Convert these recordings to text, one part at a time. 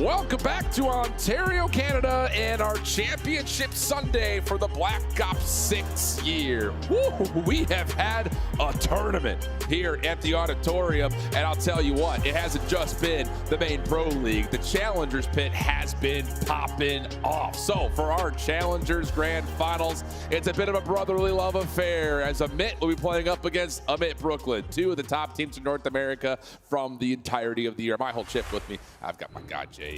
Welcome back to Ontario, Canada, and our Championship Sunday for the Black Ops 6 year. Woo, we have had a tournament here at the auditorium, and I'll tell you what, it hasn't just been the main pro league. The Challengers pit has been popping off. So for our Challengers Grand Finals, it's a bit of a brotherly love affair, as Amit will be playing up against Amit Brooklyn, two of the top teams in North America from the entirety of the year. My whole chip with me, I've got my guy, Jay.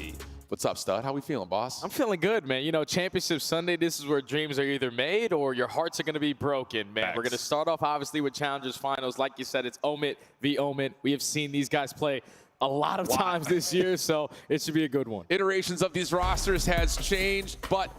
What's up, stud? How we feeling, boss? I'm feeling good, man. You know, Championship Sunday, this is where dreams are either made or your hearts are going to be broken, man. Thanks. We're going to start off, obviously, with Challengers Finals. Like you said, it's Omit v. Omit. We have seen these guys play a lot of times this year, so it should be a good one. Iterations of these rosters has changed, but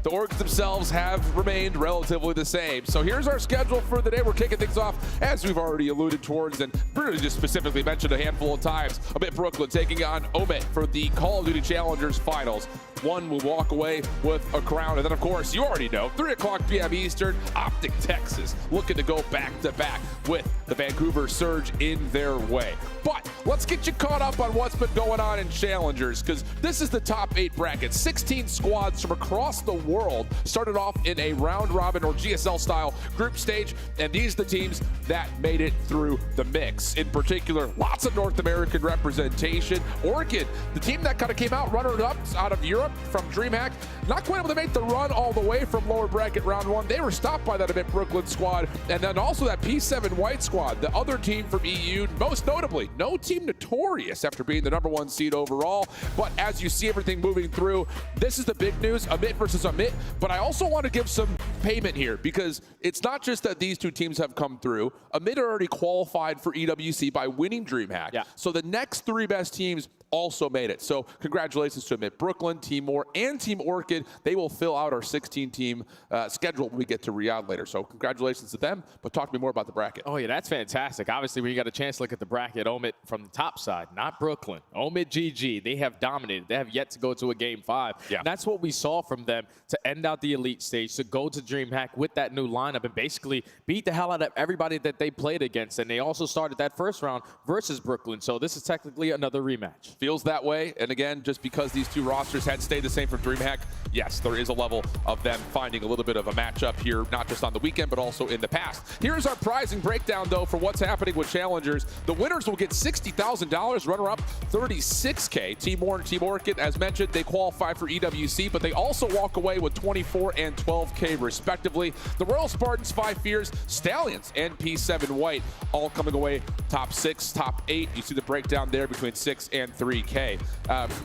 the orgs themselves have remained relatively the same. So here's our schedule for the day. We're kicking things off, as we've already alluded towards and really just specifically mentioned a handful of times. Amit Brooklyn taking on Omit for the Call of Duty Challengers Finals. One will walk away with a crown. And then, of course, you already know, 3 o'clock p.m. Eastern, Optic Texas looking to go back-to-back with the Vancouver Surge in their way. But let's get you caught up on what's been going on in Challengers, because this is the top 8 bracket. 16 squads from across the world started off in a round-robin or GSL-style group stage, and these are the teams that made it through the mix. In particular, lots of North American representation. Oregon, the team that kind of came out runner-up out of Europe from DreamHack, not quite able to make the run all the way from lower bracket round 1. They were stopped by that Amit Brooklyn squad, and then also that P7 White squad, the other team from EU, most notably, no team notorious after being the #1 seed overall. But as you see everything moving through, this is the big news, Amit versus Amit. But I also want to give some payment here, because it's not just that these two teams have come through. Amit already qualified for EWC by winning DreamHack. Yeah. So the next 3 best teams also made it. So congratulations to Amit Brooklyn, Team Moore, and Team Orchid. They will fill out our 16-team schedule when we get to Riyadh later. So congratulations to them, but talk to me more about the bracket. Oh, yeah, that's fantastic. Obviously, when you got a chance to look at the bracket, Omit from the top side, not Brooklyn. Omit GG, they have dominated. They have yet to go to a Game 5. Yeah. And that's what we saw from them to end out the elite stage, to go to DreamHack with that new lineup and basically beat the hell out of everybody that they played against. And they also started that first round versus Brooklyn. So this is technically another rematch. Feels that way, and again, just because these two rosters had stayed the same from DreamHack, yes, there is a level of them finding a little bit of a matchup here, not just on the weekend, but also in the past. Here's our prizing breakdown, though, for what's happening with Challengers. The winners will get $60,000, runner-up $36K. Team Moore and Team Orchid, as mentioned, they qualify for EWC, but they also walk away with $24 and $12K, respectively. The Royal Spartans, 5 Fears, Stallions, and P7 White, all coming away top 6, top 8. You see the breakdown there between 6 and 3K.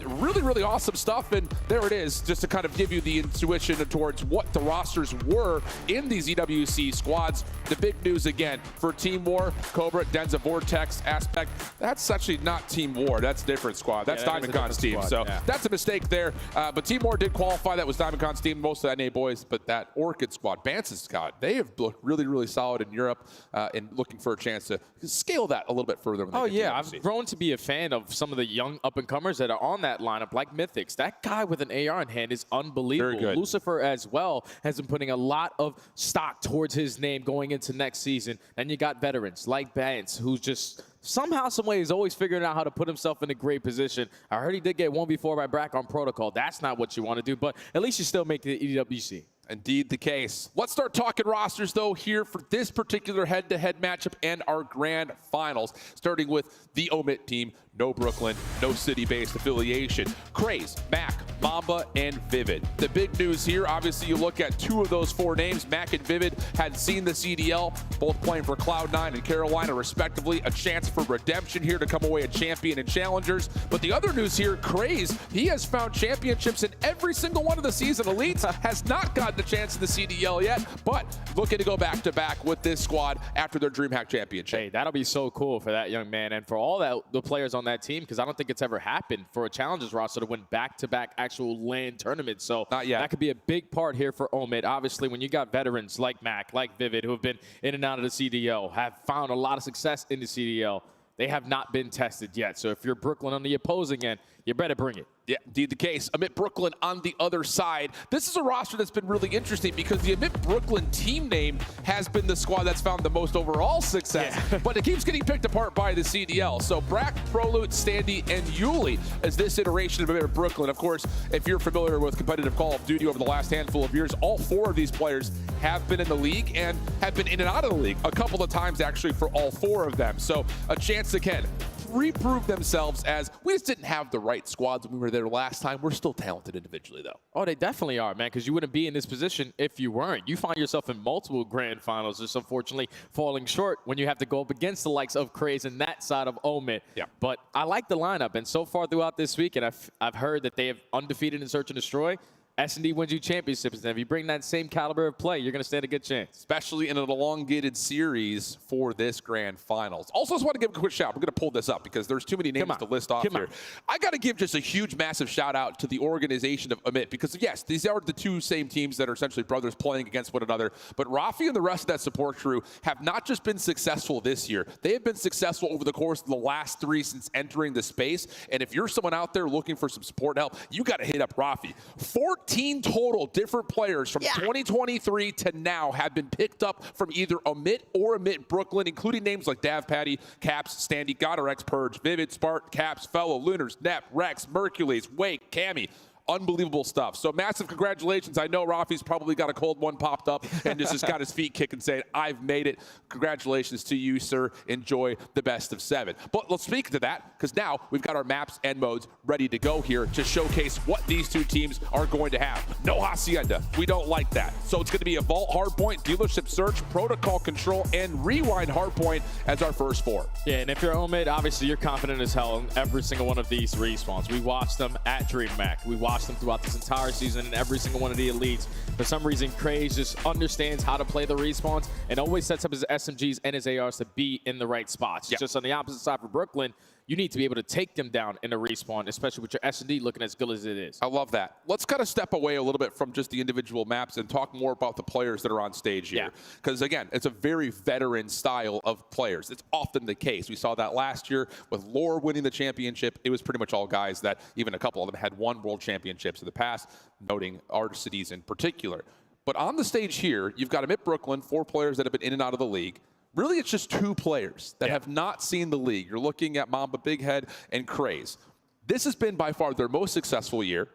Really, really awesome stuff, and there it is, just to kind of give you the intuition towards what the rosters were in these EWC squads. The big news again for Team War, Cobra, Denza, Vortex, Aspect, that's actually not Team War, that's a different squad. That's Diamond Con's team, so that's a mistake there. But Team War did qualify, that was Diamond Con's team, most of that NA boys, but that Orchid squad, Bance's squad, they have looked really, really solid in Europe and looking for a chance to scale that a little bit further. Oh yeah, I've grown to be a fan of some of the young up-and-comers that are on that lineup, like Mythics. That guy with an AR in hand is unbelievable. Very good. Lucifer as well has been putting a lot of stock towards his name going into next season. And you got veterans like Bance, who's just somehow, some way, is always figuring out how to put himself in a great position. I heard he did get 1v4 by Brack on Protocol. That's not what you want to do, but at least you still make the EWC. Indeed the case. Let's start talking rosters, though, here for this particular head-to-head matchup and our grand finals, starting with the Omit team. No Brooklyn, no city-based affiliation. Craze, Mac, Mamba, and Vivid. The big news here, obviously, you look at 2 of those 4 names. Mac and Vivid had seen the CDL, both playing for Cloud9 and Carolina, respectively. A chance for redemption here to come away a champion and Challengers. But the other news here, Craze, he has found championships in every single one of the season elites, has not gotten the chance in the CDL yet, but looking to go back-to-back with this squad after their DreamHack championship. Hey, that'll be so cool for that young man and for all the players on that team, because I don't think it's ever happened for a Challengers roster to win back-to-back actual LAN tournaments. So not yet. That could be a big part here for Omid. Obviously, when you got veterans like Mac, like Vivid, who have been in and out of the CDL, have found a lot of success in the CDL, they have not been tested yet. So if you're Brooklyn on the opposing end, you better bring it. Yeah, indeed the case. Amit Brooklyn on the other side. This is a roster that's been really interesting because the Amit Brooklyn team name has been the squad that's found the most overall success, but it keeps getting picked apart by the CDL. So Brack, Prolute, Standy, and Yuli as this iteration of Amit Brooklyn. Of course, if you're familiar with competitive Call of Duty over the last handful of years, all 4 of these players have been in the league and have been in and out of the league a couple of times actually for all 4 of them. So a chance again reprove themselves as we just didn't have the right squads when we were there last time. We're still talented individually, though. Oh, they definitely are, man, because you wouldn't be in this position if you weren't. You find yourself in multiple grand finals, just unfortunately falling short when you have to go up against the likes of Craze and that side of Omit. Yeah. But I like the lineup, and so far throughout this week, and I've heard that they have undefeated in Search and Destroy. S&D wins you championships, and if you bring that same caliber of play, you're going to stand a good chance. Especially in an elongated series for this grand finals. Also, just want to give a quick shout. We're going to pull this up because there's too many names to list off here. I got to give just a huge, massive shout out to the organization of Amit because, yes, these are the 2 same teams that are essentially brothers playing against one another. But Rafi and the rest of that support crew have not just been successful this year. They have been successful over the course of the last 3 since entering the space. And if you're someone out there looking for some support and help, you got to hit up Rafi. 14 total different players from 2023 to now have been picked up from either Amit or Amit Brooklyn, including names like Dav Patty, Caps, Standy, Godarex, Purge, Vivid, Spart, Caps, Fellow, Lunars, Nep, Rex, Mercules, Wake, Cammy. Unbelievable stuff. So massive congratulations. I know Rafi's probably got a cold one popped up and just got his feet kicking saying, I've made it. Congratulations to you, sir. Enjoy the best of 7. But let's speak to that because now we've got our maps and modes ready to go here to showcase what these 2 teams are going to have. No Hacienda. We don't like that. So it's going to be a Vault Hardpoint, Dealership Search, Protocol Control, and Rewind Hardpoint as our first 4. Yeah, and if you're Omid, obviously you're confident as hell in every single one of these respawns. We watched them at DreamHack. We watched them throughout this entire season in every single one of the elites. For some reason, Craze just understands how to play the respawns and always sets up his SMGs and his ARs to be in the right spots. Just on the opposite side for Brooklyn, you need to be able to take them down in a respawn, especially with your S&D looking as good as it is. I love that. Let's kind of step away a little bit from just the individual maps and talk more about the players that are on stage here. Because, again, it's a very veteran style of players. It's often the case. We saw that last year with Lore winning the championship. It was pretty much all guys that, even a couple of them, had won world championships in the past, noting our cities in particular. But on the stage here, you've got Amit Brooklyn, 4 players that have been in and out of the league. Really, it's just 2 players that have not seen the league. You're looking at Mamba, Big Head, and Craze. This has been by far their most successful year,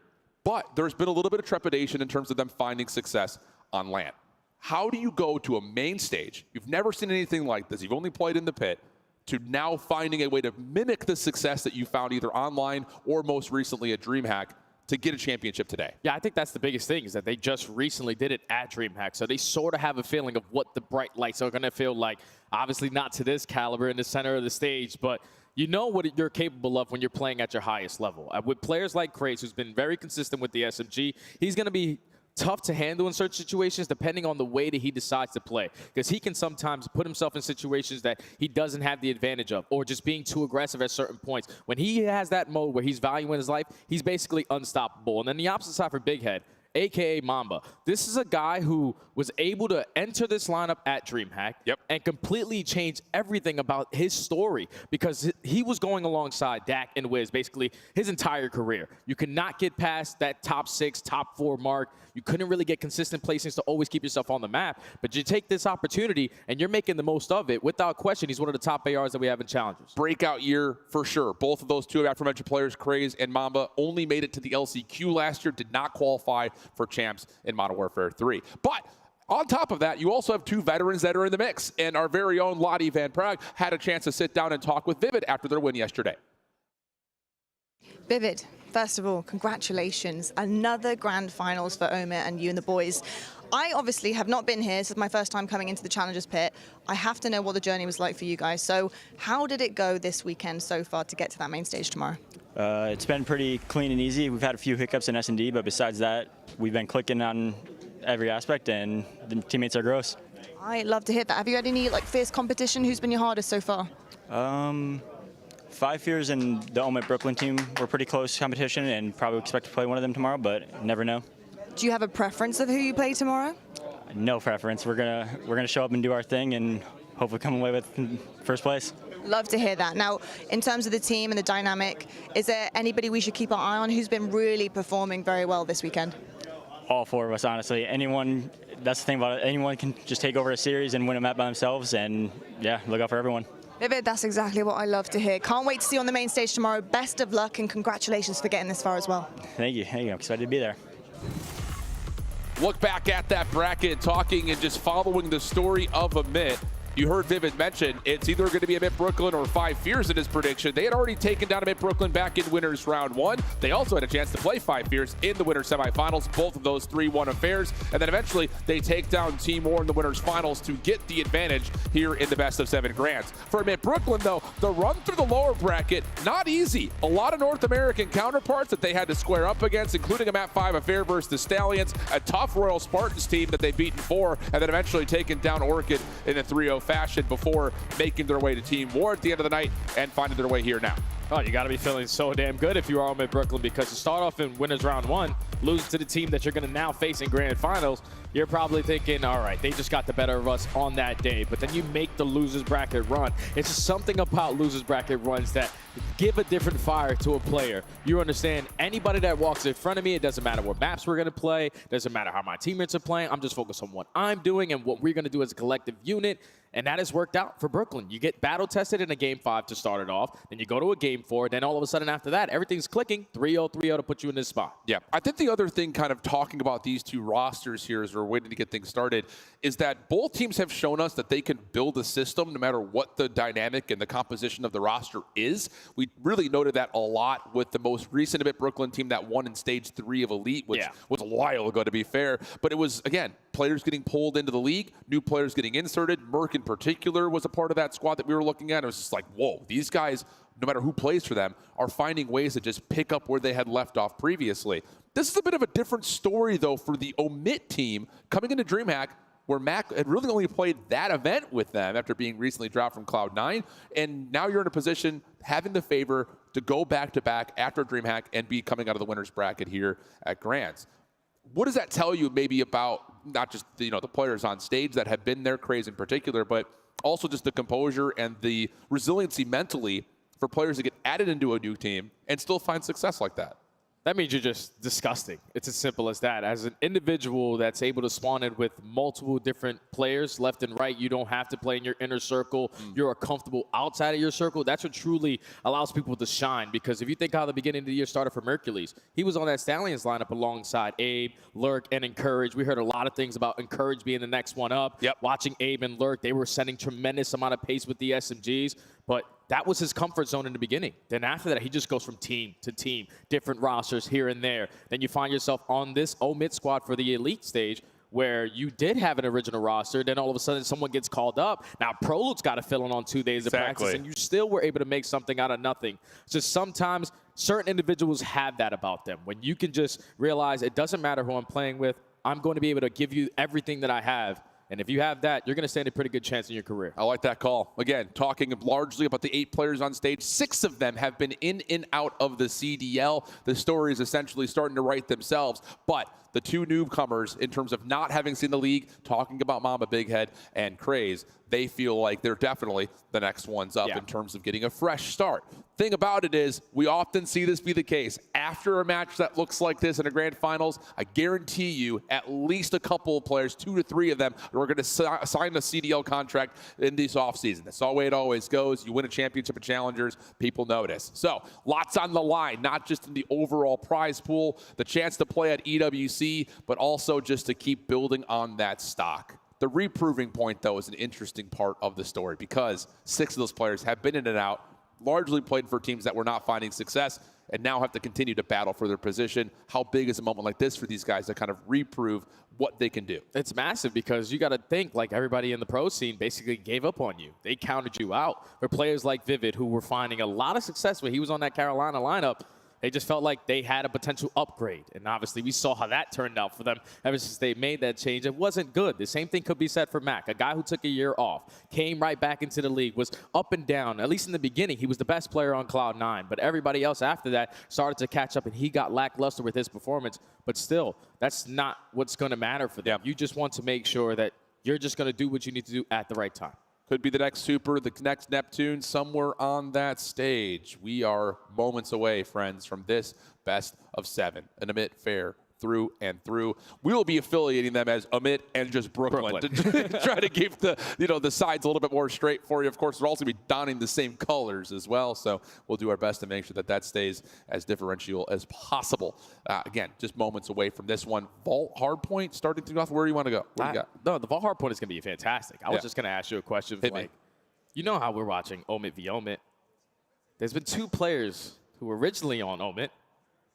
but there's been a little bit of trepidation in terms of them finding success on LAN. How do you go to a main stage? You've never seen anything like this. You've only played in the pit, to now finding a way to mimic the success that you found either online or most recently at DreamHack to get a championship today. Yeah, I think that's the biggest thing is that they just recently did it at DreamHack. So they sort of have a feeling of what the bright lights are going to feel like. Obviously not to this caliber in the center of the stage, but you know what you're capable of when you're playing at your highest level. With players like Craze, who's been very consistent with the SMG, he's going to be tough to handle in certain situations depending on the way that he decides to play, because he can sometimes put himself in situations that he doesn't have the advantage of, or just being too aggressive at certain points. When he has that mode where he's valuing his life, he's basically unstoppable. And then the opposite side for Big Head, a.k.a. Mamba. This is a guy who was able to enter this lineup at DreamHack and completely change everything about his story, because he was going alongside Dak and Wiz basically his entire career. You could not get past that top 6, top 4 mark. You couldn't really get consistent placings to always keep yourself on the map. But you take this opportunity, and you're making the most of it. Without question, he's one of the top ARs that we have in Challengers. Breakout year for sure. Both of those 2 aforementioned players, Craze and Mamba, only made it to the LCQ last year, did not qualify for champs in Modern Warfare 3. But on top of that, you also have 2 veterans that are in the mix. And our very own Lottie Van Praag had a chance to sit down and talk with Vivid after their win yesterday. Vivid, first of all, congratulations. Another grand finals for Omit and you and the boys. I obviously have not been here. This is my first time coming into the Challengers pit. I have to know what the journey was like for you guys. So how did it go this weekend so far to get to that main stage tomorrow? It's been pretty clean and easy. We've had a few hiccups in S&D, but besides that, we've been clicking on every aspect, and the teammates are gross. I love to hear that. Have you had any fierce competition? Who's been your hardest so far? 5 Fears and the Omit Brooklyn team were pretty close competition, and probably expect to play one of them tomorrow, but never know. Do you have a preference of who you play tomorrow? No preference. We're gonna show up and do our thing, and hopefully come away with first place. Love to hear that. Now, in terms of the team and the dynamic, is there anybody we should keep our eye on who's been really performing very well this weekend? All 4 of us, honestly. Anyone, that's the thing about it, anyone can just take over a series and win a map by themselves, and yeah, look out for everyone. Vivid, that's exactly what I love to hear. Can't wait to see you on the main stage tomorrow. Best of luck and congratulations for getting this far as well. Thank you. I'm excited to be there. Look back at that bracket, talking and just following the story of Amit. You heard Vivid mention it's either going to be Amit Brooklyn or 5 Fears in his prediction. They had already taken down Amit Brooklyn back in winners round 1. They also had a chance to play 5 Fears in the winners semifinals. Both of those 3-1 affairs. And then eventually they take down Team War in the winners finals to get the advantage here in the best of 7 grands. For Amit Brooklyn, though, the run through the lower bracket, not easy. A lot of North American counterparts that they had to square up against, including a Map 5 affair versus the Stallions, a tough Royal Spartans team that they beat in 4, and then eventually taken down Orchid in a 3-0 fashion before making their way to Team War at the end of the night and finding their way here now. Oh, you got to be feeling so damn good if you are Amit Brooklyn, because to start off in winners round 1, lose to the team that you're going to now face in grand finals, you're probably thinking, all right, they just got the better of us on that day. But then you make the losers bracket run. It's just something about losers bracket runs that give a different fire to a player. You understand, anybody that walks in front of me, it doesn't matter what maps we're going to play, doesn't matter how my teammates are playing, I'm just focused on what I'm doing and what we're going to do as a collective unit. And that has worked out for Brooklyn. You get battle tested in a game 5 to start it off, then you go to a game 4, then all of a sudden after that, everything's clicking, 3-0, 3-0 to put you in this spot. Yeah, I think the other thing kind of talking about these 2 rosters here as we're waiting to get things started is that both teams have shown us that they can build a system no matter what the dynamic and the composition of the roster is. We really noted that a lot with the most recent Amit Brooklyn team that won in stage 3 of Elite, which was a while ago to be fair. But it was, again, players getting pulled into the league, new players getting inserted. Merck in particular was a part of that squad that we were looking at. It was just like, whoa, these guys, no matter who plays for them, are finding ways to just pick up where they had left off previously. This is a bit of a different story, though, for the Omit team coming into DreamHack, where Mac had really only played that event with them after being recently dropped from Cloud9. And now you're in a position having the favor to go back-to-back after DreamHack and be coming out of the winner's bracket here at Grands. What does that tell you maybe about not just the players on stage that have been there, Craze in particular, but also just the composure and the resiliency mentally for players to get added into a new team and still find success like that? That means you're just disgusting. It's as simple as that. As an individual that's able to spawn in with multiple different players left and right, you don't have to play in your inner circle. You're comfortable outside of your circle. That's what truly allows people to shine. Because if you think how the beginning of the year started for Mercules, he was on that Stallions lineup alongside Abe, Lurk, and Encourage. We heard a lot of things about Encourage being the next one up. Watching Abe and Lurk, they were sending tremendous amount of pace with the SMGs. But that was his comfort zone in the beginning. Then after that, he just goes from team to team, different rosters here and there. Then you find yourself on this Omid squad for the Elite stage, where you did have an original roster. Then all of a sudden, someone gets called up. Now, Prolude's got to fill in on 2 days of practice, and you still were able to make something out of nothing. Just sometimes certain individuals have that about them. When you can just realize it doesn't matter who I'm playing with, I'm going to be able to give you everything that I have. And if you have that, you're going to stand a pretty good chance in your career. I like that call. Again, talking largely about the 8 players on stage, 6 of them have been in and out of the CDL. The story is essentially starting to write themselves. But the 2 newcomers, in terms of not having seen the league, talking about Mamba Big Head and Craze, they feel like they're definitely the next ones up in terms of getting a fresh start. Thing about it is, we often see this be the case. After a match that looks like this in a grand finals, I guarantee you at least a couple of players, 2 to 3 of them, are going to sign a CDL contract in this offseason. That's the way it always goes. You win a championship of challengers, people notice. So, lots on the line, not just in the overall prize pool, the chance to play at EWC, but also just to keep building on that stock. The reproving point, though, is an interesting part of the story because 6 of those players have been in and out, largely played for teams that were not finding success, and now have to continue to battle for their position. How big is a moment like this for these guys to kind of reprove what they can do? It's massive because you got to think like everybody in the pro scene basically gave up on you. They counted you out. For players like Vivid, who were finding a lot of success when he was on that Carolina lineup, they just felt like they had a potential upgrade. And obviously, we saw how that turned out for them ever since they made that change. It wasn't good. The same thing could be said for Mac, a guy who took a year off, came right back into the league, was up and down. At least in the beginning, he was the best player on Cloud9. But everybody else after that started to catch up, and he got lackluster with his performance. But still, that's not what's going to matter for them. You just want to make sure that you're just going to do what you need to do at the right time. Could be the next Super, the next Neptune, somewhere on that stage. We are moments away, friends, from this best of 7. An Amit fair through and through. We will be affiliating them as Amit and just Brooklyn. To try to keep the the sides a little bit more straight for you. Of course, we're also going to be donning the same colors as well, so we'll do our best to make sure that that stays as differential as possible. Again, just moments away from this one. Vault Hardpoint starting things off. Where do you want to go? What do you got? No, the Vault Hardpoint is going to be fantastic. I was just going to ask you a question. Hit me. You know how we're watching Omit v Omit. There's been 2 players who were originally on Omit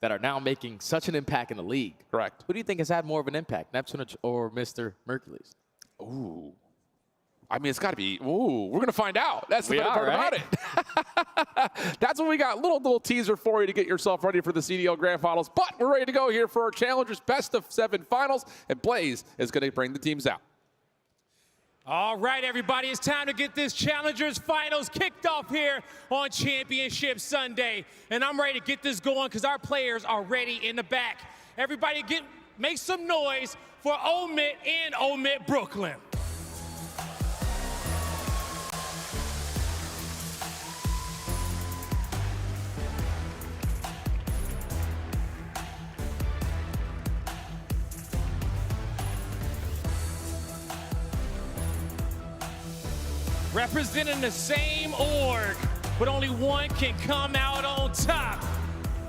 that are now making such an impact in the league. Correct. Who do you think has had more of an impact, Neptune or Mr. Mercules? Ooh. I mean, it's got to be. Ooh, we're going to find out. That's the better part about it. That's what we got. Little teaser for you to get yourself ready for the CDL Grand Finals. But we're ready to go here for our Challengers Best of 7 Finals. And Blaze is going to bring the teams out. All right, everybody, it's time to get this Challengers Finals kicked off here on Championship Sunday. And I'm ready to get this going because our players are ready in the back. Everybody make some noise for Omit and Omit Brooklyn. Representing the same org, but only one can come out on top.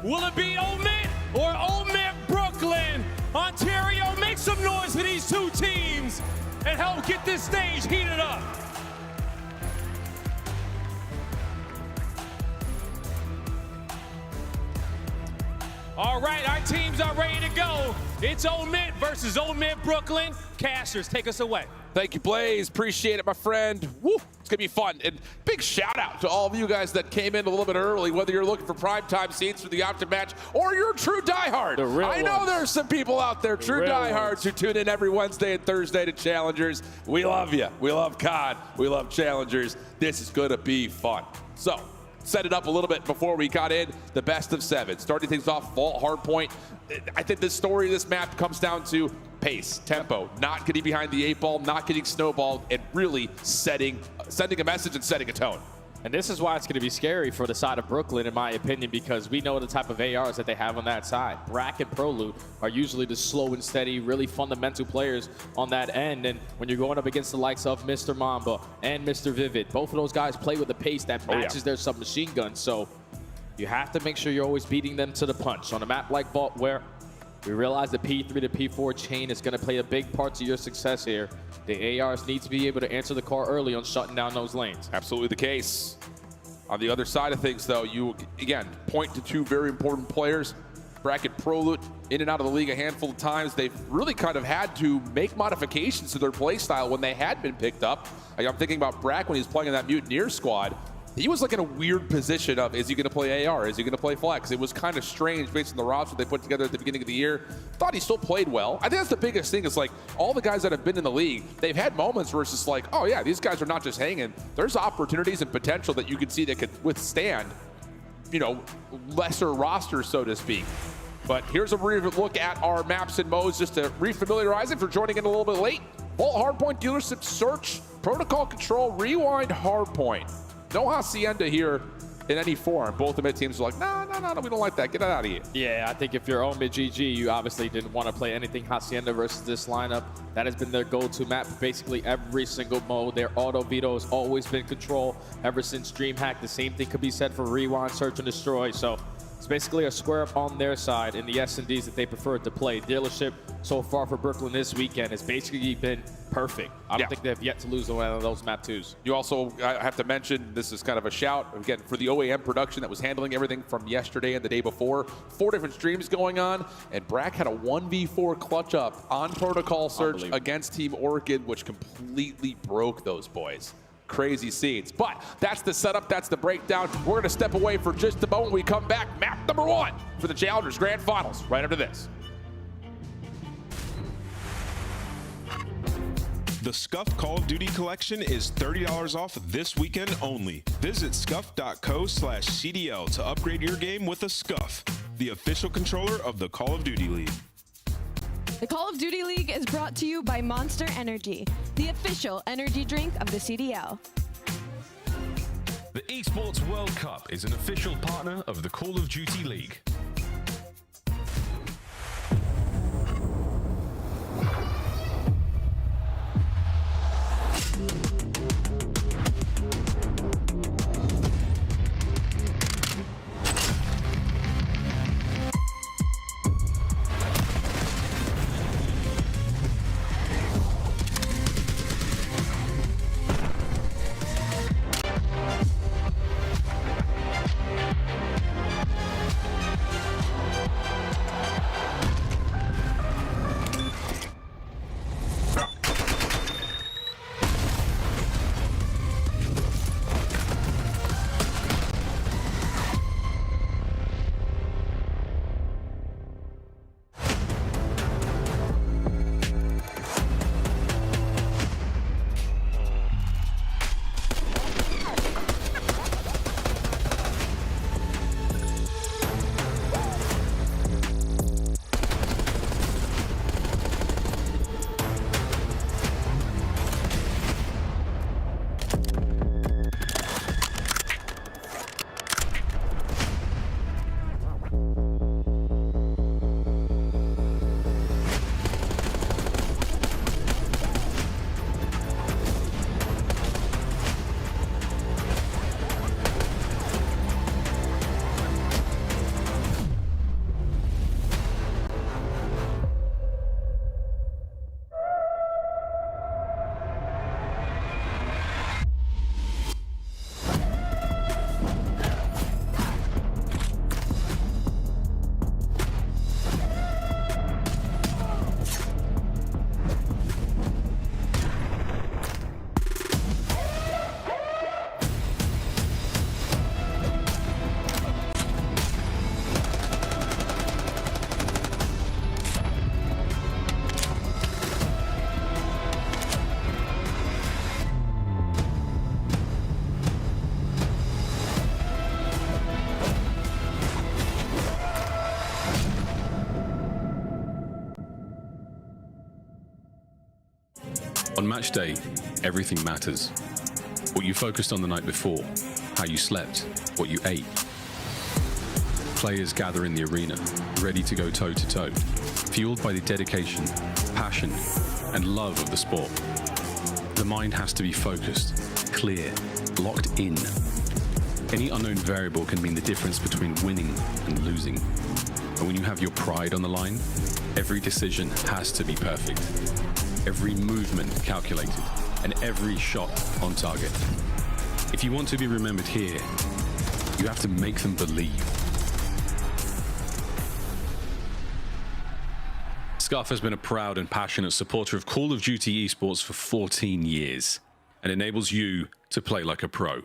Will it be Omit or Omit Brooklyn? Ontario, make some noise for these 2 teams and help get this stage heated up. All right, our teams are ready to go. It's Omit versus Omit Brooklyn. Casters, take us away. Thank you, Blaze. Appreciate it, my friend. Woo, it's going to be fun. And big shout out to all of you guys that came in a little bit early, whether you're looking for primetime seats for the Optic match or you're a true diehard. I know there's some people out there, true diehards, who tune in every Wednesday and Thursday to Challengers. We love you. We love COD. We love Challengers. This is going to be fun. So, set it up a little bit before we got in the best of 7. Starting things off, Vault Hardpoint. I think the story of this map comes down to pace, tempo, not getting behind the 8 ball, not getting snowballed, and really sending a message and setting a tone. And this is why it's going to be scary for the side of Brooklyn, in my opinion, because we know the type of ARs that they have on that side. Brack and Proloot are usually the slow and steady, really fundamental players on that end. And when you're going up against the likes of Mr. Mamba and Mr. Vivid, both of those guys play with a pace that matches their submachine gun. So you have to make sure you're always beating them to the punch. On a map like Vault, where we realize the P3 to P4 chain is going to play a big part to your success here. The ARs need to be able to answer the call early on shutting down those lanes. Absolutely the case. On the other side of things, though, you, again, point to 2 very important players. Bracket Proloot, in and out of the league a handful of times. They've really kind of had to make modifications to their play style when they had been picked up. I'm thinking about Brack when he was playing in that Mutineer squad. He was like in a weird position of, is he going to play AR? Is he going to play flex? It was kind of strange based on the roster they put together at the beginning of the year. Thought he still played well. I think that's the biggest thing is like all the guys that have been in the league, they've had moments where it's just like, oh yeah, these guys are not just hanging. There's opportunities and potential that you could see that could withstand, lesser rosters, so to speak. But here's a look at our maps and modes just to refamiliarize it for joining in a little bit late. Vault Hardpoint dealership search, protocol control, rewind Hardpoint. No Hacienda here in any form. Both the mid teams are like, no, we don't like that. Get it out of here. Yeah, I think if you're Omid GG, you obviously didn't want to play anything Hacienda versus this lineup. That has been their go-to map for basically every single mode. Their auto veto has always been control ever since DreamHack. The same thing could be said for rewind, search, and destroy. So it's basically a square up on their side in the SNDs that they prefer to play. Dealership so far for Brooklyn this weekend has basically been perfect. I don't think they've yet to lose one of those map 2s. You also have to mention, this is kind of a shout, again, for the OAM production that was handling everything from yesterday and the day before. 4 different streams going on, and Brack had a 1v4 clutch up on protocol search against Team Orchid, which completely broke those boys. Crazy scenes. But that's the setup, that's the breakdown. We're going to step away for just a moment. We come back, map number 1 for the Challengers Grand Finals, right after this. The Scuff Call of Duty collection is $30 off this weekend only. Visit scuff.co/CDL to upgrade your game with a Scuff, the official controller of the Call of Duty League. The Call of Duty League is brought to you by Monster Energy. the official energy drink of the CDL. The Esports World Cup is an official partner of the Call of Duty League. On match day, everything matters. What you focused on the night before, how you slept, what you ate. Players gather in the arena, ready to go toe-to-toe, fueled by the dedication, passion, and love of the sport. The mind has to be focused, clear, locked in. Any unknown variable can mean the difference between winning and losing. And when you have your pride on the line, every decision has to be perfect. Every movement calculated, and every shot on target. If you want to be remembered here, you have to make them believe. Scuff has been a proud and passionate supporter of Call of Duty esports for 14 years, and enables you to play like a pro.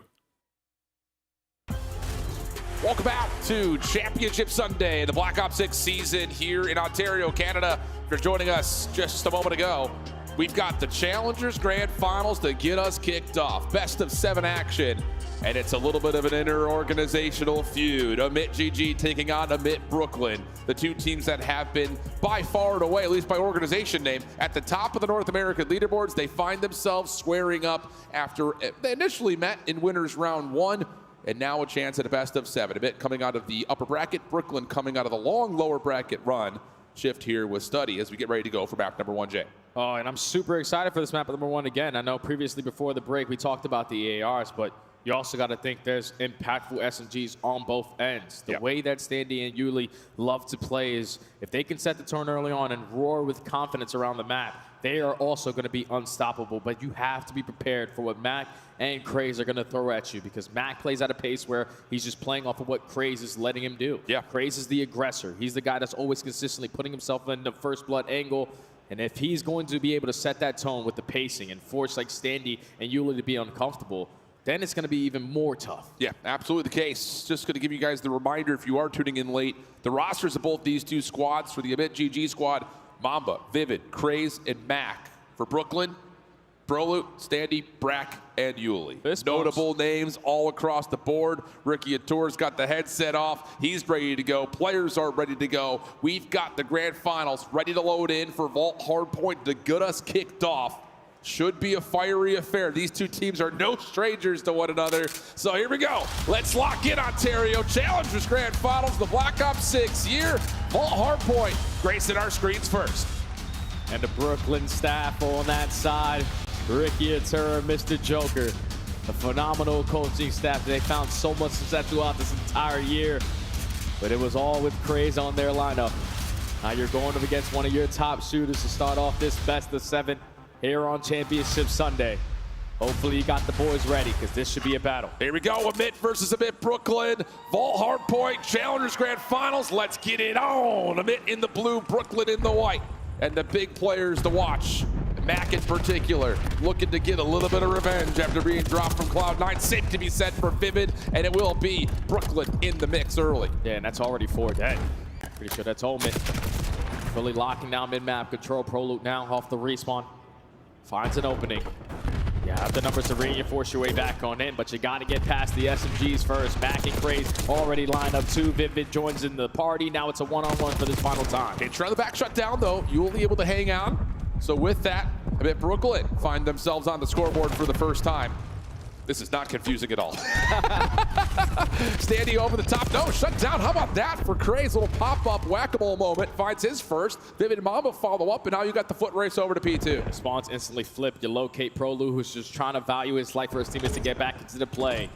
Welcome back to Championship Sunday, the Black Ops 6 season here in Ontario, Canada. If you're joining us just a moment ago, we've got the Challengers Grand Finals to get us kicked off. Best of 7 action, and it's a little bit of an inter-organizational feud. Amit GG taking on Amit Brooklyn, the two teams that have been by far and away, at least by organization name, at the top of the North American leaderboards. They find themselves squaring up after they initially met in winners round 1. And now a chance at a best of 7. Amit coming out of the upper bracket, Brooklyn coming out of the long lower bracket run. Shift here with Study as we get ready to go for map number 1, Jay. Oh, and I'm super excited for this map number 1 again. I know previously before the break we talked about the ARs, but you also got to think there's impactful SMGs on both ends. The way that Standy and Yuli love to play is if they can set the tone early on and roar with confidence around the map, they are also going to be unstoppable. But you have to be prepared for what Mac and Craze are going to throw at you, because Mac plays at a pace where he's just playing off of what Craze is letting him do. Craze is the aggressor. He's the guy that's always consistently putting himself in the first blood angle. And if he's going to be able to set that tone with the pacing and force like Standy and Yuli to be uncomfortable, then it's going to be even more tough. Yeah, absolutely the case. Just going to give you guys the reminder, if you are tuning in late, the rosters of both these two squads for the Amit GG squad: Mamba, Vivid, Craze, and Mac. For Brooklyn, Brolut, Standy, Brack, and Yuli. Notable names all across the board. Ricky Atour's got the headset off. He's ready to go. Players are ready to go. We've got the grand finals ready to load in for Vault Hardpoint to get us kicked off. Should be a fiery affair. These two teams are no strangers to one another. So here we go. Let's lock in Ontario. Challengers Grand Finals, the Black Ops 6 year. Hardpoint gracing our screens first. And the Brooklyn staff on that side. Ricky Atura, Mr. Joker. A phenomenal coaching staff. They found so much success throughout this entire year. But it was all with Craze on their lineup. Now you're going up against one of your top shooters to start off this best of 7 here on Championship Sunday. Hopefully you got the boys ready, because this should be a battle. Here we go, Amit versus Amit Brooklyn. Vault Hardpoint, Challengers Grand Finals. Let's get it on. Amit in the blue, Brooklyn in the white. And the big players to watch. Mac in particular, looking to get a little bit of revenge after being dropped from Cloud9. Safe to be set for Vivid, and it will be Brooklyn in the mix early. Yeah, and that's already 4 dead. Pretty sure that's all Amit. Really locking down mid-map control. Prolute now off the respawn. Finds an opening. You have the numbers to reinforce your way back on in, but you got to get past the SMGs first. Mac and Craze already lined up 2. Vivid joins in the party. Now it's a one-on-one for this final time. Okay, try the back shut down though. You will be able to hang on. So with that, Amit Brooklyn find themselves on the scoreboard for the first time. This is not confusing at all. Standing over the top. No, shut down. How about that for Craze? Little pop-up whack-a-mole moment. Finds his first. Vivid Mamba follow up, and now you got the foot race over to P2. Spawns instantly flip. You locate Prolu, who's just trying to value his life for his teammates to get back into the play.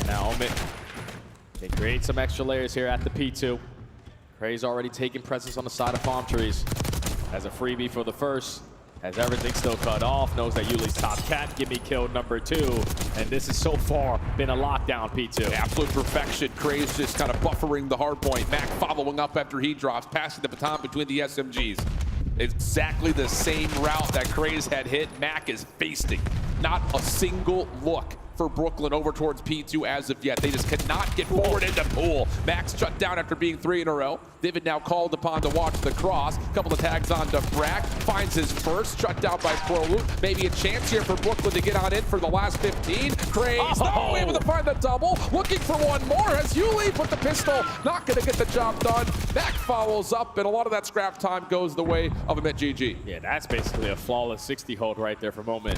Now Amit can create some extra layers here at the P2. Craze already taking presence on the side of palm trees. As a freebie for the first. Has everything still cut off, knows that Yuli's top cat, give me kill number 2. And this has so far been a lockdown, P2. Absolute perfection. Craze just kind of buffering the hard point. Mac following up after he drops, passing the baton between the SMGs. Exactly the same route that Craze had hit. Mac is feasting. Not a single look for Brooklyn over towards P2 as of yet. They just cannot get forward into pool. Max shut down after being 3 in a row. Vivid now called upon to watch the cross. Couple of tags on to Brack. Finds his first, shut down by Prolute. Maybe a chance here for Brooklyn to get on in for the last 15. Craze, no, able to find the double. Looking for one more as Yuli put the pistol. Not gonna get the job done. Mac follows up, and a lot of that scrap time goes the way of Amit GG. Yeah, that's basically a flawless 60 hold right there for a moment.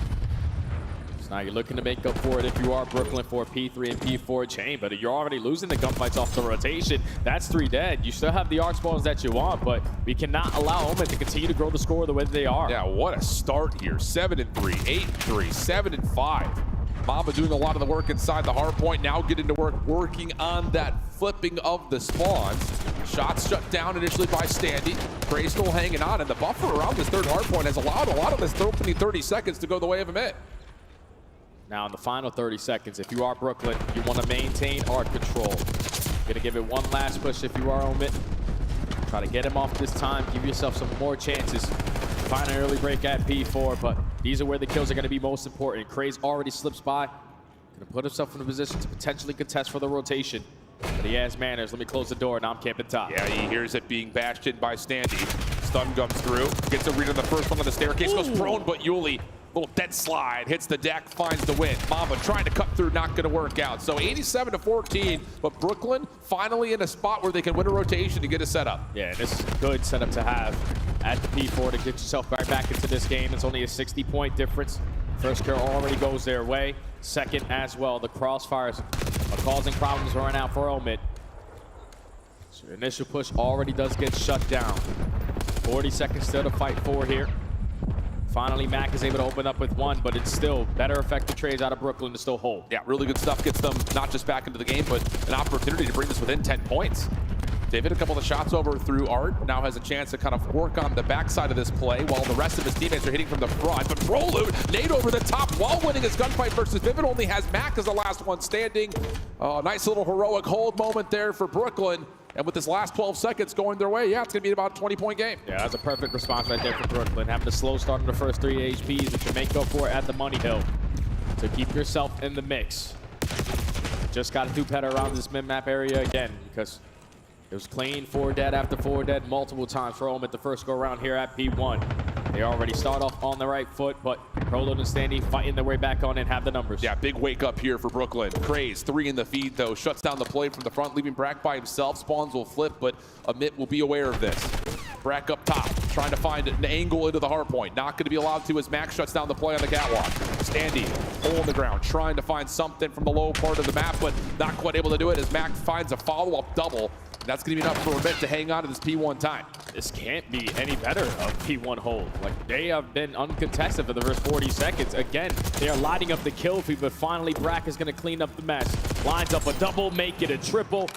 So now you're looking to make up for it if you are Brooklyn for P3 and P4 chain, but you're already losing the gunfights off the rotation. That's 3 dead. You still have the arc spawns that you want, but we cannot allow Omen to continue to grow the score the way that they are. Yeah, what a start here. 7-3, 8-3, 7-5. Mamba doing a lot of the work inside the hard point, now getting to work working on that flipping of the spawns. Shots shut down initially by Standy. Craze still hanging on, and the buffer around this third hard point has allowed a lot of this opening 30 seconds to go the way of Amit. Now in the final 30 seconds, if you are Brooklyn, you want to maintain arc control. Gonna give it one last push if you are Omit. Try to get him off this time, give yourself some more chances. Find an early break at P4, but these are where the kills are gonna be most important. Craze already slips by. Gonna put himself in a position to potentially contest for the rotation. But he has manners. Let me close the door. Now I'm camping top. Yeah, he hears it being bashed in by Standy. Stun comes through. Gets a read on the first one on the staircase. Goes prone, but Yuli, little dead slide, hits the deck, finds the win. Mamba trying to cut through, not going to work out. So 87-14, but Brooklyn finally in a spot where they can win a rotation to get a setup. Yeah, this is a good setup to have at the P4 to get yourself right back into this game. It's only a 60-point difference. First kill already goes their way. Second as well. The crossfires are causing problems right now for Omid. So initial push already does get shut down. 40 seconds still to fight for here. Finally, Mac is able to open up with one, but it's still better effective trades out of Brooklyn to still hold. Yeah, really good stuff. Gets them not just back into the game, but an opportunity to bring this within 10 points. David, a couple of shots over through Art, now has a chance to kind of work on the backside of this play while the rest of his teammates are hitting from the front. But Prolute, nade over the top while winning his gunfight versus Vivid, only has Mac as the last one standing. Nice little heroic hold moment there for Brooklyn. And with this last 12 seconds going their way, yeah, it's going to be about a 20-point game. Yeah, that's a perfect response right there for Brooklyn. Having a slow start in the first 3 HPs, which you make up for at the money hill to keep yourself in the mix. Just got to do better around this mid-map area again, because it was clean 4 dead after 4 dead multiple times for Omen the first go-around here at P1. They already start off on the right foot, but Prolute and Standy fighting their way back on and have the numbers. Yeah, big wake up here for Brooklyn. Craze, 3 in the feed though, shuts down the play from the front, leaving Brack by himself. Spawns will flip, but Amit will be aware of this. Brack up top, trying to find an angle into the hard point. Not going to be allowed to as Max shuts down the play on the catwalk. Standy, hole in the ground, trying to find something from the low part of the map, but not quite able to do it as Max finds a follow-up double. That's going to be enough for a bit to hang on to this P1 time. This can't be any better of P1 hold. Like, they have been uncontested for the first 40 seconds. Again, they are lighting up the kill feed, but finally Brack is going to clean up the mess. Lines up a double, make it a triple.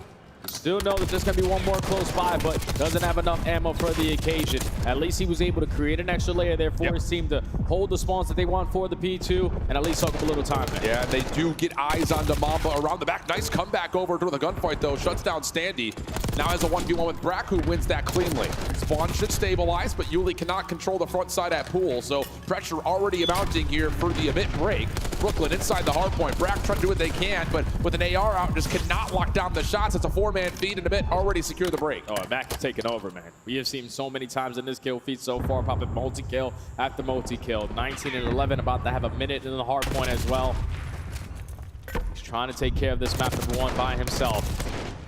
Still know that there's going to be one more close by, but doesn't have enough ammo for the occasion. At least he was able to create an extra layer there for his team to hold the spawns that they want for the P2 and at least soak up a little time there. Yeah, they do get eyes on the Mamba around the back. Nice comeback over to the gunfight, though. Shuts down Standy. Now has a 1v1 with Brack, who wins that cleanly. Spawn should stabilize, but Yuli cannot control the front side at pool, so pressure already mounting here for the mid break. Brooklyn inside the hard point. Brack trying to do what they can, but with an AR out, just cannot lock down the shots. It's a four-man feed, and a bit already secure the break. Oh, and Mac is taking over, man. We have seen so many times in this kill feed so far, popping multi-kill after multi-kill. 19 and 11, about to have a minute in the hard point as well. He's trying to take care of this map number 1 by himself.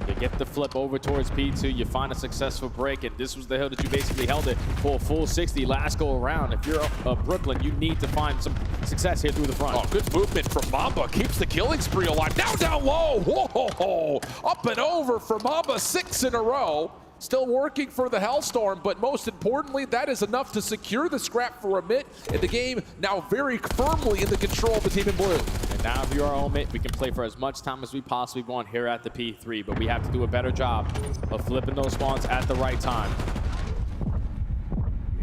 You get the flip over towards P2, you find a successful break, and this was the hill that you basically held it for a full 60 last go around. If you're Brooklyn, you need to find some success here through the front. Oh, good movement from Mamba. Keeps the killing spree alive. Now down low. Whoa! Up and over for Mamba, 6 in a row. Still working for the Hellstorm, but most importantly, that is enough to secure the scrap for a mid, and the game now very firmly in the control of the team in blue. And now if you're our own mid, we can play for as much time as we possibly want here at the P3, but we have to do a better job of flipping those spawns at the right time.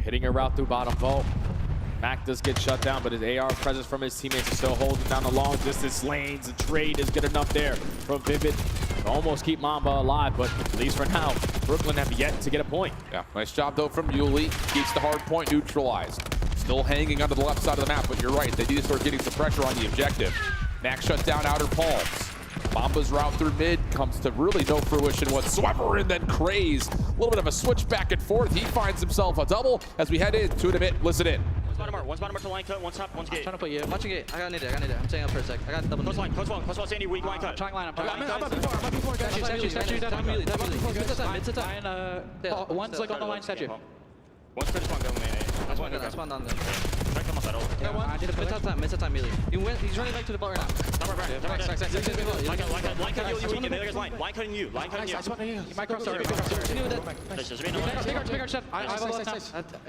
Hitting a route through bottom vault. Mac does get shut down, but his AR presence from his teammates is still holding down the long distance lanes. The trade is good enough there from Vivid to almost keep Mamba alive, but at least for now, Brooklyn have yet to get a point. Yeah, nice job though from Yuli. Keeps the hard point neutralized. Still hanging onto the left side of the map, but you're right, they need to start getting some pressure on the objective. Max shuts down outer palms. Mamba's route through mid comes to really no fruition whatsoever, and then Craze. A little bit of a switch back and forth. He finds himself a double as we head into the mid. Listen in. One's bottom to line cut, one's top, one's gate. Trying to put you. Watching it. I got it. I'm staying up for a sec. I got double. Close line, Sandy, weak line cut. Trying line. I'm up before. Statue. One's like on the line, statue. One's pretty spawn, go main. That's one down there. Try to come outside. I did a mid-top melee. He's running back to the ball right now. Line cut you, and the other guy's line. Line cutting you. You might cross over. Continue with that.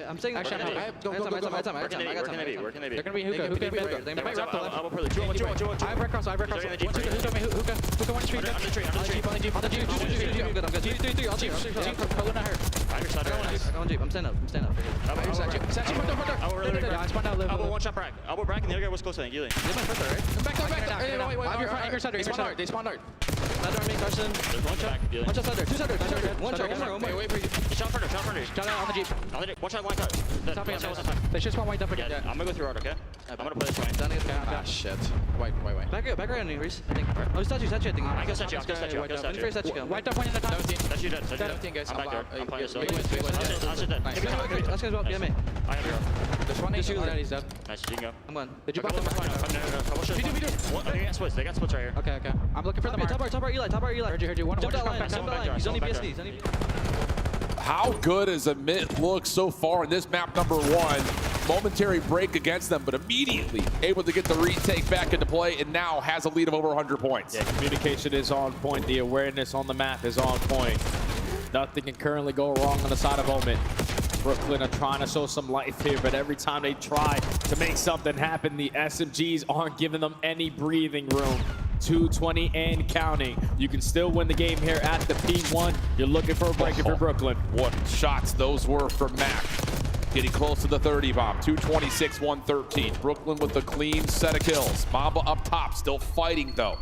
I'm saying Where can they be? They're gonna be hookah. They're gonna be right below. I have red cross. Hookah 1 street. On the tree. On the Jeep. I'm good. Jeep. I'll Jeep. I'll not hurt. I got one Jeep. I'm staying up. I spawned out. Elbow one shot Brack. Elbow Brack, and the other guy was close, I think. Yuli. Come back. I have your anchor side. They spawned out. Another main Carson. There's one back. One shot under. 2 under. One more. Wait. Shot further. Shot out on the Jeep. One shot line cut. They should spawn white up again. Yeah, I'm gonna go through hard, okay? I'm gonna play this way. Ah, shit. Wait. Back right on you, Reese. I think. Oh, statue, I think. I go statue. White up one in the top. That's you dead. 17 guys. I'm back there. I'm playing still. Big wins. I'll sit dead. Let's go. Yeah, mate. I have you. There's one Just AQ you that he's dead. Nice, you can go. I'm going. Did They you pop them? No. They got splits right here. Okay. I'm looking for the mark. Top bar, Eli. Heard you. One Jump just that come back line. He's only BSD. How good is a mid look so far in this map number 1? Momentary break against them, but immediately able to get the retake back into play, and now has a lead of over 100 points. Yeah, communication is on point. The awareness on the map is on point. Nothing can currently go wrong on the side of Omen. Brooklyn are trying to show some life here, but every time they try to make something happen, the SMGs aren't giving them any breathing room. 220 and counting. You can still win the game here at the P1. You're looking for a break if you're Brooklyn. What shots those were from Mac. Getting close to the 30 bomb. 226, 113. Brooklyn with a clean set of kills. Mamba up top, still fighting though.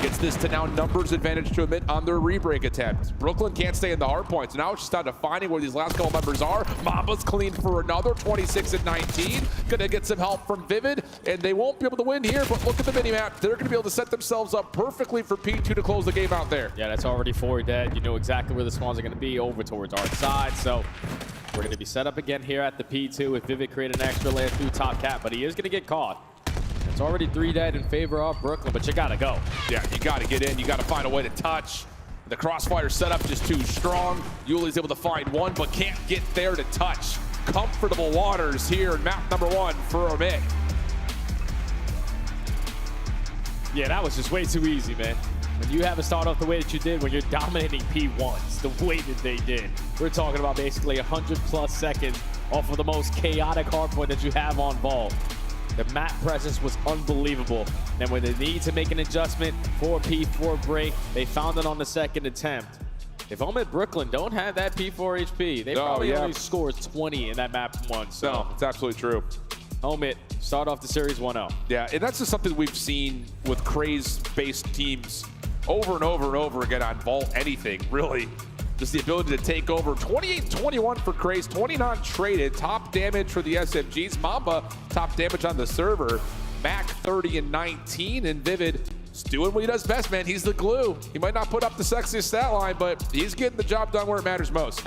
Gets this to now numbers advantage to admit on their re-break attempt. Brooklyn can't stay in the hard points. Now it's just down to finding where these last couple members are. Mamba's clean for another 26 and 19. Gonna get some help from Vivid, and they won't be able to win here, but look at the mini-map. They're gonna be able to set themselves up perfectly for P2 to close the game out there. Yeah, that's already 4 dead. You know exactly where the spawns are gonna be, over towards our side. So we're gonna be set up again here at the P2 with Vivid creating an extra layer through top cap, but he is gonna get caught. It's already 3 dead in favor of Brooklyn, but you gotta go. Yeah, you gotta get in. You gotta find a way to touch. The crossfire setup just too strong. Yuli's able to find one, but can't get there to touch. uncomfortable waters here in map number 1 for Omit. Yeah, that was just way too easy, man. When you have it start off the way that you did, when you're dominating P1s the way that they did, we're talking about basically 100+ seconds off of the most chaotic hardpoint that you have on Vault. The map presence was unbelievable. And when they need to make an adjustment for P4 break, they found it on the second attempt. If Omit Brooklyn don't have that P4 HP, they probably only scored 20 in that map 1. So no, it's absolutely true. Omit start off the series 1-0. Yeah, and that's just something we've seen with Craze-based teams over and over and over again on Vault anything, really. Just the ability to take over. 28-21 for Craze, 20 non-traded. Top damage for the SMGs. Mamba, top damage on the server. Mac 30 and 19, and Vivid is doing what he does best, man. He's the glue. He might not put up the sexiest stat line, but he's getting the job done where it matters most.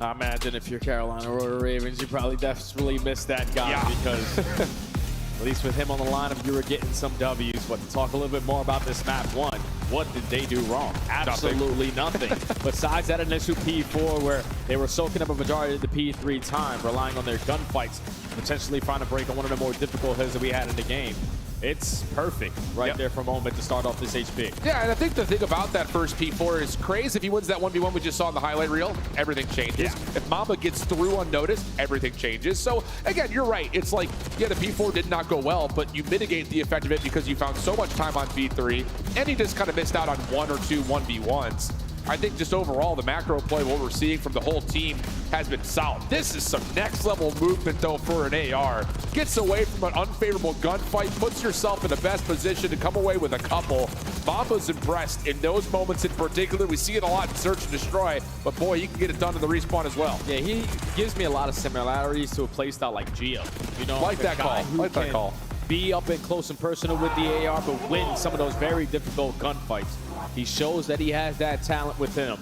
I imagine if you're Carolina or the Ravens, you probably desperately missed that guy because at least with him on the lineup, you were getting some W's. But to talk a little bit more about this map 1, what did they do wrong? Absolutely nothing. Besides that initial P4 where they were soaking up a majority of the P3 time, relying on their gunfights, potentially trying to break on one of the more difficult hills that we had in the game. It's perfect there from Omit to start off this HP. Yeah, and I think the thing about that first P4 is Craze. If he wins that 1v1 we just saw in the highlight reel, everything changes. If Mamba gets through unnoticed, everything changes. So, again, you're right. It's like, yeah, the P4 did not go well, but you mitigate the effect of it because you found so much time on P3, and he just kind of missed out on 1 or 2 1v1s. I think just overall, the macro play, what we're seeing from the whole team has been solid. This is some next level movement though for an AR. Gets away from an unfavorable gunfight, puts yourself in the best position to come away with a couple. Mamba's impressed in those moments in particular. We see it a lot in Search and Destroy, but boy, he can get it done in the respawn as well. Yeah, he gives me a lot of similarities to a playstyle like Geo. You know, like that call, like that call. Be up and close and personal with the AR, but win some of those very difficult gunfights. He shows that he has that talent with him.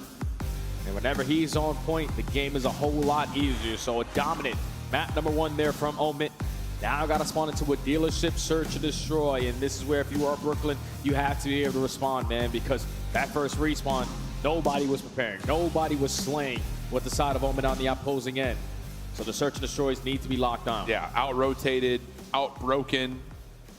And whenever he's on point, the game is a whole lot easier. So a dominant map number 1 there from Omit. Now got to spawn into a dealership, search and destroy. And this is where if you are Brooklyn, you have to be able to respond, man, because that first respawn, nobody was preparing. Nobody was slaying with the side of Omit on the opposing end. So the search and destroys need to be locked on. Yeah, out-rotated, out-broken,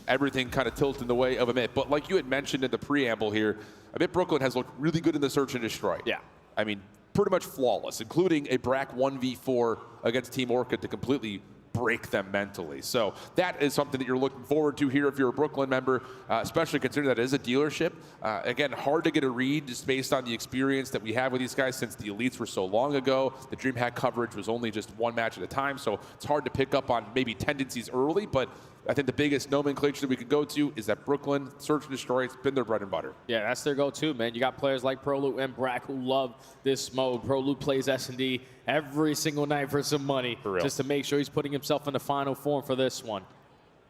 everything kind of tilted in the way of Omit. But like you had mentioned in the preamble here, Omit Brooklyn has looked really good in the search and destroy. Yeah. I mean, pretty much flawless, including a Brack 1v4 against Team Orchid to completely break them mentally. So that is something that you're looking forward to here if you're a Brooklyn member, especially considering that it is a dealership. Again, hard to get a read just based on the experience that we have with these guys since the Elites were so long ago. The DreamHack coverage was only just 1 match at a time, so it's hard to pick up on maybe tendencies early, but I think the biggest nomenclature that we could go to is that Brooklyn Search and Destroy, it's been their bread and butter. Yeah, that's their go-to, man. You got players like Proloot and Brack who love this mode. Proloot plays SND every single night for some money just to make sure he's putting himself in the final form for this one.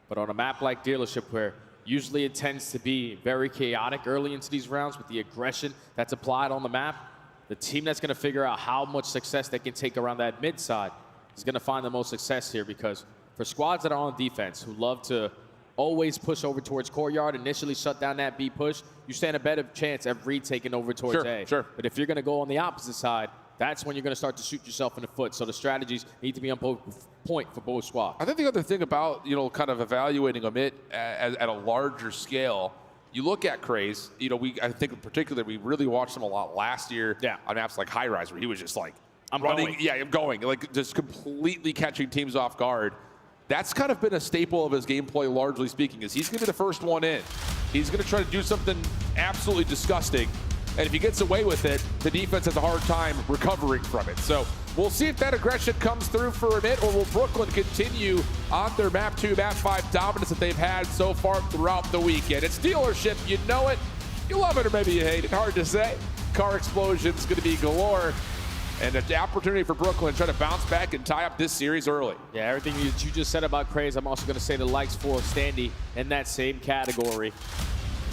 But on a map like Dealership, where usually it tends to be very chaotic early into these rounds with the aggression that's applied on the map, the team that's going to figure out how much success they can take around that mid side is going to find the most success here, because for squads that are on defense who love to always push over towards courtyard, initially shut down that B push, you stand a better chance of retaking over towards A. Sure. But if you're going to go on the opposite side, that's when you're going to start to shoot yourself in the foot. So the strategies need to be on point for both squads. I think the other thing about, you know, kind of evaluating Omit at a larger scale, you look at Craze, you know, I think in particular, we really watched him a lot last year on maps like High Rise, where he was just like, I'm going, like just completely catching teams off guard. That's kind of been a staple of his gameplay, largely speaking, is he's going to be the first one in. He's going to try to do something absolutely disgusting, and if he gets away with it, the defense has a hard time recovering from it. So we'll see if that aggression comes through for a bit, or will Brooklyn continue on their map 2, map 5 dominance that they've had so far throughout the weekend. It's Dealership, you know it, you love it, or maybe you hate it, hard to say. Car explosions going to be galore. And an opportunity for Brooklyn to try to bounce back and tie up this series early. Yeah, everything you just said about Craze, I'm also going to say the likes for Standy in that same category.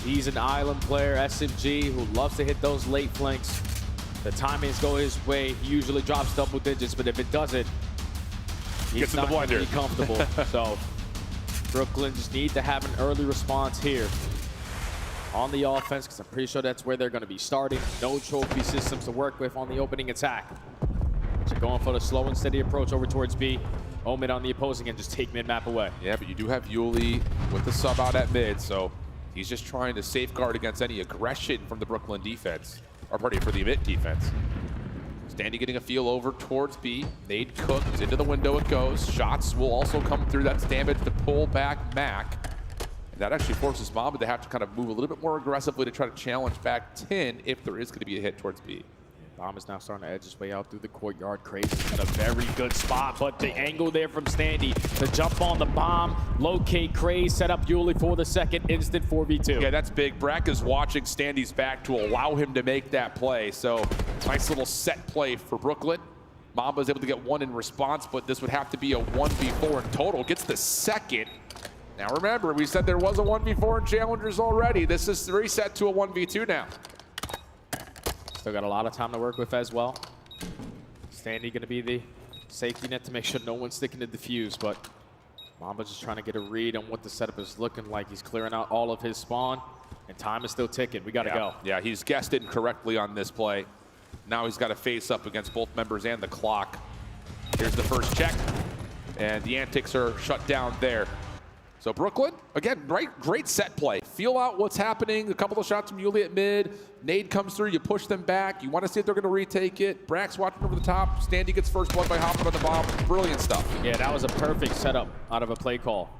He's an island player, SMG, who loves to hit those late flanks. The timings go his way. He usually drops double digits, but if it doesn't, he's not going to be comfortable. So Brooklyn just need to have an early response here on the offense, because I'm pretty sure that's where they're going to be starting. No trophy systems to work with on the opening attack. So going for the slow and steady approach over towards B. Omid on the opposing end, just take mid-map away. Yeah, but you do have Yuli with the sub out at mid, so he's just trying to safeguard against any aggression from the Brooklyn defense, or pardon, for the mid defense. Standy getting a feel over towards B. Nade cooked, into the window it goes. Shots will also come through. That's damage to pull back Mac. And that actually forces Mamba to have to kind of move a little bit more aggressively to try to challenge back 10 if there is going to be a hit towards B. Bomb is now starting to edge his way out through the courtyard. Crazy's in a very good spot, but the angle there from Standy to jump on the bomb, locate Craze, set up Yuli for the second instant 4v2. Yeah, that's big. Brack is watching Standy's back to allow him to make that play. So nice little set play for Brooklyn. Mamba is able to get one in response, but this would have to be a 1v4 in total. Gets the second. Now remember, we said there was a 1v4 in Challengers already. This is reset to a 1v2 now. Still got a lot of time to work with as well. Standy going to be the safety net to make sure no one's sticking to defuse, but Mamba's just trying to get a read on what the setup is looking like. He's clearing out all of his spawn, and time is still ticking. We got to go. Yeah, he's guessed incorrectly on this play. Now he's got to face up against both members and the clock. Here's the first check, and the antics are shut down there. So Brooklyn, again, great set play. Feel out what's happening. A couple of shots from Yuli at mid. Nade comes through, you push them back. You want to see if they're going to retake it. Brack's watching over the top. Standy gets first blood by hopping on the bomb. Brilliant stuff. Yeah, that was a perfect setup out of a play call.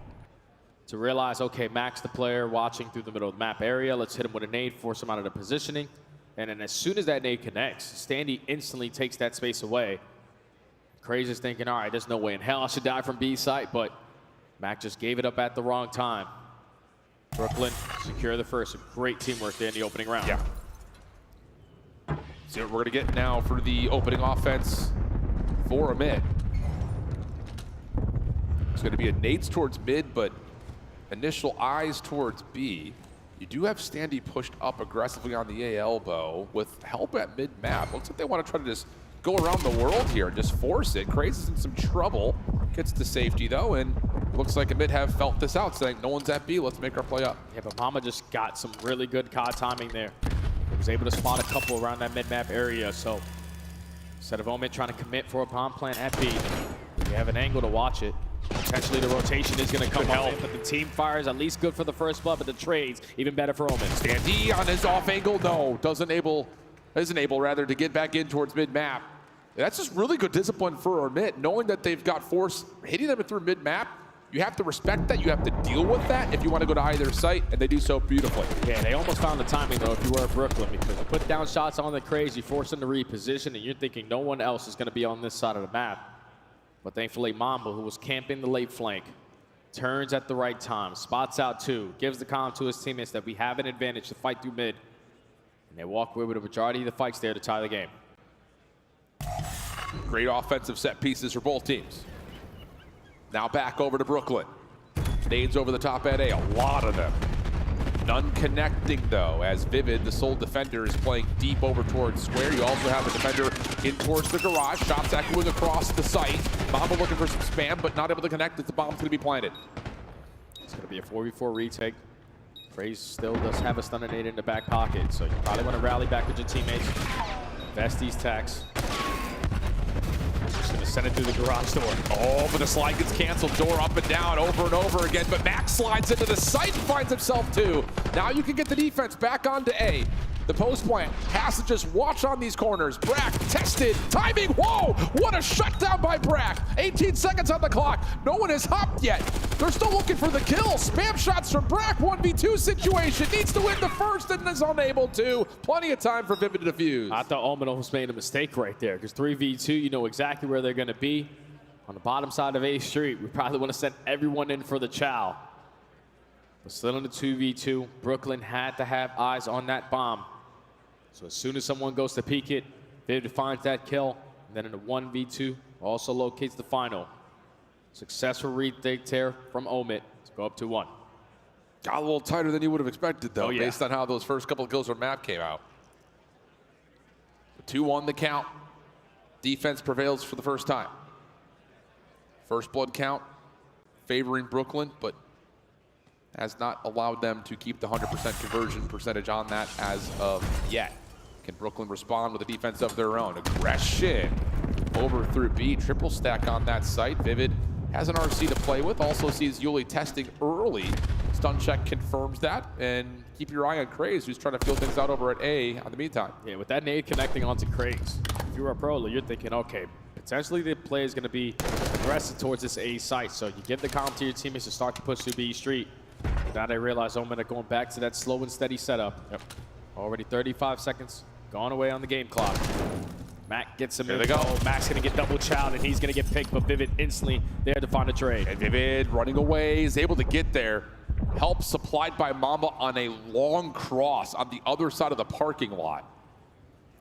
To realize, okay, Max the player watching through the middle of the map area. Let's hit him with a nade, force him out of the positioning. And then as soon as that nade connects, Standy instantly takes that space away. Craze is thinking, all right, there's no way in hell I should die from B site, but Mac just gave it up at the wrong time. Brooklyn secure the first. Some great teamwork there in the opening round. Yeah. See what we're going to get now for the opening offense for a mid. It's going to be a nades towards mid, but initial eyes towards B. You do have Standy pushed up aggressively on the A elbow with help at mid-map. Looks like they want to try to just go around the world here and just force it. Craze is in some trouble. Gets to safety, though, and looks like a mid have felt this out, saying no one's at B, let's make our play up. Yeah, but Mama just got some really good COD timing there. He was able to spot a couple around that mid-map area, so instead of Omid trying to commit for a bomb plant at B, we have an angle to watch it. Potentially the rotation is going to come help, but the team fire is at least good for the first blood, but the trades even better for Omid. Standy on his off angle, no, isn't able to get back in towards mid-map. That's just really good discipline for our mid, knowing that they've got force hitting them through mid-map. You have to respect that. You have to deal with that if you want to go to either site, and they do so beautifully. Yeah, they almost found the timing, though, if you were Brooklyn, because you put down shots on the Craze, you force them to reposition, and you're thinking no one else is going to be on this side of the map. But thankfully, Mamba, who was camping the late flank, turns at the right time, spots out two, gives the comm to his teammates that we have an advantage to fight through mid. And they walk away with a majority of the fights there to tie the game. Great offensive set pieces for both teams. Now back over to Brooklyn. Nades over the top at A, a lot of them. None connecting, though, as Vivid, the sole defender, is playing deep over towards square. You also have a defender in towards the garage. Shots echoing across the site. Mamba looking for some spam, but not able to connect as the bomb's going to be planted. It's going to be a 4v4 retake. Craze still does have a stunner nade in the back pocket, so you probably want to rally back with your teammates. Invest these tacks. Just going to send it through the garage door. Oh, but the slide gets canceled. Door up and down over and over again, but Max slides into the site and finds himself too. Now you can get the defense back onto A. The post plant has to just watch on these corners. Brack tested, timing, whoa! What a shutdown by Brack. 18 seconds on the clock. No one has hopped yet. They're still looking for the kill. Spam shots from Brack, 1v2 situation. Needs to win the first and is unable to. Plenty of time for Vivid to defuse. I thought Omen almost made a mistake right there, because 3v2, you know exactly where they're going to be. On the bottom side of A Street, we probably want to send everyone in for the chow. But still in the 2v2, Brooklyn had to have eyes on that bomb. So as soon as someone goes to peek it, Vivid finds that kill. And then in the 1v2, also locates the final. Successful retake there from Omid to go up 2-1. Got a little tighter than you would have expected, though, Oh, yeah. based on how those first couple of kills on map came out. 2-1 the count. Defense prevails for the first time. First blood count favoring Brooklyn, but has not allowed them to keep the 100% conversion percentage on that as of yet. Can Brooklyn respond with a defense of their own? Aggression over through B. Triple stack on that site. Vivid has an RC to play with. Also sees Yuli testing early. Stun check confirms that. And keep your eye on Craze, who's trying to feel things out over at A on the meantime. Yeah, with that nade connecting onto Craze, if you're a pro, you're thinking, okay, potentially the play is going to be aggressive towards this A site. So you give the calm to your teammates to start to push through B Street. Now they realize Omen are going back to that slow and steady setup. Yep. Already 35 seconds gone away on the game clock. Mac gets him in. There they go. Mac's going to get double chowed, and he's going to get picked, but Vivid instantly there to find a trade. And Vivid running away is able to get there. Help supplied by Mamba on a long cross on the other side of the parking lot.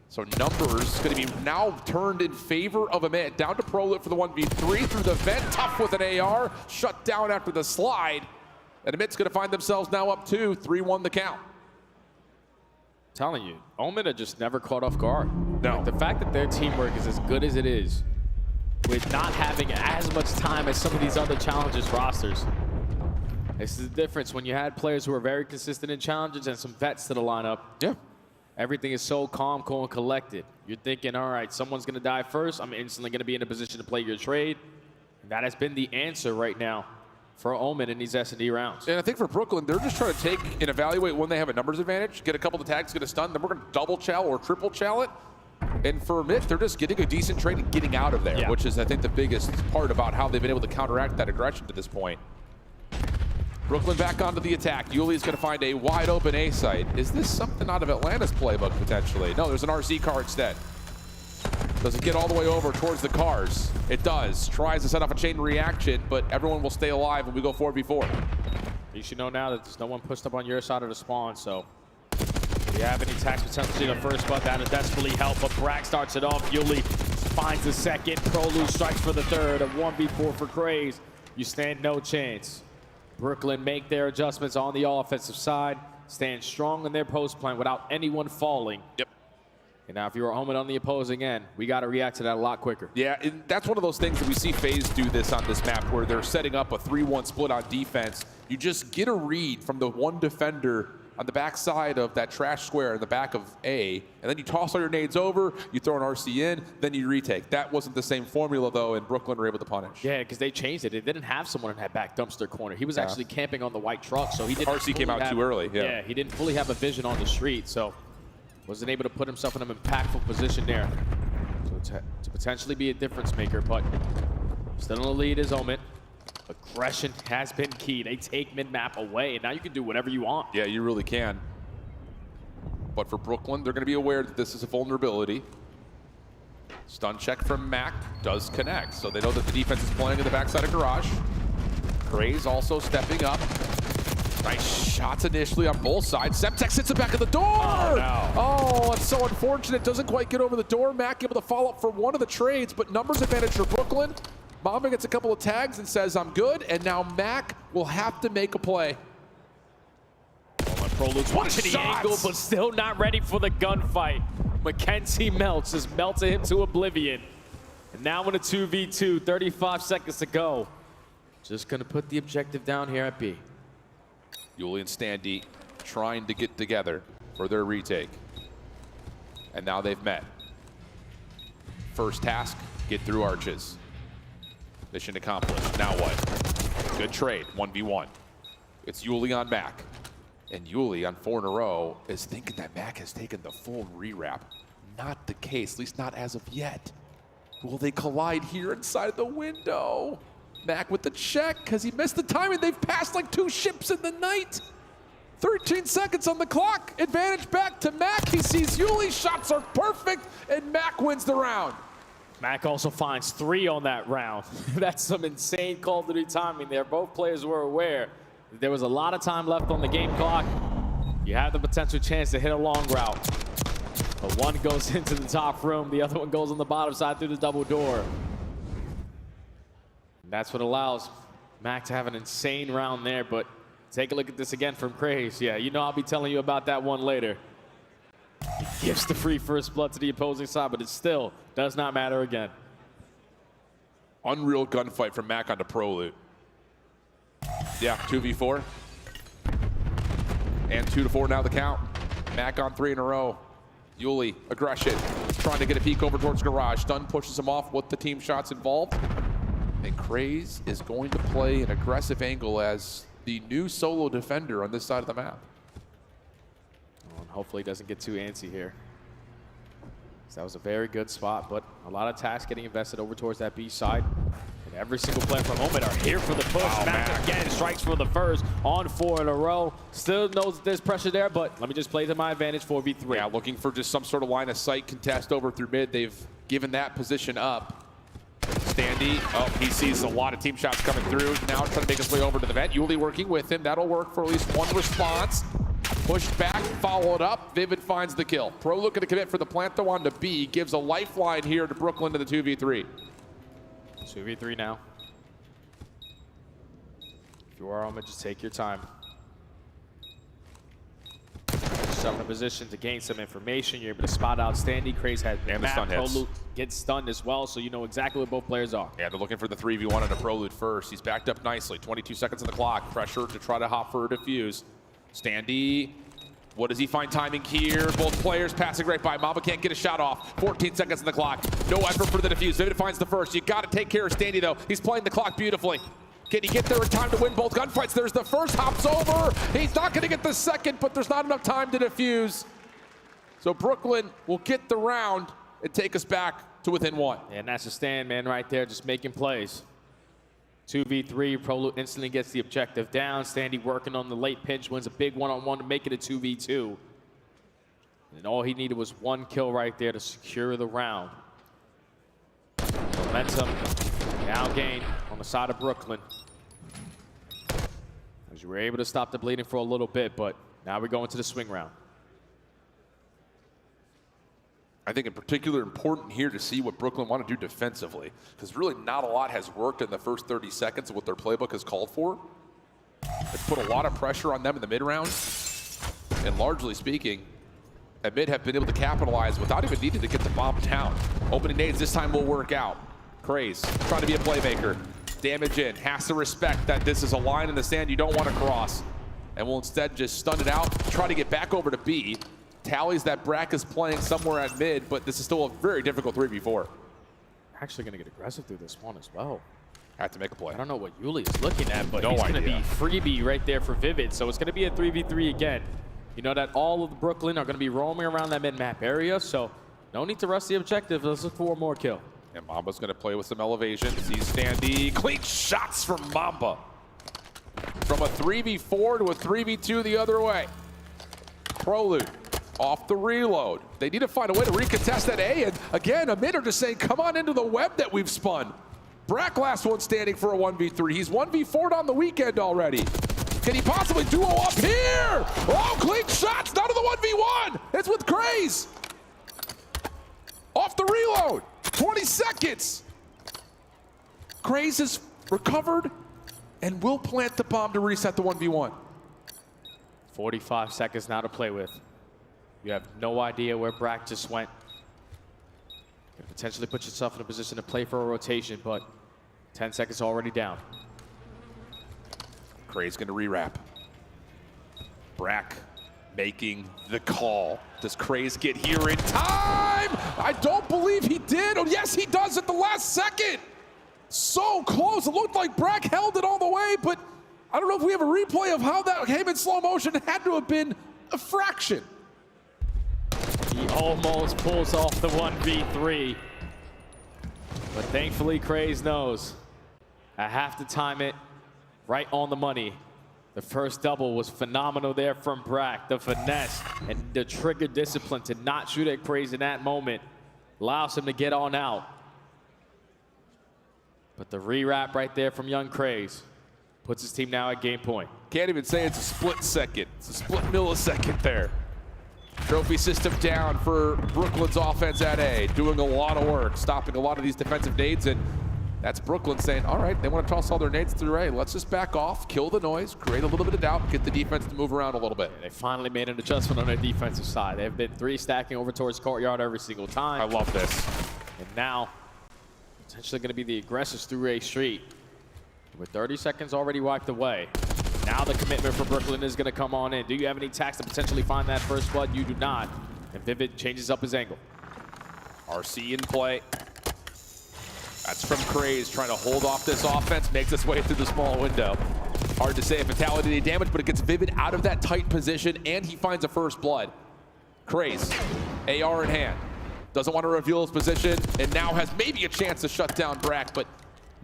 So numbers going to be now turned in favor of Amit. Down to Prolit for the 1v3 through the vent. Tough with an AR. Shut down after the slide. And Amit's going to find themselves now up 2, 3-1 the count. Telling you, Omen are just never caught off guard. No. Like, the fact that their teamwork is as good as it is, with not having as much time as some of these other Challengers rosters. This is the difference when you had players who are very consistent in Challengers and some vets to the lineup. Yeah. Everything is so calm, cool, and collected. You're thinking, all right, someone's going to die first. I'm instantly going to be in a position to play your trade. And that has been the answer right now for Omen in these S&D rounds. And I think for Brooklyn, they're just trying to take and evaluate when they have a numbers advantage, get a couple of tags, get a stun, then we're going to double chow or triple chow it. And for Amit, they're just getting a decent trade and getting out of there, which is, I think, the biggest part about how they've been able to counteract that aggression to this point. Brooklyn back onto the attack. Yuli's going to find a wide open A site. Is this something out of Atlanta's playbook, potentially? No, there's an RC car instead. Does it get all the way over towards the cars? It does. Tries to set off a chain reaction, but everyone will stay alive when we go 4v4. You should know now that there's no one pushed up on your side of the spawn, so if you have any tax potentially the first spot, that would desperately help, but Bragg starts it off. Yuli finds the second. Prolu strikes for the third. A 1v4 for Craze. You stand no chance. Brooklyn make their adjustments on the offensive side, stand strong in their post plan without anyone falling. Yep. And now if you're Omen on the opposing end, we got to react to that a lot quicker. Yeah, and that's one of those things that we see FaZe do this on this map, where they're setting up a 3-1 split on defense. You just get a read from the one defender on the backside of that trash square in the back of A, and then you toss all your nades over, you throw an RC in, then you retake. That wasn't the same formula, though, and Brooklyn were able to punish. Yeah, because they changed it. They didn't have someone in that back dumpster corner. He was actually camping on the white truck, so he didn't RC came out too early. Yeah, he didn't fully have a vision on the street, so wasn't able to put himself in an impactful position there. So to potentially be a difference maker, but still in the lead is Omen. Aggression has been key. They take mid-map away, and now you can do whatever you want. Yeah, you really can. But for Brooklyn, they're going to be aware that this is a vulnerability. Stun check from Mac does connect, so they know that the defense is playing in the backside of Garage. Craze also stepping up. Nice shots initially on both sides. Semtex hits the back of the door! Oh, no. Oh, it's so unfortunate. Doesn't quite get over the door. Mac able to follow up for one of the trades, but numbers advantage for Brooklyn. Mamba gets a couple of tags and says, I'm good, and now Mac will have to make a play. Prolude's watching the angle, but still not ready for the gunfight. Mackenzie melts, just melted him to oblivion. And now in a 2v2, 35 seconds to go. Just gonna put the objective down here at B. Yuli and Standy trying to get together for their retake. And now they've met. First task, get through arches. Mission accomplished. Now what? Good trade, 1v1. It's Yuli on Mac. And Yuli on 4 in a row is thinking that Mac has taken the full rewrap. Not the case, at least not as of yet. Will they collide here inside the window? Mac with the check, because he missed the timing. They've passed like 2 ships in the night. 13 seconds on the clock. Advantage back to Mac. He sees Yuli, shots are perfect, and Mac wins the round. Mac also finds 3 on that round. That's some insane Call of Duty timing there. Both players were aware that there was a lot of time left on the game clock. You have the potential chance to hit a long route. But one goes into the top room, the other one goes on the bottom side through the double door. And that's what allows Mac to have an insane round there, but take a look at this again from Craze. Yeah, you know I'll be telling you about that one later. He gives the free first blood to the opposing side, but it still does not matter again. Unreal gunfight from Mac onto Prolu. Yeah, 2v4. And 2-4 now the count. Mac on 3 in a row. Yuli, aggression, trying to get a peek over towards Garage. Stun pushes him off with the team shots involved. And Craze is going to play an aggressive angle as the new solo defender on this side of the map. Oh, and hopefully he doesn't get too antsy here. So that was a very good spot, but a lot of tasks getting invested over towards that B side. And every single player from Omen are here for the push. Max again strikes for the first on 4 in a row. Still knows that there's pressure there, but let me just play to my advantage 4v3. Yeah, looking for just some sort of line of sight contest over through mid. They've given that position up. Standy, oh, he sees a lot of team shots coming through. Now trying to make his way over to the vent. Yuli working with him. That'll work for at least one response. Pushed back, followed up. Vivid finds the kill. Pro looking to commit for the plant though on to B. Gives a lifeline here to Brooklyn to the 2v3. 2v3 now. If you are Omen, just take your time. Yourself in a position to gain some information. You're able to spot out Standy. Craze has and the stun hits. Prolute gets stunned as well, so you know exactly what both players are. Yeah, they're looking for the 3v1 on a Prolute first. He's backed up nicely. 22 seconds on the clock. Pressure to try to hop for a defuse. Standy, what does he find timing here? Both players passing right by. Mamba can't get a shot off. 14 seconds on the clock. No effort for the defuse. Vivid finds the first. You got to take care of Standy though. He's playing the clock beautifully. Can he get there in time to win both gunfights? There's the first, hops over. He's not going to get the second, but there's not enough time to defuse. So Brooklyn will get the round and take us back to within 1. And that's a stand man right there, just making plays. 2v3, Prolute instantly gets the objective down. Standy working on the late pinch, wins a big one-on-one to make it a 2v2. And all he needed was one kill right there to secure the round. Momentum now gained on the side of Brooklyn. As you were able to stop the bleeding for a little bit, but now we go into the swing round. I think in particular important here to see what Brooklyn want to do defensively, because really not a lot has worked in the first 30 seconds of what their playbook has called for. It's put a lot of pressure on them in the mid round, and largely speaking, at mid have been able to capitalize without even needing to get the bomb down. Opening nades this time will work out. Craze trying to be a playmaker. Damage in, has to respect that this is a line in the sand you don't want to cross, and will instead just stun it out, try to get back over to B. Tallies that Brack is playing somewhere at mid, but this is still a very difficult 3v4. Actually going to get aggressive through this one as well. Have to make a play. I don't know what Yuli is looking at, but he's going to be freebie right there for Vivid. So it's going to be a 3v3 again. You know that all of the Brooklyn are going to be roaming around that mid-map area, so no need to rush the objective. Let's look for one more kill. And Mamba's going to play with some elevation. Sees Standy. Clean shots from Mamba. From a 3v4 to a 3v2 the other way. Prolute off the reload. They need to find a way to recontest that A, and again, Amid are just saying, come on into the web that we've spun. Brack last one standing for a 1v3. He's 1v4'd on the weekend already. Can he possibly duo up here? Oh, clean shots, none of the 1v1. It's with Craze. Off the reload, 20 seconds. Craze is recovered and will plant the bomb to reset the 1v1. 45 seconds now to play with. You have no idea where Brack just went. You could potentially put yourself in a position to play for a rotation, but 10 seconds already down. Craze gonna rewrap. Brack making the call. Does Craze get here in time? I don't believe he did. Oh, yes, he does at the last second. So close. It looked like Brack held it all the way, but I don't know if we have a replay of how that came in slow motion. It had to have been a fraction. He almost pulls off the 1v3. But thankfully, Craze knows. I have to time it right on the money. The first double was phenomenal there from Brack. The finesse and the trigger discipline to not shoot at Craze in that moment allows him to get on out. But the rewrap right there from young Craze puts his team now at game point. Can't even say it's a split second. It's a split millisecond there. Trophy system down for Brooklyn's offense at A. Doing a lot of work, stopping a lot of these defensive nades, and that's Brooklyn saying, all right, they want to toss all their nades through A. Let's just back off, kill the noise, create a little bit of doubt, get the defense to move around a little bit. They finally made an adjustment on their defensive side. They've been 3 stacking over towards Courtyard every single time. I love this. And now, potentially going to be the aggressors through A Street. With 30 seconds already wiped away. Now the commitment for Brooklyn is going to come on in. Do you have any tacks to potentially find that first blood? You do not. And Vivid changes up his angle. RC in play. That's from Craze, trying to hold off this offense, makes its way through the small window. Hard to say if fatality damage, but it gets Vivid out of that tight position, and he finds a first blood. Craze, AR in hand. Doesn't want to reveal his position, and now has maybe a chance to shut down Brack, but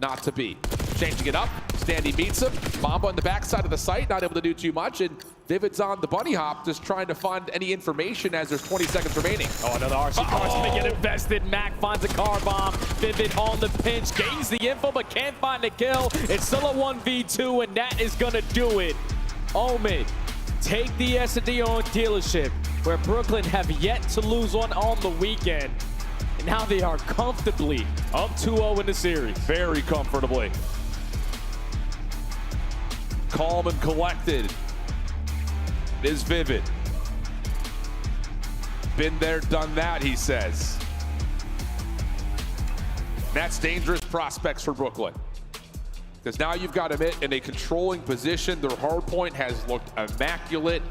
not to be. Changing it up, Standy meets him. Mamba on the backside of the site, not able to do too much, and Vivid's on the bunny hop, just trying to find any information as there's 20 seconds remaining. Oh, another RC car's gonna get invested. Mac finds a car bomb. Vivid on the pinch, gains the info, but can't find the kill. It's still a 1v2, and that is gonna do it. Omen, take the S&D on dealership, where Brooklyn have yet to lose one on the weekend. And now they are comfortably up 2-0 in the series. Very comfortably. Calm and collected is Vivid. Been there, done that, he says. That's dangerous prospects for Brooklyn. Because now you've got him in a controlling position. Their hardpoint has looked immaculate.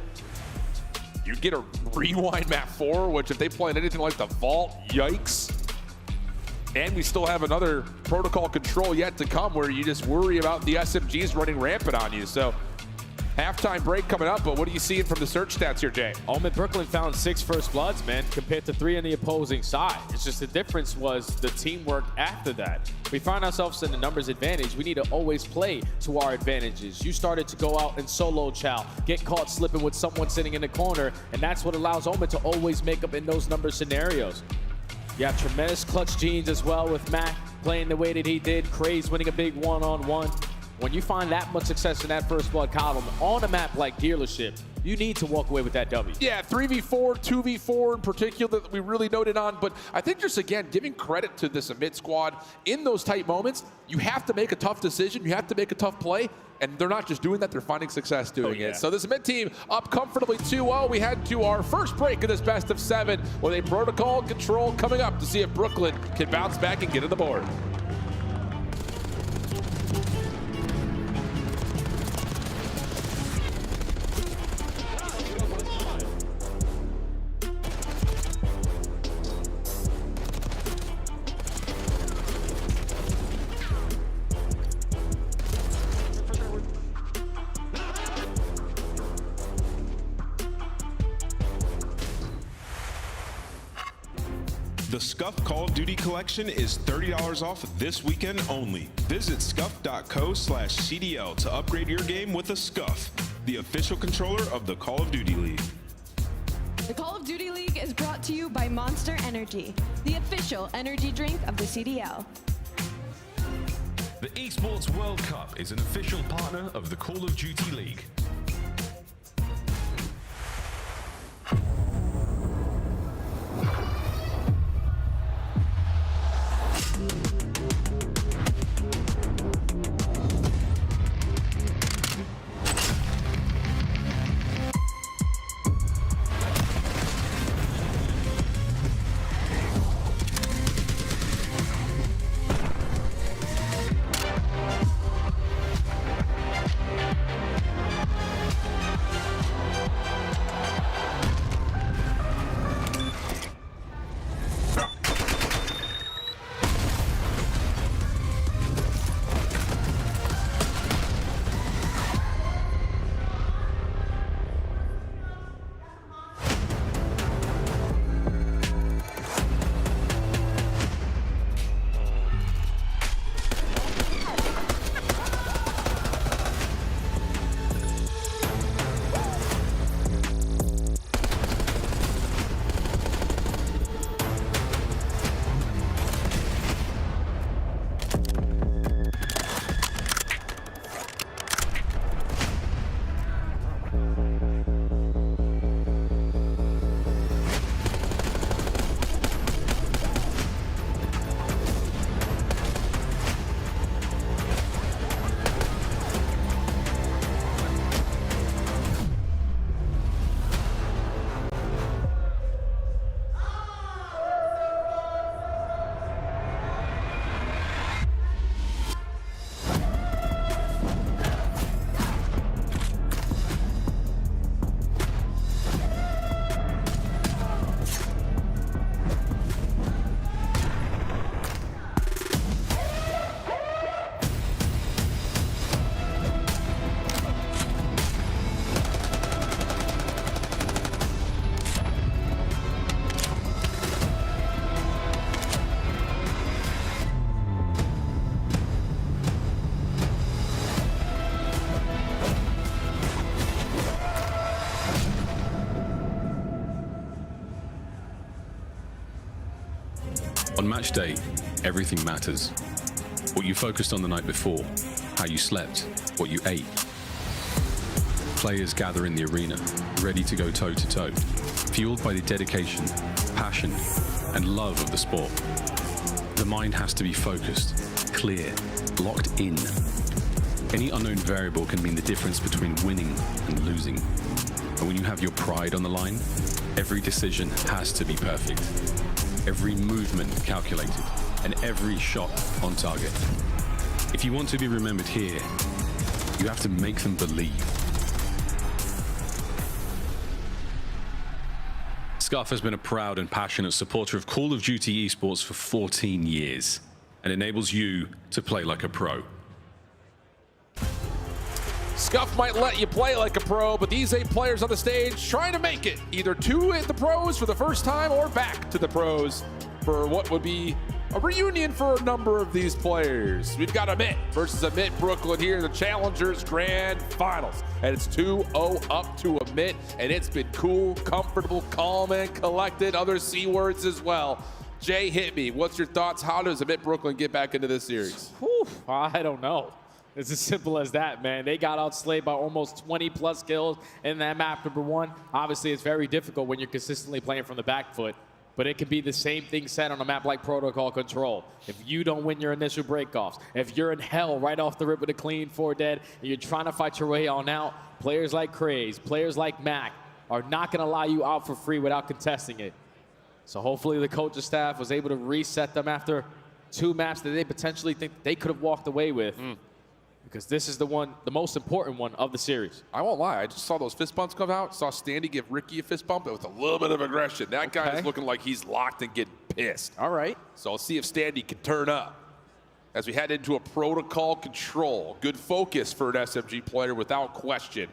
You get a rewind map 4, which if they play anything like the Vault, yikes. And we still have another protocol control yet to come where you just worry about the SMGs running rampant on you. So halftime break coming up, but what are you seeing from the search stats here, Jay? Omen Brooklyn found 6 first bloods, man, compared to 3 on the opposing side. It's just the difference was the teamwork after that. We find ourselves in a numbers advantage. We need to always play to our advantages. You started to go out and solo chow, get caught slipping with someone sitting in the corner, and that's what allows Omen to always make up in those number scenarios. You have tremendous clutch genes as well with Mac playing the way that he did. Craze winning a big one-on-one. When you find that much success in that first blood column on a map like Dealership, you need to walk away with that W. Yeah, 3v4, 2v4 in particular that we really noted on, but I think just again, giving credit to this Amit squad in those tight moments, you have to make a tough decision, you have to make a tough play, and they're not just doing that, they're finding success doing it. So this Amit team up comfortably 2-0. We head to our first break of this best of 7 with a protocol control coming up to see if Brooklyn can bounce back and get on the board. The Scuff Call of Duty collection is $30 off this weekend only. Visit scuff.co/CDL to upgrade your game with a Scuff, the official controller of the Call of Duty League. The Call of Duty League is brought to you by Monster Energy, the official energy drink of the CDL. The Esports World Cup is an official partner of the Call of Duty League. On match day, everything matters. What you focused on the night before, how you slept, what you ate. Players gather in the arena, ready to go toe-to-toe, fueled by the dedication, passion, and love of the sport. The mind has to be focused, clear, locked in. Any unknown variable can mean the difference between winning and losing. And when you have your pride on the line, every decision has to be perfect. Every movement calculated, and every shot on target. If you want to be remembered here, you have to make them believe. Scuff has been a proud and passionate supporter of Call of Duty esports for 14 years and enables you to play like a pro. Scuff might let you play like a pro, but these 8 players on the stage trying to make it either to the pros for the first time or back to the pros for what would be a reunion for a number of these players. We've got Amit versus Amit Brooklyn here in the Challengers Grand Finals. And it's 2-0 up to Amit, and it's been cool, comfortable, calm, and collected. Other C words as well. Jay, hit me. What's your thoughts? How does Amit Brooklyn get back into this series? Whew, I don't know. It's as simple as that, man. They got outslayed by almost 20-plus kills in that map, number 1. Obviously, it's very difficult when you're consistently playing from the back foot, but it can be the same thing said on a map like Protocol Control. If you don't win your initial breakoffs, if you're in hell right off the rip with a clean 4 dead, and you're trying to fight your way on out, players like Craze, players like Mac are not going to allow you out for free without contesting it. So hopefully the coaching staff was able to reset them after 2 maps that they potentially think they could have walked away with. Because this is the most important one of the series. I won't lie, I just saw those fist bumps come out, saw Standy give Ricky a fist bump with a little bit of aggression. That guy is looking like he's locked and getting pissed. All right. So I'll see if Standy can turn up as we head into a Protocol Control. Good focus for an SMG player without question.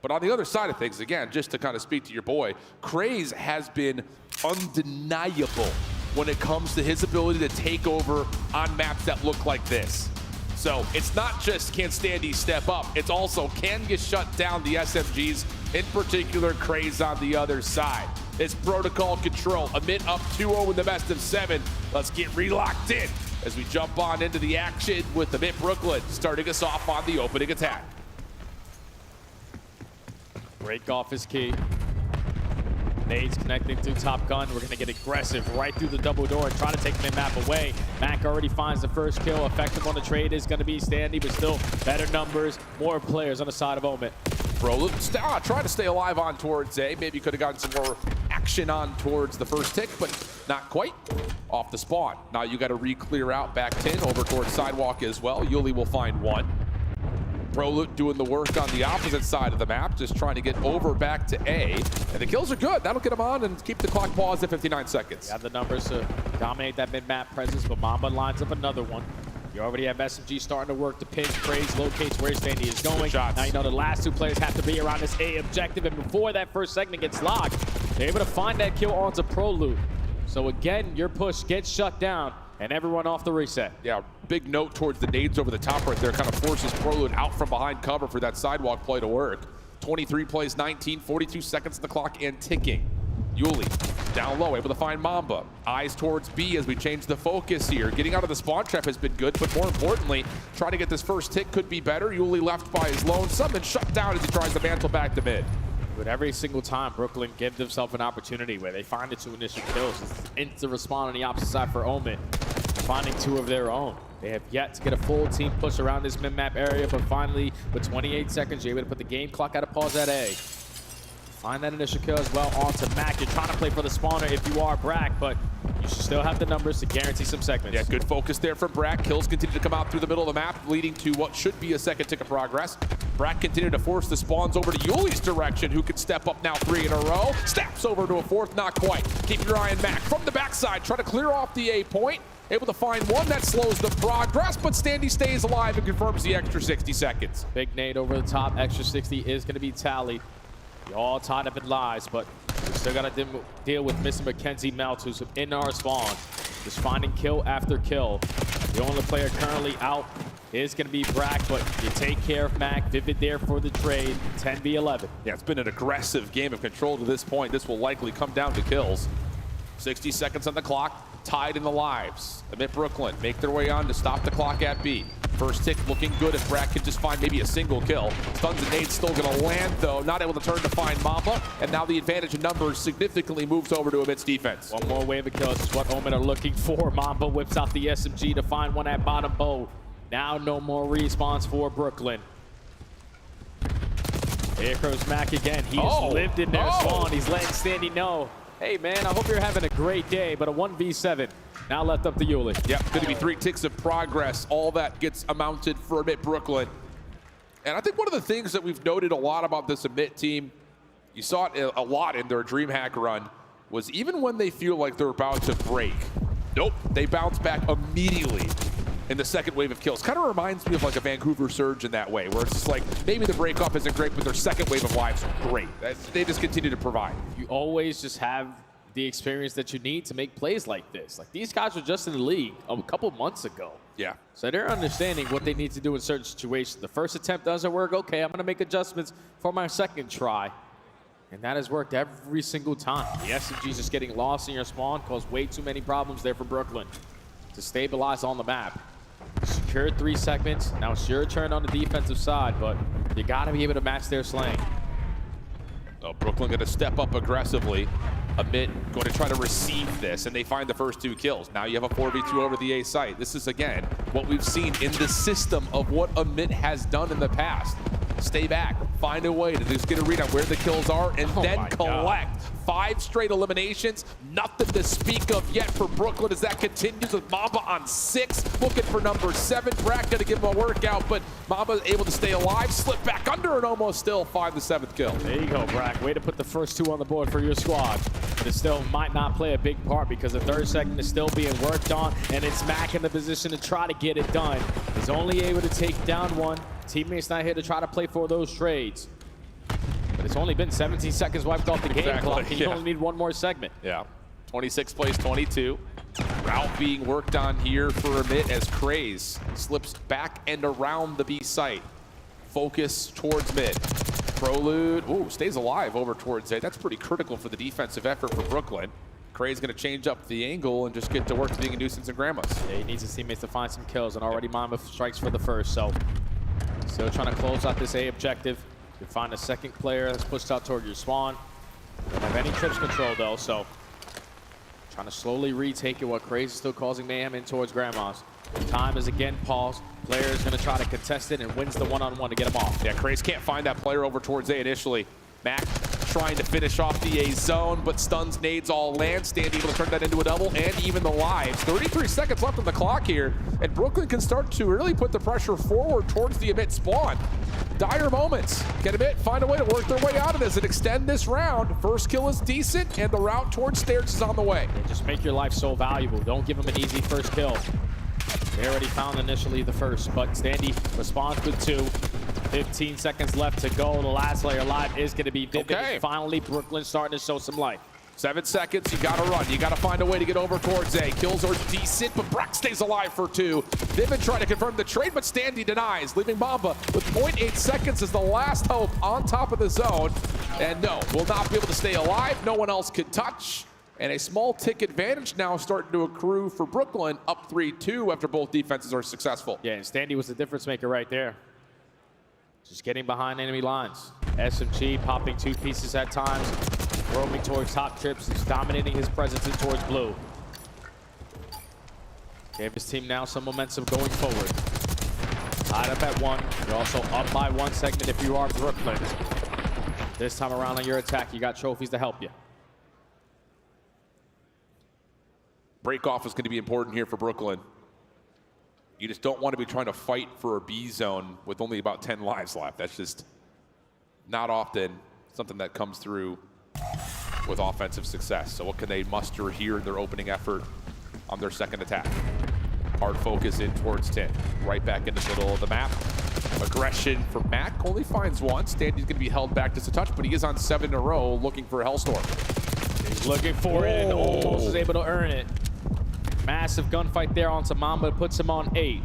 But on the other side of things, again, just to kind of speak to your boy, Craze has been undeniable when it comes to his ability to take over on maps that look like this. So it's not just can Standy step up, it's also can you shut down the SMGs, in particular Craze on the other side. It's Protocol Control, Amit up 2-0 in the best of 7. Let's get relocked in as we jump on into the action with Amit Brooklyn starting us off on the opening attack. Break off is key. Nades connecting through Top Gun. We're going to get aggressive right through the double door and try to take mid-map away. Mac already finds the first kill. Effective on the trade is going to be Standy, but still better numbers, more players on the side of Omit. Bro, try to stay alive on towards A. Maybe could have gotten some more action on towards the first tick, but not quite. Off the spawn. Now you got to re-clear out back 10 over towards Sidewalk as well. Yuli will find 1. Prolute doing the work on the opposite side of the map, just trying to get over back to A. And the kills are good. That'll get him on and keep the clock paused at 59 seconds. Got the numbers to dominate that mid-map presence, but Mamba lines up another one. You already have SMG starting to work the pinch. Craze locates where Standy is going. Now you know the last 2 players have to be around this A objective, and before that first segment gets locked, they're able to find that kill onto Prolute. So again, your push gets shut down, and everyone off the reset. Yeah, big note towards the nades over the top right there. Kind of forces Prolute out from behind cover for that Sidewalk play to work. 23 plays 19, 42 seconds on the clock and ticking. Yuli down low, able to find Mamba. Eyes towards B as we change the focus here. Getting out of the spawn trap has been good, but more importantly, trying to get this first tick could be better. Yuli left by his lone, something shut down as he tries to mantle back to mid. But every single time, Brooklyn gives themselves an opportunity where they find the 2 initial kills. It's instant respawn on the opposite side for Omen, finding 2 of their own. They have yet to get a full team push around this mid-map area, but finally, with 28 seconds, you're able to put the game clock at a pause at A. Find that initial kill as well onto Mac. You're trying to play for the spawner if you are Brack, but you should still have the numbers to guarantee some segments. Yeah, good focus there from Brack. Kills continue to come out through the middle of the map, leading to what should be a second tick of progress. Brack continued to force the spawns over to Yuli's direction, who can step up now 3 in a row. Snaps over to a 4th, not quite. Keep your eye on Mac. From the backside, trying to clear off the A point. Able to find 1 that slows the progress, but Standy stays alive and confirms the extra 60 seconds. Big nade over the top. Extra 60 is going to be tallied. You're all tied up in lies, but we still got to deal with Mr. Mackenzie Melt, who's in our spawn. Just finding kill after kill. The only player currently out is going to be Brack, but you take care of Mac. Vivid there for the trade. 10v11. Yeah, it's been an aggressive game of Control to this point. This will likely come down to kills. 60 seconds on the clock. tied in the lives. Emit Brooklyn make their way on to stop the clock at B. First tick looking good if Brack can just find maybe a single kill. Stuns and nades still gonna land though, not able to turn to find Mamba, and now the advantage in numbers significantly moves over to Emit's defense. One more wave of kills is what Omen are looking for. Mamba whips out the SMG to find one at bottom bow. Now no more respawns for Brooklyn. Here goes Mac again. He has lived in their spawn. He's letting Standy know, hey man, I hope you're having a great day, but a 1v7 now left up to Yuli. Yep, going to be 3 ticks of progress. All that gets amounted for Emit Brooklyn. And I think one of the things that we've noted a lot about this Emit team, you saw it a lot in their DreamHack run, was even when they feel like they're about to break, nope, they bounce back immediately in the second wave of kills. Kind of reminds me of like a Vancouver Surge in that way, where it's just like, maybe the break off isn't great, but their second wave of lives are great. They just continue to provide. You always just have the experience that you need to make plays like this. Like, these guys were just in the league a couple months ago. Yeah. So they're understanding what they need to do in certain situations. The first attempt doesn't work, okay, I'm gonna make adjustments for my second try. And that has worked every single time. The SMGs just getting lost in your spawn caused way too many problems there for Brooklyn to stabilize on the map. Secured 3 segments. Now it's your turn on the defensive side, but you gotta be able to match their slaying. So Brooklyn gonna step up aggressively. Emit going to try to receive this, and they find the first 2 kills. Now you have a 4v2 over the A site. This is, again, what we've seen in the system of what Emit has done in the past. Stay back, find a way to just get a read on where the kills are, and then collect. 5 straight eliminations, nothing to speak of yet for Brooklyn as that continues with Mamba on 6, looking for number 7. Brack gonna give him a workout, but Mamba able to stay alive, slip back under, and almost still find the 7th kill. There you go, Brack. Way to put the first 2 on the board for your squad. But it still might not play a big part because the 3rd segment is still being worked on, and it's Mac in the position to try to get it done. He's only able to take down 1. Teammates not here to try to play for those trades. But it's only been 17 seconds wiped off the game clock, and you only need 1 more segment. Yeah. 26 plays 22. Route being worked on here for Emit as Craze slips back and around the B site. Focus towards mid. Prelude, ooh, stays alive over towards A. That's pretty critical for the defensive effort for Brooklyn. Craze gonna change up the angle and just get to work to being a nuisance in Grandma's. Yeah, he needs his teammates to find some kills, and already Mamba strikes for the first, so still trying to close out this A objective. You find a second player that's pushed out toward your spawn. Don't have any trips control though, so trying to slowly retake it while Craze is still causing mayhem in towards Grandma's. Time is again paused. Player is going to try to contest it and wins the one-on-one to get him off. Yeah, Craze can't find that player over towards A initially. Mac trying to finish off the A zone, but stuns, nades all land. Standy able to turn that into a double, and even the lives. 33 seconds left on the clock here, and Brooklyn can start to really put the pressure forward towards the Emit spawn. Dire moments. Can Emit find a way to work their way out of this and extend this round? First kill is decent, and the route towards stairs is on the way. Yeah, just make your life so valuable. Don't give him an easy first kill. They already found initially the first, but Standy responds with 2. 15 seconds left to go. The last player alive is going to be Vivid. Okay. Finally, Brooklyn starting to show some life. 7 seconds, you gotta run. You gotta find a way to get over towards A. Kills are decent, but Brack stays alive for 2. Vivid trying to confirm the trade, but Standy denies, leaving Mamba with 0.8 seconds as the last hope on top of the zone. And no, will not be able to stay alive. No one else can touch. And a small tick advantage now starting to accrue for Brooklyn, up 3-2 after both defenses are successful. Yeah, and Standy was the difference maker right there. Just getting behind enemy lines. SMG popping 2 pieces at times, roaming towards top trips. He's dominating his presence in towards blue. Gave his team now some momentum going forward. Tied up at 1. You're also up by 1 segment if you are Brooklyn. This time around on your attack, you got trophies to help you. Break off is going to be important here for Brooklyn. You just don't want to be trying to fight for a B zone with only about 10 lives left. That's just not often something that comes through with offensive success. So what can they muster here in their opening effort on their second attack? Hard focus in towards 10. Right back in the middle of the map. Aggression for Mac only finds 1. Standy's going to be held back just a touch, but he is on 7 in a row looking for a Hellstorm. He's looking for it and almost is able to earn it. Massive gunfight there onto Mamba, puts him on 8.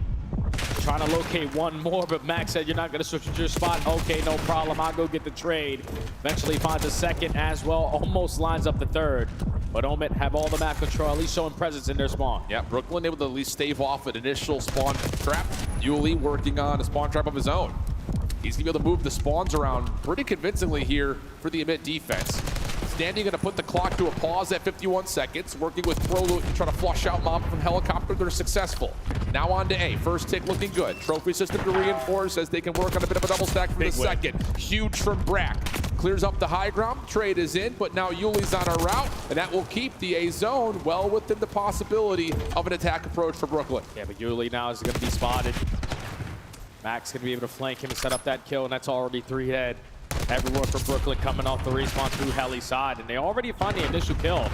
Trying to locate 1 more, but Max said, you're not going to switch your spot. Okay, no problem. I'll go get the trade. Eventually finds a second as well. Almost lines up the 3rd. but Omit have all the map control, at least showing presence in their spawn. Yeah, Brooklyn able to at least stave off an initial spawn trap. Yuli working on a spawn trap of his own. He's gonna be able to move the spawns around pretty convincingly here for the Emit defense. Standing gonna put the clock to a pause at 51 seconds, working with Proloot to try to flush out Mamba from helicopter. They're successful. Now on to A. First tick looking good. Trophy system to reinforce as they can work on a bit of a double stack for the second. Huge from Brack. Clears up the high ground. Trade is in, but now Yuli's on a route, and that will keep the A zone well within the possibility of an attack approach for Brooklyn. Yeah, but Yuli now is gonna be spotted. Max gonna be able to flank him and set up that kill, and that's already 3 dead. Everyone from Brooklyn coming off the respawn through Heli's side, and they already found the initial kill.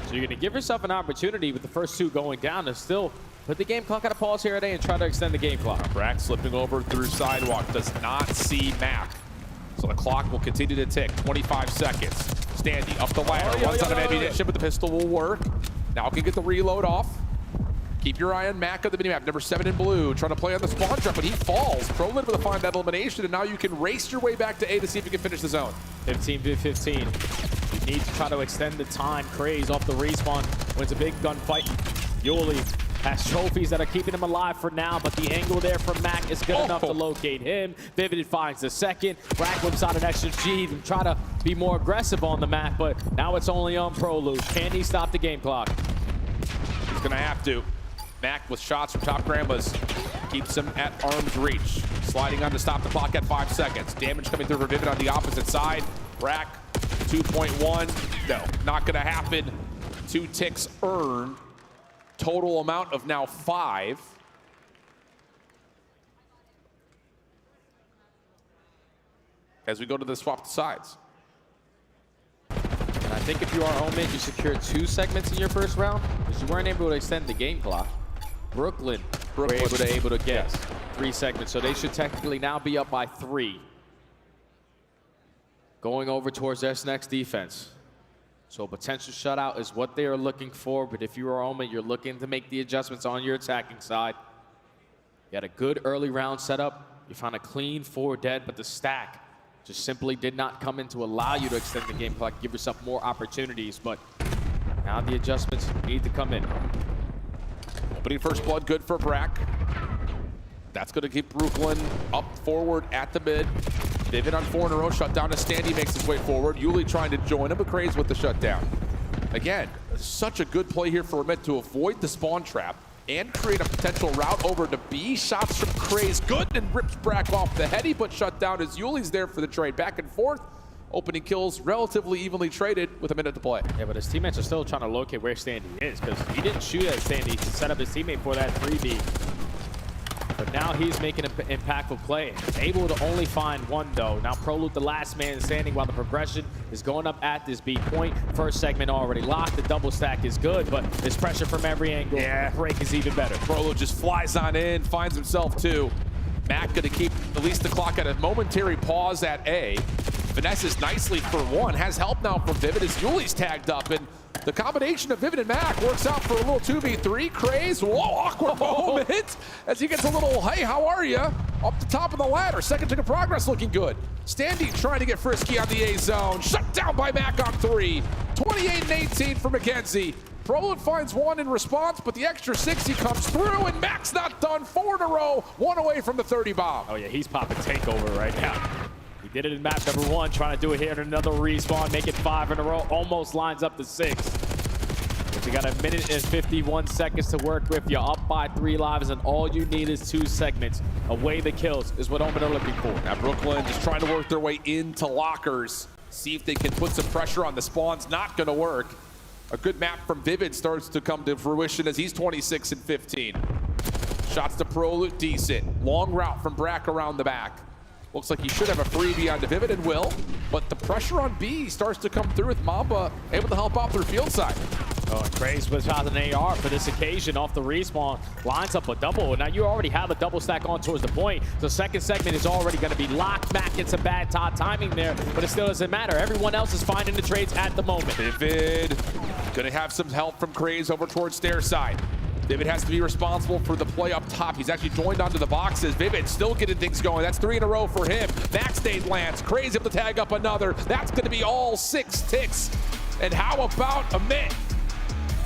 So you're gonna give yourself an opportunity with the first 2 going down to still put the game clock at a pause here today and try to extend the game clock. Brack slipping over through sidewalk, does not see Mac. So the clock will continue to tick, 25 seconds. Standy up the ladder, runs out of ammunition, but the pistol will work. Now can get the reload off. Keep your eye on Mac on the minimap, number 7 in blue, trying to play on the spawn trap, but he falls. Prolin able to find that elimination, and now you can race your way back to A to see if you can finish the zone. 15-15. You need to try to extend the time. Craze off the respawn when it's a big gunfight. Yuli has trophies that are keeping him alive for now, but the angle there from Mac is good enough to locate him. Vivid finds the second. Brack whips out an extra G to try to be more aggressive on the map, but now it's only on Proloot. Can he stop the game clock? He's gonna have to. Mac with shots from top grandmas keeps him at arm's reach. Sliding on to stop the clock at 5 seconds. Damage coming through for Vivid on the opposite side. Brack 2.1. No, not gonna happen. 2 ticks earned. Total amount of now 5. As we go to the swap sides. And I think if you are Omid, you secured 2 segments in your first round because you weren't able to extend the game clock. Brooklyn were able to get 3 segments, so they should technically now be up by 3. Going over towards their next defense. So a potential shutout is what they are looking for, but if you are Omid, you're looking to make the adjustments on your attacking side. You had a good early round setup. You found a clean 4 dead, but the stack just simply did not come in to allow you to extend the game clock, give yourself more opportunities, but now the adjustments need to come in. Opening first blood, good for Brack. That's going to keep Brooklyn up forward at the mid. Vivid on 4 in a row, shutdown to Standy makes his way forward. Yuli trying to join him, but Craze with the shutdown. Again, such a good play here for Amit to avoid the spawn trap and create a potential route over to B. Shots from Craze, good, and rips Brack off the heady, but shut down as Yuli's there for the trade. Back and forth. Opening kills relatively evenly traded with a minute to play. Yeah, but his teammates are still trying to locate where Standy is because he didn't shoot at Standy to set up his teammate for that 3B. But now he's making an impactful play. Able to only find 1 though. Now Proloot, the last man standing while the progression is going up at this B point. First segment already locked. The double stack is good, but there's pressure from every angle. Yeah, break is even better. Proloot just flies on in, finds himself 2. Mac gonna keep at least the clock at a momentary pause at A. Finesses nicely for 1, has help now from Vivid as Yuli's tagged up, and the combination of Vivid and Mac works out for a little 2v3. Craze, whoa, awkward moment as he gets a little, hey, how are you? Up the top of the ladder, second tick of progress looking good. Standy trying to get frisky on the A zone, shut down by Mac on 3. 28-18 for McKenzie. Proloot finds 1 in response, but the extra 60 comes through, and Mac's not done. 4 in a row, 1 away from the 30 bomb. Oh yeah, he's popping takeover right now. He did it in map number 1, trying to do it here in another respawn, make it 5 in a row, almost lines up to 6. But you got a minute and 51 seconds to work with. You're up by 3 lives, and all you need is 2 segments. Away the kills is what Omen are looking for. Now Brooklyn just trying to work their way into lockers. See if they can put some pressure on the spawns. Not gonna work. A good map from Vivid starts to come to fruition as he's 26 and 15. Shots to Proloot, decent. Long route from Brack around the back. Looks like he should have a freebie onto Vivid and will, but the pressure on B starts to come through with Mamba able to help out through field side. Oh, and Craze with an AR for this occasion off the respawn. Lines up a double. Now you already have a double stack on towards the point. The second segment is already going to be locked. Mac gets some bad timing there, but it still doesn't matter. Everyone else is finding the trades at the moment. Vivid gonna have some help from Craze over towards stair side. Vivid has to be responsible for the play up top. He's actually joined onto the boxes. Vivid still getting things going. That's 3 in a row for him. Max Dade lands. Craze able to tag up another. That's gonna be all 6 ticks And how about Amit?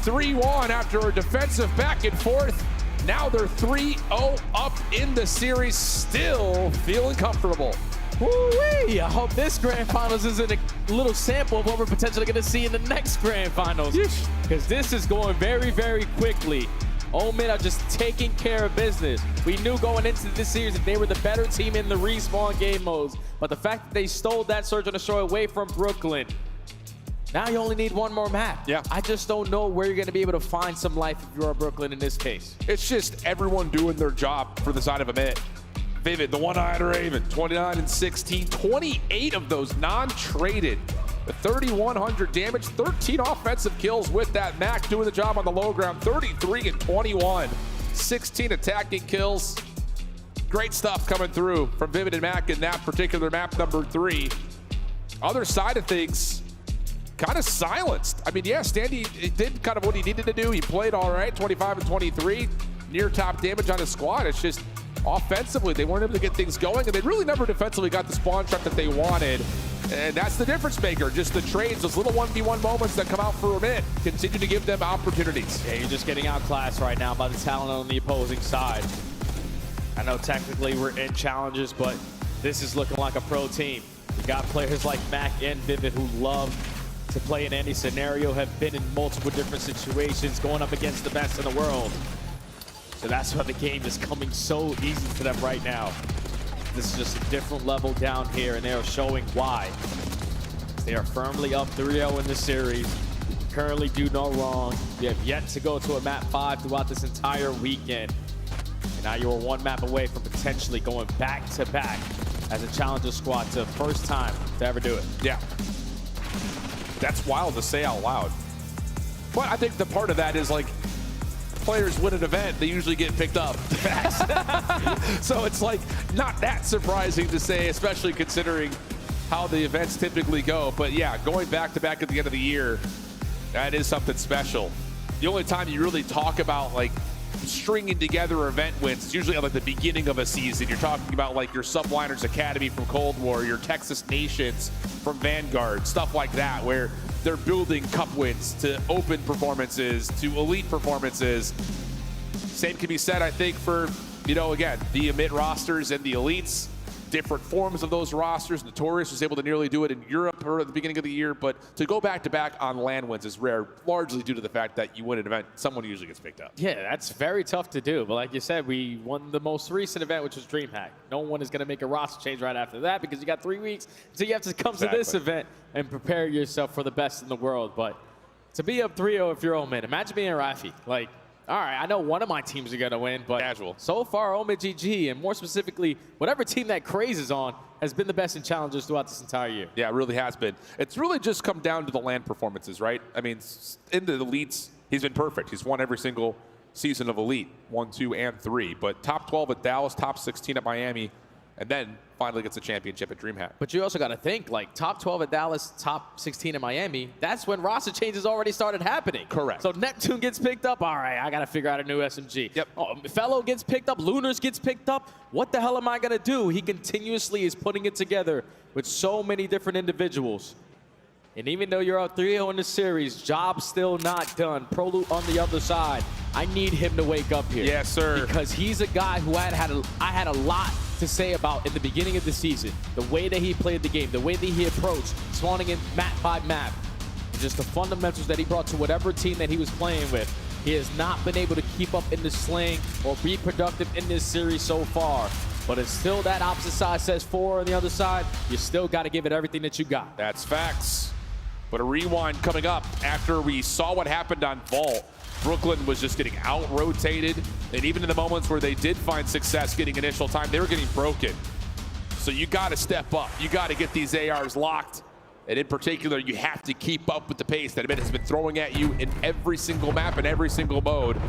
3-1 after a defensive back and forth. Now they're 3-0 up in the series, still feeling comfortable. Woo-wee! I hope this Grand Finals isn't a little sample of what we're potentially going to see in the next Grand Finals. Because this is going very, very quickly. Omid are just taking care of business. We knew going into this series that they were the better team in the respawn game modes. But the fact that they stole that Search and Destroy away from Brooklyn, now you only need one more map. Yeah. I just don't know where you're going to be able to find some life if you're Brooklyn in this case. It's just everyone doing their job for the side of Amit. Vivid, the one-eyed Raven, 29 and 16, 28 of those non-traded. The 3,100 damage, 13 offensive kills with that. Mac doing the job on the low ground, 33 and 21, 16 attacking kills. Great stuff coming through from Vivid and Mac in that particular map, number 3. Other side of things, kind of silenced. I mean, yeah, Standy did kind of what he needed to do. He played all right, 25 and 23, near top damage on his squad. It's just offensively, they weren't able to get things going, and they really never defensively got the spawn trap that they wanted. And that's the difference maker. Just the trades, those little 1v1 moments that come out for Amit, continue to give them opportunities. Yeah, you're just getting outclassed right now by the talent on the opposing side. I know technically we're in challenges, but this is looking like a pro team. You got players like Mac and Vivid who love to play in any scenario, have been in multiple different situations, going up against the best in the world. So that's why the game is coming so easy to them right now. This is just a different level down here, and they are showing why. They are firmly up 3-0 in this series. Currently do no wrong. You have yet to go to a map 5 throughout this entire weekend. And now you're one map away from potentially going back-to-back as a challenger squad to the first time to ever do it. Yeah. That's wild to say out loud. But I think the part of that is like, players win an event, they usually get picked up. So it's like not that surprising to say, especially considering how the events typically go. But yeah, going back to back at the end of the year, that is something special. The only time you really talk about like stringing together event wins, it's usually at like the beginning of a season. You're talking about like your Subliners Academy from Cold War, your Texas Nations from Vanguard, stuff like that, where they're building cup wins to open performances, to elite performances. Same can be said, I think, for, you know, again, the Amit rosters and the elites. Different forms of those rosters. Notorious was able to nearly do it in Europe or at the beginning of the year, but to go back-to-back on LAN wins is rare, largely due to the fact that you win an event, someone usually gets picked up. Yeah, that's very tough to do. But like you said, we won the most recent event, which was DreamHack. No one is going to make a roster change right after that because you got 3 weeks, so you have to come to this event and prepare yourself for the best in the world. But to be up 3-0 if you're Omid, imagine being Rafi. Like, all right, I know one of my teams are going to win, but so far, Omid GG, and more specifically, whatever team that Craze is on, has been the best in challenges throughout this entire year. Yeah, it really has been. It's really just come down to the LAN performances, right? I mean, in the elites, he's been perfect. He's won every single season of Elite, 1, 2, and 3. But top 12 at Dallas, top 16 at Miami, and then finally gets a championship at DreamHack. But you also got to think, like, top 12 at Dallas, top 16 at Miami, that's when roster changes already started happening. Correct. So Neptune gets picked up. All right, I got to figure out a new SMG. Yep. Oh, Fellow gets picked up. Lunars gets picked up. What the hell am I going to do? He continuously is putting it together with so many different individuals. And even though you're up 3-0 in the series, job still not done. Prolute on the other side. I need him to wake up here. Yes, sir. Because he's a guy who I had a lot to say about in the beginning of the season. The way that he played the game, the way that he approached, spawning in map by map, and just the fundamentals that he brought to whatever team that he was playing with. He has not been able to keep up in the sling or be productive in this series so far. But it's still that opposite side says 4 on the other side. You still got to give it everything that you got. That's facts. But a rewind coming up after we saw what happened on Vault. Brooklyn was just getting out-rotated, and even in the moments where they did find success getting initial time, they were getting broken. So you got to step up. You got to get these ARs locked, and in particular, you have to keep up with the pace that Amit has been throwing at you in every single map and every single mode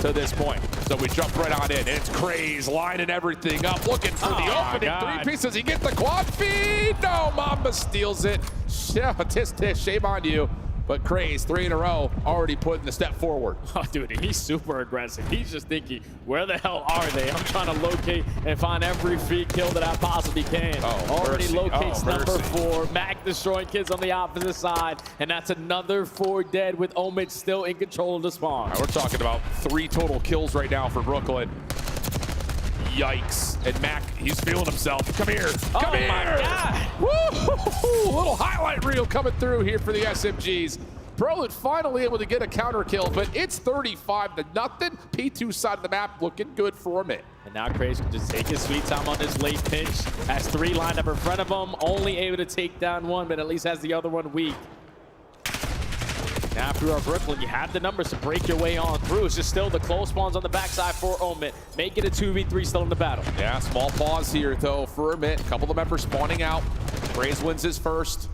to this point. So we jump right on in, and it's Craze lining everything up, looking for the opening 3 pieces. He gets the quad feed. No, Mamba steals it. Tisk, shame on you. But Craze, 3 in a row, already putting the step forward. Oh, dude, he's super aggressive. He's just thinking, where the hell are they? I'm trying to locate and find every free kill that I possibly can. Already locates number 4. Mac destroying kids on the opposite side. And that's another 4 dead with Omid still in control of the spawn. We're talking about 3 total kills right now for Brooklyn. Yikes. And Mac, he's feeling himself. Come here. Come here. My God. Woo! Little highlight reel coming through here for the SMGs. Brolin finally able to get a counter kill, but it's 35-0. P2 side of the map looking good for a minute. And now Craze can just take his sweet time on this late pinch. Has 3 lined up in front of him. Only able to take down 1, but at least has the other one weak. Now, if you are Brooklyn, you have the numbers to break your way on through. It's just still the close spawns on the backside for Omid. Make it a 2v3 still in the battle. Yeah, small pause here, though, for a minute. A couple of members spawning out. Craze wins his first.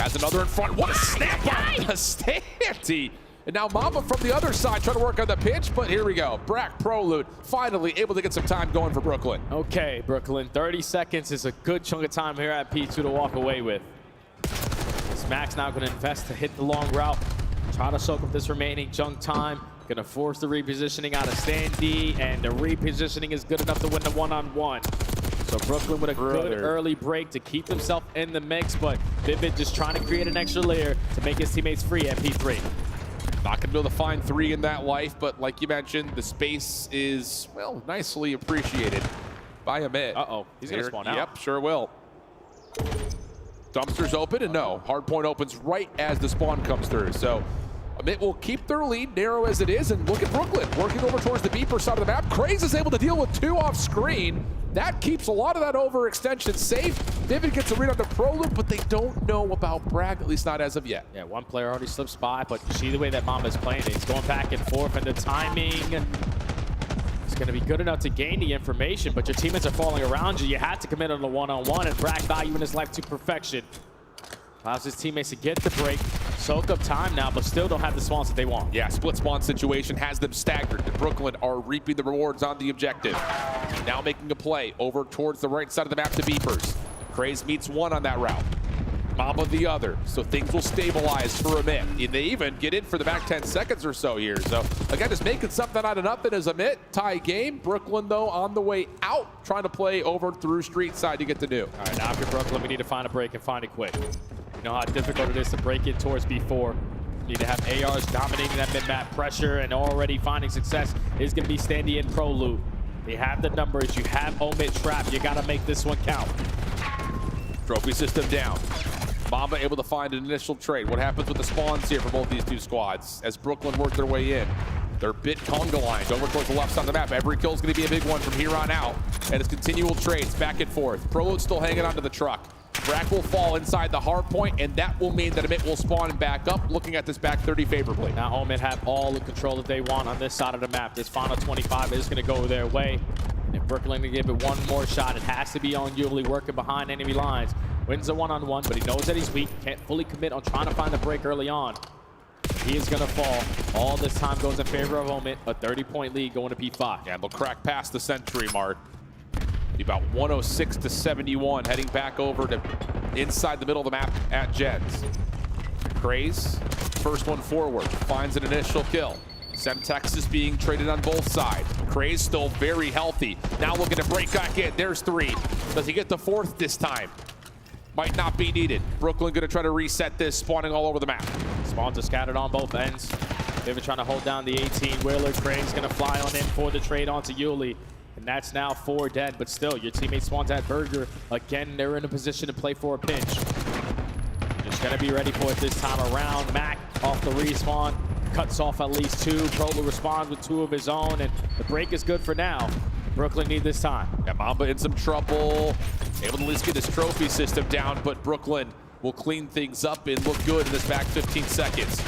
Has another in front. What a snap on a Standy. And now Mamba from the other side trying to work on the pitch, but here we go. Brack Prolute finally able to get some time going for Brooklyn. Okay, Brooklyn, 30 seconds is a good chunk of time here at P2 to walk away with. This Mac's now going to invest to hit the long route. Try to soak up this remaining chunk time. Gonna force the repositioning out of Standy, and the repositioning is good enough to win the one-on-one. So Brooklyn with a good early break to keep himself in the mix, but Vivid just trying to create an extra layer to make his teammates free at P3. Not gonna be able to find 3 in that life, but like you mentioned, the space is, well, nicely appreciated by Amit. Uh-oh, he's gonna spawn out. Yep, sure will. Dumpster's open, and no, Hardpoint opens right as the spawn comes through. So Amit will keep their lead, narrow as it is, and look at Brooklyn working over towards the beeper side of the map. Craze is able to deal with 2 off screen. That keeps a lot of that overextension safe. David gets a read on the Prolute, but they don't know about Bragg, at least not as of yet. Yeah, 1 player already slips by, but you see the way that Mamba's playing it. He's going back and forth, and the timing is going to be good enough to gain the information, but your teammates are falling around you. You had to commit on the one-on-one, and Bragg valuing his life to perfection. Allows his teammates to get the break, soak up time now, but still don't have the spawns that they want. Yeah, split spawn situation has them staggered. And Brooklyn are reaping the rewards on the objective. Now making a play over towards the right side of the map to beepers. Craze meets 1 on that route. Mamba the other, so things will stabilize for Amit. And they even get in for the back 10 seconds or so here. So again, just making something out of nothing as Amit. Tie game. Brooklyn, though, on the way out, trying to play over through street side to get the new. All right, now after Brooklyn, we need to find a break and find it quick. You know how difficult it is to break it towards B4. You need to have ARs dominating that mid-map pressure, and already finding success is going to be Standy and Prolute. They have the numbers. You have Omid trapped. You got to make this one count. Trophy system down. Mamba able to find an initial trade. What happens with the spawns here for both these 2 squads as Brooklyn work their way in? They're bit conga lined over towards the left side of the map. Every kill is going to be a big one from here on out. And it's continual trades back and forth. Prolute's still hanging onto the truck. Brack will fall inside the hard point, and that will mean that Amit will spawn and back up, looking at this back 30 favorably. Now Omid have all the control that they want on this side of the map. This final 25 is going to go their way. If Brooklyn can give it 1 more shot, it has to be on Yulee working behind enemy lines. Wins a one-on-one, but he knows that he's weak. Can't fully commit on trying to find a break early on. He is going to fall. All this time goes in favor of Omid. A 30-point lead going to P5. Yeah, they'll crack past the century mark. Be about 106 to 71, heading back over to inside the middle of the map at Jens. Craze, first one forward, finds an initial kill. Semtex is being traded on both sides. Craze still very healthy. Now looking to break back in. There's 3. Does he get the 4th this time? Might not be needed. Brooklyn gonna try to reset this, spawning all over the map. Spawns are scattered on both ends. They've been trying to hold down the 18-wheeler. Craze gonna fly on in for the trade onto Yulee. And that's now 4 dead, but still, your teammate spawns at Burger. Again, they're in a position to play for a pinch. Just gonna be ready for it this time around. Mac off the respawn, cuts off at least 2. Prolo responds with 2 of his own, and the break is good for now. Brooklyn need this time. Yeah, Mamba in some trouble. Able to at least get his trophy system down, but Brooklyn will clean things up and look good in this back 15 seconds.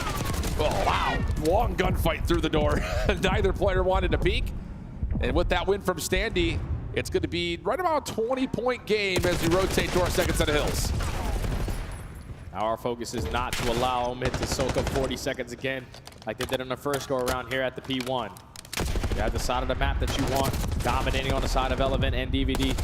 Oh, wow. Long gunfight through the door. Neither player wanted to peek. And with that win from Standy, it's going to be right about a 20-point game as we rotate to our second set of hills. Now our focus is not to allow Omid to soak up 40 seconds again like they did on the first go around here at the P1. You have the side of the map that you want, dominating on the side of Element and DVD.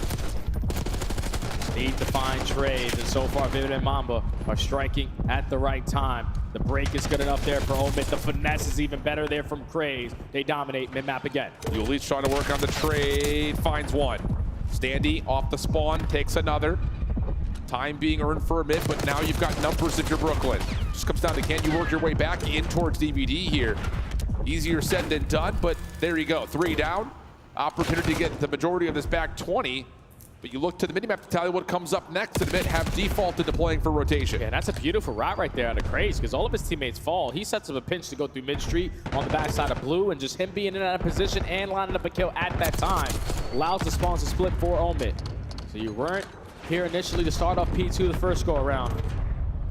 Need to find trades, and so far Vivid and Mamba are striking at the right time. The break is good enough there for Omit. The finesse is even better there from Craze. They dominate mid-map again. Yuli's trying to work on the trade, finds one. Standy off the spawn, takes another. Time being earned for a mid, but now you've got numbers if you're Brooklyn. Just comes down to, can you work your way back in towards DVD here? Easier said than done, but there you go. 3 down. Opportunity to get the majority of this back 20. But you look to the minimap to tell you what comes up next, and the mid have defaulted to playing for rotation. Yeah, that's a beautiful route right there out of Craze, because all of his teammates fall. He sets up a pinch to go through mid-street on the backside of blue, and just him being in that position and lining up a kill at that time allows the spawns to split for Omit. So you weren't here initially to start off P2 the first go around.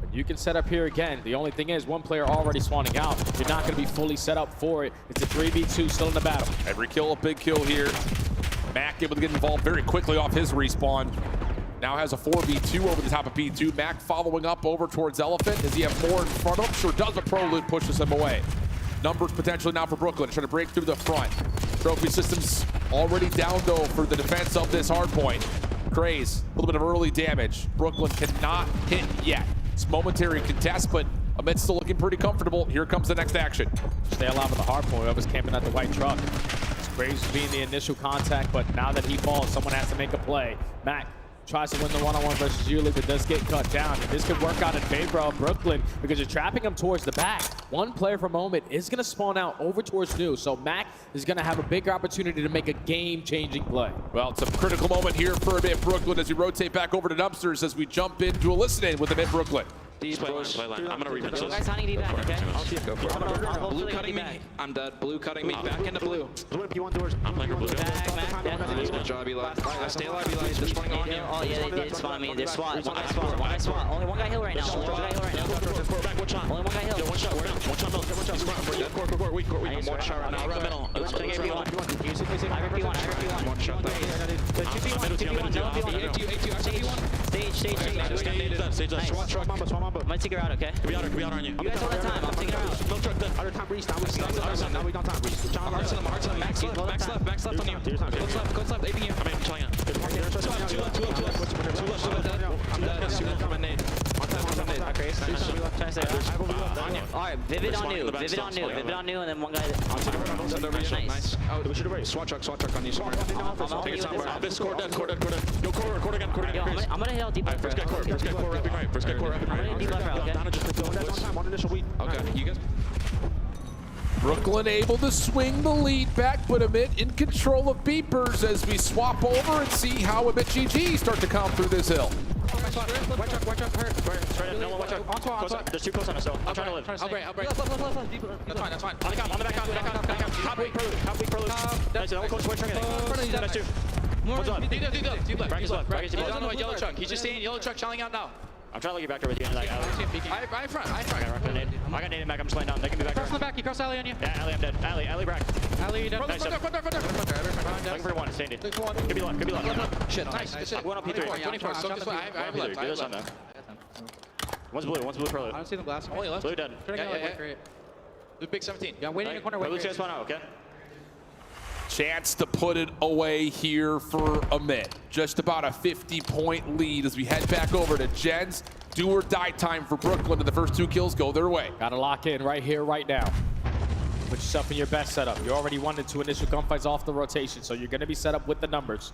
But you can set up here again. The only thing is, one player already spawning out. You're not going to be fully set up for it. It's a 3v2 still in the battle. Every kill a big kill here. Mac able to get involved very quickly off his respawn. Now has a 4v2 over the top of P2. Mac following up over towards Elephant. Does he have more in front of him? Sure does, but ProLoot pushes him away. Numbers potentially now for Brooklyn, trying to break through the front. Trophy systems already down though for the defense of this hardpoint. Craze, a little bit of early damage. Brooklyn cannot hit yet. It's momentary contest, but Amit's still looking pretty comfortable. Here comes the next action. Stay alive with the hardpoint. Whoever's camping at the white truck. Craze being the initial contact, but now that he falls, someone has to make a play. Mac tries to win the one-on-one versus Yuli, but does get cut down. And this could work out in favor of Brooklyn because you're trapping him towards the back. One player for Moment is going to spawn out over towards New, so Mac is going to have a bigger opportunity to make a game-changing play. Well, it's a critical moment here for a bit Brooklyn as we rotate back over to Dumpsters as we jump into a listening with a mid Brooklyn. I'm gonna reach this. Guys, hunting D back, okay? Blue cutting me. I'm dead. Blue cutting me. Back into blue. I'm playing blue. Good job, Eli. I stay alive, Eli. They're spawning on you. Oh, yeah, they did spawn me. They're spawn. One guy spawn. Only one guy heal right now. Only one guy heal right now. Only one guy heal. One shot. One shot. One shot right now. Right middle. I rip P1. One shot. Stage. I'm gonna take her out, okay? Could be out on you. You guys all the time. I'm taking her out. Max left on you. Coach left, aping you. I'm chilling out. Two left. I'm a nade. Alright, Vivid on new, and then one guy. Nice. SWAT truck on you somewhere. Take your time. Core dead. Yo, core again. I'm gonna hit all deep left. First guy core wrapping right. I'm gonna hit deep left, okay? Okay, you guys. Brooklyn able to swing the lead back, but Amit in control of beepers as we swap over and see how Amit GG start to come through this hill. Watch out, hurt. There's two close on us, so I'm trying to live. I'll break. Left. That's fine. On the back. Top weak pro. Nice, that one close, white truck, I think. That's two. One's on. Deep left. Bracket's left. He's on the yellow truck. He's just staying yellow truck, chilling out now. I'm trying to look you back there with you. Like, I front. I got naded back. I'm just laying down. They can be back. Cross the back. He crossed alley on you. Yeah, alley, I'm dead. Alley, Brack. Alley, you dead. Nice. Front there. Looking for one, Sandy. Could be left. Shit, nice. I'm going up P3. 24. So this way. I have left. One's blue pro. I don't see them glass. Only left. Blue dead. Yeah. Loop big 17. Yeah, waiting in the corner. Blue chance one out, okay? Chance to put it away here for Amit. Just about a 50-point lead as we head back over to Jens. Do or die time for Brooklyn, and the first 2 kills go their way. Gotta lock in right here, right now. Put yourself in your best setup. You already won the 2 initial gunfights off the rotation, so you're gonna be set up with the numbers.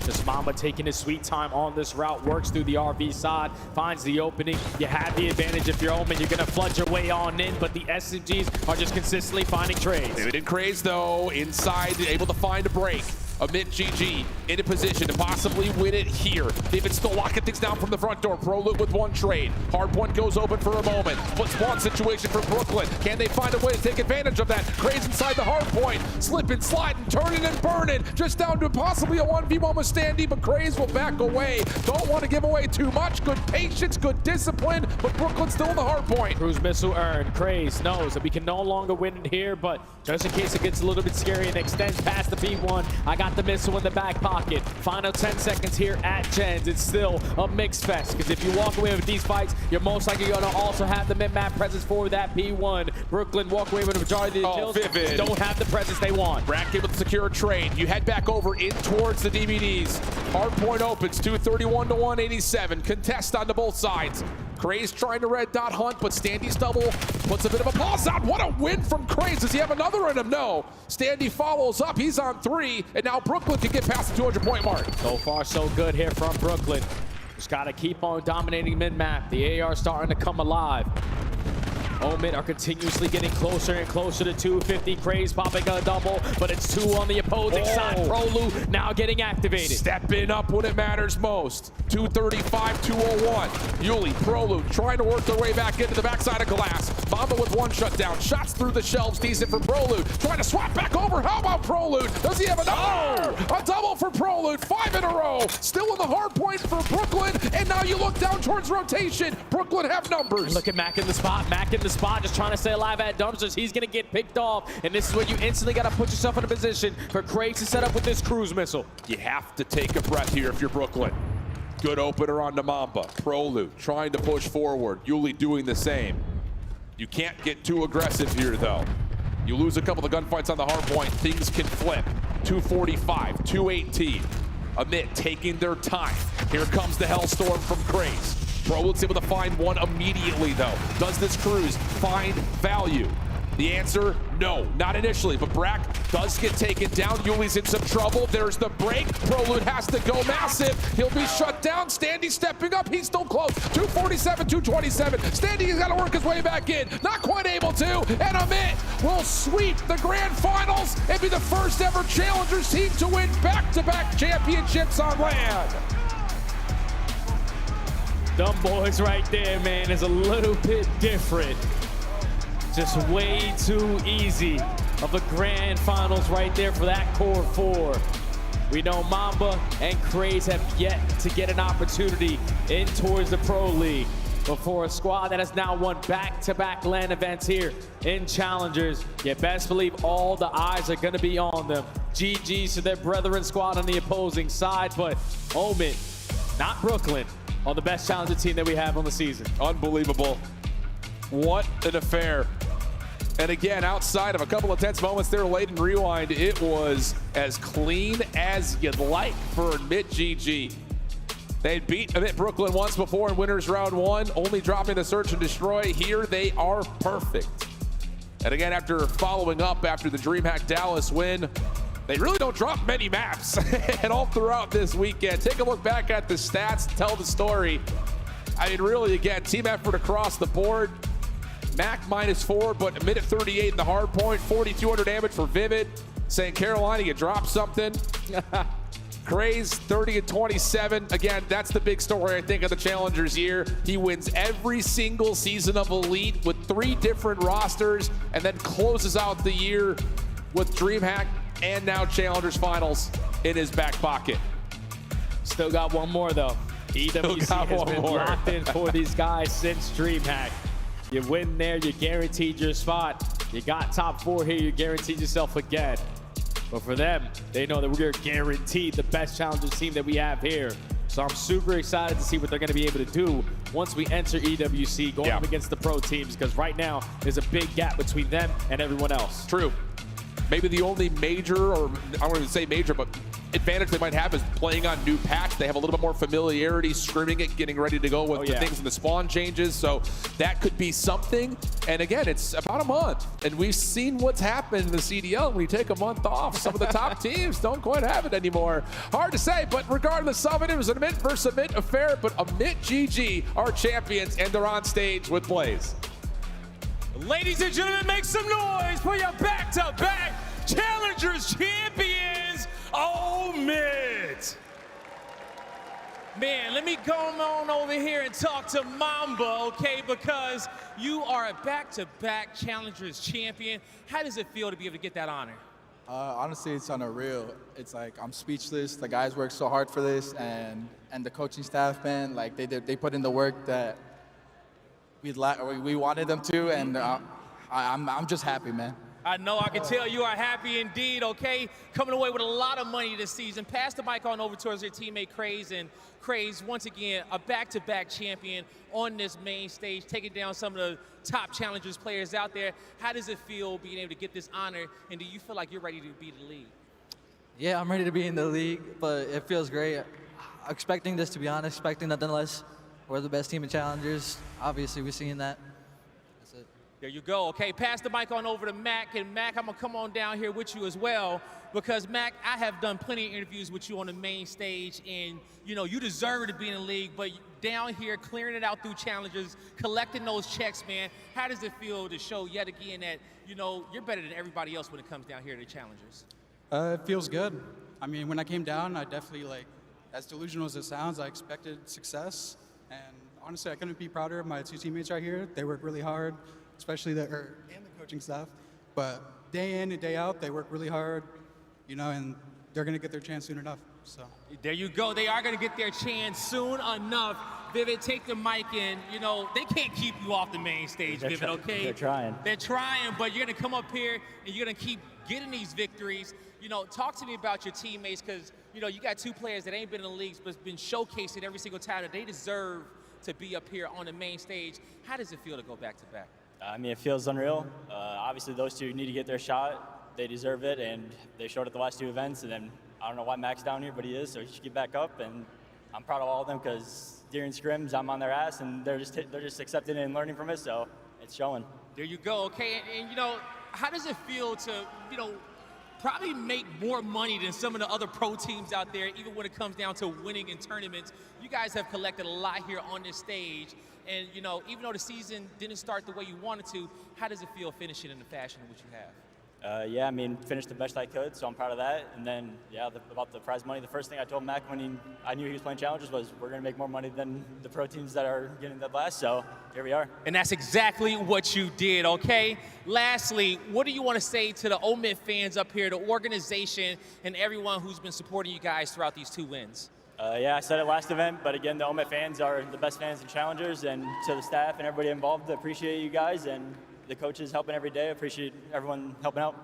Just Mamba taking his sweet time on this route, works through the RV side, finds the opening. You have the advantage if you're Omen. You're gonna flood your way on in, but the SMGs are just consistently finding trades. David and Craze, though, inside, able to find a break. Amit GG in a position to possibly win it here. David still locking things down from the front door. ProLoot with 1 trade. Hardpoint goes open for a moment. But spawn situation for Brooklyn. Can they find a way to take advantage of that? Craze inside the hardpoint. Slipping, sliding, turning and burning. Just down to possibly a 1v1 with Standy, but Craze will back away. Don't want to give away too much. Good patience, good discipline, but Brooklyn's still in the hardpoint. Cruise missile earned. Craze knows that we can no longer win it here, but just in case it gets a little bit scary and extends past the P1, I got got the missile in the back pocket. Final 10 seconds here at Gens. It's still a mixed fest, because if you walk away with these fights, you're most likely going to also have the mid-map presence for that P1. Brooklyn walk away with a majority of the kills. Vivid. Don't have the presence they want. Brack able to secure a trade. You head back over in towards the DVDs. Hardpoint opens 231 to 187. Contest on to both sides. Craze trying to red dot hunt, but Standy's double puts a bit of a pause out. What a win from Craze. Does he have another in him? No. Standy follows up. He's on 3, and now Brooklyn can get past the 200-point mark. So far, so good here from Brooklyn. Just got to keep on dominating mid-map. The AR starting to come alive. Omen are continuously getting closer and closer to 250. Craze popping a double, but it's 2 on the opposing side. Prolu now getting activated. Stepping up when it matters most. 235, 201. Yuli, Prolu trying to work their way back into the backside of Glass. Mamba with 1 shutdown. Shots through the shelves, decent for Prolu. Trying to swap back over. How about Prolu? Does he have another? A double for Prolu. 5 in a row. Still in the hard point for Brooklyn. And now you look down towards rotation. Brooklyn have numbers. Look at Mac in the spot. Mac in the spot, just trying to stay alive at dumpsters. He's going to get picked off. And this is where you instantly got to put yourself in a position for Craig to set up with this cruise missile. You have to take a breath here if you're Brooklyn. Good opener on Mamba. Prolu trying to push forward. Yuli doing the same. You can't get too aggressive here, though. You lose a couple of gunfights on the hard point, things can flip. 245, 218. Amit taking their time. Here comes the Hellstorm from Craze. Prolu's able to find one immediately, though. Does this cruise find value? The answer, no, not initially, but Brack does get taken down. Yuli's in some trouble. There's the break. Prolu has to go massive. He'll be shut down. Standy stepping up. He's still close. 247, 227. Standy has got to work his way back in. Not quite able to. And Amit will sweep the grand finals and be the first ever Challengers team to win back-to-back championships on land. Dumb boys right there, man, is a little bit different. Just way too easy of a grand finals right there for that core 4. We know Mamba and Craze have yet to get an opportunity in towards the Pro League. But for a squad that has now won back-to-back LAN events here in Challengers, you best believe all the eyes are gonna be on them. GG's to their brethren squad on the opposing side, but Omen, not Brooklyn, are the best Challenger team that we have on the season. Unbelievable. What an affair. And again, outside of a couple of tense moments there late in Rewind, it was as clean as you'd like for Amit GG. They'd beat Amit Brooklyn once before in Winners Round 1, only dropping the Search and Destroy. Here they are perfect. And again, after following up after the DreamHack Dallas win, they really don't drop many maps. And all throughout this weekend, take a look back at the stats, tell the story. I mean, really, again, team effort across the board. Mac -4, but Amit at 38 in the hard point, 4,200 damage for Vivid. St. Carolina, you drop something. Craze, 30 and 27. Again, that's the big story, I think, of the Challengers year. He wins every single season of Elite with 3 different rosters, and then closes out the year with DreamHack and now Challengers Finals in his back pocket. Still got one more, though. EWC has been locked in for these guys since DreamHack. You win there, you guaranteed your spot. You got top 4 here, you guaranteed yourself again. But for them, they know that we're guaranteed the best Challengers team that we have here. So I'm super excited to see what they're going to be able to do once we enter EWC, going up against the pro teams, because right now there's a big gap between them and everyone else. True. Maybe the only major, or I won't even say major, but advantage they might have is playing on new patch. They have a little bit more familiarity, scrimming it, getting ready to go with the things in the spawn changes. So that could be something. And again, it's about a month. And we've seen what's happened in the CDL. When you take a month off, some of the top teams don't quite have it anymore. Hard to say, but regardless of it, it was an Amit versus Amit affair. But Amit GG are champions, and they're on stage with Blaze. Ladies and gentlemen, make some noise for your back-to-back Challengers champions, Amit. Man, let me go on over here and talk to Mamba, okay? Because you are a back-to-back Challengers champion. How does it feel to be able to get that honor? Honestly, it's unreal. It's like I'm speechless. The guys worked so hard for this, and the coaching staff, man, like they put in the work that we wanted them to, and I'm just happy, man. I know, I can tell you are happy indeed, okay? Coming away with a lot of money this season. Pass the mic on over towards your teammate Craze, and Craze, once again, a back-to-back champion on this main stage, taking down some of the top challengers players out there. How does it feel being able to get this honor, and do you feel like you're ready to be the league? Yeah, I'm ready to be in the league, but it feels great. Expecting this, to be honest, expecting nothing less. We're the best team in challengers. Obviously, we're seeing that. That's it. There you go. Okay, pass the mic on over to Mac, and Mac, I'm gonna come on down here with you as well, because Mac, I have done plenty of interviews with you on the main stage, and you know, you deserve to be in the league, but down here, clearing it out through challenges, collecting those checks, man, how does it feel to show yet again that, you know, you're better than everybody else when it comes down here to the challengers? It feels good. I mean, when I came down, I definitely, like, as delusional as it sounds, I expected success. And honestly, I couldn't be prouder of my two teammates right here. They work really hard, especially and the coaching staff. But day in and day out, they work really hard, you know, and they're going to get their chance soon enough. So there you go. They are going to get their chance soon enough. Vivid, take the mic in. You know, they can't keep you off the main stage, Vivid, okay? They're trying. They're trying, but you're going to come up here and you're going to keep getting these victories. You know, talk to me about your teammates, because, you know, you got two players that ain't been in the leagues but been showcasing every single time that they deserve to be up here on the main stage. How does it feel to go back to back? I mean, it feels unreal. Obviously, those two need to get their shot. They deserve it, and they showed at the last two events. And then I don't know why Mac's down here, but he is, so he should get back up. And I'm proud of all of them, because during scrims, I'm on their ass, and they're just accepting it and learning from it. So it's showing. There you go. Okay, and you know, how does it feel to, you know, probably make more money than some of the other pro teams out there, even when it comes down to winning in tournaments? You guys have collected a lot here on this stage, and you know, even though the season didn't start the way you wanted to, how does it feel finishing in the fashion in which you have? Yeah, I mean, finished the best I could, so I'm proud of that. And then, yeah, about the prize money, the first thing I told Mac when I knew he was playing challenges was, we're going to make more money than the pro teams that are getting that last, so here we are. And that's exactly what you did, okay? Lastly, what do you want to say to the OMIT fans up here, the organization, and everyone who's been supporting you guys throughout these two wins? Yeah, I said it last event, but again, the OMIT fans are the best fans in challengers, and to the staff and everybody involved, I appreciate you guys, and the coaches helping every day. I appreciate everyone helping out.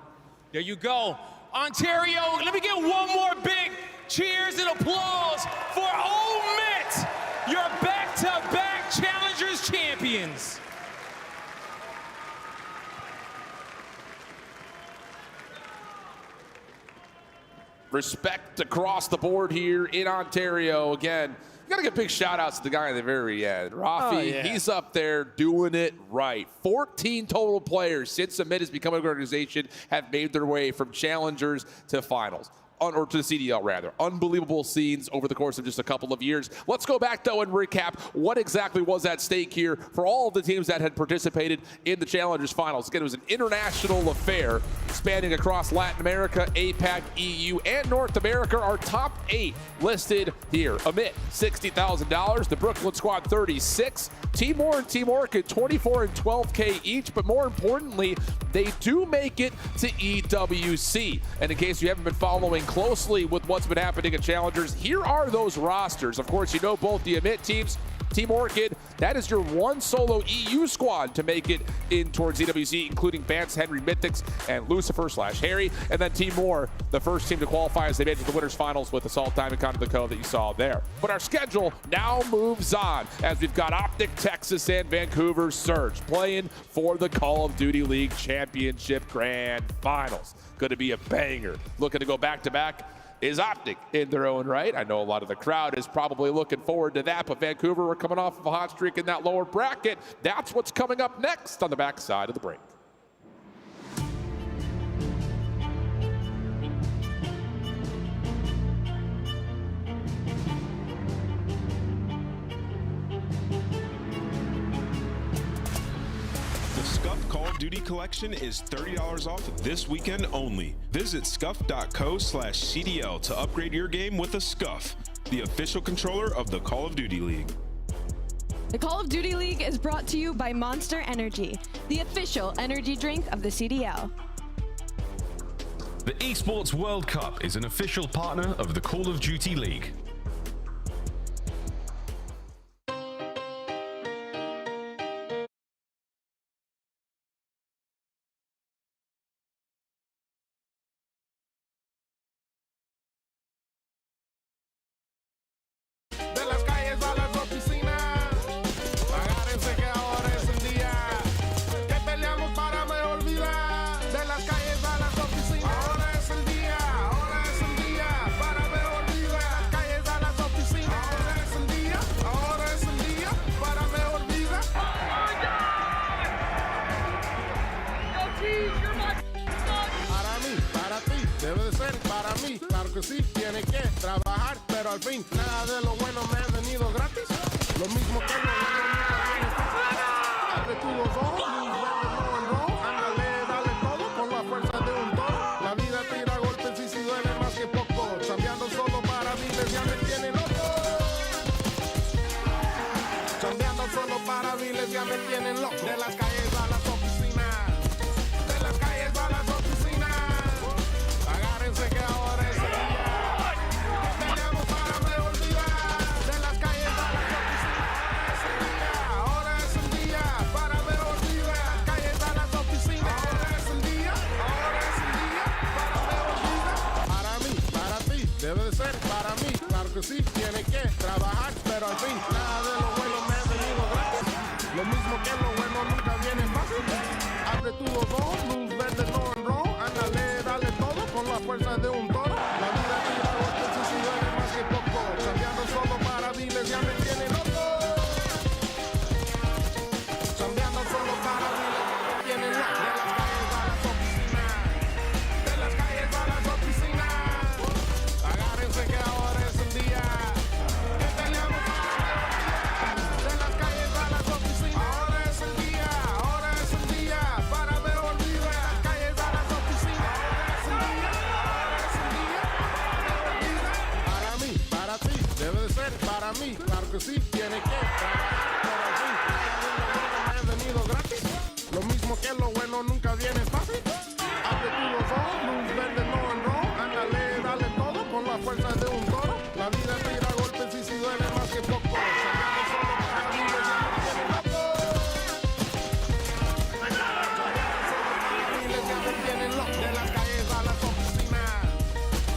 There you go. Ontario, let me get one more big cheers and applause for OMIT, your back-to-back Challengers champions. Respect across the board here in Ontario. Again, you got to give big shout-outs to the guy at the very end. Rafi, he's up there doing it right. 14 total players since OMIT has become an organization have made their way from challengers to finals. Or to the CDL, rather. Unbelievable scenes over the course of just a couple of years. Let's go back, though, and recap what exactly was at stake here for all of the teams that had participated in the Challengers Finals. Again, it was an international affair spanning across Latin America, APAC, EU, and North America. Our top 8 listed here. OMIT, $60,000. The Brooklyn Squad, $36,000. Timor and Team Orchid, $24,000 and $12,000 each. But more importantly, they do make it to EWC. And in case you haven't been following closely with what's been happening at Challengers, here are those rosters. Of course, you know both the OMIT teams. Team Orchid, that is your one solo EU squad to make it in towards EWC, including Vance, Henry, Mythics, and Lucifer/Harry. And then Team Moore, the first team to qualify as they made it to the winners finals with Assault Diamond Con of the Co that you saw there. But our schedule now moves on as we've got Optic, Texas, and Vancouver Surge playing for the Call of Duty League Championship Grand Finals. Going to be a banger. Looking to go back-to-back is Optic in their own right. I know a lot of the crowd is probably looking forward to that, but Vancouver are coming off of a hot streak in that lower bracket. That's what's coming up next on the backside of the break. The Scuff Call of Duty collection is $30 off this weekend only. Visit scuff.co/CDL to upgrade your game with a Scuff, the official controller of the Call of Duty League. The Call of Duty League is brought to you by Monster Energy, the official energy drink of the CDL. The Esports World Cup is an official partner of the Call of Duty League. Claro que sí, tiene que trabajar, pero al fin nada de lo bueno me ha venido gratis. Lo mismo que lo bueno nunca viene fácil. Abre tus dos ojos, luz verde, no en rojo. Ándale, dale todo con la fuerza de un toro. La vida tira golpes y si duele más que poco. Chambeando solo para miles ya me tiene loco. Chambeando solo para miles ya me tienen loco. De las calles a las oficinas. De las calles a las oficinas. Agárrense que ahora es el día. Tenemos para me olvidar. De las calles a las oficinas. Ahora es el día para me olvidar. Calles a las oficinas. Ahora es el día. Ahora es el día para me olvidar. Para mí, para ti, debe de ser para mí. Claro que sí, tiene que trabajar, pero al fin nada de lo bueno me ha venido gratis. Lo mismo que lo bueno nunca viene fácil. Abre tus dos ojos, luz verde, no en rojo. Ándale, dale todo con la fuerza de un toro. La vida tira golpes y si duele más que poco. Cambiando solo para miles ya me tiene loco. Cambiando solo para miles ya me tiene loco. De las calles a las oficinas. Agárrense que ahora es el día. Que tenemos de las calles a las oficinas. Ahora es el día. Ahora es el día para me olvidar. Calles a las oficinas. Ahora es el día. Ahora es el día para me olvidar. Para mí, para ti, debe de ser para mí. Claro que sí, tiene que trabajar, pero al fin me ha venido gratis. Lo mismo que lo bueno nunca viene fácil. Abre tus dos ojos, luz verde, no en rojo. Ándale, dale todo con la fuerza de un toro. La vida tira golpes y si duele más que poco. Chambeando solo para miles ya me tiene loco. Miles ya me tienen loco. De las calles a las oficinas.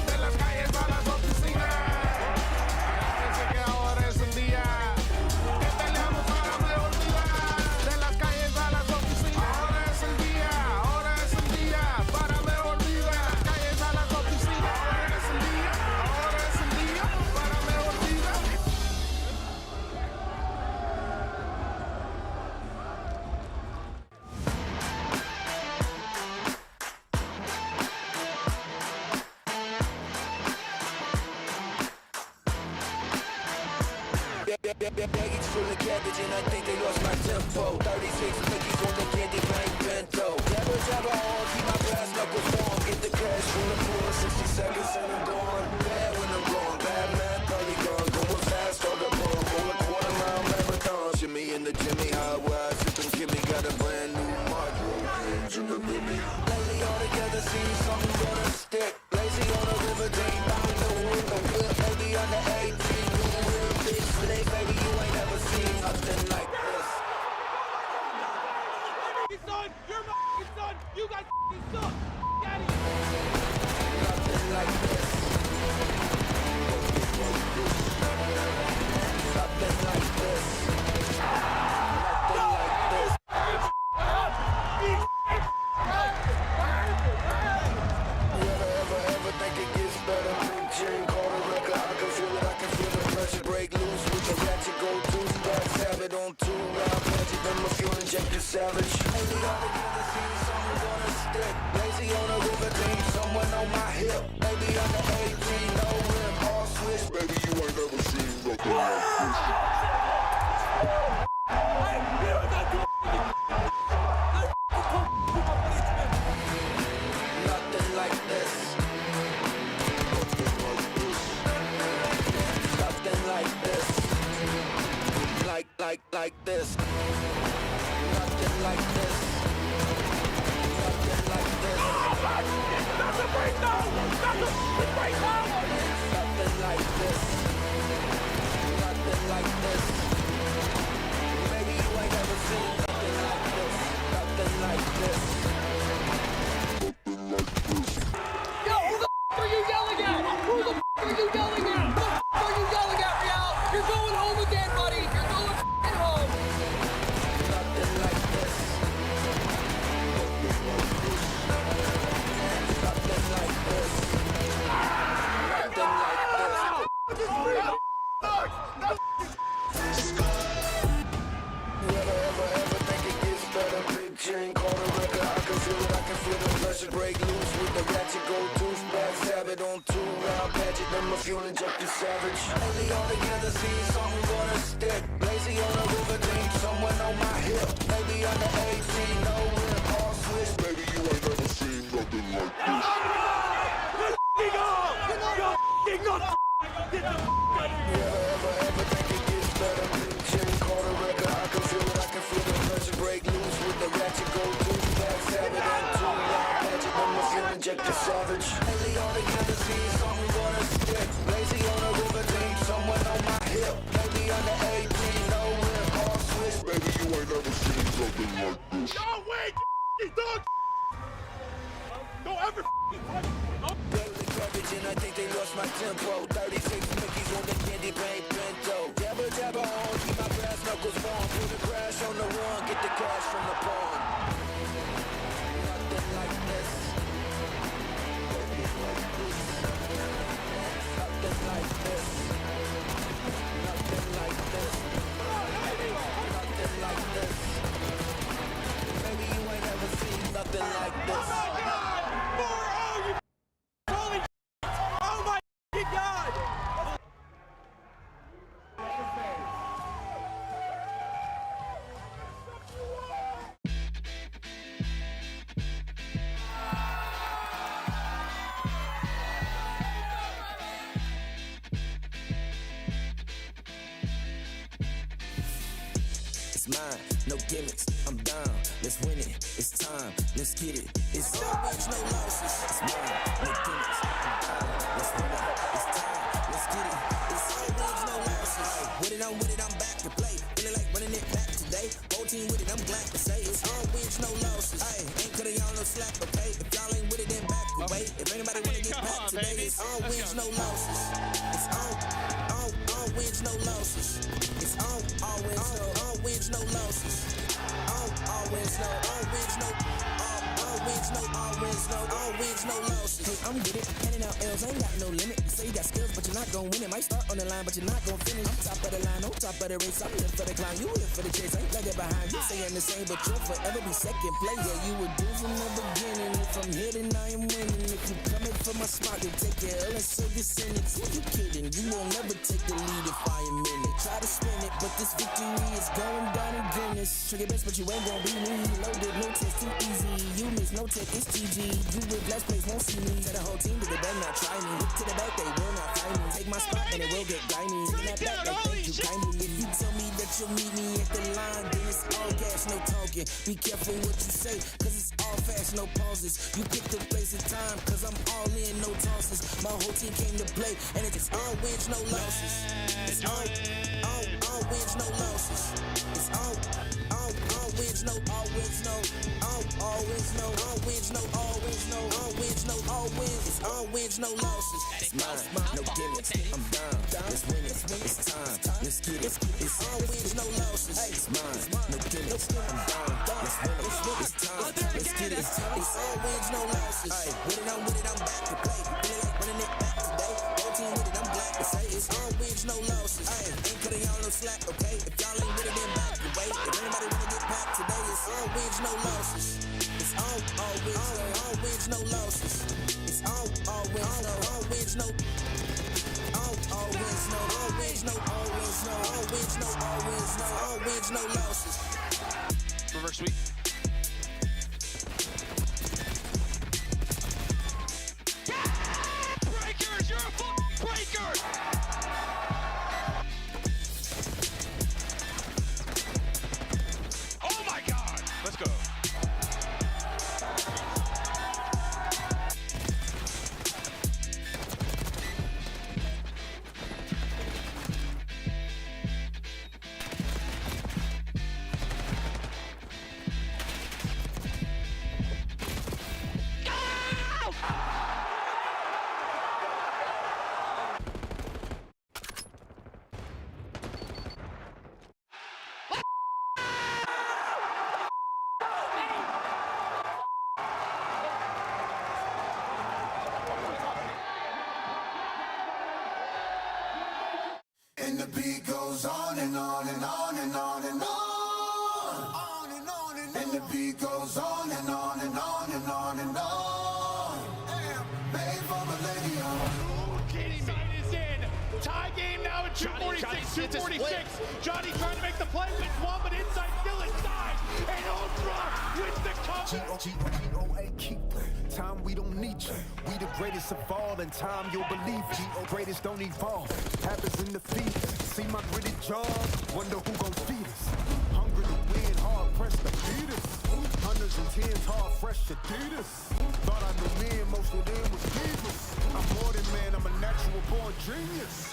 De las calles a las oficinas. Agárrense que ahora es el día. Que peleamos para me olvidar. De las calles a las oficinas. Ahora es el día. Ahora es el día para me olvidar. Calles a las oficinas. Ahora es el día. Ahora es el día para me olvidar. Baggage full of cabbage and I think they lost my tempo. 36 cookies on the candy paint bento. Never jabber on, keep my brass knuckles warm. Get the cash from the pool, 60 seconds and I'm gone. Bad when I'm gone, bad man, 30 gone. Going fast, hold up on, roll a quarter-mile marathon. Shimmy in the Jimmy, high wide, sipping Kimmy. Got a brand new mark, hands in the Mimi. Lately all together, see something gonna stick. Lazy on the river, deep, I don't know who it gon' flip. Maybe on the 18, doing real big slick. Baby, you ain't never seen nothing like this. Son, you're my son. You guys suck. Get it. Nothing like this. Nothing like this. Nothing like this. Ever think it gets better? Big chain, call the record. I can feel it, I can feel the pressure break loose with the ratchet go to splash. Have it on 2 round magic, then my fuel injected savage. Maybe all together, see someone gonna stick. Lazy on the river, team, someone on my hip. Maybe on the 18, no rim, all switch. Baby, you ain't never seen nothing like this. Nothing like this. Nothing like this. Like this. Nothing like this. Nothing like this. That's a breakdown! That's a breakdown! Nothing like this. Nothing like this. Maybe you ain't never seen nothing like this. Nothing like this. Yo, who the f*** are you yelling at? Who the f*** are you yelling at? Who the f*** are you yelling at, Real? You're going home again, buddy. You're going f***ing home. Nothing like this. Nothing like this. Nothing like this. Ever think it gets better? Big chain, call the record. I can feel it, I can feel the pressure break loose with the ratchet go to splash. Have it on 2 round. 2-yard pageant, I'm a fuel injected savage. Lately all together, see something gonna stick. Lazy on a river, dream someone on my hip. Maybe under 18, no whip, all switch. Baby, you ain't never seen nothing like this. Ever think it gets better? Jimmy Carter record, I can feel it, I can feel the pressure break loose with the ratchet go too fast, have it and 2-yard pageant, I'm a fuel injected savage. Lately all together, see something gonna stick. Lazy on a river, dream someone on my hip. Maybe under 18, no whip, all switch. Baby, you ain't never seen something like this. Yo, wait, dog. Don't ever Daily coverage and I think they lost my tempo. 36 Mickeys on the candy paint bento. Jabba jabba on, keep my brass knuckles warm. Put the crash on the one, get the cash from the pawn. Nothing like this. Nothing like this. Nothing like this. Nothing like this. Nothing like this. Baby, you ain't ever seen nothing like this. It's mine, no gimmicks, I'm down, let's win it, it's time, let's get it, it's all wins, no losses, it's mine, no gimmicks, I'm down, let's win it, it's time, let's get it, it's all wins, no losses, with it, I'm back to play, feeling like running it back today, whole team with it, I'm glad to say, it's all wins, no losses, ay, ain't cutting y'all no slack, okay, if y'all ain't with it, then back away, if anybody wanna get back today, it's all wins, no losses, it's all wins, no losses, it's all wins, wins, no losses. All wins, no, all wins, no, all wins, no, all wins, no, all wins, no losses. Hey, I'm with it, handing out L's, ain't got no limit. You say you got skills, but you're not gonna win it. Might start on the line, but you're not gonna finish. I'm top of the line, on top of the race. I'm here for the climb, you here for the chase. Ain't lagging behind you, saying the same, but you'll forever be second place. Yeah, you were due from the beginning. If I'm hitting, I am winning. If you coming for my spot, then take your L and so you send it. Who you kidding? You won't never take the lead if I am in it. Try to spin it, but this victory is going down in Guinness. Trigger best, but you ain't gonna be me. Loaded, no test, too easy. You miss, no tech, it's TG. You with last place, won't see me. Tell the whole team that they better not try me. Look to the back, they will not find me. Take my spot and it will get grimy. Taking that back, like thank you kindly. If you tell me that you'll meet me at the line, then it's all gas, no talking. Be careful what you say, cause it's all fast, no pauses. You pick the place and time, cause I'm all in, no tosses. My whole team came to play, and it's all wins, no losses. It's all wins, no losses. It's all wins, no, all wins, no, all wins, no, all wins, no, all wins, no, all wins, no, all wins. It's all wins, no losses. It's mine, no gimmicks. I'm down, let's win it. It's time, let's get it. It's all wins, no losses. It's mine, no gimmicks. I'm down, let's win it. It's time, let's get it. It's all wins, no losses. With it, I'm back to play. Feeling like running it back today. Whole team with it, I'm glad to say. It's all wins, no losses. Ain't cutting y'all no slack, okay? If y'all ain't with it, then back away. If anybody wanna get back today, it's all wins, no losses. It's all wins, no losses. It's all wins, no, all wins, no, all wins, no, all wins, no, all wins, no, all wins, no, all wins, no losses. Reverse sweep. breakers. You're a fucking breaker. Oh my God. Let's go. And the beat goes on and on and on and on and on. And the beat goes on and on and on and on and on. Made for millennium. 246, 246. Johnny trying to make the play, wins one, but inside, still inside. And Ultra with the cover. G-O-A, keep the time, we don't need you. We the greatest of all, in time you'll believe G-O greatest don't evolve, happens in the feet. See my gritty job, wonder who gon' feed us. Hungry to win, hard pressed to beat us. Hundreds and tens, hard fresh Adidas. Thought I knew men, most of them was divas. I'm more than man, I'm a natural born genius.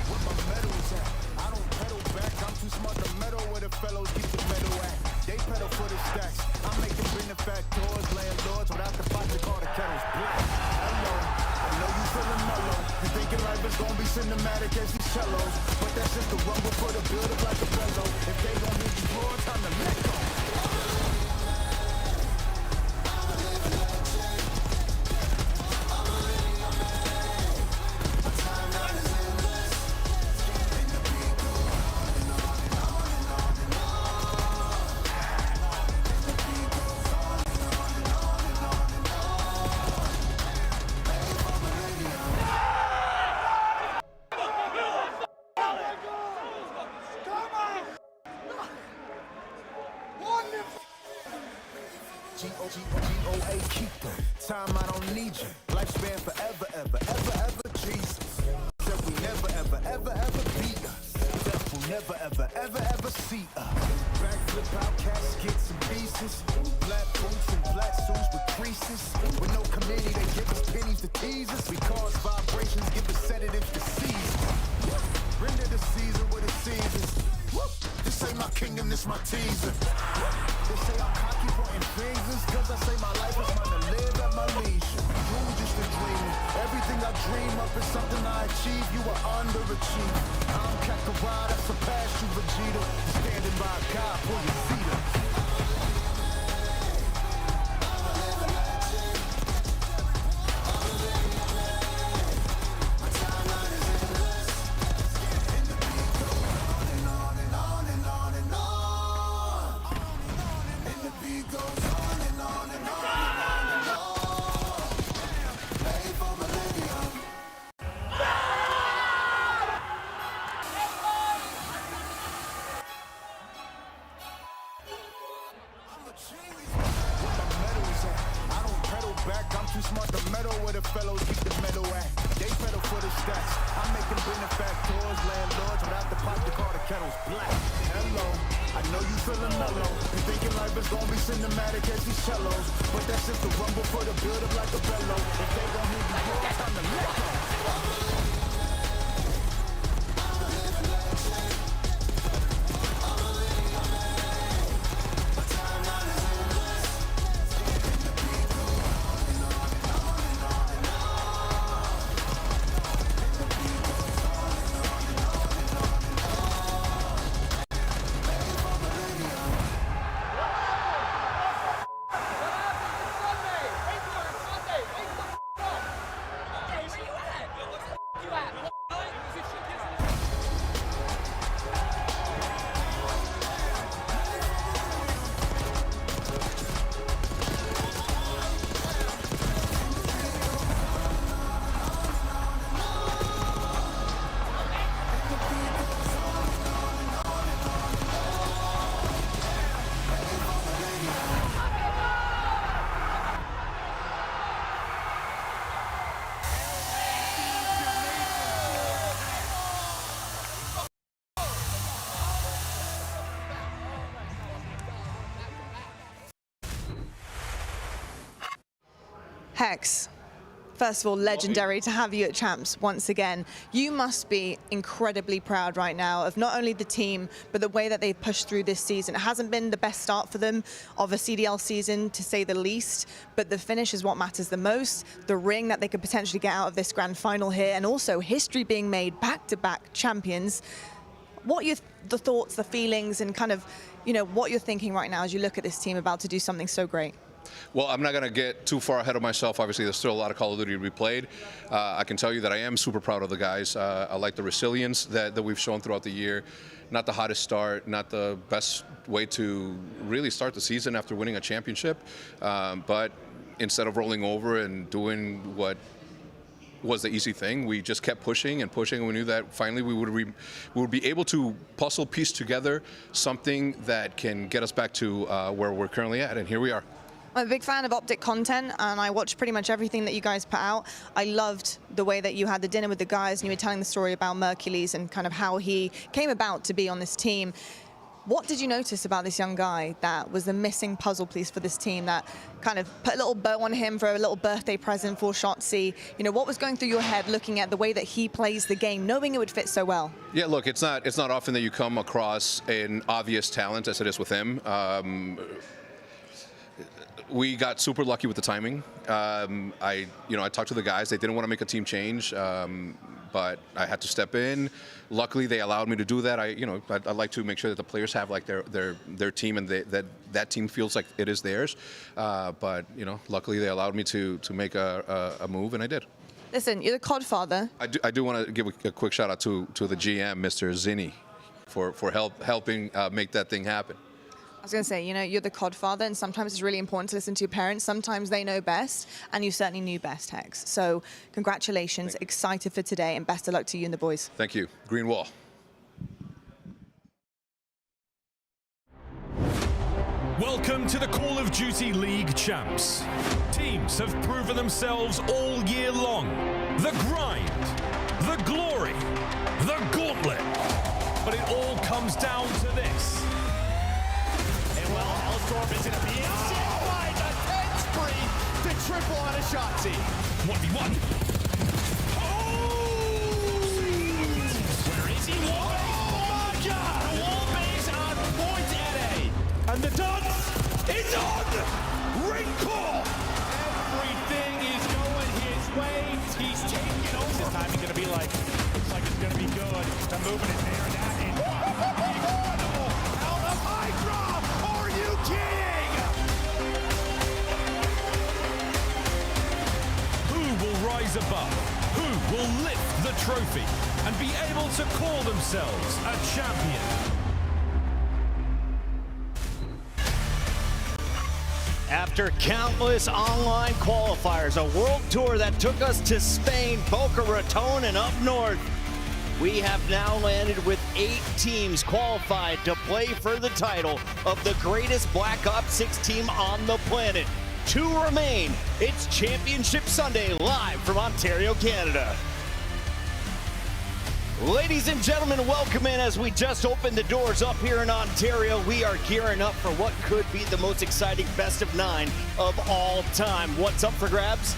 Where my medals at? I don't pedal back, I'm too smart to meddle where the fellows keep the medal at. They pedal for the stacks, I'm making benefactors, landlords without the pot to call the kettles black. Hello, I know you feeling mellow. You thinking life is gonna be cinematic as these cellos, but that's just the rumble for the build up like a bellow. If they gon' need you more, time to let go. G-O-A, keep them. Time I don't need you. Lifespan forever, ever, Jesus. Said we never, ever beat us. Death will never, see us. Backflip out caskets and pieces. Black boots and black suits with creases. With no committee, they give us pennies to tease us. We cause vibrations, give us sedatives to seize us. Render the season with the seasons. This ain't my kingdom, this my teaser. They say I'm cocky pointing fingers, cause I say my life is mine to live at my leisure. You just a dream. Everything I dream up is something I achieve. You are underachieved. I'm Kakarot, I surpass you, Vegeta. Standing by God, pull your feet up. I'm too smart to meddle where the fellows keep the medal at. They pedal for the stats. I'm making benefactors, landlords without the pot to call the kettles black. Hello, I know you feeling mellow. You thinking life is gonna be cinematic as these cellos, but that's just the rumble for the build up like a bellow. If they gon' need you, it's time to let go. Hex, first of all, legendary to have you at Champs once again. You must be incredibly proud right now of not only the team, but the way that they've pushed through this season. It hasn't been the best start for them of a CDL season, to say the least, but the finish is what matters the most. The ring that they could potentially get out of this grand final here, and also history being made, back-to-back champions. What are the thoughts, the feelings, and kind of, you know, what you're thinking right now as you look at this team about to do something so great? Well, I'm not going to get too far ahead of myself. Obviously, there's still a lot of Call of Duty to be played. I can tell you that I am super proud of the guys. I like the resilience that we've shown throughout the year. Not the hottest start, not the best way to really start the season after winning a championship. But instead of rolling over and doing what was the easy thing, we just kept pushing and pushing, and we knew that finally we would be able to puzzle piece together something that can get us back to where we're currently at, and here we are. I'm a big fan of Optic content, and I watch pretty much everything that you guys put out. I loved the way that you had the dinner with the guys and you were telling the story about Mercules and kind of how he came about to be on this team. What did you notice about this young guy that was the missing puzzle piece for this team that kind of put a little bow on him for a little birthday present for Shotzi? You know, what was going through your head looking at the way that he plays the game, knowing it would fit so well? Yeah, look, it's not often that you come across an obvious talent as it is with him. We got super lucky with the timing. I talked to the guys. They didn't want to make a team change, but I had to step in. Luckily, they allowed me to do that. I like to make sure that the players have like their team and that team feels like it is theirs. But luckily they allowed me to make a move, and I did. Listen, you're the COD father. I do want to give a quick shout out to the GM, Mr. Zinni, for helping make that thing happen. I was going to say, you're the COD father, and sometimes it's really important to listen to your parents. Sometimes they know best, and you certainly knew best, Hex. So congratulations, excited for today, and best of luck to you and the boys. Thank you. Green wall. Welcome to the Call of Duty League champs. Teams have proven themselves all year long. The grind, the glory, the gauntlet. But it all comes down to this. Well, Hellstorm is going to be in 6 lines, a 10 spree to triple on a Shotzi. 1v1. Oh! Where is he? Wall base. Oh my God! Wall base on point at A. And the dance is on! Ring call! Everything is going his way. He's taking over. This time he's going to be like, looks like it's going to be good. The movement is there and that. Incredible! Out of Hydra! Are you kidding? Who will rise above? Who will lift the trophy and be able to call themselves a champion? After countless online qualifiers, a world tour that took us to Spain, Boca Raton, and up north, we have now landed with 8 teams qualified to play for the title of the greatest Black Ops 6 team on the planet. 2 remain. It's Championship Sunday live from Ontario, Canada. Ladies and gentlemen, welcome in as we just opened the doors up here in Ontario. We are gearing up for what could be the most exciting best of 9 of all time. What's up for grabs?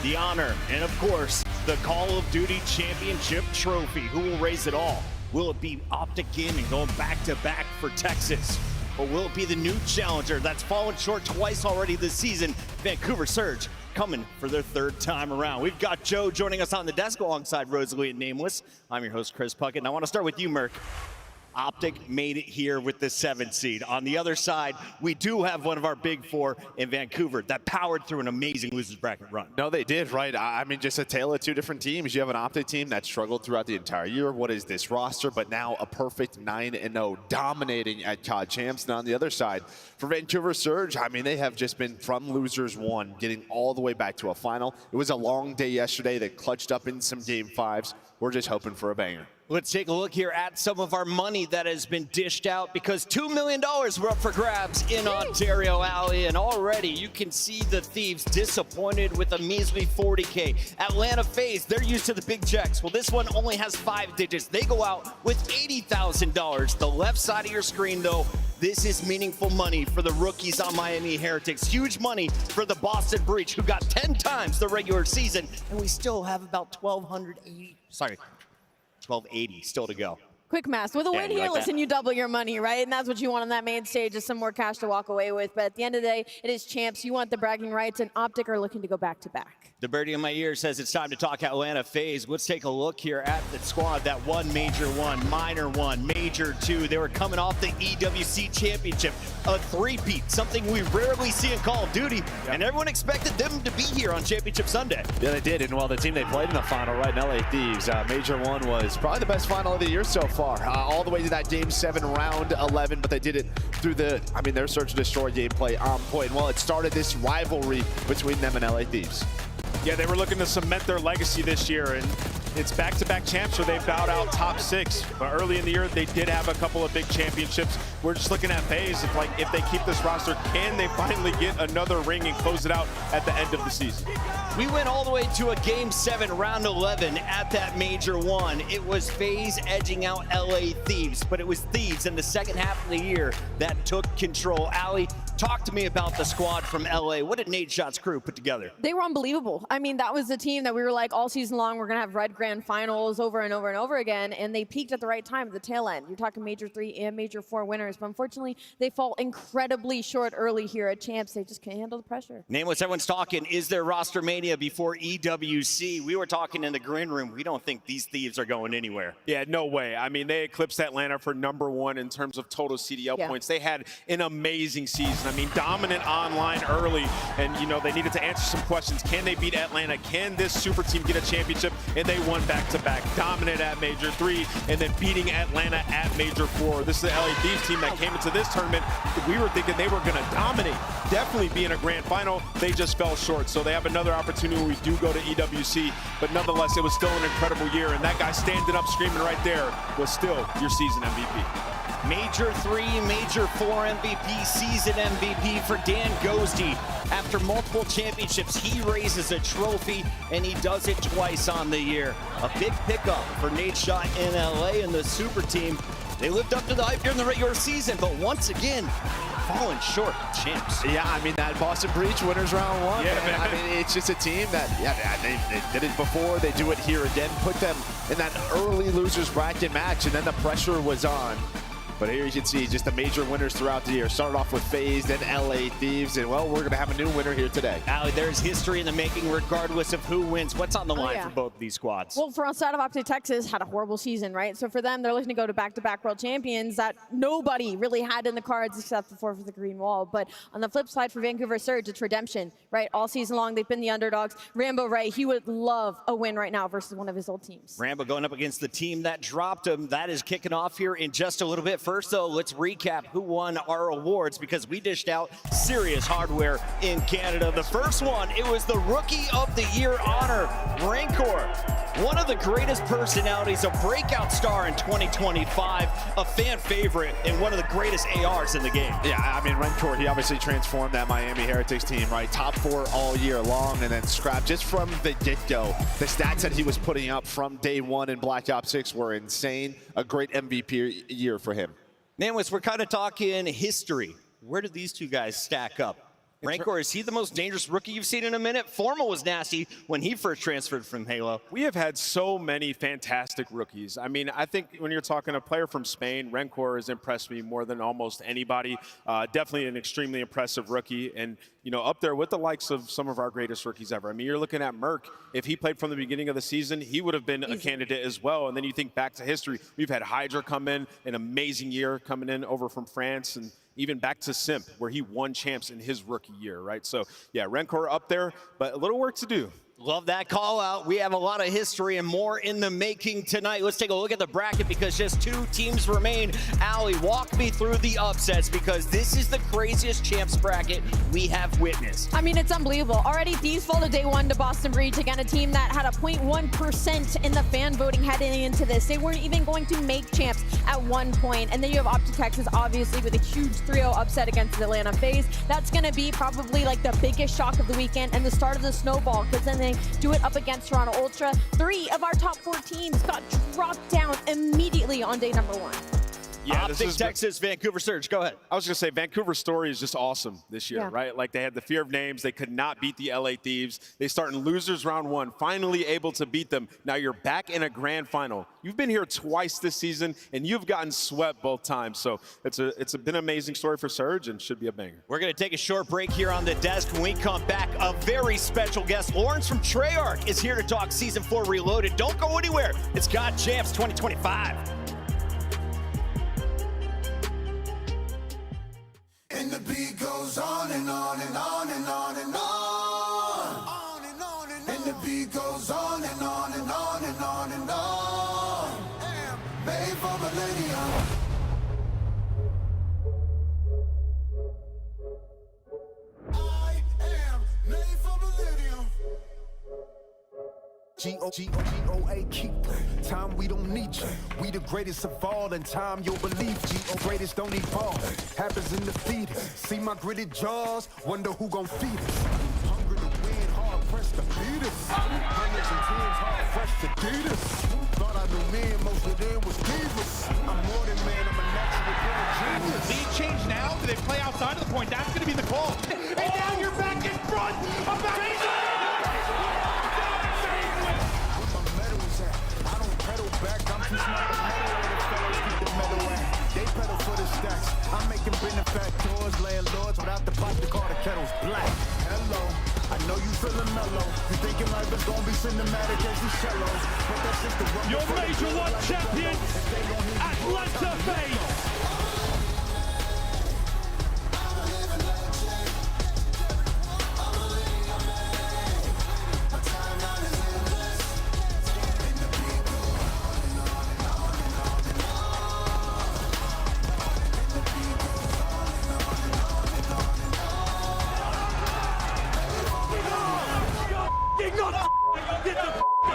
The honor, and of course, the Call of Duty Championship Trophy. Who will raise it all? Will it be Optic Gaming going back-to-back for Texas? Or will it be the new challenger that's fallen short twice already this season, Vancouver Surge, coming for their 3rd time around? We've got Joe joining us on the desk alongside Rosalie and Nameless. I'm your host, Chris Puckett, and I want to start with you, Merc. Optic made it here with the 7th seed. On the other side, we do have one of our big 4 in Vancouver that powered through an amazing losers bracket run. No, they did, right? I mean, just a tale of 2 different teams. You have an Optic team that struggled throughout the entire year. What is this roster? But now a perfect 9-0, dominating at COD Champs. And on the other side, for Vancouver Surge, I mean, they have just been from losers 1, getting all the way back to a final. It was a long day yesterday. They clutched up in some game 5s. We're just hoping for a banger. Let's take a look here at some of our money that has been dished out, because $2 million were up for grabs in Ontario Alley, and already you can see the Thieves disappointed with a measly 40K. Atlanta FaZe, they're used to the big checks. Well, this one only has 5 digits. They go out with $80,000. The left side of your screen, though, this is meaningful money for the rookies on Miami Heretics. Huge money for the Boston Breach, who got 10 times the regular season, and we still have about 1,280 still to go. Quick math. With a win here, listen, you double your money, right? And that's what you want on that main stage, is some more cash to walk away with. But at the end of the day, it is champs. You want the bragging rights, and Optic are looking to go back-to-back. The birdie in my ear says it's time to talk Atlanta FaZe. Let's take a look here at the squad that won Major 1, Minor 1, Major 2. They were coming off the EWC Championship, a three-peat, something we rarely see in Call of Duty, and everyone expected them to be here on Championship Sunday. Yeah, they did, and well, the team they played in the final, right, in LA Thieves, Major 1 was probably the best final of the year so far. All the way to that Game 7, Round 11, but they did it through their search and destroy gameplay on point. And well, it started this rivalry between them and LA Thieves. Yeah, they were looking to cement their legacy this year, and it's back-to-back champs, so they've bowed out top 6. But early in the year, they did have a couple of big championships. We're just looking at FaZe. If they keep this roster, can they finally get another ring and close it out at the end of the season? We went all the way to a Game 7, Round 11 at that Major 1. It was FaZe edging out LA Thieves, but it was Thieves in the second half of the year that took control. Allie, talk to me about the squad from LA. What did Nate Shot's crew put together? They were unbelievable. I mean, that was the team that we were like all season long, we're going to have red grand finals over and over and over again, and they peaked at the right time at the tail end. You're talking Major 3 and Major 4 winners, but unfortunately, they fall incredibly short early here at Champs. They just can't handle the pressure. Nameless, everyone's talking, is there roster mania before EWC? We were talking in the green room. We don't think these Thieves are going anywhere. Yeah, no way. I mean, they eclipsed Atlanta for #1 in terms of total CDL points. They had an amazing season. I mean, dominant online early, and, you know, they needed to answer some questions. Can they beat Atlanta? Can this super team get a championship? And they won back-to-back. Dominant at Major 3, and then beating Atlanta at Major 4. This is the LA Thieves team that came into this tournament. We were thinking they were going to dominate, definitely be in a grand final. They just fell short. So they have another opportunity when we do go to EWC. But nonetheless, it was still an incredible year. And that guy standing up screaming right there was still your season MVP. Major 3, Major 4 MVP, season MVP for Dan Ghosty. After multiple championships, he raises a trophy, and he does it twice on the year. A big pickup for Nate Shot in LA and the super team. They lived up to the hype during the regular season, but once again, falling short champs. Yeah, I mean, that Boston Breach winners round 1. Yeah, man. I mean, it's just a team that, they did it before, they do it here again, put them in that early losers bracket match, and then the pressure was on. But here you can see just the major winners throughout the year. Started off with FaZe, then LA Thieves, and well, we're gonna have a new winner here today. Allie, there's history in the making regardless of who wins. What's on the line for both of these squads? Well, for outside of Optic Texas, had a horrible season, right? So for them, they're looking to go to back-to-back world champions that nobody really had in the cards except for the green wall. But on the flip side, for Vancouver Surge, it's redemption, right? All season long, they've been the underdogs. Rambo, right, he would love a win right now versus one of his old teams. Rambo going up against the team that dropped him. That is kicking off here in just a little bit. First, though, let's recap who won our awards because we dished out serious hardware in Canada. The first one, it was the Rookie of the Year honor, Rancor. One of the greatest personalities, a breakout star in 2025, a fan favorite, and one of the greatest ARs in the game. Yeah, I mean, Rancor, he obviously transformed that Miami Heretics team, right? Top 4 all year long, and then scrapped just from the get-go. The stats that he was putting up from day 1 in Black Ops 6 were insane. A great MVP year for him. Manwis, we're kind of talking history. Where do these two guys stack up? Rancor, is he the most dangerous rookie you've seen in a minute? Formal was nasty when he first transferred from Halo. We have had so many fantastic rookies. I mean, I think when you're talking a player from Spain, Rancor has impressed me more than almost anybody. Definitely an extremely impressive rookie, and you know, up there with the likes of some of our greatest rookies ever. I mean, you're looking at Merc. If he played from the beginning of the season, he would have been a candidate as well. And then you think back to history. We've had Hydra come in, an amazing year coming in over from France, and even back to Simp, where he won champs in his rookie year, right? So, yeah, Rancor up there, but a little work to do. Love that call out. We have a lot of history and more in the making tonight. Let's take a look at the bracket because just 2 teams remain. Allie, walk me through the upsets because this is the craziest champs bracket we have witnessed. I mean, it's unbelievable. Already, Thieves fall to day 1 to Boston Breach. Again, a team that had a 0.1% in the fan voting heading into this. They weren't even going to make champs at one point. And then you have Optic Texas, obviously, with a huge 3-0 upset against the Atlanta FaZe. That's going to be probably like the biggest shock of the weekend and the start of the snowball because then they do it up against Toronto Ultra. 3 of our top 4 teams got dropped down immediately on day number 1. Yeah, Optic Texas, Vancouver Surge. Go ahead. I was going to say, Vancouver's story is just awesome this year, Yeah. right? Like, they had the fear of names. They could not beat the LA Thieves. They start in losers round 1, finally able to beat them. Now you're back in a grand final. You've been here twice this season, and you've gotten swept both times. So it's been an amazing story for Surge and should be a banger. We're going to take a short break here on the desk. When we come back, a very special guest, Lawrence from Treyarch, is here to talk Season 4 Reloaded. Don't go anywhere. It's COD Champs 2025. And the beat goes on and on and on and on and on. On and on and on. And the beat goes on and on and on and on and on. Made for millennium. I am made for millennium. G-O-G-O-G-O-A, keep time, we don't need you. We the greatest of all, in time you'll believe G-O greatest don't evolve. Happens in the feed. See my gritted jaws, wonder who gon' feed us. Hungry to win, hard pressed to beat us. Hundreds and tens, hard fresh to beat us. Thought I knew men, most of them was divas. I'm more than man, I'm a natural born genius. Lead change now? Do they play outside of the point? That's gonna be the call. And now you're back in front. I'm back in front. Back, I'm too smart to meddle with the fellows, keep the metal at. They pedal for the stacks. I'm making benefactors, landlords without the pot to call the kettles black. Hello, I know you feeling mellow. You thinking life is gonna be cinematic as these cellos. But that's just the run. Your Major 1 champion, Atlanta FaZe.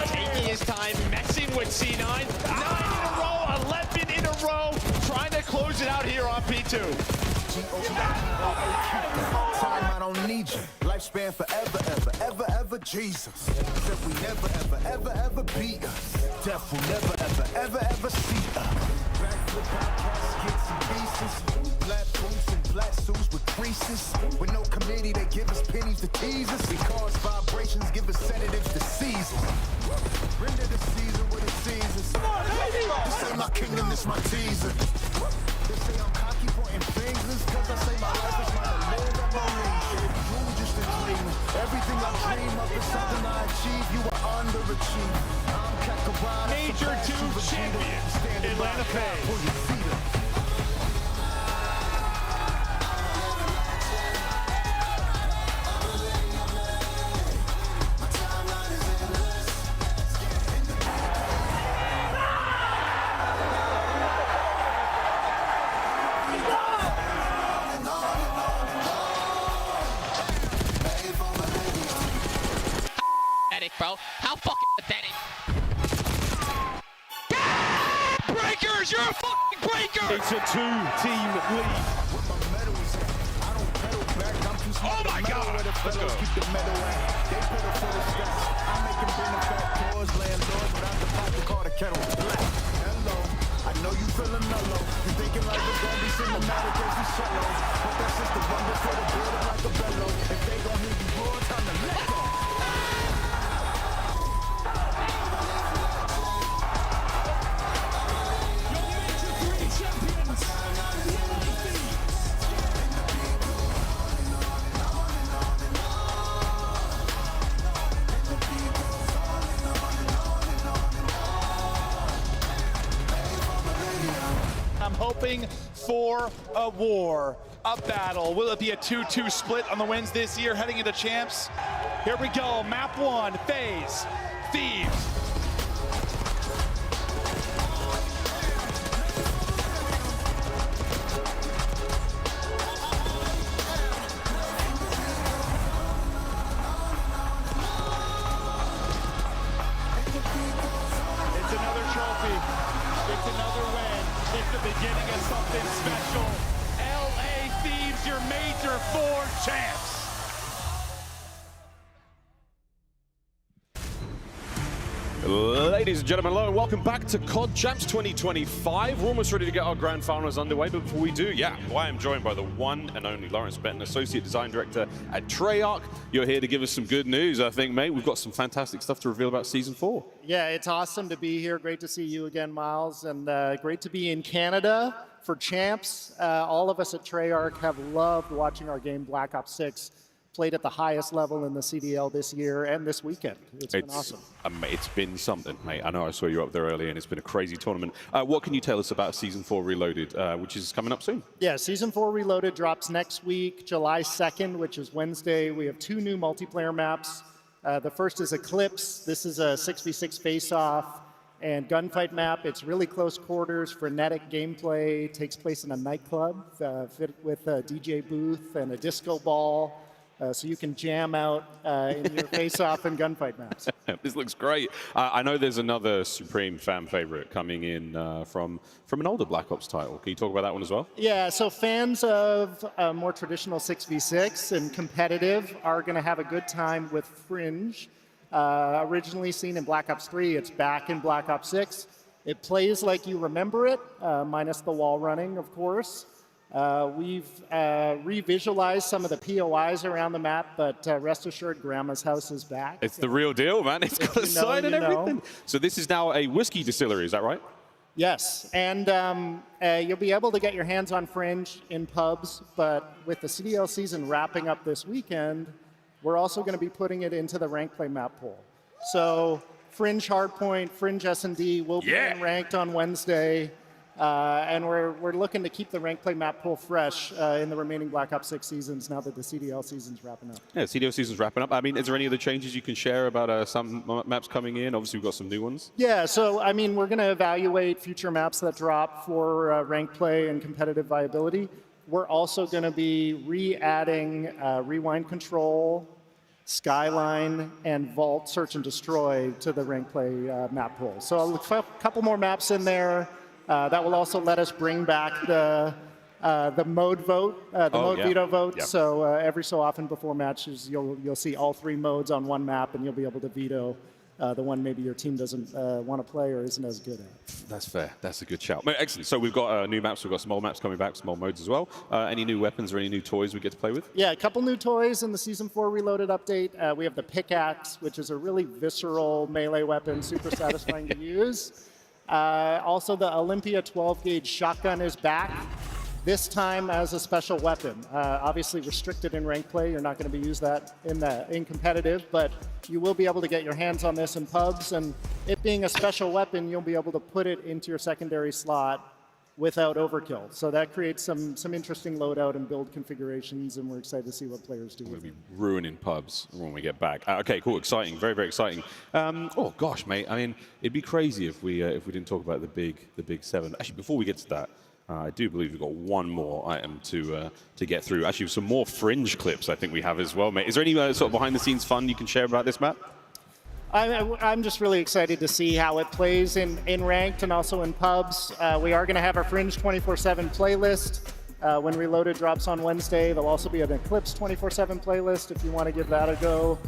Taking his time, messing with C9. 9 in a row, 11 in a row, trying to close it out here on P2. Time I don't need you. Lifespan forever, ever, Jesus. Said we never, ever beat us. Death will never see us. Backflip podcasts, hits and pieces. Black boots and black suits with creases. With no committee, they give us pennies to tease us. We cause vibrations, give us sedatives to seize us. Render the season with the seasons. This ain't my kingdom, this my teaser. They say I'm cocky, pointing fingers, cause I say my life is my live revolution. You just a dream. Everything I dream of is something I achieve. You are underachieved. I'm Kakarada. Major 2 champion, Atlanta FaZe. Bro, how fucking pathetic. Breakers, you're a fucking breaker! It's a 2-team lead. Oh my God! Let's go. Keep the metal at. They pedal for the stats. I'm making benefactors, landlords without the pot to call the kettle black. Hello, I know you feeling mellow. You thinking life is gonna be cinematic as these cellos. But that's just the run before the building like a bellow. If they gon' hear you roar, time to let go. I'm hoping for a war, a battle. Will it be a 2-2 split on the wins this year heading into champs? Here we go, map 1, FaZe, Thieves. It's another trophy. It's another win. It's the beginning of something special. LA Thieves, your Major 4 champs. Ladies and gentlemen, hello and welcome back to COD Champs 2025. We're almost ready to get our grand finals underway, but before we do, I am joined by the one and only Lawrence Benton, Associate Design Director at Treyarch. You're here to give us some good news, I think, mate. We've got some fantastic stuff to reveal about Season 4. Yeah, it's awesome to be here. Great to see you again, Miles, and great to be in Canada for Champs. All of us at Treyarch have loved watching our game Black Ops 6. Played at the highest level in the CDL this year and this weekend. It's been awesome. It's been something, mate. I know I saw you up there earlier, and it's been a crazy tournament. What can you tell us about Season 4 Reloaded, which is coming up soon? Yeah, Season 4 Reloaded drops next week, July 2nd, which is Wednesday. We have 2 new multiplayer maps. The first is Eclipse. This is a 6v6 face-off and gunfight map. It's really close quarters, frenetic gameplay. Takes place in a nightclub with a DJ booth and a disco ball. So you can jam out in your face-off and gunfight maps. This looks great. I know there's another Supreme fan favorite coming in from an older Black Ops title. Can you talk about that one as well? Yeah, so fans of more traditional 6v6 and competitive are going to have a good time with Fringe. Originally seen in Black Ops 3, it's back in Black Ops 6. It plays like you remember it, minus the wall running, of course. We've revisualized some of the POIs around the map, but rest assured, Grandma's house is back. It's the real deal, man. It's got a sign and everything. So this is now a whiskey distillery, is that right? Yes, and you'll be able to get your hands on Fringe in pubs, but with the CDL season wrapping up this weekend, we're also going to be putting it into the rank play map pool. So Fringe Hardpoint, Fringe SND will be ranked on Wednesday. And we're looking to keep the rank play map pool fresh in the remaining Black Ops 6 seasons now that the CDL season's wrapping up. Yeah, CDL season's wrapping up. I mean, is there any other changes you can share about some maps coming in? Obviously, we've got some new ones. Yeah, so I mean, we're going to evaluate future maps that drop for rank play and competitive viability. We're also going to be re-adding Rewind Control, Skyline, and Vault Search and Destroy to the rank play map pool. So a couple more maps in there. That will also let us bring back the mode vote, veto vote. Yep. So every so often before matches, you'll see all 3 modes on one map, and you'll be able to veto the one maybe your team doesn't want to play or isn't as good at. That's fair. That's a good shout. Excellent. So we've got new maps. We've got small maps coming back, small modes as well. Any new weapons or any new toys we get to play with? Yeah, a couple new toys in the Season 4 Reloaded update. We have the pickaxe, which is a really visceral melee weapon, super satisfying to use. Also, the Olympia 12-gauge shotgun is back, this time as a special weapon. Obviously restricted in rank play. You're not going to be used that in competitive, but you will be able to get your hands on this in pubs. And it being a special weapon, you'll be able to put it into your secondary slot without overkill. So that creates some interesting loadout and build configurations, and we're excited to see what players do. We'll be ruining pubs when we get back. Okay, cool, exciting, very, very exciting. Oh gosh, mate. I mean, it'd be crazy if we didn't talk about the big 7. Actually, before we get to that, I do believe we've got one more item to get through. Actually, some more Fringe clips I think we have as well, mate. Is there any sort of behind-the-scenes fun you can share about this map? I'm just really excited to see how it plays in ranked and also in pubs. We are going to have our Fringe 24/7 playlist when Reloaded drops on Wednesday. There'll also be an Eclipse 24/7 playlist if you want to give that a go.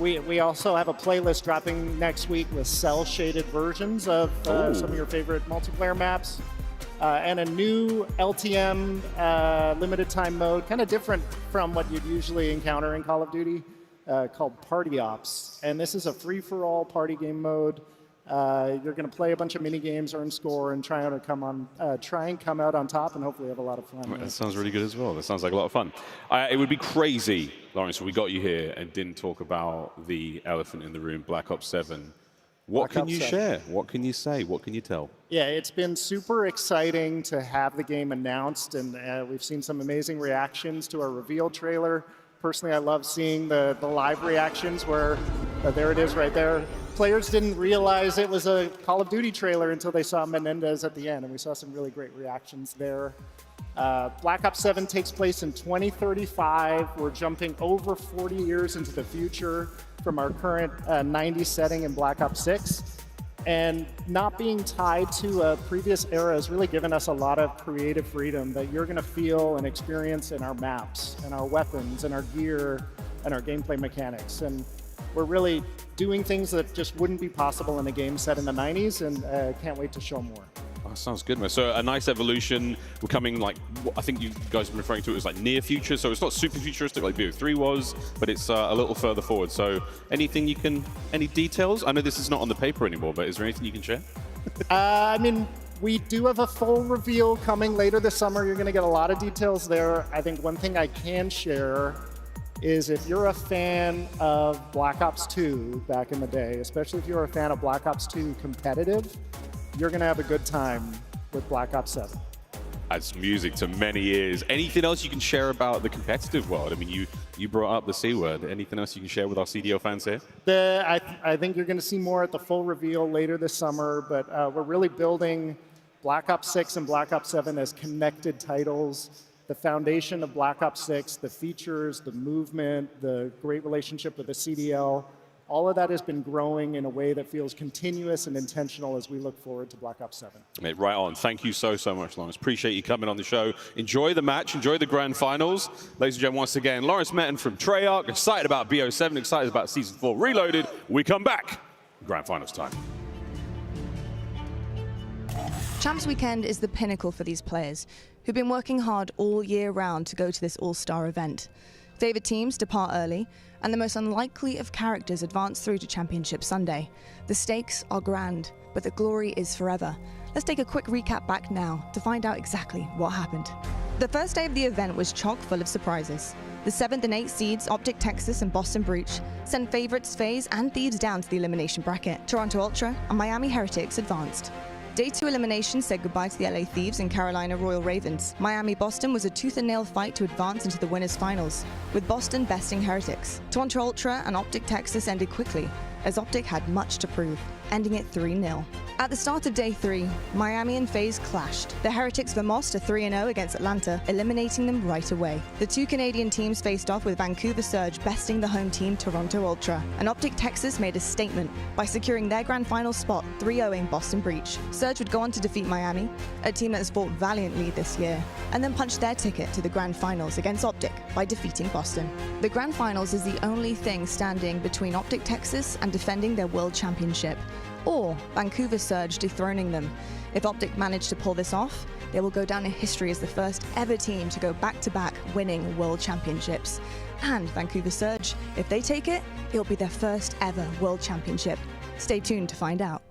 We also have a playlist dropping next week with cell-shaded versions of some of your favorite multiplayer maps. And a new LTM limited time mode, kind of different from what you'd usually encounter in Call of Duty. Called Party Ops, and this is a free-for-all party game mode. You're going to play a bunch of mini games, earn score, and try and come out on top, and hopefully have a lot of fun. That sounds really good as well. That sounds like a lot of fun. It would be crazy, Lawrence, if we got you here and didn't talk about the elephant in the room, Black Ops 7. What can you share? What can you say? What can you tell? Yeah, it's been super exciting to have the game announced, and we've seen some amazing reactions to our reveal trailer. Personally, I love seeing the live reactions where, there it is right there. Players didn't realize it was a Call of Duty trailer until they saw Menendez at the end, and we saw some really great reactions there. Black Ops 7 takes place in 2035. We're jumping over 40 years into the future from our current 90 setting in Black Ops 6. And not being tied to a previous era has really given us a lot of creative freedom that you're going to feel and experience in our maps and our weapons and our gear and our gameplay mechanics. And we're really doing things that just wouldn't be possible in a game set in the 90s, and can't wait to show more. Oh, sounds good, man. So a nice evolution. We're coming, like, I think you guys are referring to it as like near future, so it's not super futuristic like BO3 was, but it's a little further forward. So anything any details? I know this is not on the paper anymore, but is there anything you can share? I mean, we do have a full reveal coming later this summer. You're going to get a lot of details there. I think one thing I can share is if you're a fan of Black Ops 2 back in the day, especially if you're a fan of Black Ops 2 competitive, you're going to have a good time with Black Ops 7. That's music to many ears. Anything else you can share about the competitive world? I mean, you brought up the C word. Anything else you can share with our CDO fans here? I think you're going to see more at the full reveal later this summer, but we're really building Black Ops 6 and Black Ops 7 as connected titles. The foundation of Black Ops 6, the features, the movement, the great relationship with the CDL, all of that has been growing in a way that feels continuous and intentional as we look forward to Black Ops 7. Mate, right on. Thank you so much, Lawrence. Appreciate you coming on the show. Enjoy the match. Enjoy the grand finals. Ladies and gentlemen, once again, Lawrence Metten from Treyarch. Excited about BO7. Excited about Season 4 Reloaded. We come back. Grand finals time. Champs Weekend is the pinnacle for these players, who've been working hard all year round to go to this all-star event. Favored teams depart early, and the most unlikely of characters advance through to Championship Sunday. The stakes are grand, but the glory is forever. Let's take a quick recap back now to find out exactly what happened. The first day of the event was chock full of surprises. The 7th and 8th seeds, Optic Texas and Boston Breach, sent favorites FaZe and Thieves down to the elimination bracket. Toronto Ultra and Miami Heretics advanced. Day 2 elimination said goodbye to the LA Thieves and Carolina Royal Ravens. Miami-Boston was a tooth-and-nail fight to advance into the winners' finals, with Boston besting Heretics. Toronto Ultra and Optic Texas ended quickly, as Optic had much to prove, ending it 3-0. At the start of Day 3, Miami and FaZe clashed. The Heretics vermossed a 3-0 against Atlanta, eliminating them right away. The two Canadian teams faced off with Vancouver Surge besting the home team Toronto Ultra. And Optic Texas made a statement by securing their grand final spot, 3-0ing Boston Breach. Surge would go on to defeat Miami, a team that has fought valiantly this year, and then punch their ticket to the grand finals against Optic by defeating Boston. The grand finals is the only thing standing between Optic Texas and defending their world championship, or Vancouver Surge dethroning them. If Optic manage to pull this off, they will go down in history as the first ever team to go back-to-back winning world championships. And Vancouver Surge, if they take it, it'll be their first ever world championship. Stay tuned to find out.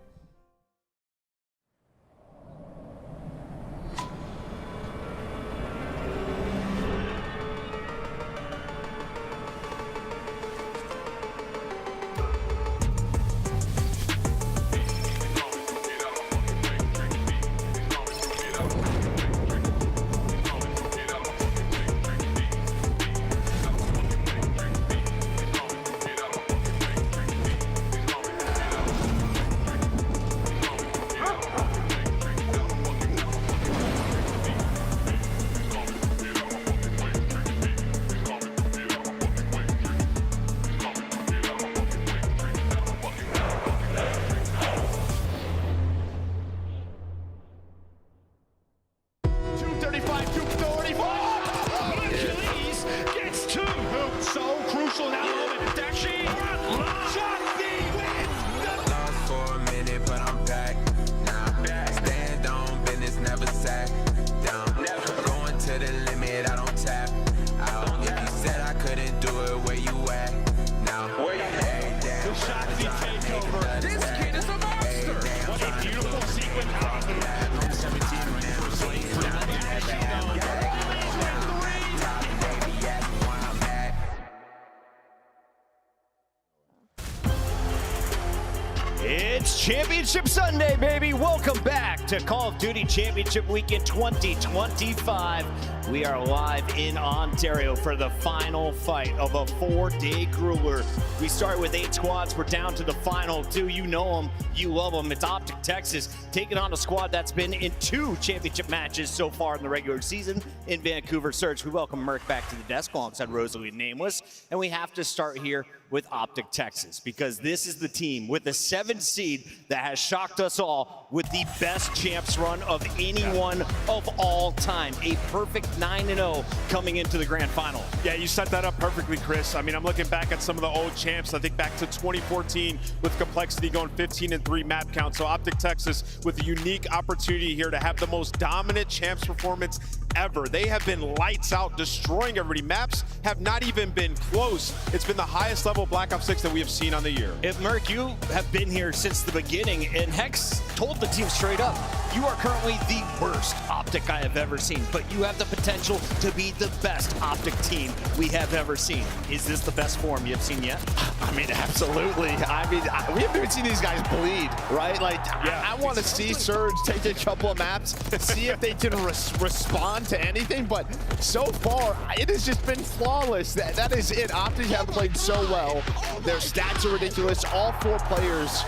It's Championship Sunday, baby. Welcome back to Call of Duty Championship Weekend 2025. We are live in Ontario for the final fight of a 4-day grueler. We started with 8 squads. We're down to the final 2. You know them. You love them. It's Optic Texas taking on a squad that's been in 2 championship matches so far in the regular season in Vancouver Surge. We welcome Merc back to the desk alongside Rosalie Nameless. And we have to start here with Optic Texas, because this is the team with the 7 7 seed that has shocked us all with the best champs run of anyone of all time. A perfect 9-0 coming into the grand final. Yeah, you set that up perfectly, Chris. I mean, I'm looking back at some of the old champs. I think back to 2014 with Complexity going 15-3 map count. So Optic Texas with a unique opportunity here to have the most dominant champs performance ever. They have been lights out, destroying everybody. Maps have not even been close. It's been the highest level Black Ops 6 that we have seen on the year. If Merc, you have been here since the beginning, and Hex told the team straight up, you are currently the worst Optic I have ever seen, but you have the potential to be the best Optic team we have ever seen. Is this the best form you have seen yet? I mean, absolutely. I mean, we haven't even seen these guys bleed, right? Like, I want to see Surge take a couple of maps, see if they can respond to anything, but so far, it has just been flawless. That is it. Optic have played so well. Their stats are ridiculous. All 4 players,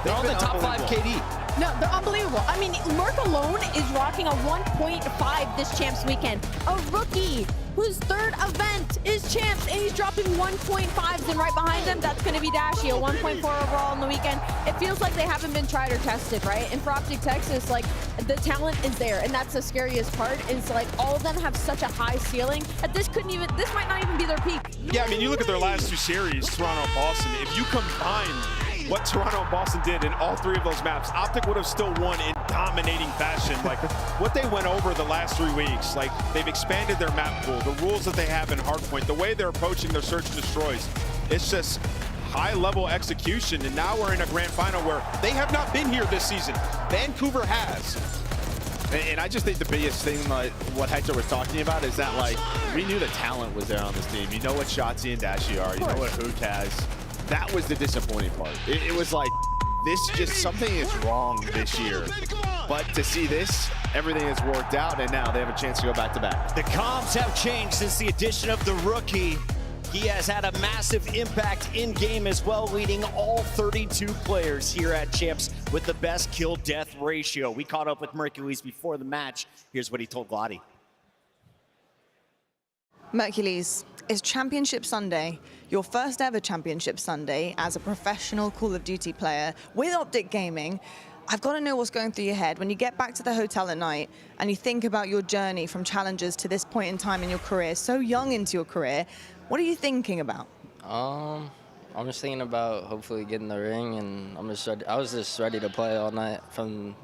they're on the top 5 KD. No, they're unbelievable. I mean, Merc alone is rocking a 1.5 this champs weekend. A rookie whose 3rd event is champs, and he's dropping 1.5s, and right behind him, that's going to be Dashy, a 1.4 overall on the weekend. It feels like they haven't been tried or tested, right? And for Optic Texas, like, the talent is there, and that's the scariest part, is like all of them have such a high ceiling that this might not even be their peak. Yeah, I mean, you look at their last 2 series, Toronto and Boston. If you combine what Toronto and Boston did in all 3 of those maps, Optic would have still won in dominating fashion. Like, what they went over the last 3 weeks, like, they've expanded their map pool, the rules that they have in Hardpoint, the way they're approaching their search and destroys. It's just high-level execution, and now we're in a grand final where they have not been here this season. Vancouver has. And I just think the biggest thing, like what Hector was talking about, is that, like, we knew the talent was there on this team. You know what Shotzi and Dashy are. You know what Hook has. That was the disappointing part. It was like, something is wrong this year. But to see this, everything has worked out, and now they have a chance to go back-to-back. The comms have changed since the addition of the rookie. He has had a massive impact in-game as well, leading all 32 players here at Champs with the best kill-death ratio. We caught up with Mercules before the match. Here's what he told Glotty. Mercules, it's Championship Sunday, your first ever Championship Sunday as a professional Call of Duty player with Optic Gaming. I've got to know what's going through your head when you get back to the hotel at night and you think about your journey from challengers to this point in time in your career, so young into your career. What are you thinking about? I'm just thinking about hopefully getting the ring, and I'm just ready. I was just ready to play all night from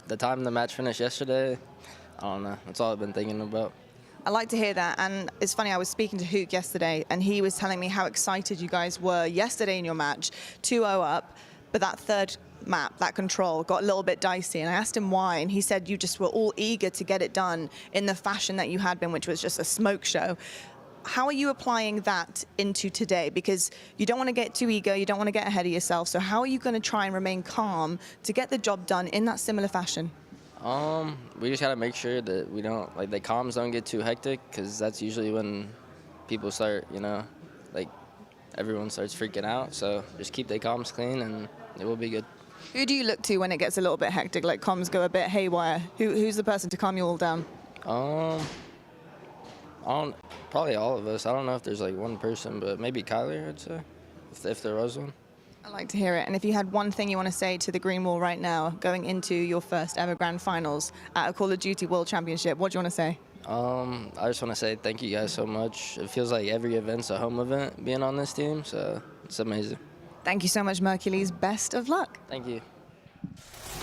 the time the match finished yesterday. I don't know. That's all I've been thinking about. I like to hear that, and it's funny, I was speaking to Hook yesterday, and he was telling me how excited you guys were yesterday in your match, 2-0 up, but that 3rd map, that control, got a little bit dicey, and I asked him why, and he said you just were all eager to get it done in the fashion that you had been, which was just a smoke show. How are you applying that into today? Because you don't want to get too eager, you don't want to get ahead of yourself, so how are you going to try and remain calm to get the job done in that similar fashion? We just gotta make sure that we don't, like, the comms don't get too hectic, because that's usually when people start, you know, like, everyone starts freaking out. So just keep the comms clean and it will be good. Who do you look to when it gets a little bit hectic, like comms go a bit haywire? Who's the person to calm you all down? Probably all of us. I don't know if there's like one person, but maybe Kyler, I'd say, if there was one. I'd like to hear it. And if you had one thing you want to say to the Green Wall right now, going into your first ever Grand Finals at a Call of Duty World Championship, what do you want to say? I just want to say thank you guys so much. It feels like every event's a home event being on this team, so it's amazing. Thank you so much, Mercules. Best of luck. Thank you.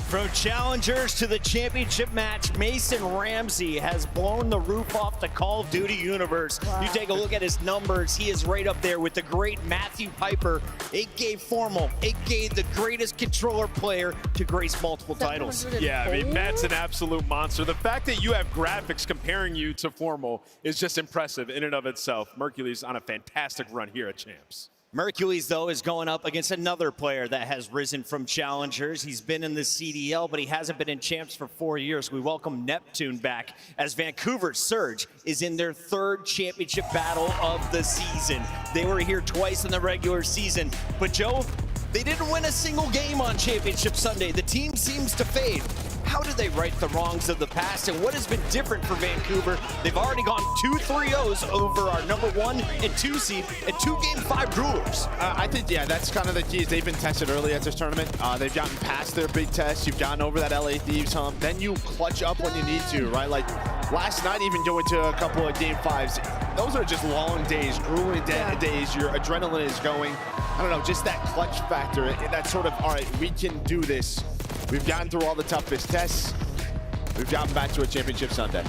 From challengers to the championship match, Mason Ramsey has blown the roof off the Call of Duty universe. Wow. You take a look at his numbers, he is right up there with the great Matthew Piper. It gave Formal, it gave the greatest controller player to grace multiple titles. Yeah, I mean, Matt's an absolute monster. The fact that you have graphics comparing you to Formal is just impressive in and of itself. Mercules on a fantastic run here at Champs. Mercules, though, is going up against another player that has risen from challengers. He's been in the CDL, but he hasn't been in Champs for 4 years. We welcome Neptune back as Vancouver Surge is in their third championship battle of the season. They were here twice in the regular season, but Joe, they didn't win a single game on Championship Sunday. The team seems to fade. how do they right the wrongs of the past, and what has been different for Vancouver? They've already gone 2 3-0s over our #1 and 2 seed and 2 Game 5 Droolers. I think, yeah, that's kind of the key. Is they've been tested early at this tournament. They've gotten past their big test. You've gotten over that LA Thieves hump. Then you clutch up when you need to, right? Like last night, even going to a couple of Game 5s. Those are just long days, grueling days. Your adrenaline is going. I don't know, just that clutch factor. That sort of, all right, we can do this. We've gotten through all the toughest tests. We've gotten back to a championship Sunday.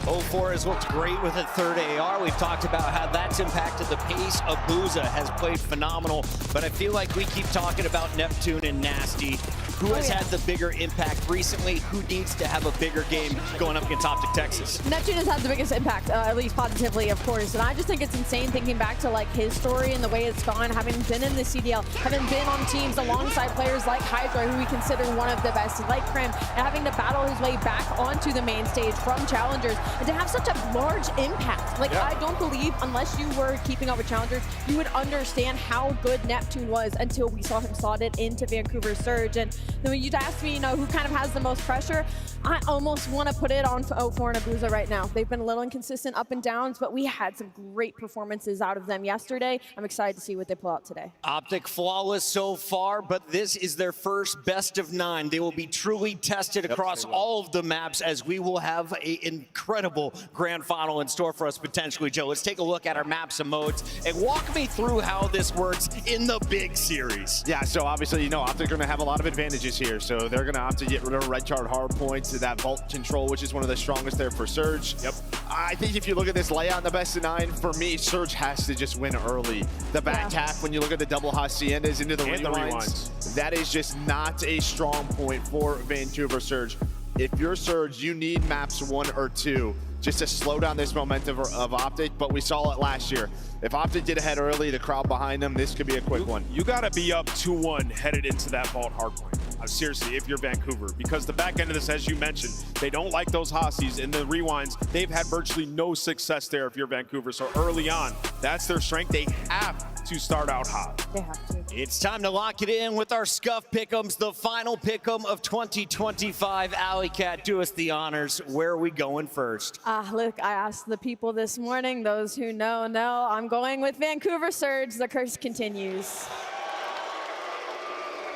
04 has looked great with a third AR. We've talked about how that's impacted the pace. Abuza has played phenomenal, but I feel like we keep talking about Neptune and Nasty. Who has had the bigger impact recently? Who needs to have a bigger game going up against Optic Texas? Neptune has had the biggest impact, at least positively, of course. And I just think it's insane thinking back to like his story and the way it's gone, having been in the CDL, having been on teams alongside players like Hydra, who we consider one of the best, like Krim, and having to battle his way back onto the main stage from Challengers, and to have such a large impact. Like, I don't believe, unless you were keeping up with Challengers, you would understand how good Neptune was until we saw him slotted into Vancouver Surge. And then when you'd ask me, who kind of has the most pressure, I almost want to put it on 04 and Abuza right now. They've been a little inconsistent up and downs, but we had some great performances out of them yesterday. I'm excited to see what they pull out today. Optic flawless so far, but this is their first best of 9. They will be truly tested across all of the maps, as we will have an incredible grand final in store for us potentially. Joe, let's take a look at our maps and modes and walk me through how this works in the big series. Yeah, so obviously, Optic are going to have a lot of advantages here. So they're going to opt to get rid of red card Hardpoint to that vault control, which is one of the strongest there for Surge. Yep. I think if you look at this layout in the best of 9, for me, Surge has to just win early. The back half, when you look at the double Haciendas into the rewinds, that is just not a strong point for Vancouver Surge. If you're Surge, you need maps 1 or 2 just to slow down this momentum of Optic, but we saw it last year. If Optic get ahead early, the crowd behind them, this could be a quick one. You got to be up 2-1 headed into that vault Hardpoint. Seriously, if you're Vancouver, because the back end of this, as you mentioned, they don't like those Hassies in the rewinds. They've had virtually no success there if you're Vancouver. So early on, that's their strength. They have to start out hot. They have to. It's time to lock it in with our Scuff Pick'ems, the final Pick'em of 2025. Alley Cat, do us the honors. Where are we going first? Look, I asked the people this morning. Those who know. I'm going with Vancouver Surge. The curse continues.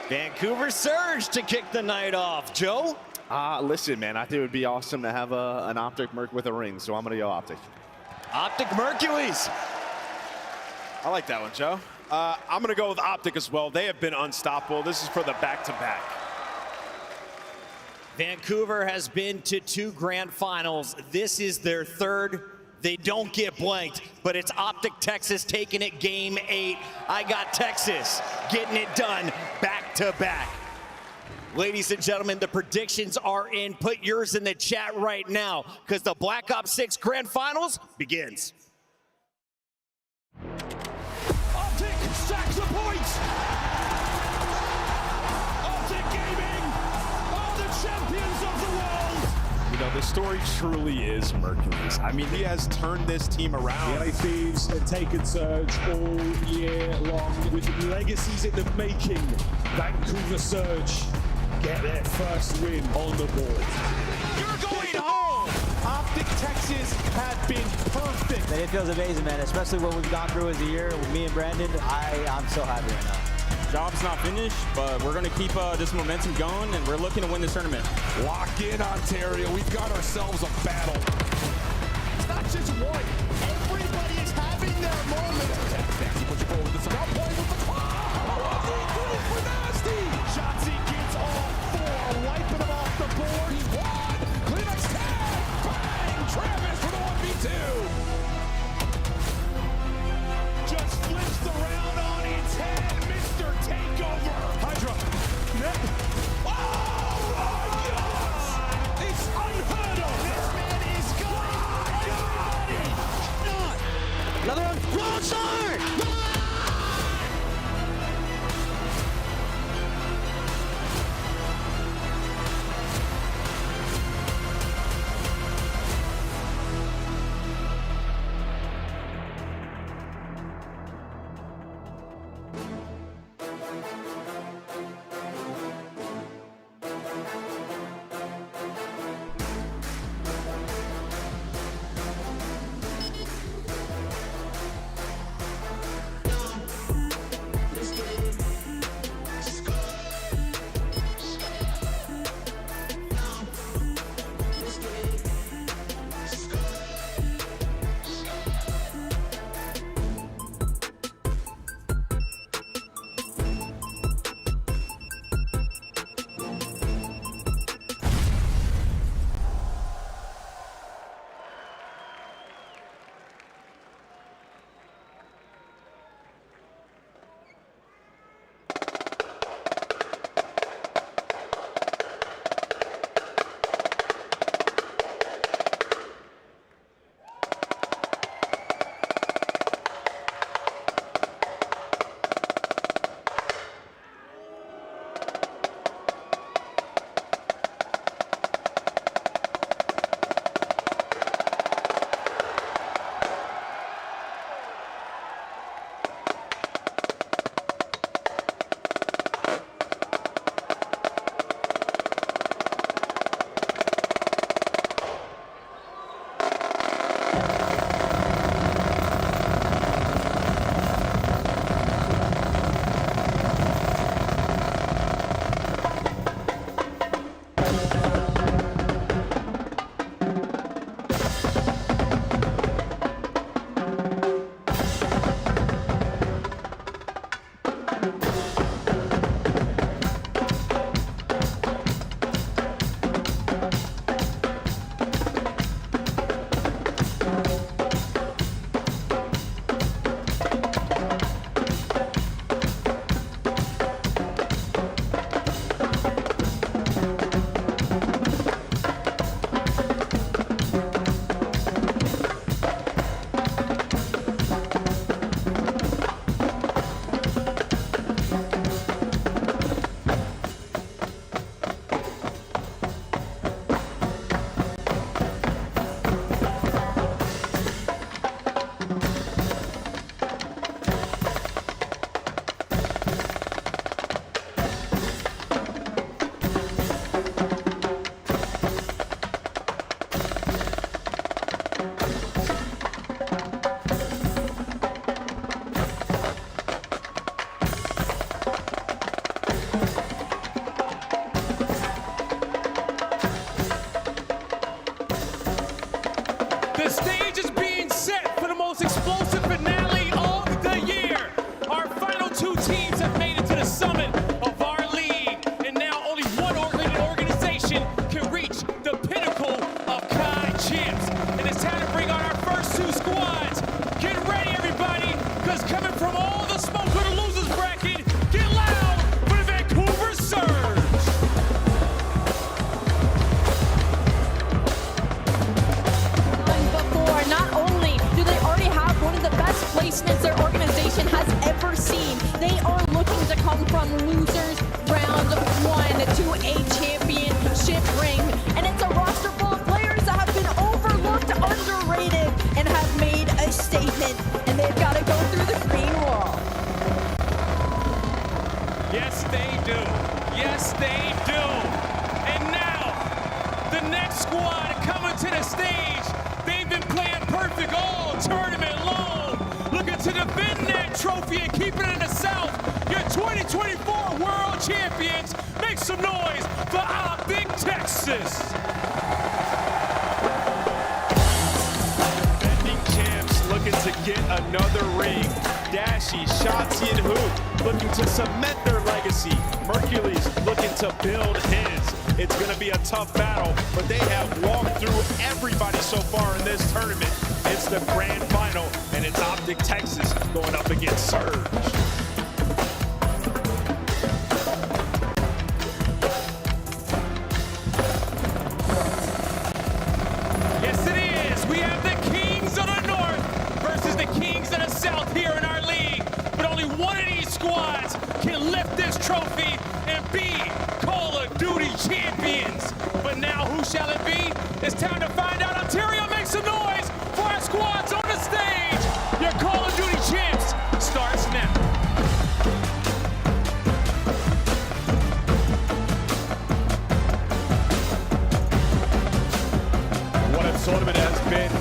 Vancouver Surge to kick the night off. Joe? Listen, man, I think it would be awesome to have an Optic Merc with a ring, so I'm going to go Optic. Optic Mercules. I like that one, Joe. I'm going to go with Optic as well. They have been unstoppable. This is for the back-to-back. Vancouver has been to 2 grand finals. This is their 3rd. They don't get blanked, but it's Optic Texas taking it game 8. I got Texas getting it done back to back. Ladies and gentlemen, the predictions are in. Put yours in the chat right now, because the Black Ops 6 Grand Finals begins. Optic stacks the points. Optic Gaming are the champions of the world. The story truly is Mercules. I mean, he has turned this team around. The LA Thieves have taken Surge all year long with legacies in the making. Vancouver Surge get their first win on the board. You're going home. Optic Texas have been perfect. It feels amazing, man, especially what we've gone through as a year with me and Brandon. I'm so happy right now. Job's not finished, but we're going to keep this momentum going, and we're looking to win this tournament. Lock in, Ontario. We've got ourselves a battle. It's not just one. Everybody is having their moment. Nasty pushing forward. This now playing with the for Nasty. Shotzi gets all 4, wiping them off the board. He won. Climax tag. Bang. Travis for the 1v2. Just flips the round on its head. Mr. Takeover. Hydra. Oh my God! It's unheard of. This man is gone. Another one. Broadside! everybody, because coming from all the smoke of the losers bracket, get loud for the Vancouver Surge. Before, not only do they already have one of the best placements their organization has ever seen, they are looking to come from losers round 1 to a championship ring. And it's a roster full of players that have been overlooked, underrated, and have made a statement. And they've got to go through the green wall. Yes, they do. Yes, they do. And now, the next squad coming to the stage. They've been playing perfect all tournament long. Looking to defend that trophy and keep it in the South. Your 2024 World Champions. Make some noise for Optic Texas. Defending champs looking to get another ring. Dashy, Shotzi, and Hoop looking to cement their legacy. Mercury's looking to build his. It's going to be a tough battle, but they have walked through everybody so far in this tournament. It's the grand final, and it's Optic Texas going up against Surge. Yes, it is. We have the Kings of the North versus the Kings of the South here in our league. But only one of these squads can lift this trophy and be Call of Duty champions. But now who shall it be? It's time to find out. Ontario, make some noise for our squads on the stage. Your Call of Duty champs starts now. What a tournament it has been.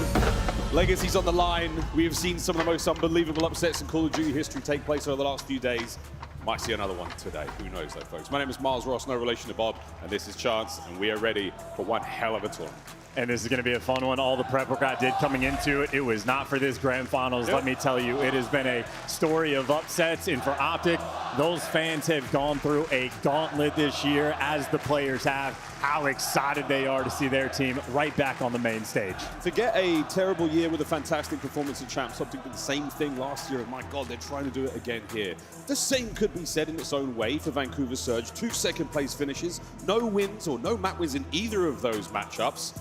Legacies on the line. We have seen some of the most unbelievable upsets in Call of Duty history take place over the last few days. Might see another one today. Who knows though, folks. My name is Miles Ross, no relation to Bob, and this is Chance, and we are ready for one hell of a tournament. And this is going to be a fun one. All the prep work I did coming into it, it was not for this grand finals. Let me tell you, it has been a story of upsets. And for Optic, those fans have gone through a gauntlet this year, as the players have. How excited they are to see their team right back on the main stage. To get a terrible year with a fantastic performance at Champs, Optic did the same thing last year, and my God, they're trying to do it again here. The same could be said in its own way for Vancouver Surge. 2 second-place finishes, no wins or no map wins in either of those matchups.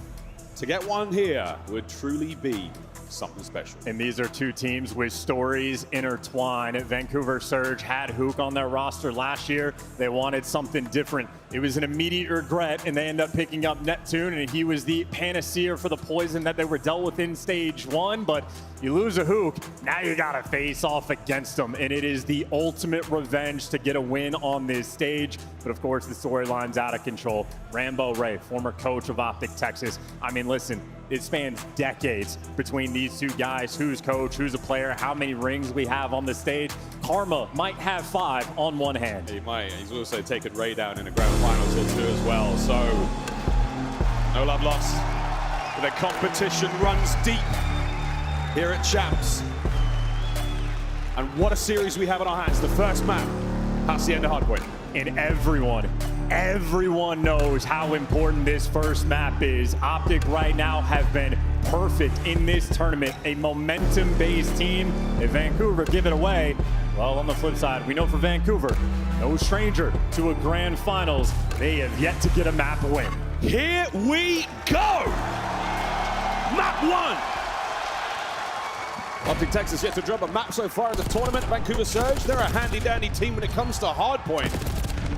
To get one here would truly be something special. And these are two teams with stories intertwined. Vancouver Surge had Hook on their roster last year. They wanted something different. It was an immediate regret, and they end up picking up Neptune, and he was the panacea for the poison that they were dealt with in stage 1. But you lose a Hook, now you gotta face off against them, and it is the ultimate revenge to get a win on this stage. But of course, the storyline's out of control. Rambo Ray, former coach of Optic Texas. I mean, listen, it spans decades between these two guys. Who's coach, who's a player, how many rings we have on the stage. Karma might have 5 on one hand. He might. He's also taken Ray down in a grand finals or 2 as well. So, no love lost. The competition runs deep here at Champs. And what a series we have on our hands. The first map, Hassienda Hardpoint. And everyone knows how important this first map is. Optic right now have been perfect in this tournament, a momentum-based team. If Vancouver give it away, well, on the flip side, we know for Vancouver, no stranger to a grand finals, they have yet to get a map win. Here we go! Map 1! Optic Texas yet to drop a map so far in the tournament. Vancouver Surge, they're a handy-dandy team when it comes to Hardpoint.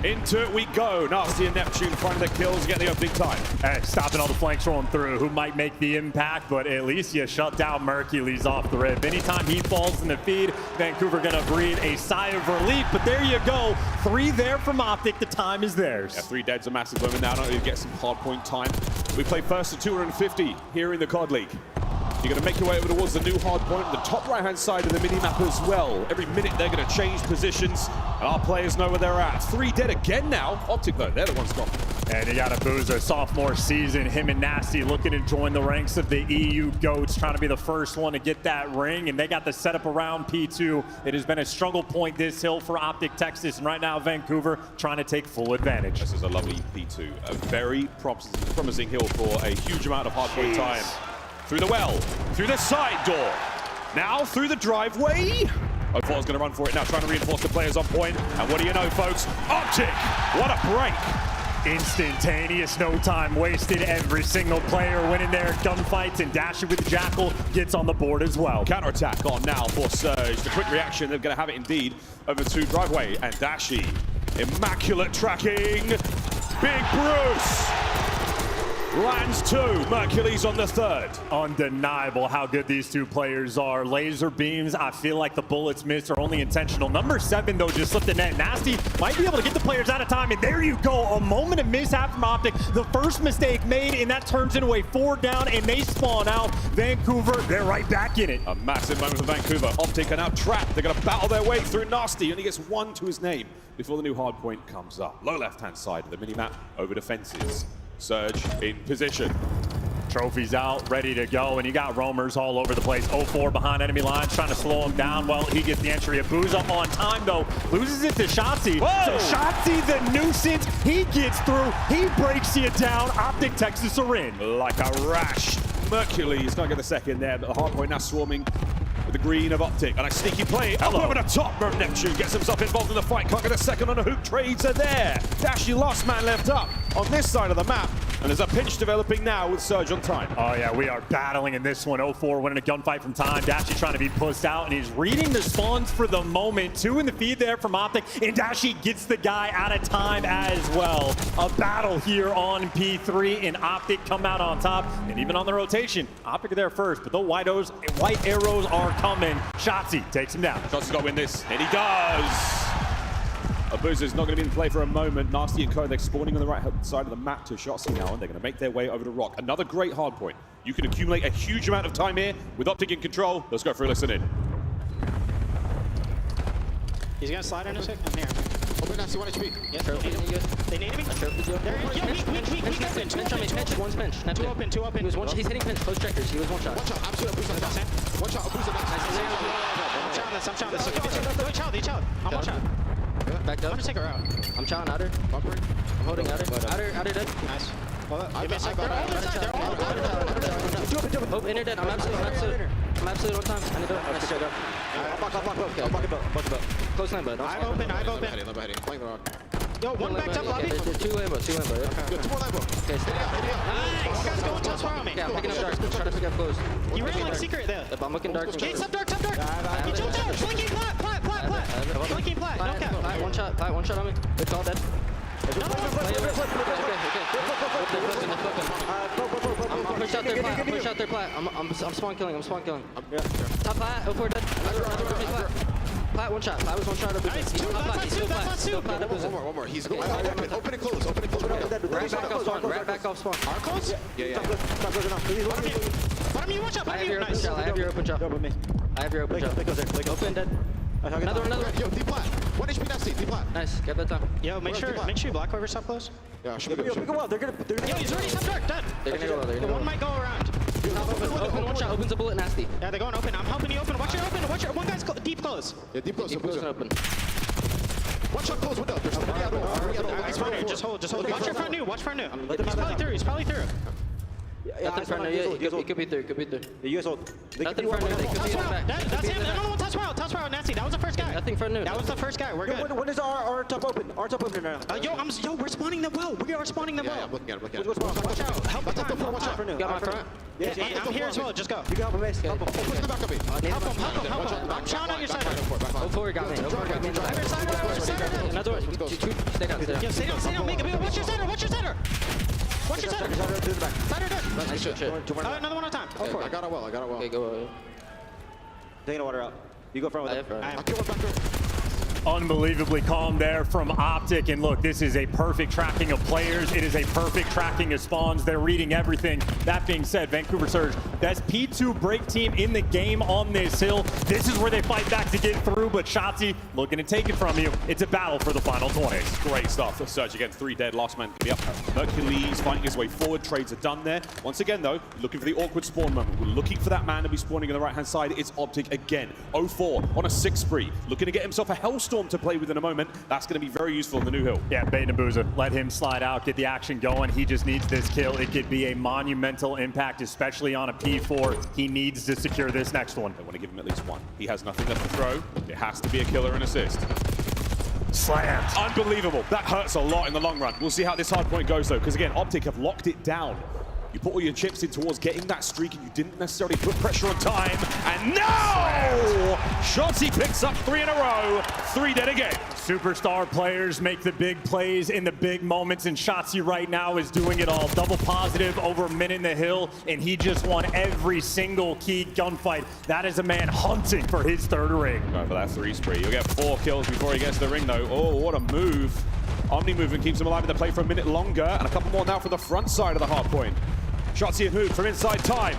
Into it we go. Nasty and Neptune finding the kills, getting the big time. Hey, stopping all the flanks rolling through. Who might make the impact, but at least you shut down Mercules off the rip. Anytime he falls in the feed, Vancouver gonna breathe a sigh of relief, but there you go. 3 there from Optic, the time is theirs. Yeah, 3 dead's a massive limit now, not only to get some Hardpoint time. We play first to 250 here in the COD League. You're going to make your way over towards the new hardpoint on the top right-hand side of the mini-map as well. Every minute they're going to change positions, and our players know where they're at. 3 dead again now. Optic, though, they're the ones gone. And you got a Boozer, sophomore season. Him and Nasty looking to join the ranks of the EU GOATs, trying to be the first one to get that ring, and they got the setup around P2. It has been a struggle point this hill for Optic Texas, and right now Vancouver trying to take full advantage. This is a lovely P2. A very promising hill for a huge amount of hardpoint time. Through the well, through the side door. Now through the driveway. 04's going to run for it now, trying to reinforce the players on point. And what do you know, folks? Optic, what a break. Instantaneous, no time wasted. Every single player winning their gunfights, and Dashi with the Jackal gets on the board as well. Counter-attack on now for Surge. The quick reaction, they're going to have it indeed over to driveway. And Dashi, immaculate tracking. Big Bruce lands 2. Mercules on the 3rd. Undeniable how good these two players are. Laser beams, I feel like the bullets missed are only intentional. Number 7, though, just slipped the net. Nasty might be able to get the players out of time, and there you go. A moment of mishap from Optic. The first mistake made, and that turns into a 4 down, and they spawn out. Vancouver, they're right back in it. A massive moment for Vancouver. Optic are now trapped. They're going to battle their way through Nasty. Only gets 1 to his name before the new hardpoint comes up. Low left-hand side of the minimap over defenses. Surge in position. Trophies out, ready to go, and you got roamers all over the place. 04 behind enemy lines, trying to slow him down. Well, he gets the entry. A booze up on time, though. Loses it to Shotzi. So Shotzi, the nuisance, he gets through. He breaks you down. Optic Texas are in. Like a rash. Mercules can't get the second there, but the hardpoint now swarming with the green of Optic. And a sneaky play up over the top. Neptune gets himself involved in the fight. Can't get a second on a hook. Trades are there. Dashi last man left up on this side of the map. And there's a pinch developing now with Surge on time. Oh yeah, we are battling in this one. 04 winning a gunfight from time. Dashi trying to be pushed out, and he's reading the spawns for the moment. 2 in the feed there from Optic, and Dashi gets the guy out of time as well. A battle here on P3, and Optic come out on top, and even on the rotation, Optic are there first, but the white arrows are coming. Shotzi takes him down. Shotzi's got to win this, and he does. Abuza's not going to be in play for a moment. Nasty and Co, they're spawning on the right side of the map to Shotzi now, and they're going to make their way over to Rock. Another great hard point. You can accumulate a huge amount of time here with Optic in control. Let's go for a listen in. He's going to slide in a sec. I'm here. Open Nasty, 1 HP. Yeah, they need me. Pinch. One's pinch. 2 open, 2 open. He's hitting pinch, close checkers. He was 1 shot. 1 shot, absolute Abuza. 1 shot, Abuza. I'm shouting this. Child. I'm 1 shot. Backed up. I'm gonna take her out. I'm chowing outer. I'm holding outer. Outer dead. Nice. Oh, inner dead. I'm absolute on time. I need to go. Close line, bud. I'm open. Yo, one backed up lobby. There's 2 Lambo. Okay. Good, 2 more Lambo. Okay, stay nice. You guys going top far on me. Yeah, I'm picking up dark. Try to pick up close. You ran like secret there. I'm looking dark. Gate, top dark. He jumped out. Flanking plat. Flanking plat. No cap. Plat, 1 shot on me. Good call, dead. I'm pushed out their plat. I'm spawn killing. Top plat, 04 dead. Plat, 1 shot. Plat was 1 shot. Nice, 2. That's 2. One more. He's going open and close. Right back off spawn. Are close? Yeah. Bottom you 1 shot. I have your open shot. Open dead. Another one. Yo, D plat. 1 HP Nasty, D plat. Nice, get that time. Yo, make sure you block whoever stop close. Yeah, should be good. Yo, he's already top dark, dead. They're gonna go. One might go around. Open 1 shot, opens a bullet, Nasty. Yeah, they're going open. I'm helping you open. Watch your open. One guy's deep close. Yeah, deep close. Deep close and open. 1 shot close window. There's 3 out there. He's fine. Just hold. Watch your front new. He's probably through. Nothing front new. He could be through. You guys hold. Nothing front new. They could be in the back. That's him. No, touch wild, Nasty. That was the first guy. Nothing front new. That was the first guy. We're good. When is our top open? Our top open now. Yo, we're spawning them well. We are spawning them well. Yeah, I'm looking at it. Watch out. Help the time. Watch out. Got my front. Yeah, I'm here as well. Just go. You can help him, Mace. Push in the back of me. Help him. I'm shot on your side. 04 got me. Another one. Stay down. Yo, stay down. Make it. Watch your center. Watch your center. Cider dead. Nice shit. Another one at a time. I got it well. Okay, go. Taking the water out. You go front with it. I'll kill one back there. Unbelievably calm there from Optic, and look, this is a perfect tracking of players. It is a perfect tracking of spawns. They're reading everything. That being said, Vancouver Surge, that's P2 break team in the game on this hill. This is where they fight back to get through, but Shotzi looking to take it from you. It's a battle for the final 20. Great stuff. The Surge again, 3 dead. Last man can be up. Hercules fighting his way forward. Trades are done there. Once again, though, looking for the awkward spawn moment. We're looking for that man to be spawning on the right-hand side. It's Optic again. 04 on a 6 spree. Looking to get himself a Hellstorm Storm to play with in a moment. That's going to be very useful in the new hill. Yeah, Beta let him slide out, get the action going. He just needs this kill. It could be a monumental impact, especially on a P4. He needs to secure this next one. They want to give him at least one. He has nothing left to throw. It has to be a killer and assist. Slammed. Unbelievable. That hurts a lot in the long run. We'll see how this hard point goes, though, because, again, Optic have locked it down. You put all your chips in towards getting that streak, and you didn't necessarily put pressure on time. And no! Shotzzy picks up 3 in a row. 3 dead again. Superstar players make the big plays in the big moments, and Shotzzy right now is doing it all. Double positive over Min in the hill, and he just won every single key gunfight. That is a man hunting for his 3rd ring. Going for that 3 spree. You'll get 4 kills before he gets to the ring, though. Oh, what a move. Omni movement keeps him alive in the play for a minute longer, and a couple more now from the front side of the hard point. Shotzzy and Hoot from inside time.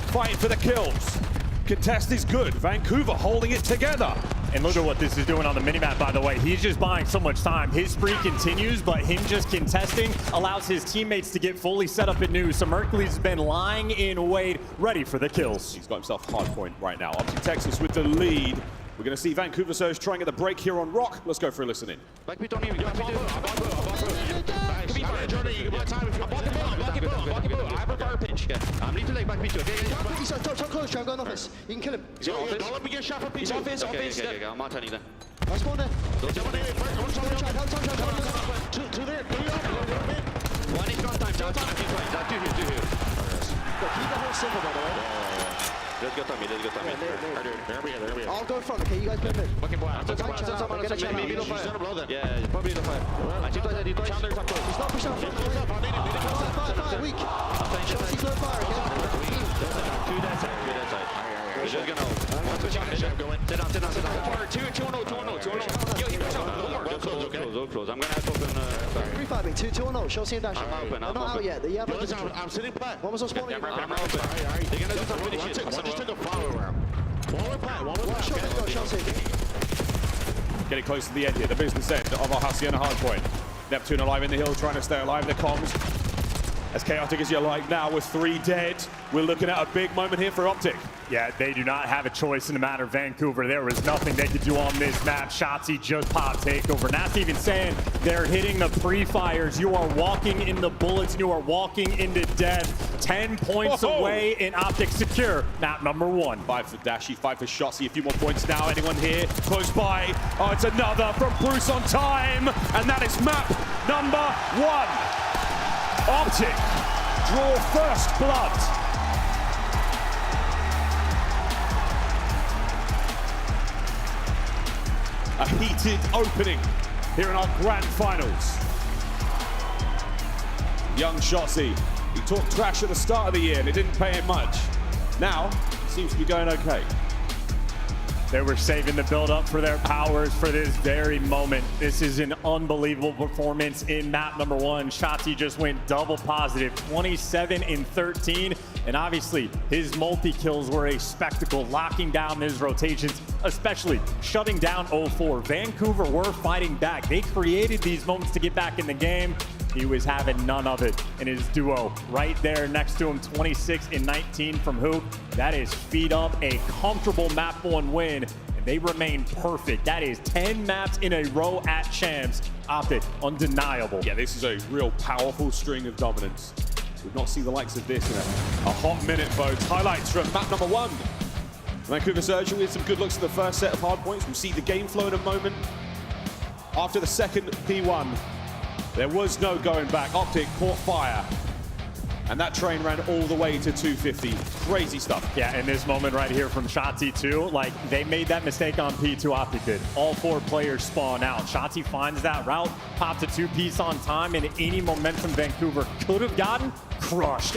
Fighting for the kills. Contest is good. Vancouver holding it together. And look at what this is doing on the minimap, by the way. He's just buying so much time. His spree continues, but him just contesting allows his teammates to get fully set up at new. So Merkley's been lying in wait, ready for the kills. He's got himself hard point right now. Up to Texas with the lead. We're going to see Vancouver Surge trying at the break here on Rock. Let's go for a listen in. I need to like back B2. Okay, he's top close, try and go in office. You can kill him. Don't let me get shot for P2. He's office. Okay, I'm not turning then. Nice one there. Two there. One is gone time. Two here. Keep the whole simple, by the way. Let's go, Tommy. There we are. I'll go in front, okay? You guys go mid. Maybe don't fire. Yeah, probably don't fire. I think Chandler's up close. He's not pushing up. Fire, weak. He's low fire, okay? Two dead side. He's just gonna hold. One pushing on the ship going. Sit down. 2-0. Yo, he push out. Close. I'm gonna have to open. 3-5, 2-0. Show CM dash. I'm open. They're not out yet. I'm sitting plat. One was on spawning. I'm open. They're gonna do some finish shit. Just took a follow around. One more plat. Getting close to the end here, the business end of our Hassienda hardpoint. Neptune alive in the hill, trying to stay alive. The comms as chaotic as you like now with 3 dead. We're looking at a big moment here for Optic. Yeah, they do not have a choice in the matter of Vancouver. There was nothing they could do on this map. Shotzzy just popped takeover. Not even saying they're hitting the pre-fires. You are walking in the bullets and you are walking into death. 10 points away in Optic secure. Map number 1. 5 for Dashy, 5 for Shotzzy. A few more points now. Anyone here close by? Oh, it's another from Bruce on time. And that is map number 1. Optic draw first blood. A heated opening here in our grand finals. Young Shotzzy, he talked trash at the start of the year and it didn't pay him much. Now, seems to be going okay. They were saving the build-up for their powers for this very moment. This is an unbelievable performance in map number 1. Shotzzy just went double positive, 27 in 13. And obviously, his multi-kills were a spectacle, locking down his rotations, especially shutting down 0-4. Vancouver were fighting back. They created these moments to get back in the game. He was having none of it. And his duo right there next to him, 26 in 19 from Hoop. That is feed up a comfortable map 1 win. And they remain perfect. That is 10 maps in a row at Champs. Optic, undeniable. Yeah, this is a real powerful string of dominance. We've not seen the likes of this in a hot minute, folks. Highlights from map number 1. Vancouver Surge with some good looks at the first set of hard points. We'll see the game flow in a moment. After the second P1, there was no going back. Optic caught fire. And that train ran all the way to 250. Crazy stuff. Yeah, and this moment right here from Shotzzy too, like they made that mistake on P2, Optic did. All 4 players spawn out. Shotzzy finds that route, pops a 2-piece on time, and any momentum Vancouver could have gotten, crushed.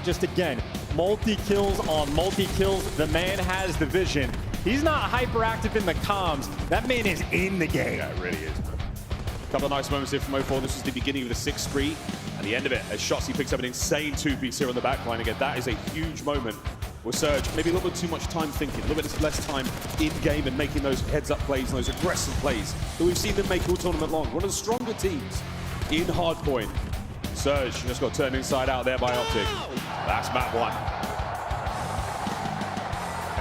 Just again, multi-kills on multi-kills. The man has the vision. He's not hyperactive in the comms. That man is in the game. Yeah, it really is. A couple of nice moments here from 0-4. This is the beginning of the 6th spree. And the end of it, as Shotzzy picks up an insane 2-piece here on the back line. Again, that is a huge moment with Surge. Maybe a little bit too much time thinking, a little bit less time in-game and making those heads-up plays and those aggressive plays that we've seen them make all tournament long. One of the stronger teams in Hardpoint. Surge just got turned inside out there by Optic. That's map 1.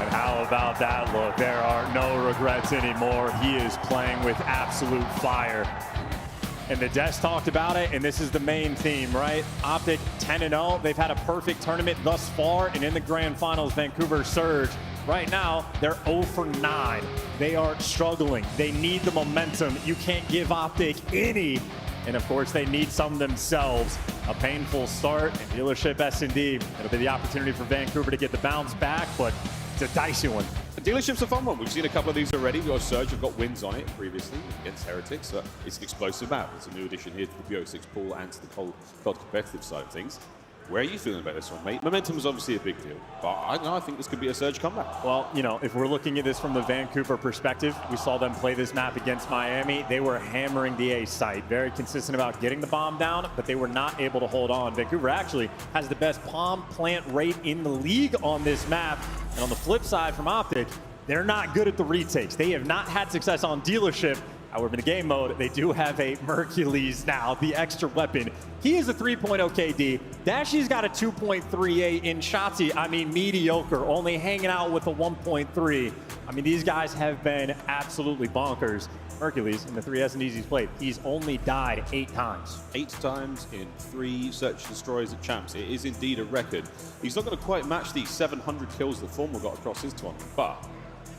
And how about that look? There are no regrets anymore. He is playing with absolute fire. And the Des talked about it, and this is the main theme, right? Optic 10-0. They've had a perfect tournament thus far, and in the grand finals, Vancouver Surge, right now, they're 0 for 9. They are struggling. They need the momentum. You can't give Optic any. And of course, they need some themselves. A painful start, and Dealership SND, it'll be the opportunity for Vancouver to get the bounce back, but it's a dicey one. The Dealership's a fun one. We've seen a couple of these already. We've got Surge, we've got wins on it previously against Heretics. It's an explosive map. It's a new addition here to the BO6 pool and to the cold competitive side of things. Where are you feeling about this one, mate? Momentum is obviously a big deal, but I think this could be a Surge comeback. Well, you know, if we're looking at this from the Vancouver perspective, we saw them play this map against Miami. They were hammering the A site, very consistent about getting the bomb down, but they were not able to hold on. Vancouver actually has the best bomb plant rate in the league on this map. And on the flip side from Optic, they're not good at the retakes. They have not had success on Dealership. However, in the game mode, they do have a Mercules now, the extra weapon. He is a 3.0 KD. Dashy's got a 2.38 in Shotzi. I mean, mediocre, only hanging out with a 1.3. I mean, these guys have been absolutely bonkers. Mercules, in the 3 SNDs he's played, he's only died 8 times. 8 times in 3 Search Destroyers at Champs. It is indeed a record. He's not going to quite match the 700 kills that Formal got across his tournament, but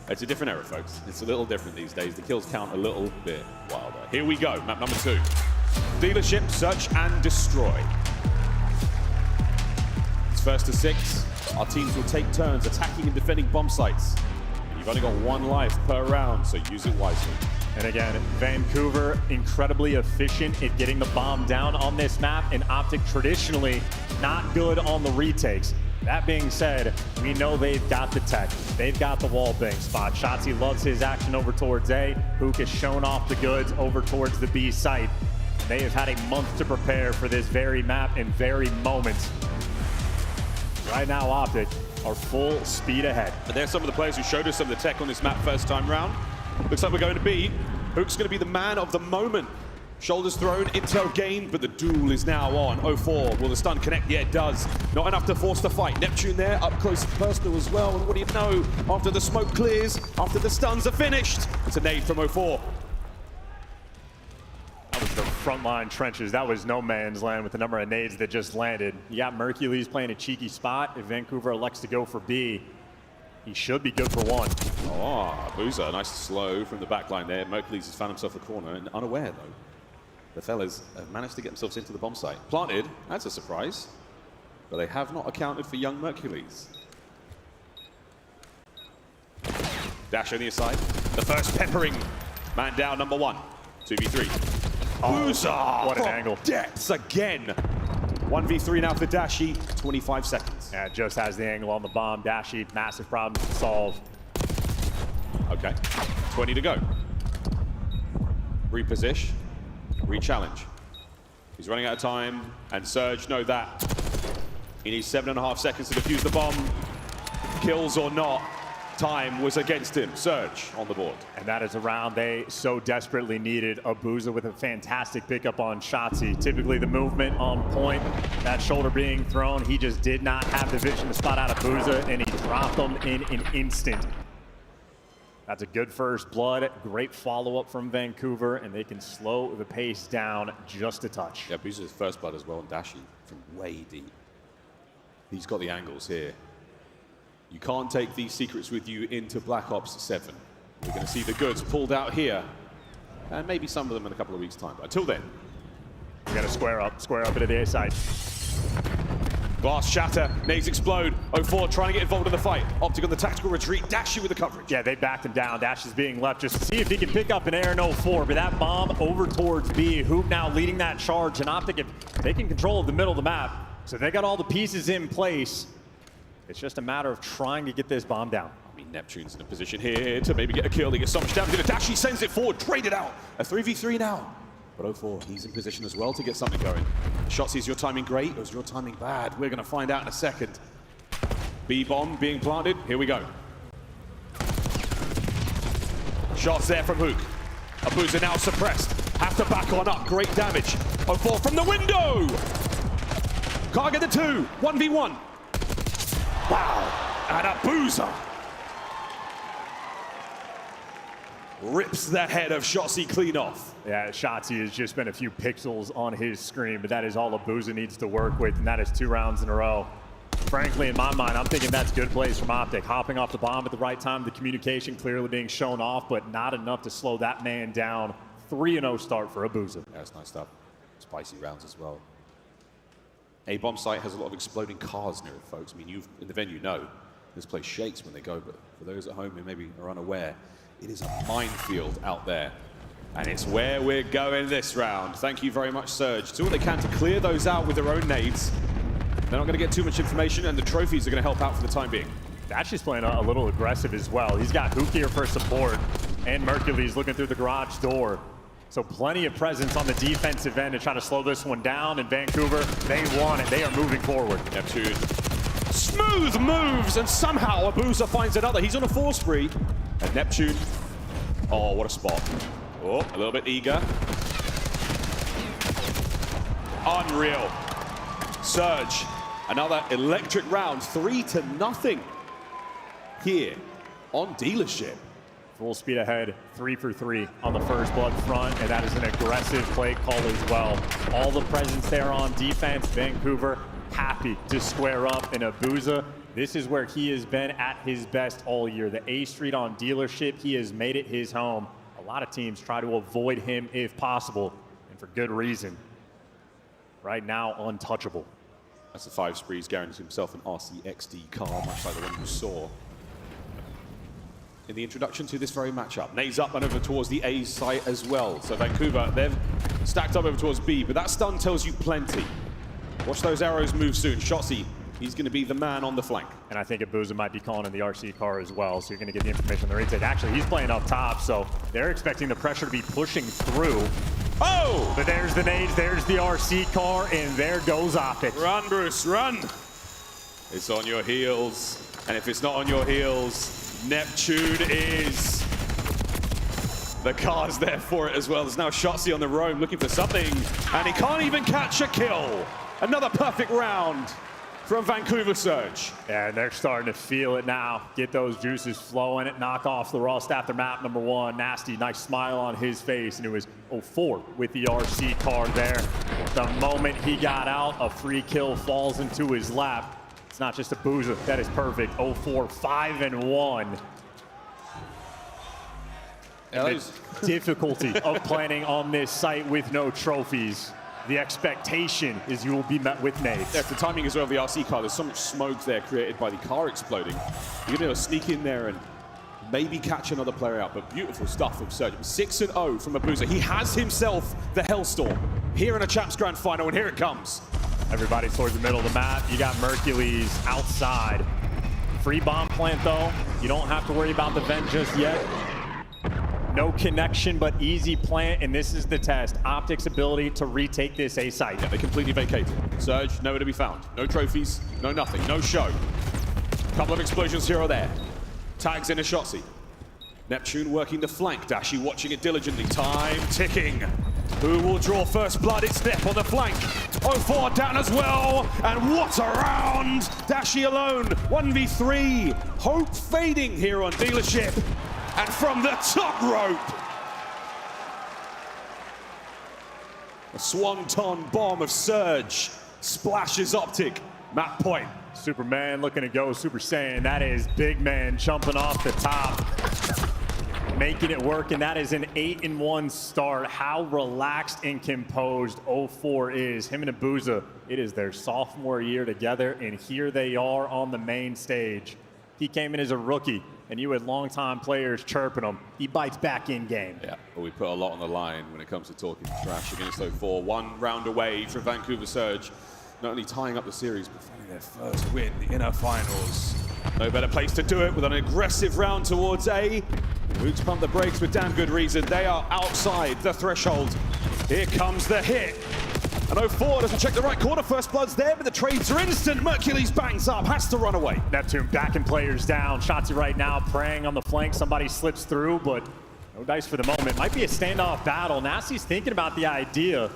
it's a different era, folks. It's a little different these days. The kills count a little bit wilder. Here we go, map number 2. Dealership, Search and Destroy. It's first to 6. Our teams will take turns attacking and defending bomb sites. You've only got 1 life per round, so use it wisely. And again, Vancouver incredibly efficient at getting the bomb down on this map, and Optic traditionally not good on the retakes. That being said, we know they've got the tech. They've got the wall bang spot. Shotzi loves his action over towards A. Hook has shown off the goods over towards the B site. They have had a month to prepare for this very map and very moment. Right now, Optic are full speed ahead. But there's some of the players who showed us some of the tech on this map first time round. Looks like we're going to be. Hook's going to be the man of the moment. Shoulders thrown, intel gained, but the duel is now on. 0-4, will the stun connect? Yeah, it does. Not enough to force the fight. Neptune there, up close and personal as well. And what do you know? After the smoke clears, after the stuns are finished, it's a nade from 0-4. That was the frontline trenches. That was no man's land with the number of nades that just landed. You got Mercules playing a cheeky spot. If Vancouver elects to go for B, he should be good for 1. Oh, Boozer, nice slow from the back line there. Mercules has found himself a corner and unaware though. The fellas have managed to get themselves into the bomb site. Planted, that's a surprise. But they have not accounted for young Mercules. Dash on the side. The first peppering. Man down, number 1. 2v3. Boozer! What an angle. Depths again. 1v3 now for Dashy. 25 seconds. Yeah, just has the angle on the bomb. Dashy, massive problems to solve. Okay, 20 to go. Reposition. Re-challenge. He's running out of time, and Surge know that. He needs 7.5 seconds to defuse the bomb. Kills or not, time was against him. Surge on the board. And that is a round they so desperately needed. Abuza with a fantastic pickup on Shotzi. Typically the movement on point, that shoulder being thrown, he just did not have the vision to spot out Abuza, and he dropped them in an instant. That's a good first blood. Great follow-up from Vancouver, and they can slow the pace down just a touch. Yeah, Boozer's first blood as well, and Dashi from way deep. He's got the angles here. You can't take these secrets with you into Black Ops 7. We're going to see the goods pulled out here, and maybe some of them in a couple of weeks' time. But until then, we got to square up into the A side. Glass shatter, nades explode. 0-4 trying to get involved in the fight. Optic on the tactical retreat, Dashy with the coverage. Yeah, they backed him down. Dash is being left just to see if he can pick up an air in 0-4, but that bomb over towards B. Hoop now leading that charge, and Optic have taken control of the middle of the map. So they got all the pieces in place. It's just a matter of trying to get this bomb down. I mean, Neptune's in a position here to maybe get a kill. He gets so much damage. Dashy sends it forward, traded out. A 3v3 now. But 0-4, he's in position as well to get something going. Shotzi, is your timing great or is your timing bad? We're going to find out in a second. B-bomb being planted. Here we go. Shots there from Hook. Abuza now suppressed. Have to back on up. Great damage. 0-4 from the window. Can't get the 2. 1v1. Wow. And Abuza rips the head of Shotzi clean off. Yeah, Shotzi has just been a few pixels on his screen, but that is all Abuza needs to work with, and that is 2 rounds in a row. Frankly, in my mind, I'm thinking that's good plays from Optic. Hopping off the bomb at the right time, the communication clearly being shown off, but not enough to slow that man down. 3-0 start for Abuza. Yeah, that's nice stuff. Spicy rounds as well. A-bomb site has a lot of exploding cars near it, folks. I mean, you in the venue know this place shakes when they go, but for those at home who maybe are unaware, it is a minefield out there. And it's where we're going this round. Thank you very much, Surge. Do what they can to clear those out with their own nades. They're not going to get too much information, and the trophies are going to help out for the time being. Dashi's playing a little aggressive as well. He's got Hook here for support, and Mercules looking through the garage door. So plenty of presence on the defensive end to try to slow this one down. And Vancouver, they want it. They are moving forward. Neptune. Smooth moves, and somehow Abuza finds another. He's on a 4 spree. And Neptune, oh, what a spot. Oh, a little bit eager. Unreal. Surge, another electric round, 3-0 here on Dealership. Full speed ahead, 3 for 3 on the first blood front, and that is an aggressive play call as well. All the presence there on defense. Vancouver happy to square up, and Abuza, this is where he has been at his best all year. The A Street on Dealership, he has made it his home. A lot of teams try to avoid him if possible, and for good reason. Right now, untouchable. That's the 5 sprees, guarantees himself an RCXD car, much like the one you saw in the introduction to this very matchup. Nades up and over towards the A site as well. So Vancouver, they've stacked up over towards B, but that stun tells you plenty. Watch those arrows move soon. Shotzi, he's going to be the man on the flank. And I think Abuza might be calling in the RC car as well, so you're going to get the information on the retake. Actually, he's playing up top, so they're expecting the pressure to be pushing through. Oh! But there's the nades, there's the RC car, and there goes Optic. Run, Bruce, run! It's on your heels, and if it's not on your heels, Neptune is. The car's there for it as well. There's now Shotzi on the roam looking for something, and he can't even catch a kill. Another perfect round from Vancouver Surge. Yeah, and they're starting to feel it now. Get those juices flowing. Knock off the Raw After map #1. Nasty, nice smile on his face, and it was 0-4 with the RC car there. The moment he got out, a free kill falls into his lap. It's not just Abuza, that is perfect. 0-4, 5-1. And the difficulty of planning on this site with no trophies. The expectation is you will be met with nades. Yeah, the timing as well of the RC car. There's so much smoke there created by the car exploding. You're going to sneak in there and maybe catch another player out, but beautiful stuff from Surge. 6-0 from Abuza. He has himself the Hellstorm here in a Champs Grand Final, and here it comes. Everybody towards the middle of the map. You got Mercules outside. Free bomb plant, though. You don't have to worry about the vent just yet. No connection, but easy plant, and this is the test. Optic's ability to retake this A site. Yeah, they completely vacated. Surge, nowhere to be found. No trophies, no nothing, no show. Couple of explosions here or there. Tags in a Shotzi. Neptune working the flank. Dashi watching it diligently. Time ticking. Who will draw first blood? It's Nep on the flank. 0-4 down as well. And what a round! Dashi alone. 1v3. Hope fading here on Dealership. And from the top rope, a swanton bomb of Surge splashes Optic. Map point. Superman looking to go Super Saiyan. That is big man jumping off the top, making it work, and that is an 8-1 start. How relaxed and composed 0-4 is. Him and Abuza, it is their sophomore year together, and here they are on the main stage. He came in as a rookie, and you had longtime players chirping him. He bites back in game. Yeah, but we put a lot on the line when it comes to talking trash against 0-4. 1 round away from Vancouver Surge, not only tying up the series, but finding their first win in the inner finals. No better place to do it with an aggressive round towards A. Roots pump the brakes with damn good reason. They are outside the threshold. Here comes the hit. And 0-4 doesn't check the right corner. First blood's there, but the trades are instant. Mercules bangs up, has to run away. Neptune backing players down. Shotzi right now praying on the flank. Somebody slips through, but no dice for the moment. Might be a standoff battle. Nasty's thinking about the idea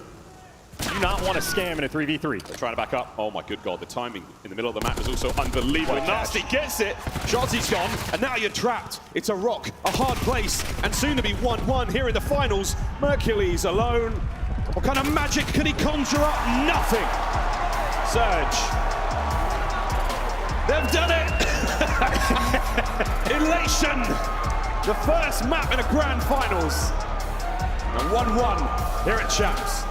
do not want to scam in a 3v3. They're trying to back up. Oh my good God, the timing in the middle of the map is also unbelievable. Nasty gets it, Shotzi's gone, and now you're trapped. It's a rock, a hard place, and soon to be 1-1 here in the finals. Mercules alone. What kind of magic can he conjure up? Nothing. Surge. They've done it! Elation! The first map in a grand finals. And 1-1 here at Champs.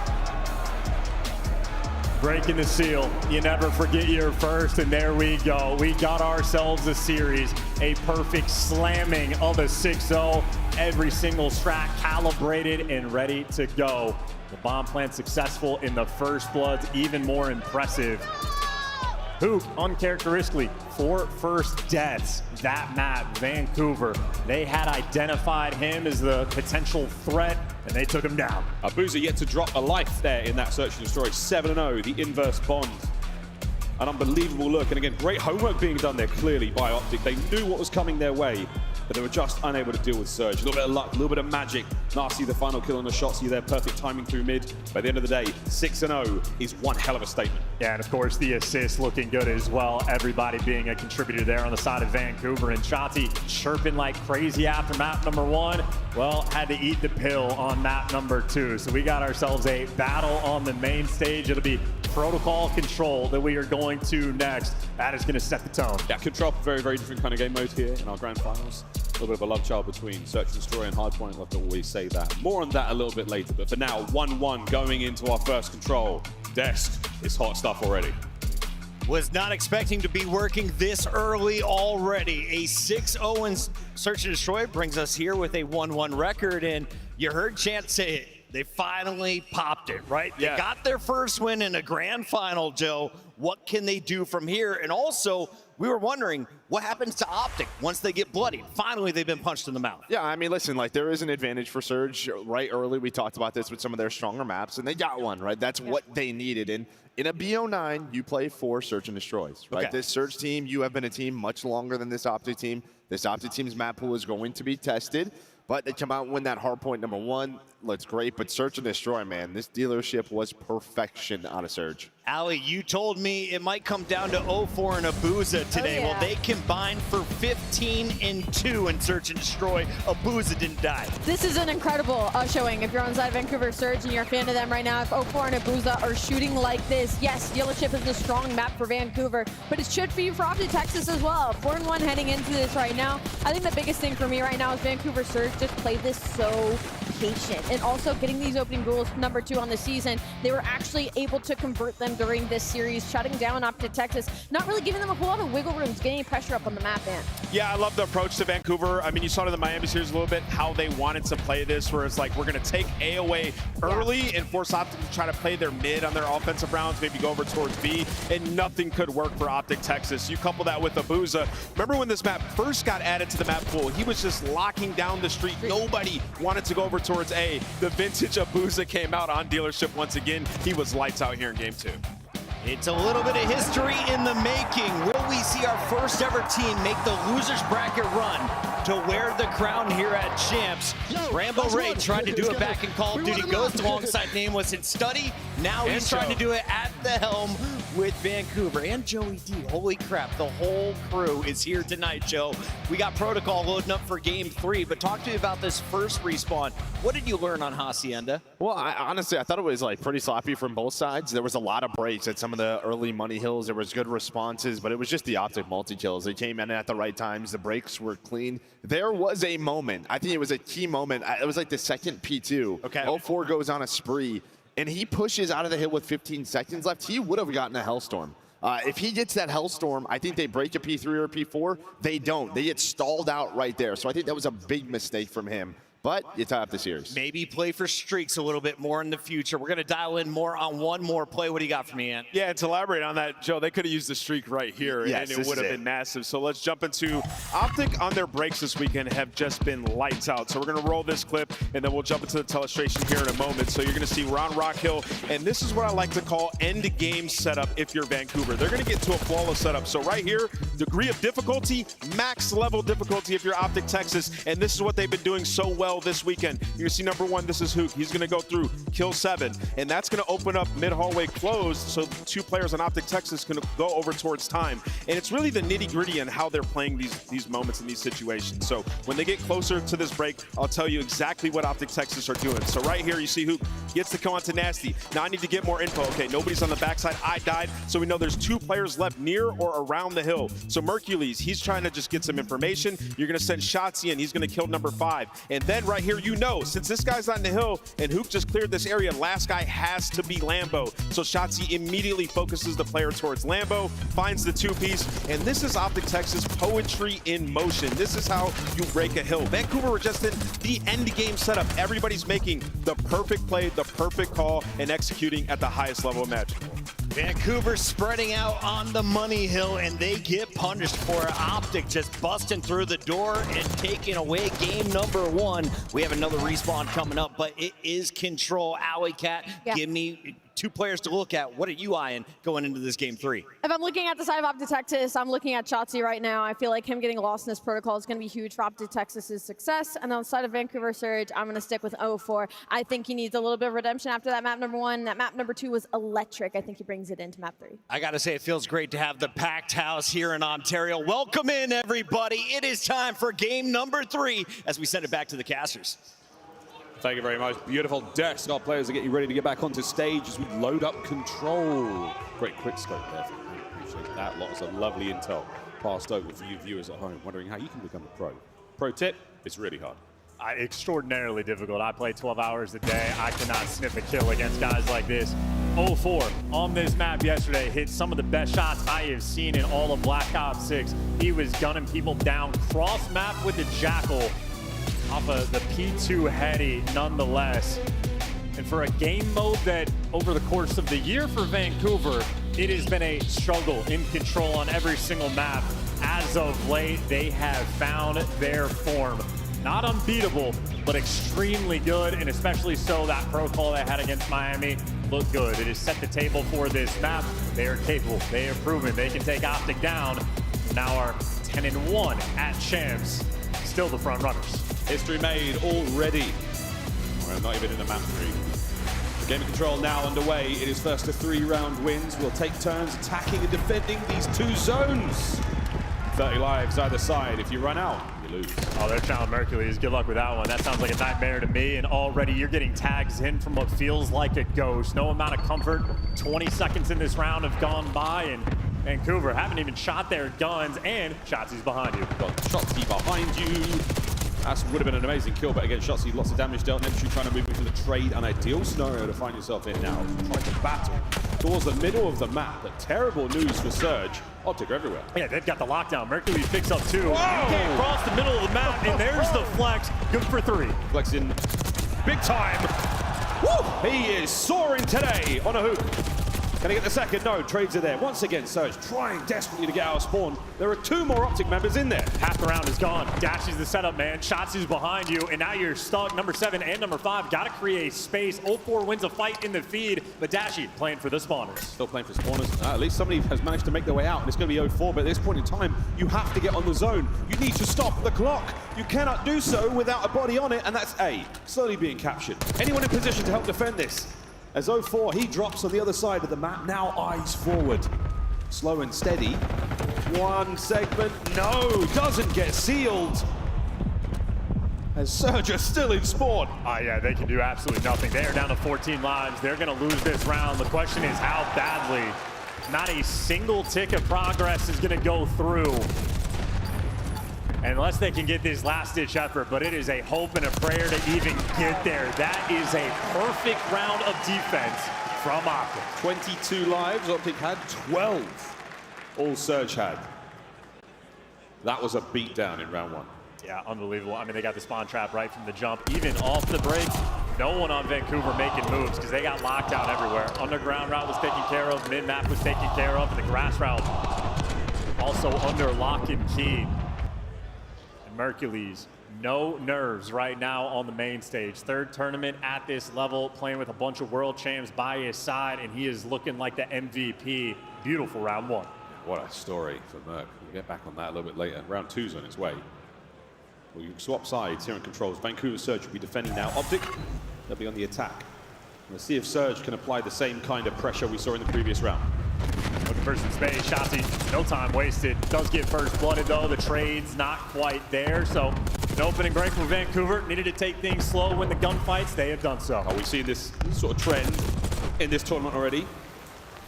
Breaking the seal. You never forget your first, and there we go. We got ourselves a series, a perfect slamming of a 6-0. Every single strat calibrated and ready to go. The bomb plant successful in the first bloods, even more impressive. Hook, uncharacteristically, 4 first deaths. That map, Vancouver, they had identified him as the potential threat, and they took him down. Abuza yet to drop a life there in that search and destroy. 7-0, the inverse bond. An unbelievable look, and again, great homework being done there clearly by Optic. They knew what was coming their way, but they were just unable to deal with Surge. A little bit of luck, a little bit of magic. Nasty, the final kill on the shot, see there, perfect timing through mid. By the end of the day, 6-0 is one hell of a statement. Yeah, and of course the assist looking good as well. Everybody being a contributor there on the side of Vancouver, and Shotzi chirping like crazy after map number 1. Well, had to eat the pill on map number 2. So we got ourselves a battle on the main stage. It'll be Protocol Control that we are going to next. That is going to set the tone. Yeah, Control, very, very different kind of game mode here in our grand finals. A little bit of a love child between Search and Destroy and Hardpoint. I'll have to always say that. More on that a little bit later, but for now, 1-1 going into our first Control. Desk is hot stuff already. Was not expecting to be working this early already. A 6-0 in Search and Destroy brings us here with a 1-1 record, and you heard Chance say it. They finally popped it, right? Yeah. They got their first win in a grand final, Joe. What can they do from here? And also, we were wondering, what happens to Optic once they get bloodied? Finally, they've been punched in the mouth. Yeah, I mean, listen, like, there is an advantage for Surge right early. We talked about this with some of their stronger maps, and they got one, right? That's what they needed. And in a BO9, you play 4 Search and Destroys, right? Okay. This Surge team, you have been a team much longer than this Optic team. This Optic team's map pool is going to be tested, but they come out and win that Hardpoint number 1. Looks great, but Search and Destroy, man, this dealership was perfection out of Surge. Ali, you told me it might come down to 0-4 and Abuza today. Oh, yeah. Well, they combined for 15-2 in Search and Destroy. Abuza didn't die. This is an incredible showing. If you're on side Vancouver Surge and you're a fan of them right now, if 0-4 and Abuza are shooting like this, yes, dealership is a strong map for Vancouver, but it should be for Optic Texas as well. 4-1 heading into this right now. I think the biggest thing for me right now is Vancouver Surge just played this so patient, and also getting these opening goals, number 2 on the season. They were actually able to convert them during this series, shutting down Optic Texas, not really giving them a whole lot of wiggle rooms, getting pressure up on the map, man. Yeah, I love the approach to Vancouver. I mean, you saw it in the Miami series a little bit, how they wanted to play this, where it's like, we're going to take A away early and force Optic to try to play their mid on their offensive rounds, maybe go over towards B, and nothing could work for Optic Texas. You couple that with Abuza. Remember when this map first got added to the map pool, he was just locking down the street. Nobody wanted to go over towards A. The vintage Abuza came out on dealership once again. He was lights out here in game 2. It's a little bit of history in the making. Will we see our first ever team make the losers bracket run to wear the crown here at Champs? Rambo Ray tried to do it back in Call of Duty Ghost alongside Nameless in Study. Now he's trying to do it at the helm with Vancouver. And Joey D. Holy crap, the whole crew is here tonight, Joe. We got Protocol loading up for game 3, but talk to me about this first respawn. What did you learn on Hacienda? Well, honestly, I thought it was like pretty sloppy from both sides. There was a lot of breaks at some of the early money hills. There was good responses, but it was just the Optic multi-kills. They came in at the right times. The breaks were clean. There was a moment, I think it was a key moment. It was like the second P2. Okay. 0-4 goes on a spree, and he pushes out of the hill with 15 seconds left. He would have gotten a Hellstorm. If he gets that Hellstorm, I think they break a P3 or a P4. They don't. They get stalled out right there. So I think that was a big mistake from him. But you tie up the series. Maybe play for streaks a little bit more in the future. We're going to dial in more on one more play. What do you got for me, Ant? Yeah, and to elaborate on that, Joe, they could have used the streak right here, yes, and it would have been massive. So let's jump into Optic on their breaks this weekend have just been lights out. So we're going to roll this clip, and then we'll jump into the telestration here in a moment. So you're going to see Ron Rockhill, and this is what I like to call end-game setup if you're Vancouver. They're going to get to a flawless setup. So right here, degree of difficulty, max level difficulty if you're Optic Texas, and this is what they've been doing so well well this weekend. You're going to see number 1, this is Hook. He's going to go through kill 7, and that's going to open up mid-hallway closed, so 2 players on Optic Texas can go over towards time. And it's really the nitty-gritty and how they're playing these moments in these situations. So when they get closer to this break, I'll tell you exactly what Optic Texas are doing. So right here, you see Hook gets to come onto Nasty. Now I need to get more info. Okay, nobody's on the backside. I died, so we know there's 2 players left near or around the hill. So Mercules, he's trying to just get some information. You're going to send Shotzi in. He's going to kill number 5. And then right here, you know, since this guy's on the hill and Hook just cleared this area, last guy has to be Lambo. So Shotzi immediately focuses the player towards Lambo, finds the 2-piece, and this is Optic Texas poetry in motion. This is how you break a hill. Vancouver were just in the end game setup. Everybody's making the perfect play, the perfect call, and executing at the highest level imaginable. Vancouver spreading out on the money hill, and they get punished for it. Optic just busting through the door and taking away game number 1. We have another respawn coming up, but it is Control. Alley Cat, give me 2 players to look at. What are you eyeing going into this game 3? If I'm looking at the side of Optic Texas, I'm looking at Shotzi right now. I feel like him getting lost in this protocol is going to be huge for Optic Texas's success. And on the side of Vancouver Surge, I'm going to stick with 04. I think he needs a little bit of redemption after that map number 1. That map number 2 was electric. I think he brings it into map 3. I got to say, it feels great to have the packed house here in Ontario. Welcome in, everybody. It is time for game number 3 as we send it back to the casters. Thank you very much. Beautiful decks. Our players are getting ready to get back onto stage as we load up Control. Great quick scope there. I appreciate that. Lots of lovely intel passed over for you viewers at home, wondering how you can become a pro. Pro tip, it's really hard. Extraordinarily difficult. I play 12 hours a day. I cannot sniff a kill against guys like this. 04 on this map yesterday hit some of the best shots I have seen in all of Black Ops 6. He was gunning people down cross map with the Jackal off of the P2 heady nonetheless. And for a game mode that over the course of the year for Vancouver, it has been a struggle in Control on every single map. As of late, they have found their form. Not unbeatable, but extremely good, and especially so that protocol they had against Miami looked good. It has set the table for this map. They are capable. They have proven they can take Optic down. Now are 10-1 at champs. Still the front runners. History made already. We're not even in the map 3. The game of Control now underway. It is first to 3-round wins. We'll take turns attacking and defending these 2 zones. 30 lives either side. If you run out, you lose. Oh, they're trying Mercules. Good luck with that one. That sounds like a nightmare to me. And already you're getting tags in from what feels like a ghost. No amount of comfort. 20 seconds in this round have gone by, and Vancouver haven't even shot their guns, and Shotzi's behind you. Got Shotzi behind you. That would have been an amazing kill, but again, Shotzi, lots of damage dealt. Neptune trying to move into the trade. An ideal scenario to find yourself in now. Trying to battle towards the middle of the map, but terrible news for Surge. Optic are everywhere. Yeah, they've got the lockdown. Mercury picks up 2. You can't cross the middle of the map, and there's the flex. Good for 3. Flexing big time. Woo! He is soaring today on a Hook. Can he get the second? No, trades are there. Once again, Surge trying desperately to get out of spawn. There are 2 more Optic members in there. Half the round is gone. Dashy's the setup, man. Shotzi's behind you, and now you're stuck. Number 7 and number 5 got to create space. 04 wins a fight in the feed, but Dashy playing for the spawners. Still playing for spawners. At least somebody has managed to make their way out, and it's going to be 04, but at this point in time, you have to get on the zone. You need to stop the clock. You cannot do so without a body on it, and that's A, slowly being captured. Anyone in position to help defend this? As 04, he drops on the other side of the map, now eyes forward. Slow and steady. 1 segment, no, doesn't get sealed. As Surge are still in spawn. Oh yeah, they can do absolutely nothing. They are down to 14 lives. They're gonna lose this round. The question is how badly. Not a single tick of progress is gonna go through unless they can get this last-ditch effort, but it is a hope and a prayer to even get there. That is a perfect round of defense from Optic. 22 lives, Optic had 12. All Surge had. That was a beatdown in round 1. Yeah, unbelievable. I mean, they got the spawn trap right from the jump. Even off the break, no one on Vancouver making moves because they got locked down everywhere. Underground route was taken care of, mid-map was taken care of, and the grass route also under lock and key. Mercules, no nerves right now on the main stage. 3rd tournament at this level, playing with a bunch of world champs by his side, and he is looking like the MVP. Beautiful round 1. What a story for Merc. We'll get back on that a little bit later. Round 2's on its way. Well, you swap sides here in controls. Vancouver Surge will be defending now. Optic, they'll be on the attack. Let's see if Surge can apply the same kind of pressure we saw in the previous round. Looking for some space. Shotzi, no time wasted. Does get first blooded though. The trade's not quite there. So an opening break for Vancouver. Needed to take things slow when the gunfights. They have done so. We've seen this sort of trend in this tournament already.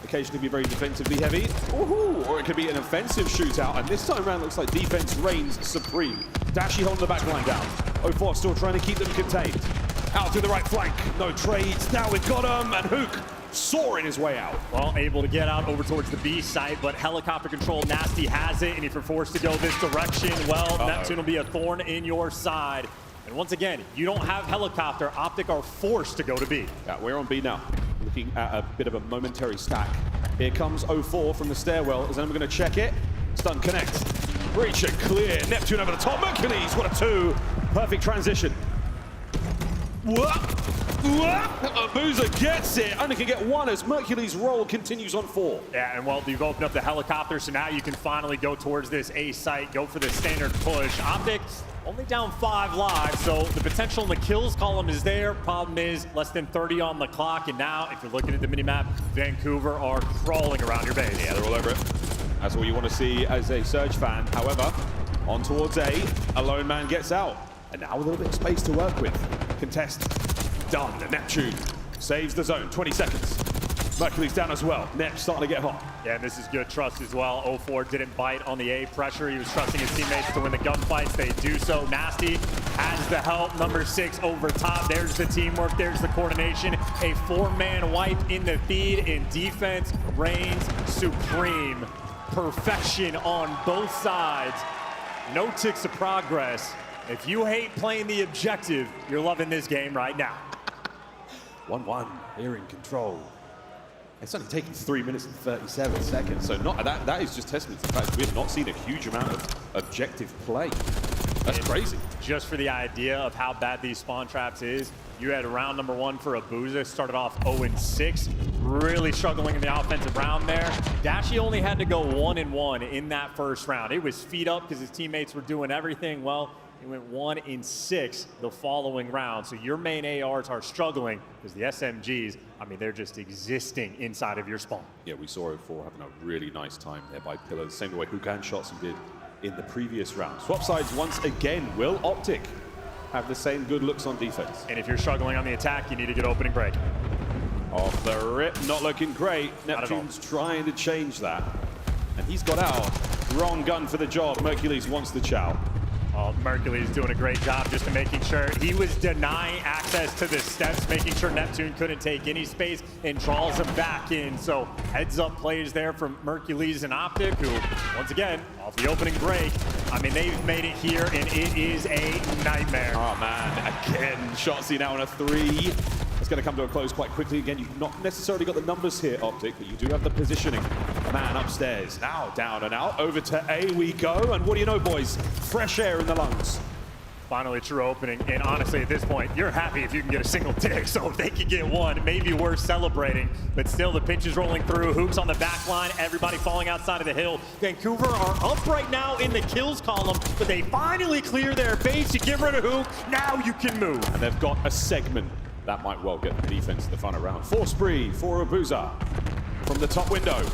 Occasionally be very defensively heavy, or it could be an offensive shootout, and this time around looks like defense reigns supreme. Dashi holding the back line down. 04 still trying to keep them contained. Out through the right flank, no trades, now we've got him, and Hook soaring his way out. Well, able to get out over towards the B site, but helicopter control, Nasty has it, and if you're forced to go this direction, well, Neptune will be a thorn in your side. And once again, you don't have helicopter, Optic are forced to go to B. Yeah, we're on B now. Looking at a bit of a momentary stack. Here comes 04 from the stairwell. Is anyone going to check it? Stun connects. Breach and clear. Neptune over the top. Mercules, what a 2. Perfect transition. Boozer gets it. Only can get 1 as Mercules' roll continues on 4. Yeah, and well, you've opened up the helicopter, so now you can finally go towards this A site, go for the standard push. Optic only down 5 lives, so the potential in the kills column is there. Problem is, less than 30 on the clock, and now, if you're looking at the minimap, Vancouver are crawling around your base. Yeah, they're all over it. That's all you want to see as a Surge fan. However, on towards A lone man gets out. And now a little bit of space to work with. Contest done. Neptune saves the zone. 20 seconds. Mercury's down as well. Nep starting to get hot. Yeah, and this is good trust as well. 04 didn't bite on the A pressure. He was trusting his teammates to win the gunfights. They do so. Nasty has the help. Number 6 over top. There's the teamwork. There's the coordination. A 4-man wipe in the feed, and defense reigns supreme. Perfection on both sides. No ticks of progress. If you hate playing the objective, you're loving this game right now. 1-1 here in control. It's only taken 3 minutes and 37 seconds, so not that is just testament to the fact that we have not seen a huge amount of objective play. That's crazy. Just for the idea of how bad these spawn traps is, you had round number 1 for Abuza, started off 0-6, really struggling in the offensive round there. Dashi only had to go 1-1 in that first round. It was feet up because his teammates were doing everything. Well, he went 1-6 the following round. So your main ARs are struggling because the SMGs, I mean, they're just existing inside of your spawn. Yeah, we saw 04 having a really nice time there by Pillar, the same way Hukan Shotson did in the previous round. Swap sides once again. Will Optic have the same good looks on defense? And if you're struggling on the attack, you need to get opening break. Off the rip, not looking great. Neptune's trying to change that. And he's got out. Wrong gun for the job. Mercules wants the chow. Mercules doing a great job just making sure he was denying access to the steps, making sure Neptune couldn't take any space and draws him back in. So heads up plays there from Mercules and Optic, who once again off the opening break. I mean, they've made it here and it is a nightmare. Oh man, again, Shotzi now on a 3. It's going to come to a close quite quickly. Again, you've not necessarily got the numbers here, Optic, but you do have the positioning. Man upstairs, now down and out. Over to A we go, and what do you know, boys? Fresh air in the lungs. Finally, true opening, and honestly, at this point, you're happy if you can get a single tick, so if they can get 1, maybe worth celebrating, but still, the pinch is rolling through, Hooks on the back line, everybody falling outside of the hill. Vancouver are up right now in the kills column, but they finally clear their base. You get rid of Hook, now you can move. And they've got a segment that might well get the defense to the front around. 4 spree for Abuza from the top window.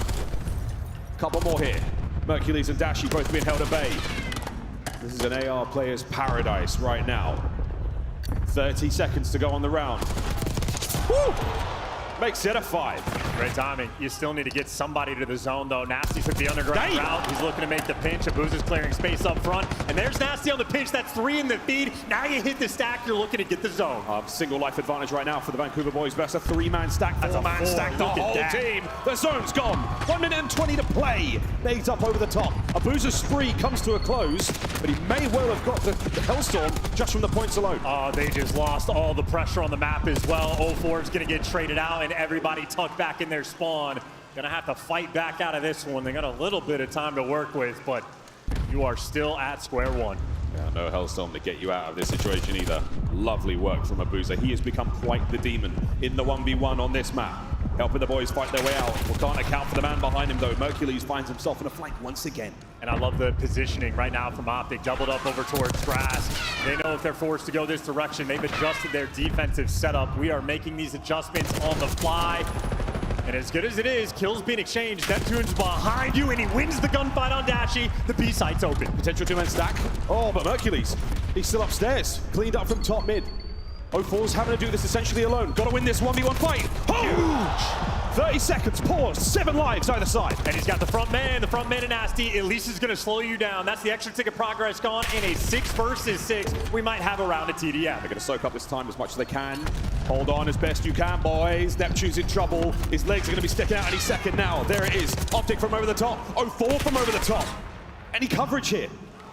Couple more here. Mercules and Dashi both being held at bay. This is an AR player's paradise right now. 30 seconds to go on the round. Woo! Makes it a 5. Great timing. You still need to get somebody to the zone, though. Nasty took the underground route. He's looking to make the pinch. Abuza's clearing space up front. And there's Nasty on the pinch. That's 3 in the feed. Now you hit the stack. You're looking to get the zone. Single life advantage right now for the Vancouver boys. That's a 3-man stack. 4-man stack. The whole team. The zone's gone. 1 minute and 20 to play. Nades up over the top. Abuza's spree comes to a close, but he may well have got the Hellstorm just from the points alone. They just lost all the pressure on the map as well. 04 is going to get traded out, and everybody tucked back in their spawn. Gonna have to fight back out of this one. They got a little bit of time to work with, but you are still at square one. Yeah, no Hellstorm to get you out of this situation either. Lovely work from Abuza. He has become quite the demon in the 1v1 on this map. Helping the boys fight their way out. We can't account for the man behind him though. Mercules finds himself in a flank once again. And I love the positioning right now from Optic, doubled up over towards grass. They know if they're forced to go this direction, they've adjusted their defensive setup. We are making these adjustments on the fly. And as good as it is, kills being exchanged. Neptune's behind you, and he wins the gunfight on Dashy. The B site's open. Potential two-man stack. Oh, but Mercules, he's still upstairs. Cleaned up from top mid. 04's having to do this essentially alone. Got to win this 1v1 fight. Huge! 30 seconds, pause, 7 lives either side. And he's got the front man and Nasty. At least is going to slow you down. That's the extra tick of progress gone in a 6 versus 6. We might have a round of TDM. They're going to soak up this time as much as they can. Hold on as best you can, boys. Neptune's in trouble. His legs are going to be sticking out any second now. There it is. Optic from over the top. 04 from over the top. Any coverage here?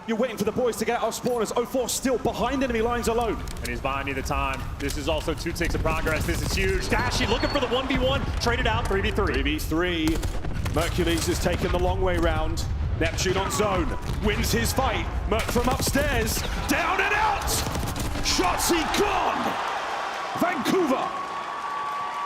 You're waiting for the boys to get out of spawners. 04 still behind enemy lines alone. And he's buying you the time. This is also 2 ticks of progress. This is huge. Dashy looking for the 1v1. Traded out 3v3. 3v3. Mercules has taken the long way round. Neptune on zone. Wins his fight. Merc from upstairs. Down and out. Shotzzy gone. Vancouver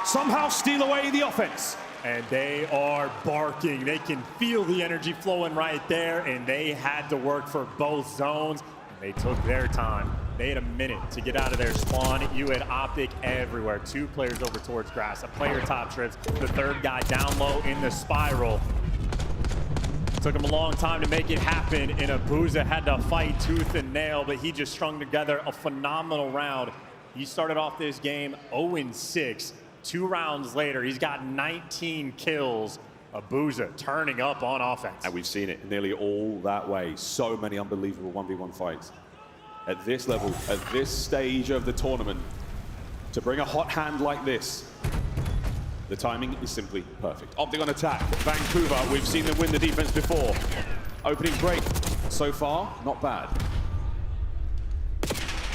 somehow steal away the offense. And they are barking. They can feel the energy flowing right there, and they had to work for both zones. And they took their time. They had a minute to get out of their spawn. You had Optic everywhere. 2 players over towards grass. A player top trips. The 3rd guy down low in the spiral. Took him a long time to make it happen, and Abuza had to fight tooth and nail, but he just strung together a phenomenal round. He started off this game 0-6. 2 rounds later, he's got 19 kills. Abuza turning up on offense. And we've seen it nearly all that way. So many unbelievable 1v1 fights. At this level, at this stage of the tournament, to bring a hot hand like this, the timing is simply perfect. Optic on attack. Vancouver, we've seen them win the defense before. Opening break, so far, not bad.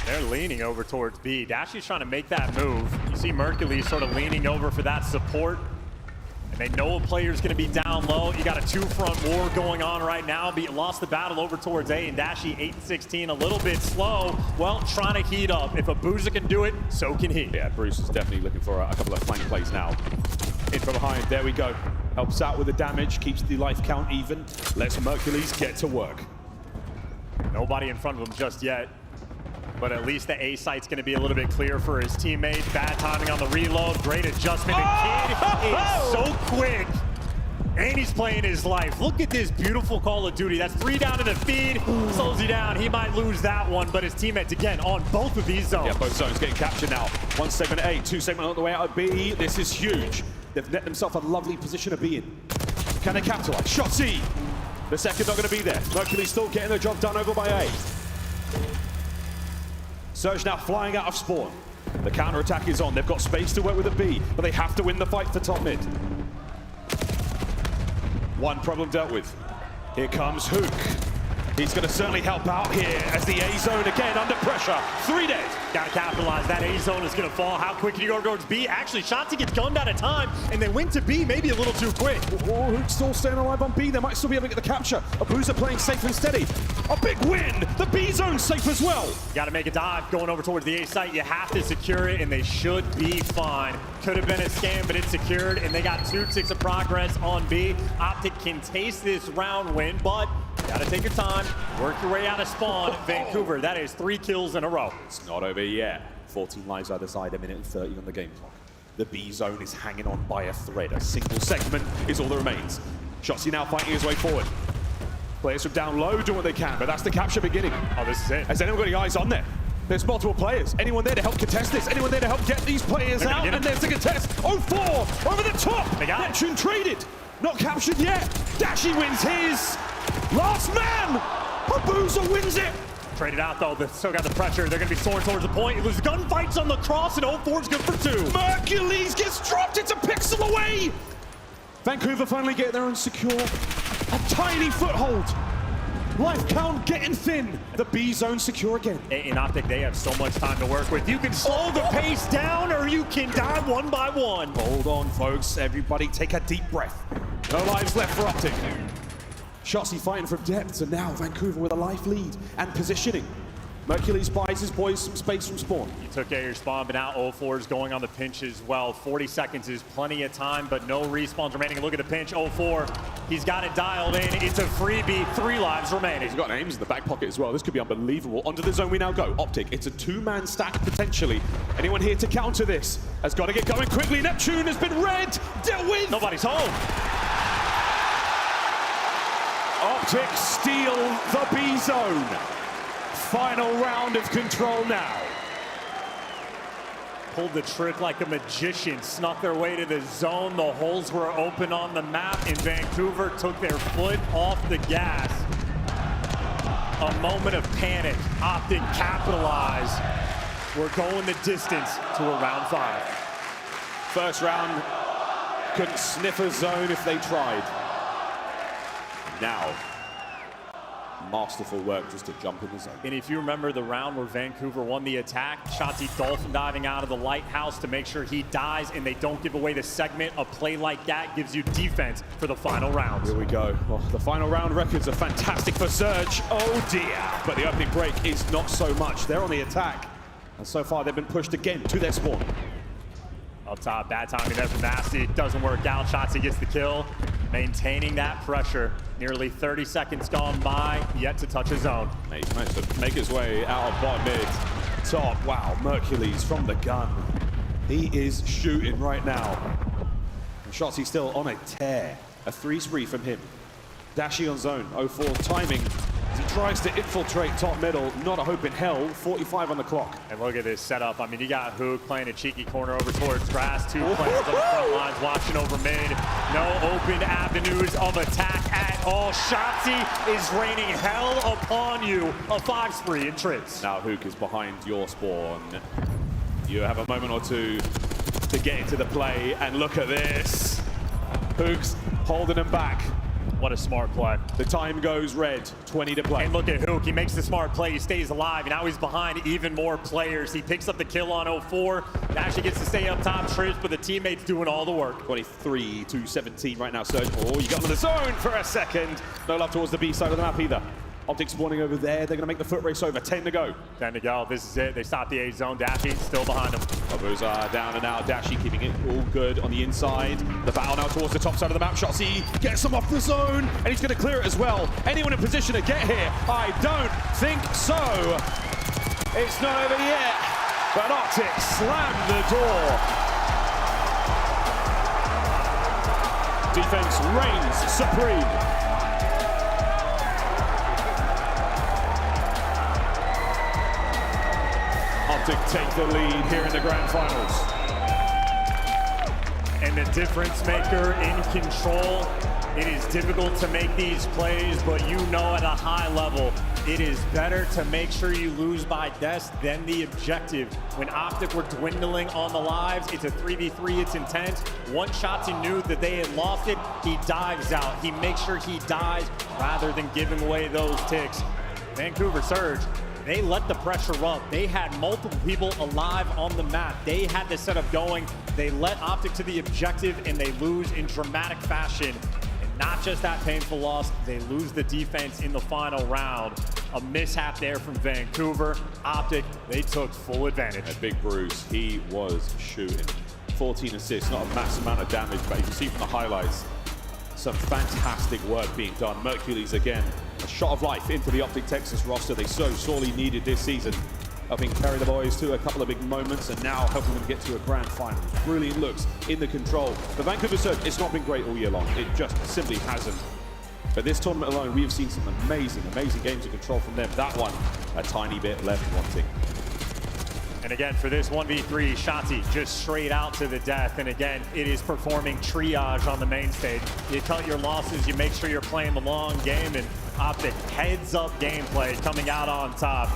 They're leaning over towards B. Dashy's trying to make that move. You see Mercules sort of leaning over for that support. And they know a player's going to be down low. You got a 2-front war going on right now. But you lost the battle over towards A, and Dashy 8-16, a little bit slow. Well, trying to heat up. If Abuza can do it, so can he. Yeah, Bruce is definitely looking for a couple of flank plays now. In from behind, there we go. Helps out with the damage, keeps the life count even. Lets Mercules get to work. Nobody in front of him just yet. But at least the A site's going to be a little bit clear for his teammate. Bad timing on the reload. Great adjustment. The kid is so quick. And he's playing his life. Look at this beautiful Call of Duty. That's 3 down to the feed. Slows you down. He might lose that one, but his teammates, again, on both of these zones. Yeah, both zones getting captured now. 1 segment A, 2 segment on the way out of B. This is huge. They've net themselves a lovely position to be in. Can they capitalize? Shotzzy! The second not going to be there. Mercules still getting the job done over by A. Surge now flying out of spawn. The counter-attack is on. They've got space to work with a B, but they have to win the fight for top mid. 1 problem dealt with. Here comes Hook. He's going to certainly help out here as the A zone again under pressure. 3 dead. Got to capitalize. That A zone is going to fall. How quick can you go towards B? Actually, Shotzzy gets gunned out of time, and they went to B maybe a little too quick. Oh, Hook's still staying alive on B. They might still be able to get the capture. Abuza playing safe and steady. A big win. The B zone's safe as well. Got to make a dive going over towards the A site. You have to secure it, and they should be fine. Could have been a scam, but it's secured, and they got 2 ticks of progress on B. Optic can taste this round win, but got to take your time, work your way out of spawn. Vancouver, that is 3 kills in a row. It's not over yet. 14 lives either side, 1 minute and 30 on the game clock. The B zone is hanging on by a thread. A single segment is all that remains. Shotzzy now fighting his way forward. Players from down low do what they can, but that's the capture beginning. Oh, this is it. Has anyone got any eyes on there? There's multiple players. Anyone there to help contest this? Anyone there to help get these players out? And there's the contest. 04 over the top. They got Neptune traded. Not captured yet. Dashy wins his. Last man. Abuza wins it. Traded out though. They've still got the pressure. They're going to be soaring towards the point. There's gunfights on the cross, and 04's good for 2. Mercules gets dropped. It's a pixel away. Vancouver finally get there and secure a tiny foothold. Life count getting thin. The B zone secure again. In Optic, they have so much time to work with. You can slow the pace down, or you can die 1 by 1. Hold on, folks. Everybody take a deep breath. No lives left for Optic. Shotzzy fighting from depth, and now Vancouver with a life lead and positioning. Mercules buys his boys some space from spawn. You took care of your spawn, but now 0-4 is going on the pinch as well. 40 seconds is plenty of time, but no respawns remaining. Look at the pinch, 0-4. He's got it dialed in. It's a freebie, 3 lives remaining. He's got aims in the back pocket as well. This could be unbelievable. Onto the zone we now go. Optic, it's a 2-man stack potentially. Anyone here to counter this? Has got to get going quickly. Neptune has been red, dealt with. Nobody's home. Optic steal the B zone. Final round of Control now. Pulled the trick like a magician, snuck their way to the zone. The holes were open on the map, and Vancouver took their foot off the gas. A moment of panic. Optic capitalized. We're going the distance to a round 5. First round, couldn't sniff a zone if they tried. Now, masterful work just to jump in the zone. And if you remember the round where Vancouver won the attack, Shotzi dolphin diving out of the lighthouse to make sure he dies and they don't give away the segment. A play like that gives you defense for the final round. Here we go. Well, the final round records are fantastic for Surge. Oh dear. But the opening break is not so much. They're on the attack. And so far they've been pushed again to their spawn. Up top, bad timing there from Nasty. Doesn't work out. Shotzi gets the kill. Maintaining that pressure. Nearly 30 seconds gone by, yet to touch his zone. He's managed to make his way out of bottom mid. Top, wow, Mercules from the gun. He is shooting right now. And Shotzi still on a tear. A 3 spree from him. Dashing on zone, 0-4 timing. As he tries to infiltrate top middle, not a hope in hell, 45 on the clock. And look at this setup. I mean, you got Hook playing a cheeky corner over towards grass. 2 players on the front lines watching over mid. No open avenues of attack at all. Shotzi is raining hell upon you. A 5 spree in trips. Now Hook is behind your spawn. You have a moment or two to get into the play, and look at this. Hook's holding him back. What a smart play. The time goes red, 20 to play. And look at Hook, he makes the smart play, he stays alive, and now he's behind even more players. He picks up the kill on 0-4, actually gets to stay up top, trips, but the teammates doing all the work. 23 to 17 right now, Surge. Oh, you got into the zone for a second. No love towards the B side of the map either. Optic spawning over there. They're going to make the foot race over. 10 to go. 10 to go. This is it. They stop the A zone. Dashy still behind them. Bubba's down and out. Dashy keeping it all good on the inside. The battle now towards the top side of the map. Shotzi gets him off the zone, and he's going to clear it as well. Anyone in position to get here? I don't think so. It's not over yet, but Optic slammed the door. Defense reigns supreme. Optic take the lead here in the grand finals. And the difference maker in Control. It is difficult to make these plays, but you know at a high level, it is better to make sure you lose by death than the objective. When Optic were dwindling on the lives, it's a 3v3, it's intense. One shot he knew that they had lost it, he dives out. He makes sure he dies rather than giving away those ticks. Vancouver Surge, they let the pressure up. They had multiple people alive on the map. They had the setup going. They let Optic to the objective, and they lose in dramatic fashion. And not just that painful loss, they lose the defense in the final round. A mishap there from Vancouver. Optic, they took full advantage. A big bruise. He was shooting. 14 assists, not a massive amount of damage, but you can see from the highlights, some fantastic work being done. Mercules again, a shot of life into the Optic Texas roster. They so sorely needed this season. Helping carry the boys to a couple of big moments and now helping them get to a grand final. Brilliant looks in the Control. The Vancouver Surge, it's not been great all year long. It just simply hasn't. But this tournament alone, we have seen some amazing, amazing games of Control from them. That one, a tiny bit left wanting. And again, for this 1v3, Shotzi just straight out to the death. And again, it is performing triage on the main stage. You cut your losses, you make sure you're playing the long game, and Optic heads-up gameplay coming out on top.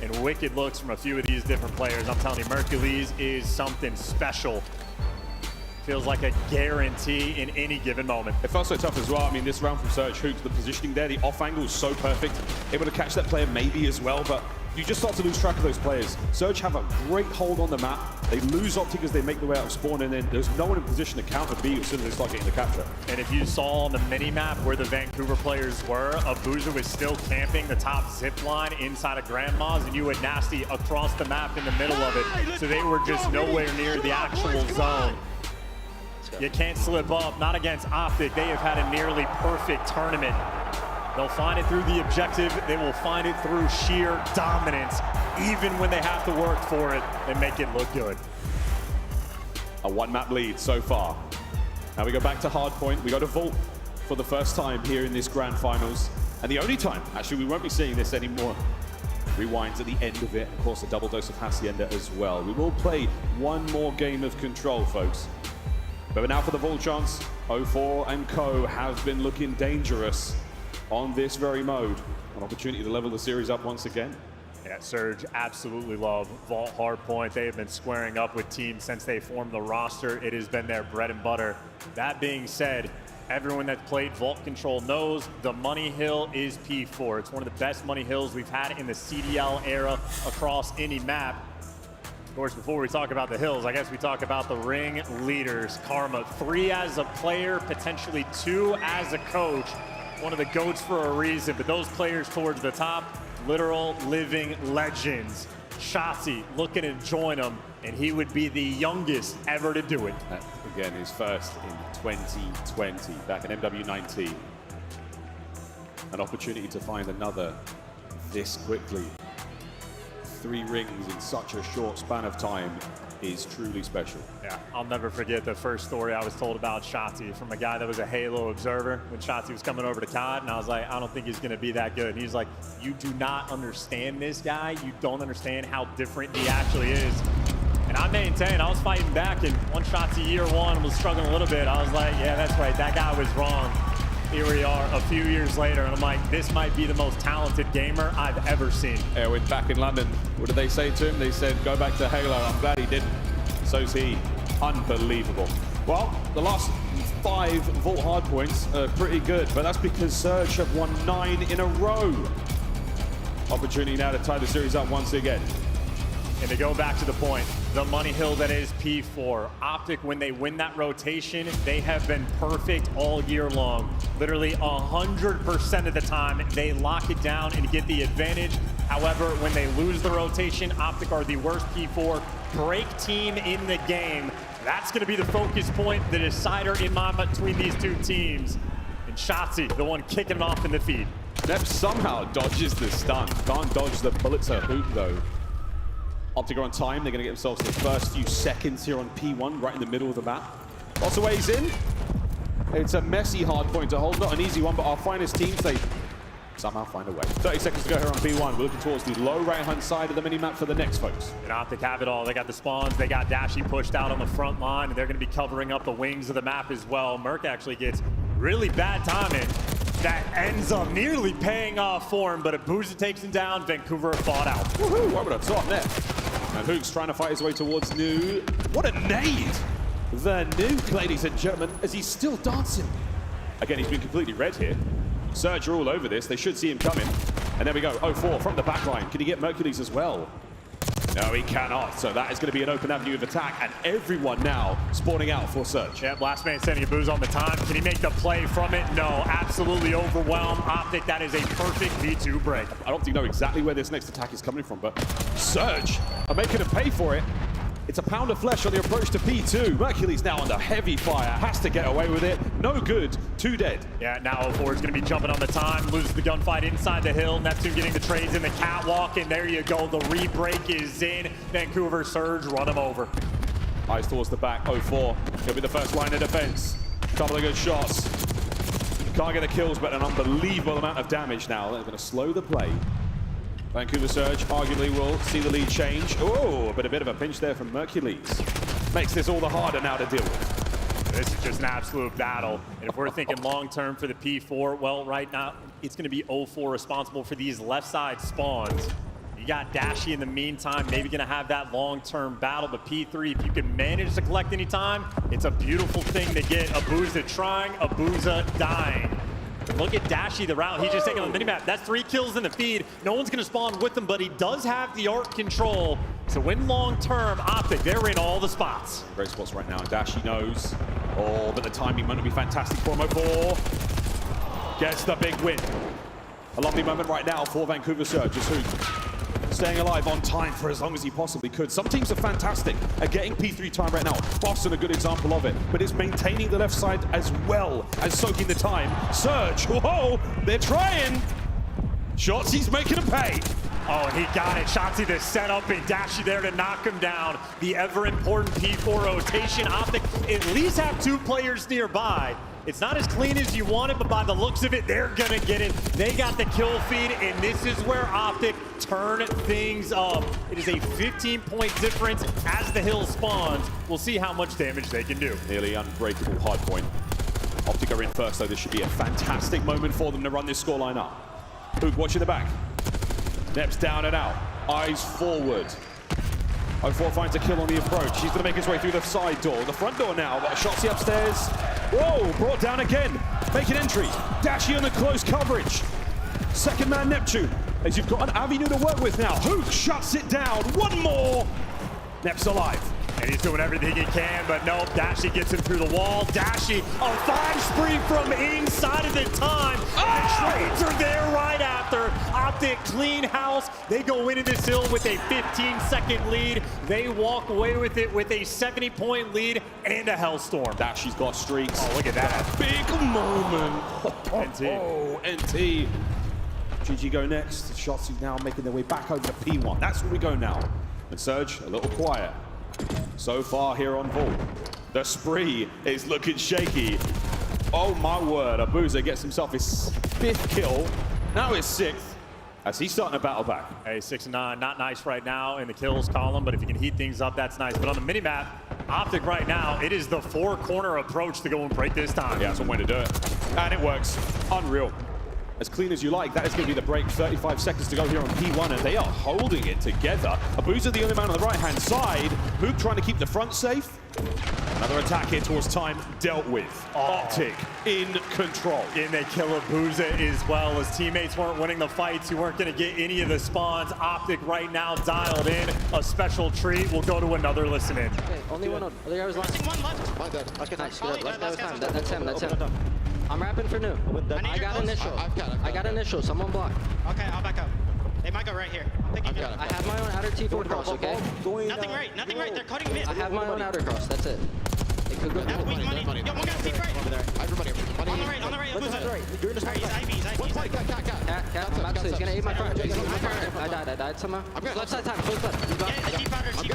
And wicked looks from a few of these different players. I'm telling you, Mercules is something special. Feels like a guarantee in any given moment. It felt so tough as well. I mean, this round from Surge, Hook, the positioning there, the off angle is so perfect. Able to catch that player maybe as well, but you just start to lose track of those players. Surge have a great hold on the map. They lose Optic as they make their way out of spawn, and then there's no one in position to counter B as soon as they start getting the capture. And if you saw on the mini-map where the Vancouver players were, Abuja was still camping the top zip line inside of Grandma's, and you had Nasty across the map in the middle of it. So they were just nowhere near the actual zone. You can't slip up, not against Optic. They have had a nearly perfect tournament. They'll find it through the objective. They will find it through sheer dominance, even when they have to work for it and make it look good. A one-map lead so far. Now we go back to Hardpoint. We go to Vault for the first time here in this grand finals. And the only time, actually, we won't be seeing this anymore. Rewinds at the end of it. Of course, a double dose of Hacienda as well. We will play one more game of Control, folks. But now for the Vault chance, 04 and co have been looking dangerous on this very mode. An opportunity to level the series up once again. Yeah, Surge absolutely love Vault Hardpoint. They have been squaring up with teams since they formed the roster. It has been their bread and butter. That being said, everyone that's played Vault Control knows the Money Hill is P4. It's one of the best Money Hills we've had in the CDL era across any map. Of course, before we talk about the hills, I guess we talk about the ring leaders. Karma, 3 as a player, potentially 2 as a coach. One of the GOATs for a reason, but those players towards the top, literal living legends. Shotzi looking to join him, and he would be the youngest ever to do it. That, again, his first in 2020, back in MW19. An opportunity to find another this quickly. 3 rings in such a short span of time is truly special. Yeah, I'll never forget the first story I was told about Shotzi from a guy that was a Halo observer when Shotzi was coming over to COD, and I was like, I don't think he's gonna be that good. And he's like, you do not understand this guy. You don't understand how different he actually is. And I maintain, I was fighting back, and once Shotzi year 1 was struggling a little bit, I was like, yeah, that's right, that guy was wrong. Here we are a few years later, and I'm like, this might be the most talented gamer I've ever seen. Yeah, we're back in London. What did they say to him? They said, go back to Halo. I'm glad he didn't. So's he. Unbelievable. Well, the last 5 Vault Hardpoints are pretty good, but that's because Surge have won 9 in a row. Opportunity now to tie the series up once again. And to go back to the point, the Money Hill that is P4. Optic, when they win that rotation, they have been perfect all year long. Literally 100% of the time, they lock it down and get the advantage. However, when they lose the rotation, Optic are the worst P4 break team in the game. That's going to be the focus point, the decider in my between these two teams. And Shotzi, the one kicking it off in the feed. Nep somehow dodges the stun. Can't dodge the bullets at Hoop, though. Optic are on time. They're going to get themselves the first few seconds here on P1, right in the middle of the map. Lots of ways in. It's a messy hard point to hold. Not an easy one, but our finest teams, they somehow find a way. 30 seconds to go here on P1. We're looking towards the low right-hand side of the mini-map for the next, folks. And Optic have it all. They got the spawns. They got Dashy pushed out on the front line, and they're going to be covering up the wings of the map as well. Merc actually gets really bad timing. That ends up nearly paying off for him, but Abuja takes him down. Vancouver fought out. Woohoo! Over the top net. And Hook's trying to fight his way towards New. What a nade! The Nuke, ladies and gentlemen, as he's still dancing. Again, he's been completely red here. Surge are all over this. They should see him coming. And there we go. 04 from the back line. Can he get Mercules as well? No, he cannot. So that is going to be an open avenue of attack, and everyone now spawning out for Surge. Yep, last man sending Abuja on the time. Can he make the play from it? No, absolutely overwhelmed. Optic, that is a perfect V2 break. I don't think know exactly where this next attack is coming from, but Surge are making him pay for it. It's a pound of flesh on the approach to P2. Mercules now under heavy fire. Has to get away with it. No good. 2 dead. Yeah, now 04 is going to be jumping on the time. Loses the gunfight inside the hill. Neptune getting the trades in the catwalk. And there you go. The re-break is in. Vancouver Surge run him over. Eyes towards the back. 04. He'll be the first line of defense. Couple of good shots. Can't get the kills, but an unbelievable amount of damage now. They're going to slow the play. Vancouver Surge arguably will see the lead change. Oh, but a bit of a pinch there from Mercules. Makes this all the harder now to deal with. This is just an absolute battle. And if we're thinking long-term for the P4, well, right now, it's going to be 04 responsible for these left side spawns. You got Dashy in the meantime, maybe going to have that long-term battle. But P3, if you can manage to collect any time, it's a beautiful thing to get. Abuja trying, Abuja dying. Look at Dashy, the route he's just taking on the minimap. That's 3 kills in the feed. No one's going to spawn with him, but he does have the arc control. So win long-term, Optic, they're in all the spots. Great spots right now, and Dashy knows. Oh, but the timing might not be fantastic for him. 4 gets the big win. A lovely moment right now for Vancouver Surge. Just Hook staying alive on time for as long as he possibly could. Some teams are fantastic at getting P3 time right now. Boston, a good example of it. But it's maintaining the left side as well as soaking the time. Surge, whoa, they're trying. Shotzi's making him pay. Oh, and he got it. Shotzi the setup and Dashy there to knock him down. The ever-important P4 rotation. Optic at least have 2 players nearby. It's not as clean as you want it, but by the looks of it, they're gonna get it. They got the kill feed, and this is where Optic turn things up. It is a 15-point difference as the hill spawns. We'll see how much damage they can do. Nearly unbreakable hardpoint. Optic are in first, though. This should be a fantastic moment for them to run this scoreline up. Hook watching the back. Neps down and out. Eyes forward. 04 finds a kill on the approach. He's going to make his way through the side door. The front door now. Shotzi upstairs. Whoa, brought down again. Making entry. Dashy on the close coverage. Second man Neptune. As you've got an avenue to work with now. Hook shuts it down. One more. Neps alive. And he's doing everything he can, but no, Dashy gets him through the wall. Dashy, a 5 spree from inside of the time. And the trades are there right after. Optic clean house. They go into this hill with a 15-second lead. They walk away with it with a 70-point lead and a hellstorm. Dashy's got streaks. Oh, look at that. Big moment. NT. Oh, NT. GG go next. Shotzi now making their way back over to P1. That's where we go now. And Surge, a little quiet. So far here on Vault. The spree is looking shaky. Oh my word, Abuza gets himself his 5th kill. Now his 6th, as he's starting to battle back. Hey, 6-9, not nice right now in the kills column, but if you can heat things up, that's nice. But on the minimap, Optic right now, it is the 4-corner approach to go and break this time. Yeah, that's one way to do it. And it works. Unreal. As clean as you like, that is going to be the break. 35 seconds to go here on P1, and they are holding it together. Abuza the only man on the right-hand side. Hook trying to keep the front safe. Another attack here towards time dealt with. Optic in control. And they kill Abuza as well. His teammates weren't winning the fights. You weren't going to get any of the spawns. Optic right now dialed in. A special treat. We'll go to another listen in. Okay, only one. Other guy was last. One left. Nice, good. Last guy was time. That's him. That's him. I'm rapping for new. I got initial. I got initial. Someone block. Okay, I'll back up. They might go right here. I have my own outer T4 cross, okay? Nothing right. Nothing right. They're cutting mid. I have my own outer cross. That's it. It could go. Yo, one guy's deep right. Everybody. On the right. You're in the he's IV. Cat, I'm absolutely. He's gonna eat my front. I died somehow. Left side time. Close left. Yeah, the deep outer T4.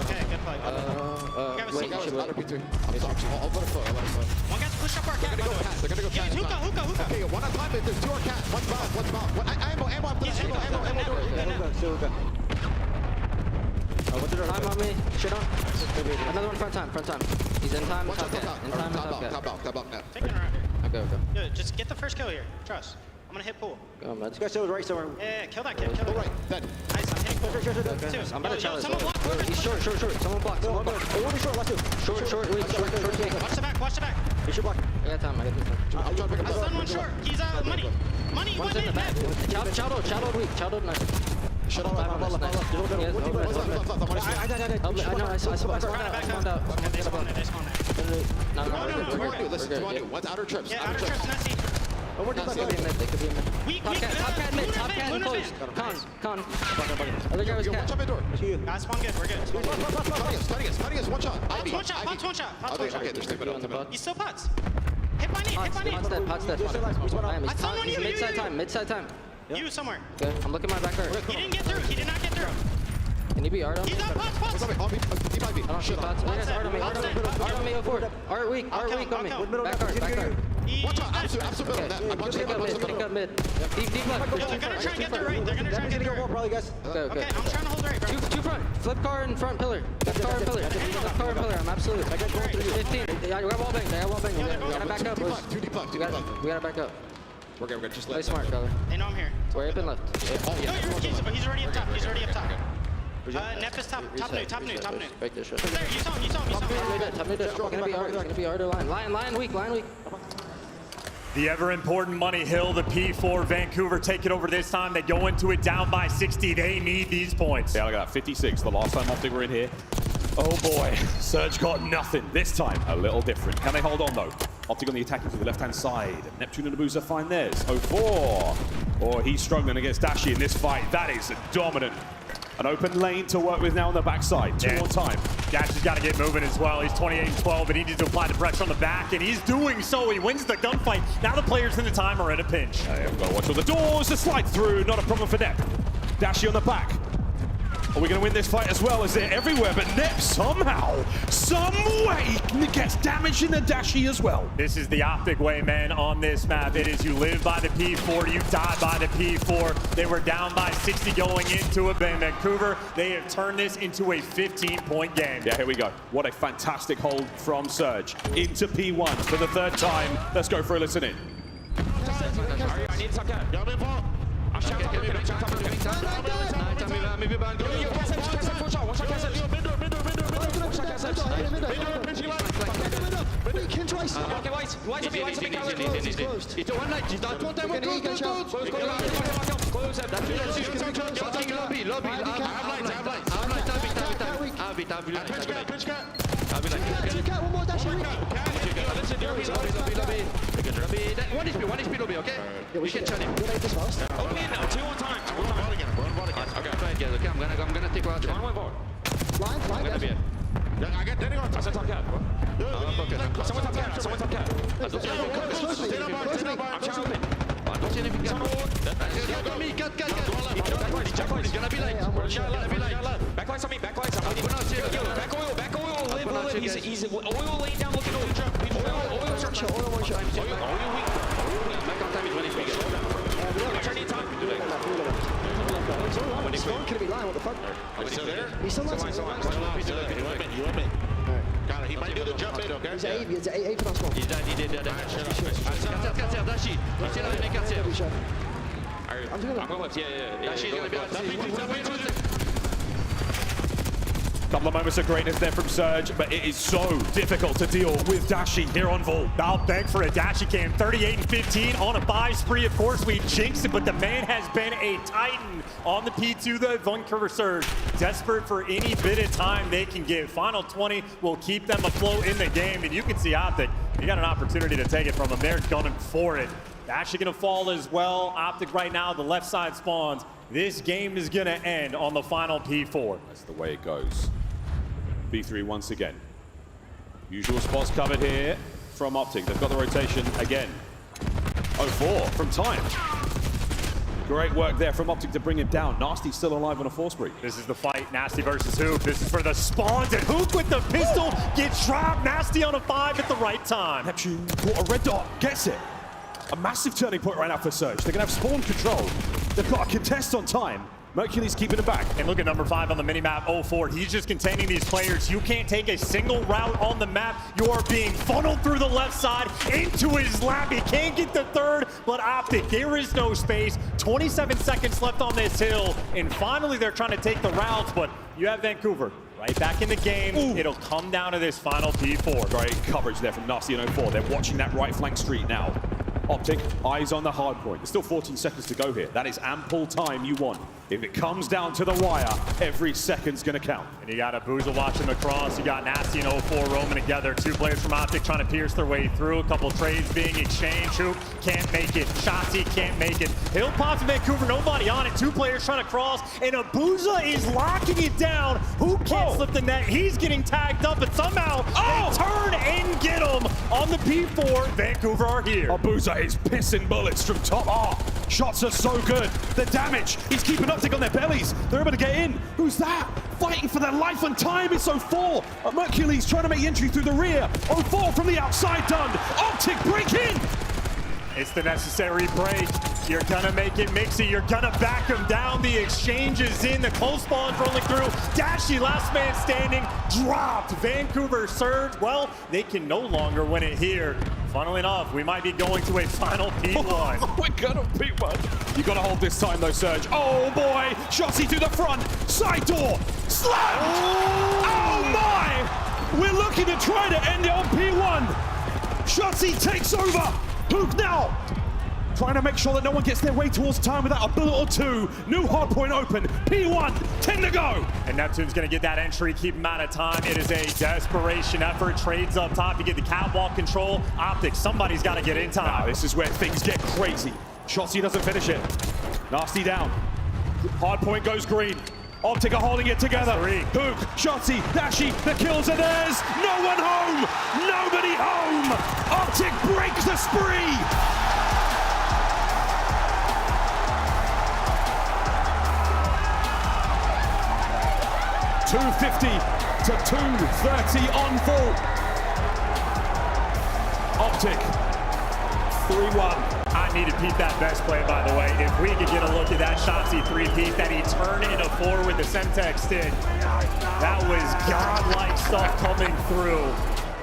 Okay, good play. Wait, I'll put a foot. One guy's push up our cat. They're gonna go cat. Hookah. Okay, one on time. There's 2 on cat. One's bomb. Ammo. Time on me. Shit on. Another one front time. He's in time. Top cat. In time. Top cat. Taking around here. Okay. Yo, just get the first kill here. Trust. I'm gonna hit pool. Go on, You guys still right somewhere. Yeah, kill that kid. Kill that Right, dead. Nice, I'm hitting pool. Okay. I'm about to challenge. Someone block. He's short. Someone block. Short, last 2. Short. Watch the back. You should block. I got time. I'm trying to pick I stunned one short. He's money. One's in the back. Chowdoed weak. Chowdoed nice. Shut up. I know. I spawned out. They spawned there. No, Listen, what's outer trips? Yeah, outer trips, Nessie. They could be in mid. Top cat mid. Top cat and close. Con. Other guy was cat. Watch out my door. Guys, spawn good. We're good. Cutting us. One shot. Pots one shot. Okay, they're staying up. He's still pots. Hit my knee. Pot's dead. He's mid-side time. You somewhere. Good. I'm looking at my back right. He didn't get through. He did not get through. Can you be art on me? He's on pots. I don't shoot pots. Art on me. Go forward. Art weak on me. Back art. Watch out. Absolute. I'm punching Pick up mid. Deep left. They're gonna try and get through right. Okay. I'm trying to hold right, bro. Two front. Flip car and front pillar. Flip car and pillar. I'm absolute. 15. They got wall bang. We gotta back up. We gotta back up. We're good. Just Play smart, brother. They know I'm here. We're up and left. He's already up top. Nep is top new. Break this shit. There, you saw him. Top mid. Gonna be art or line. Line weak. The ever-important Money Hill, the P4. Vancouver take it over this time. They go into it down by 60. They need these points. Yeah, look at that, 56. The last time Optic were in here. Oh boy, Surge got nothing. This time, a little different. Can they hold on though? Optic on the attacking to the left-hand side. Neptune and Abusa find theirs. 0-4. Oh, he's struggling against Dashi in this fight. That is dominant. An open lane to work with now on the backside. Two on time. Dash has got to get moving as well. He's 28-12, but he needs to apply the pressure on the back, and he's doing so. He wins the gunfight. Now the players in the time are in a pinch. We've got to watch all the doors. The slide through, not a problem for Nep. Dashi on the back. Are we going to win this fight as well? As they're everywhere, but Nep somehow, some way, gets damaged in the Dashi as well. This is the Optic way, man, on this map. It is you live by the P4, you die by the P4. They were down by 60 going into it, but in Vancouver, they have turned this into a 15-point game. Yeah, here we go. What a fantastic hold from Surge into P1 for the third time. Let's go for a listen in. I need some cat. One HP lobby, okay? Yeah, we can challenge him. Okay, now 2 on time. Okay, try again. Okay, I'm gonna take one. One more. Line. I get Danny on. I said top cat. Someone top cat. I'm challenging. I don't see anything. Got me. Cut. He's gonna be late. Backlights on me. Back oil. Live. He's oil laying down looking over. Oil structure. Oil weak. Back on time is when he's weak. Turning time. He's going to be lying. What the fuck? He's still there? He's still lying. You and me. Got it. He might do the jump in, okay? He's A for us. He's dead. He did that. Cartier, Dashi. He's still in Cartier. I'm going left. Yeah. Dashi's going to be left. Couple of moments of greatness there from Surge, but it is so difficult to deal with Dashi here on Vault. I'll beg for a Dashi cam. 38-15 on a 5 spree. Of course, we jinxed it, but the man has been a titan on the P2, the Vancouver Surge. Desperate for any bit of time they can give. Final 20 will keep them afloat in the game, and you can see Optic. You got an opportunity to take it from them. They're gunning for it. Dashi gonna fall as well. Optic right now, the left side spawns. This game is gonna end on the final P4. That's the way it goes. B3 once again. Usual spots covered here from Optic. They've got the rotation again. 0-4 from time. Great work there from Optic to bring him down. Nasty still alive on a 4 spree. This is the fight. Nasty versus Hoop. This is for the spawns, and Hoop with the pistol gets dropped. Nasty on a 5 at the right time. Neptune caught a red dot, gets it. A massive turning point right now for Surge. They're gonna have spawn control. They've got a contest on time. Mercury's keeping it back. And look at number 5 on the minimap, 0-4. He's just containing these players. You can't take a single route on the map. You are being funneled through the left side into his lap. He can't get the third, but Optic, there is no space. 27 seconds left on this hill. And finally, they're trying to take the routes, but you have Vancouver right back in the game. Ooh. It'll come down to this final P4. Great coverage there from Nasty and 0-4. They're watching that right flank street now. Optic, eyes on the hard point. There's still 14 seconds to go here. That is ample time you want. If it comes down to the wire, every second's gonna count. And you got Abusa watching the cross. You got Nasty and 0-4 roaming together. 2 players from Optic trying to pierce their way through. A couple trades being exchanged. Hoop can't make it. Shotzi can't make it. Hill pops Vancouver, nobody on it. 2 players trying to cross, and Abusa is locking it down. Who can't slip the net? He's getting tagged up, but somehow they turn and get him on the P4. Vancouver are here. Abusa is pissing bullets from top. Shots are so good. The damage, he's keeping Optic on their bellies. They're able to get in. Who's that? Fighting for their life and time. It's 0-4. Mercury's trying to make entry through the rear. 0-4 from the outside done. Optic break in. It's the necessary break. You're gonna make it mixy. You're gonna back them down. The exchange is in. The close spawns rolling through. Dashi, last man standing, dropped. Vancouver Surge. Well, they can no longer win it here. Funnily enough, we might be going to a final P1. We're gonna P1. You gotta hold this time though, Surge. Oh boy, Shotzi to the front. Side door, slammed. Oh my! We're looking to try to end it on P1. Shotzi takes over. Hook now! Trying to make sure that no one gets their way towards time without a bullet or two. New hardpoint open. P1, 10 to go. And Neptune's going to get that entry, keep him out of time. It is a desperation effort. Trades up top to get the catwalk control. Optics, somebody's got to get in time. This is where things get crazy. Shotzi doesn't finish it. Nasty down. Hardpoint goes green. Optic are holding it together. Hook, Shotzi, Dashi, the kills are theirs. No one home. Nobody home. Optic breaks the spree. 250 to 230 on full. Optic, 3-1. I need to peep that best play, by the way. If we could get a look at that Shotzi 3-peat that he turned into 4 with the Semtex stick, that was godlike stuff coming through.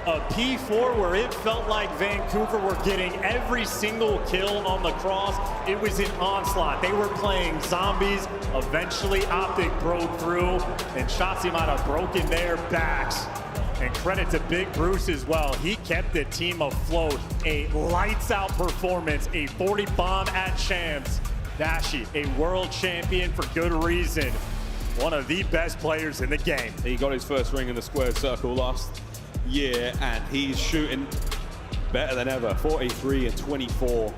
A P4 where it felt like Vancouver were getting every single kill on the cross. It was an onslaught. They were playing zombies. Eventually, Optic broke through, and Shotzi might have broken their backs. And credit to Big Bruce as well. He kept the team afloat. A lights-out performance, a 40 bomb at Champs. Dashi, a world champion for good reason. One of the best players in the game. He got his first ring in the squared circle last year, and he's shooting better than ever. 43 and 24.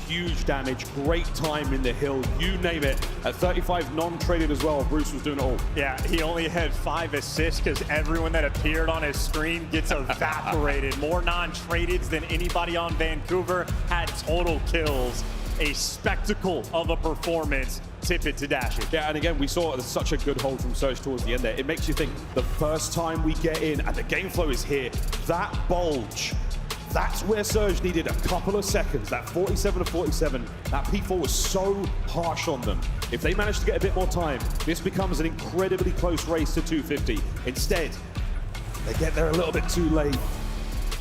Huge damage, great time in the hill, you name it. At 35 non-traded as well, Bruce was doing it all. Yeah, he only had 5 assists because everyone that appeared on his screen gets evaporated. More non-tradeds than anybody on Vancouver, had total kills. A spectacle of a performance. Tip it to Dashi. Yeah, and again, we saw such a good hold from Surge towards the end there. It makes you think the first time we get in and the game flow is here, that bulge, that's where Surge needed a couple of seconds. That 47 to 47, that P4 was so harsh on them. If they manage to get a bit more time, this becomes an incredibly close race to 250. Instead, they get there a little bit too late.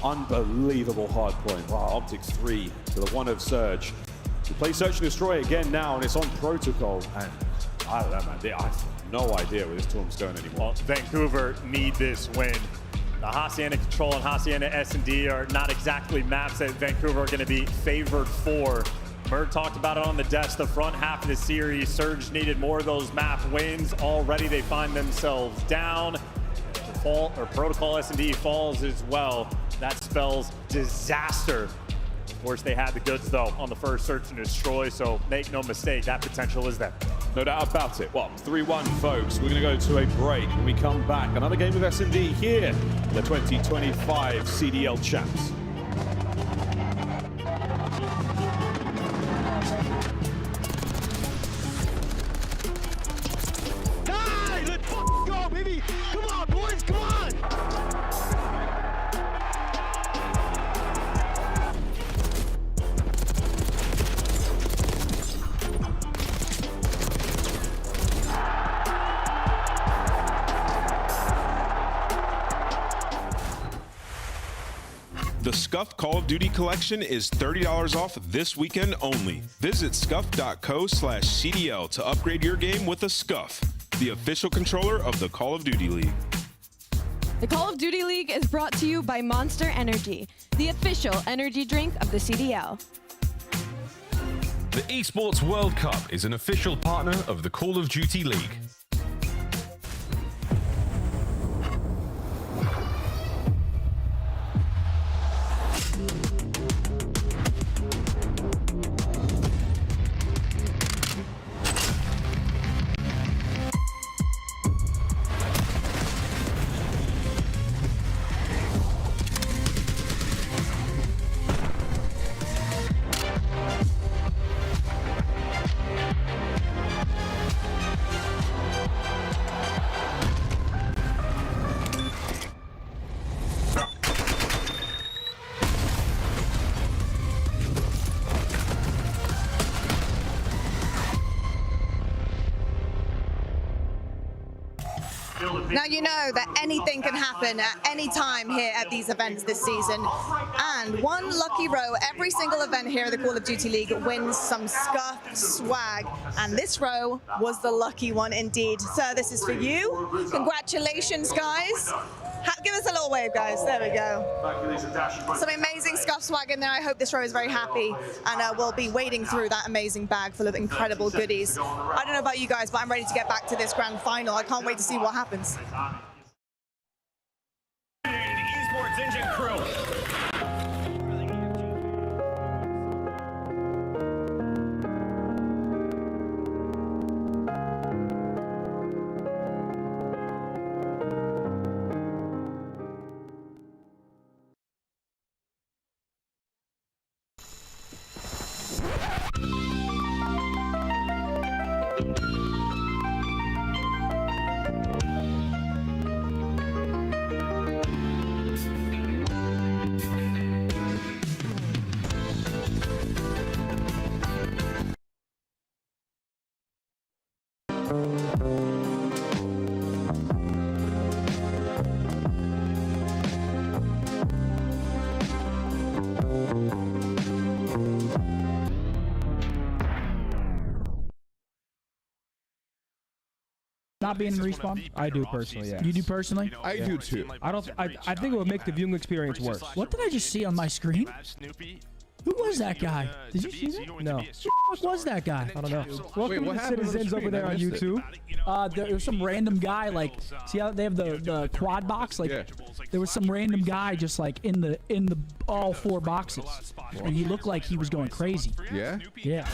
Unbelievable hard point. Wow, Optics 3 to the 1 of Surge. We play Search and Destroy again now, and it's on Protocol. And I don't know, man. I have no idea where this tournament's going anymore. Well, Vancouver need this win. The Hassienda Control and Hassienda SND are not exactly maps that Vancouver are going to be favored for. Mert talked about it on the desk, the front half of the series. Surge needed more of those map wins. Already they find themselves down. Protocol SND falls as well. That spells disaster. Of course, they had the goods, though, on the first Search and Destroy, so make no mistake, that potential is there. No doubt about it. Well, 3-1, folks. We're going to go to a break. When we come back, another game of S&D here, the 2025 CDL Champs. Die! Let's go, baby! Come on, boys, come on! The Scuff Call of Duty collection is $30 off this weekend only. Visit scuff.co/CDL to upgrade your game with a Scuff, the official controller of the Call of Duty League. The Call of Duty League is brought to you by Monster Energy, the official energy drink of the CDL. The Esports World Cup is an official partner of the Call of Duty League. Now you know that anything can happen at any time here at these events this season. And one lucky row, every single event here at the Call of Duty League wins some Scuff swag. And this row was the lucky one indeed. Sir, this is for you. Congratulations, guys. Give us a little wave, guys. There we go. Some amazing amazing scuff swag in there. I hope this row is very happy, and we'll be wading through that amazing bag full of incredible goodies. I don't know about you guys, but I'm ready to get back to this grand final. I can't wait to see what happens. Esports Engine Crew. Not being in respawn? I do personally, yeah. You do personally? I do too. I think it would make the viewing experience worse. What did I just see on my screen? Who was that guy? Did you see that? No. Who the fuck was that guy? I don't know. Welcome to Citizens over there on YouTube. There was some random guy, like, see how they have the quad box? Like, there was some random guy just like in the all 4 boxes, and he looked like he was going crazy. Yeah? Yeah.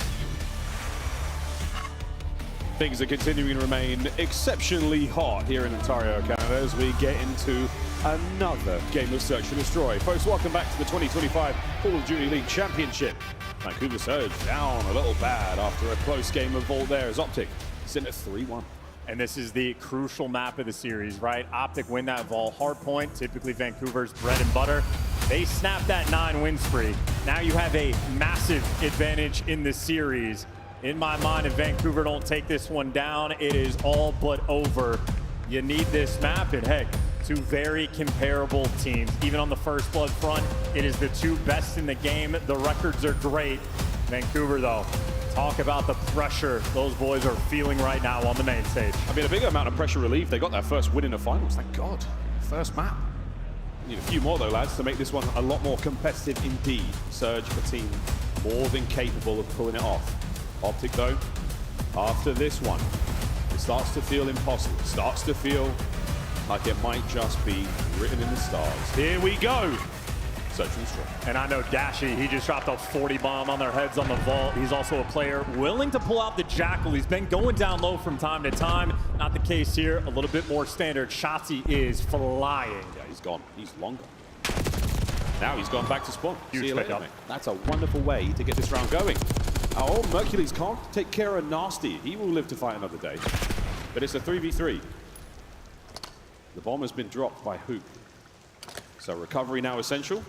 Things are continuing to remain exceptionally hot here in Ontario, Canada, as we get into another game of Search and Destroy. Folks, welcome back to the 2025 Call of Duty League Championship. Vancouver Surge down a little bad after a close game of Vault there as Optic sitting at 3-1. And this is the crucial map of the series, right? Optic win that Vault. Hardpoint, typically Vancouver's bread and butter. They snap that 9-win spree. Now you have a massive advantage in the series. In my mind, if Vancouver don't take this one down, it is all but over. You need this map, and heck, 2 very comparable teams. Even on the first blood front, it is the 2 best in the game. The records are great. Vancouver, though, talk about the pressure those boys are feeling right now on the main stage. I mean, a big amount of pressure relief. They got their first win in the finals, thank God. First map. Need a few more, though, lads, to make this one a lot more competitive indeed. Surge, the team, more than capable of pulling it off. Optic, though, after this one, it starts to feel impossible. It starts to feel like it might just be written in the stars. Here we go. Search and Destroy. And I know Dashy, he just dropped a 40 bomb on their heads on the Vault. He's also a player willing to pull out the Jackal. He's been going down low from time to time. Not the case here. A little bit more standard. Shotzzy is flying. Yeah, he's gone. He's long gone. Now he's gone back to spawn. Huge See you later, pickup. mate. That's a wonderful way to get this round going. Oh, Mercules can't take care of Nasty. He will live to fight another day. But it's a 3v3. The bomb has been dropped by Hoop. So recovery now essential.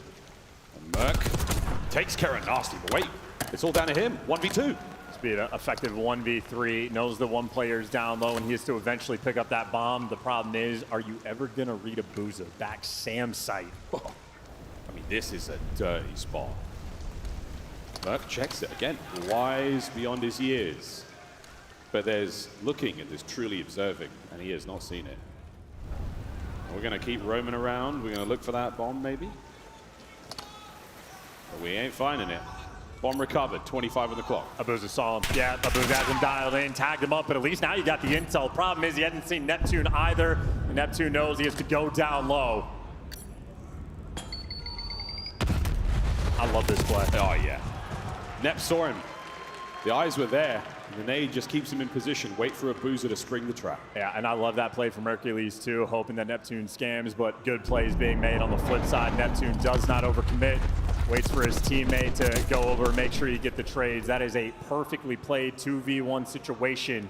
And Merc takes care of Nasty. But wait, it's all down to him. 1v2. It's been an effective 1v3. Knows the one player's down low and he has to eventually pick up that bomb. The problem is, are you ever going to read a Booza back Sam's site? Oh, I mean, this is a dirty spot. Merc checks it again, wise beyond his years. But there's looking and there's truly observing, and he has not seen it. We're going to keep roaming around. We're going to look for that bomb, maybe. But we ain't finding it. Bomb recovered, 25 on the clock. Abuza saw him. Yeah, Abuza has him dialed in, tagged him up, but at least now you got the intel. Problem is he hadn't seen Neptune either. And Neptune knows he has to go down low. I love this play. Oh, yeah. Nep saw him. The eyes were there. And the nade just keeps him in position. Wait for Abuza to spring the trap. Yeah, and I love that play from Hercules too, hoping that Neptune scams, but good plays being made on the flip side. Neptune does not overcommit. Waits for his teammate to go over, make sure you get the trades. That is a perfectly played 2v1 situation.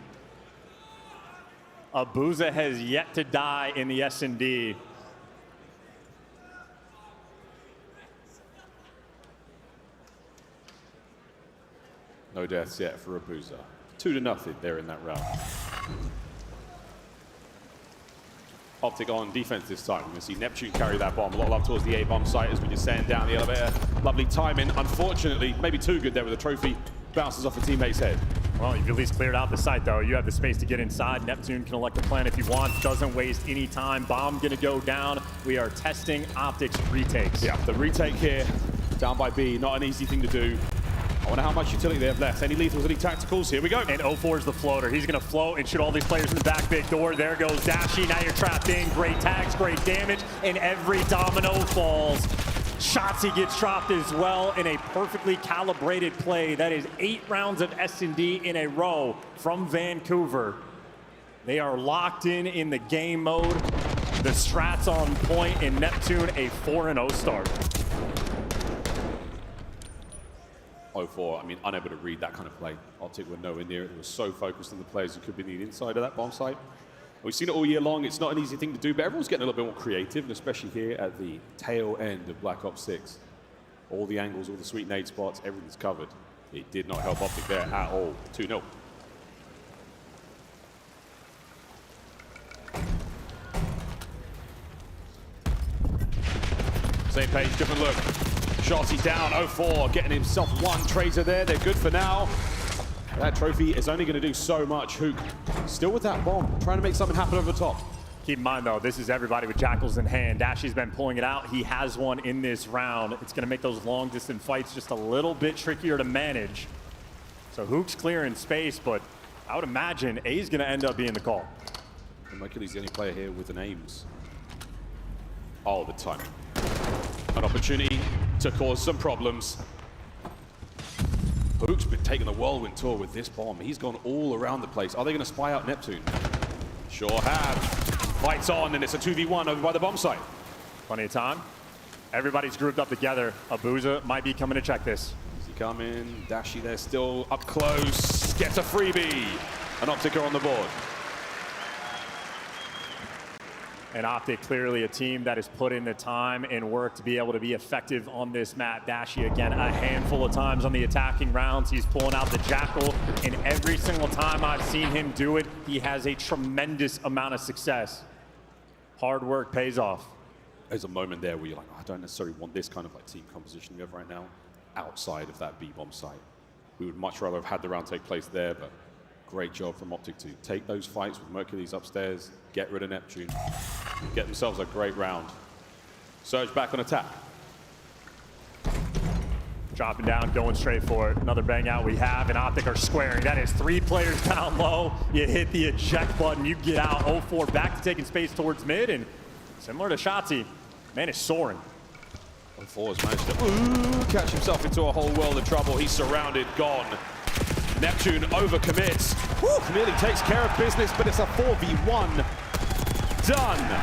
Abuza has yet to die in the SND. No deaths yet for Abuza. 2-0 there in that round. Optic on defense this time. We're going to see Neptune carry that bomb. A lot of love towards the A-bomb site as we descend down the elevator. Lovely timing. Unfortunately, maybe too good there with the trophy. Bounces off a teammate's head. Well, you've at least cleared out the site, though. You have the space to get inside. Neptune can elect a plan if he wants. Doesn't waste any time. Bomb going to go down. We are testing Optic's retakes. Yeah, the retake here. down by B. Not an easy thing to do. I wonder how much utility they have left. Any lethals, any tacticals? Here we go. And 04's the floater. He's going to float and shoot all these players in the back big door. There goes Dashy. Now you're trapped in. Great tags, great damage, and every domino falls. Shotzzy gets dropped as well in a perfectly calibrated play. That is 8 rounds of S&D in a row from Vancouver. They are locked in the game mode. The strats on point, and Neptune a 4-0 start. 04, I mean, unable to read that kind of play. Optic were nowhere near it. They were so focused on the players who could be the inside of that bomb site. We've seen it all year long. It's not an easy thing to do, but everyone's getting a little bit more creative, and especially here at the tail end of Black Ops 6. All the angles, all the sweet nade spots, everything's covered. It did not help Optic there at all. 2-0. Same page, different look. Shotzzy's down, 04, getting himself 1 Tracer there. They're good for now. That trophy is only going to do so much. Hook still with that bomb, trying to make something happen over the top. Keep in mind, though, this is everybody with Jackals in hand. Dashy's been pulling it out. He has one in this round. It's going to make those long-distance fights just a little bit trickier to manage. So Hook's clearing space, but I would imagine A's going to end up being the call. And Mercury's the only player here with an aims. All the time. An opportunity to cause some problems. Hook's been taking the whirlwind tour with this bomb. He's gone all around the place. Are they going to spy out Neptune? Sure have. Fights on, and it's a 2v1 over by the bomb site. Plenty of time. Everybody's grouped up together. Abuza might be coming to check this. Is he coming? Dashy there still up close. Gets a freebie. An Optica on the board. And Optic, clearly a team that has put in the time and work to be able to be effective on this map. Dashy, again, a handful of times on the attacking rounds. He's pulling out the Jackal, and every single time I've seen him do it, he has a tremendous amount of success. Hard work pays off. There's a moment there where you're like, oh, I don't necessarily want this kind of like team composition we have right now outside of that B-bomb site. We would much rather have had the round take place there, but great job from Optic to take those fights with Mercury's upstairs, get rid of Neptune, get themselves a great round. Surge back on attack. Dropping down, going straight for it. Another bang out we have, and Optic are squaring. That is 3 players down low. You hit the eject button, you get out. 04 back to taking space towards mid, and similar to Shotzzy, man is soaring. 04 has managed to catch himself into a whole world of trouble. He's surrounded, gone. Neptune overcommits. Nearly takes care of business, but it's a 4v1. Done.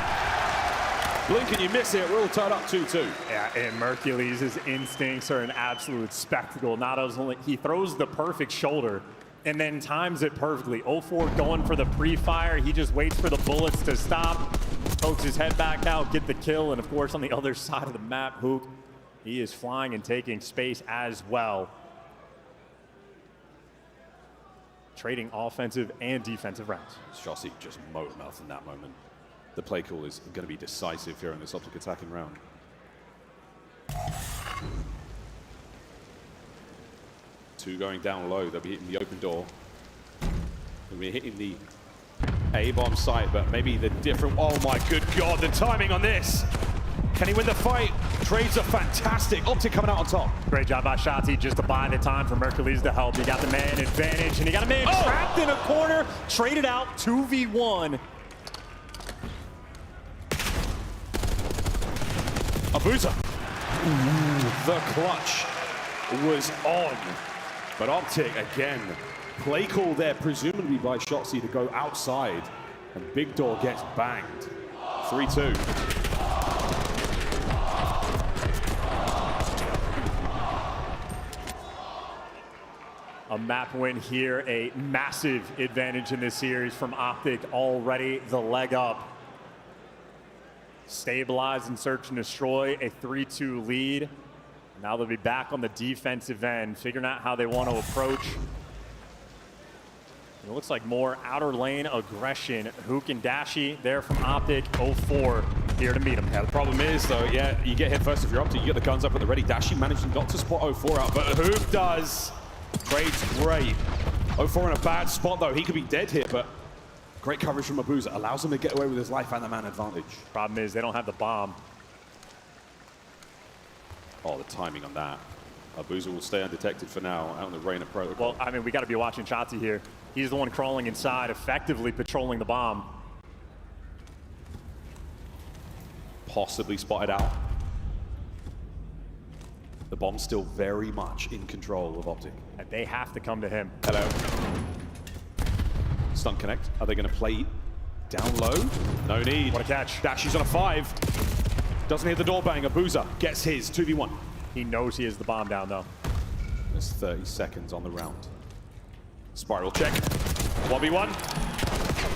Blink and you miss it. We're all tied up 2-2. Yeah, and Mercules' instincts are an absolute spectacle. Not only he throws the perfect shoulder and then times it perfectly. 04 going for the pre-fire. He just waits for the bullets to stop, pokes his head back out, get the kill, and of course on the other side of the map, Hook, he is flying and taking space as well. Trading offensive and defensive rounds. Shotzzy just motor mouth in that moment. The play call is going to be decisive here in this Optic attacking round. Two going down low. They'll be hitting the open door. They'll be hitting the A-bomb site, but maybe the different... Oh my good God, the timing on this. Can he win the fight? Trades are fantastic. Optic coming out on top. Great job by Shotzzy just to buy the time for Mercules to help. He got the man advantage, and he got a man trapped in a corner, traded out 2v1. Abuza. The clutch was on. But Optic, again, play call there, presumably by Shotzzy to go outside. And Big Door gets banged. 3-2. A map win here, a massive advantage in this series from Optic already, the leg up. Stabilize and search and destroy, a 3-2 lead. Now they'll be back on the defensive end, figuring out how they want to approach. It looks like more outer lane aggression. Hook and Dashy there from Optic, 04 here to meet them. Yeah, the problem is, though, yeah, you get hit first if you're Optic, you get the guns up at the ready. Dashy managing not to spot 04 out, but Hook does. Trade's great. 04 in a bad spot, though. He could be dead here, but great coverage from Abuza. Allows him to get away with his life and the man advantage. Problem is, they don't have the bomb. Oh, the timing on that. Boozer will stay undetected for now out in the rain of protocol. Well, I mean, we got to be watching Shotzzy here. He's the one crawling inside, effectively patrolling the bomb. Possibly spotted out. The bomb's still very much in control of Optic. And they have to come to him. Hello. Stun connect. Are they going to play down low? No need. What a catch. Dashy's on a 5. Doesn't hear the door bang. Boozer gets his 2v1. He knows he has the bomb down, though. There's 30 seconds on the round. Spiral check. 1v1.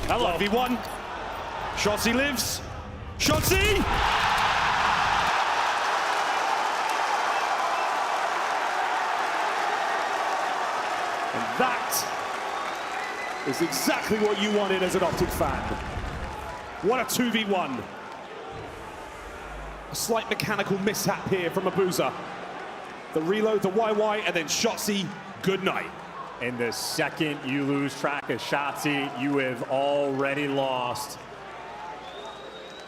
Hello. 1v1. Shotzzy lives. Shotzzy! And that is exactly what you wanted as an Optic fan. What a 2v1. A slight mechanical mishap here from Boozer. The reload, the YY, and then Shotzzy, good night. And the second you lose track of Shotzzy, you have already lost.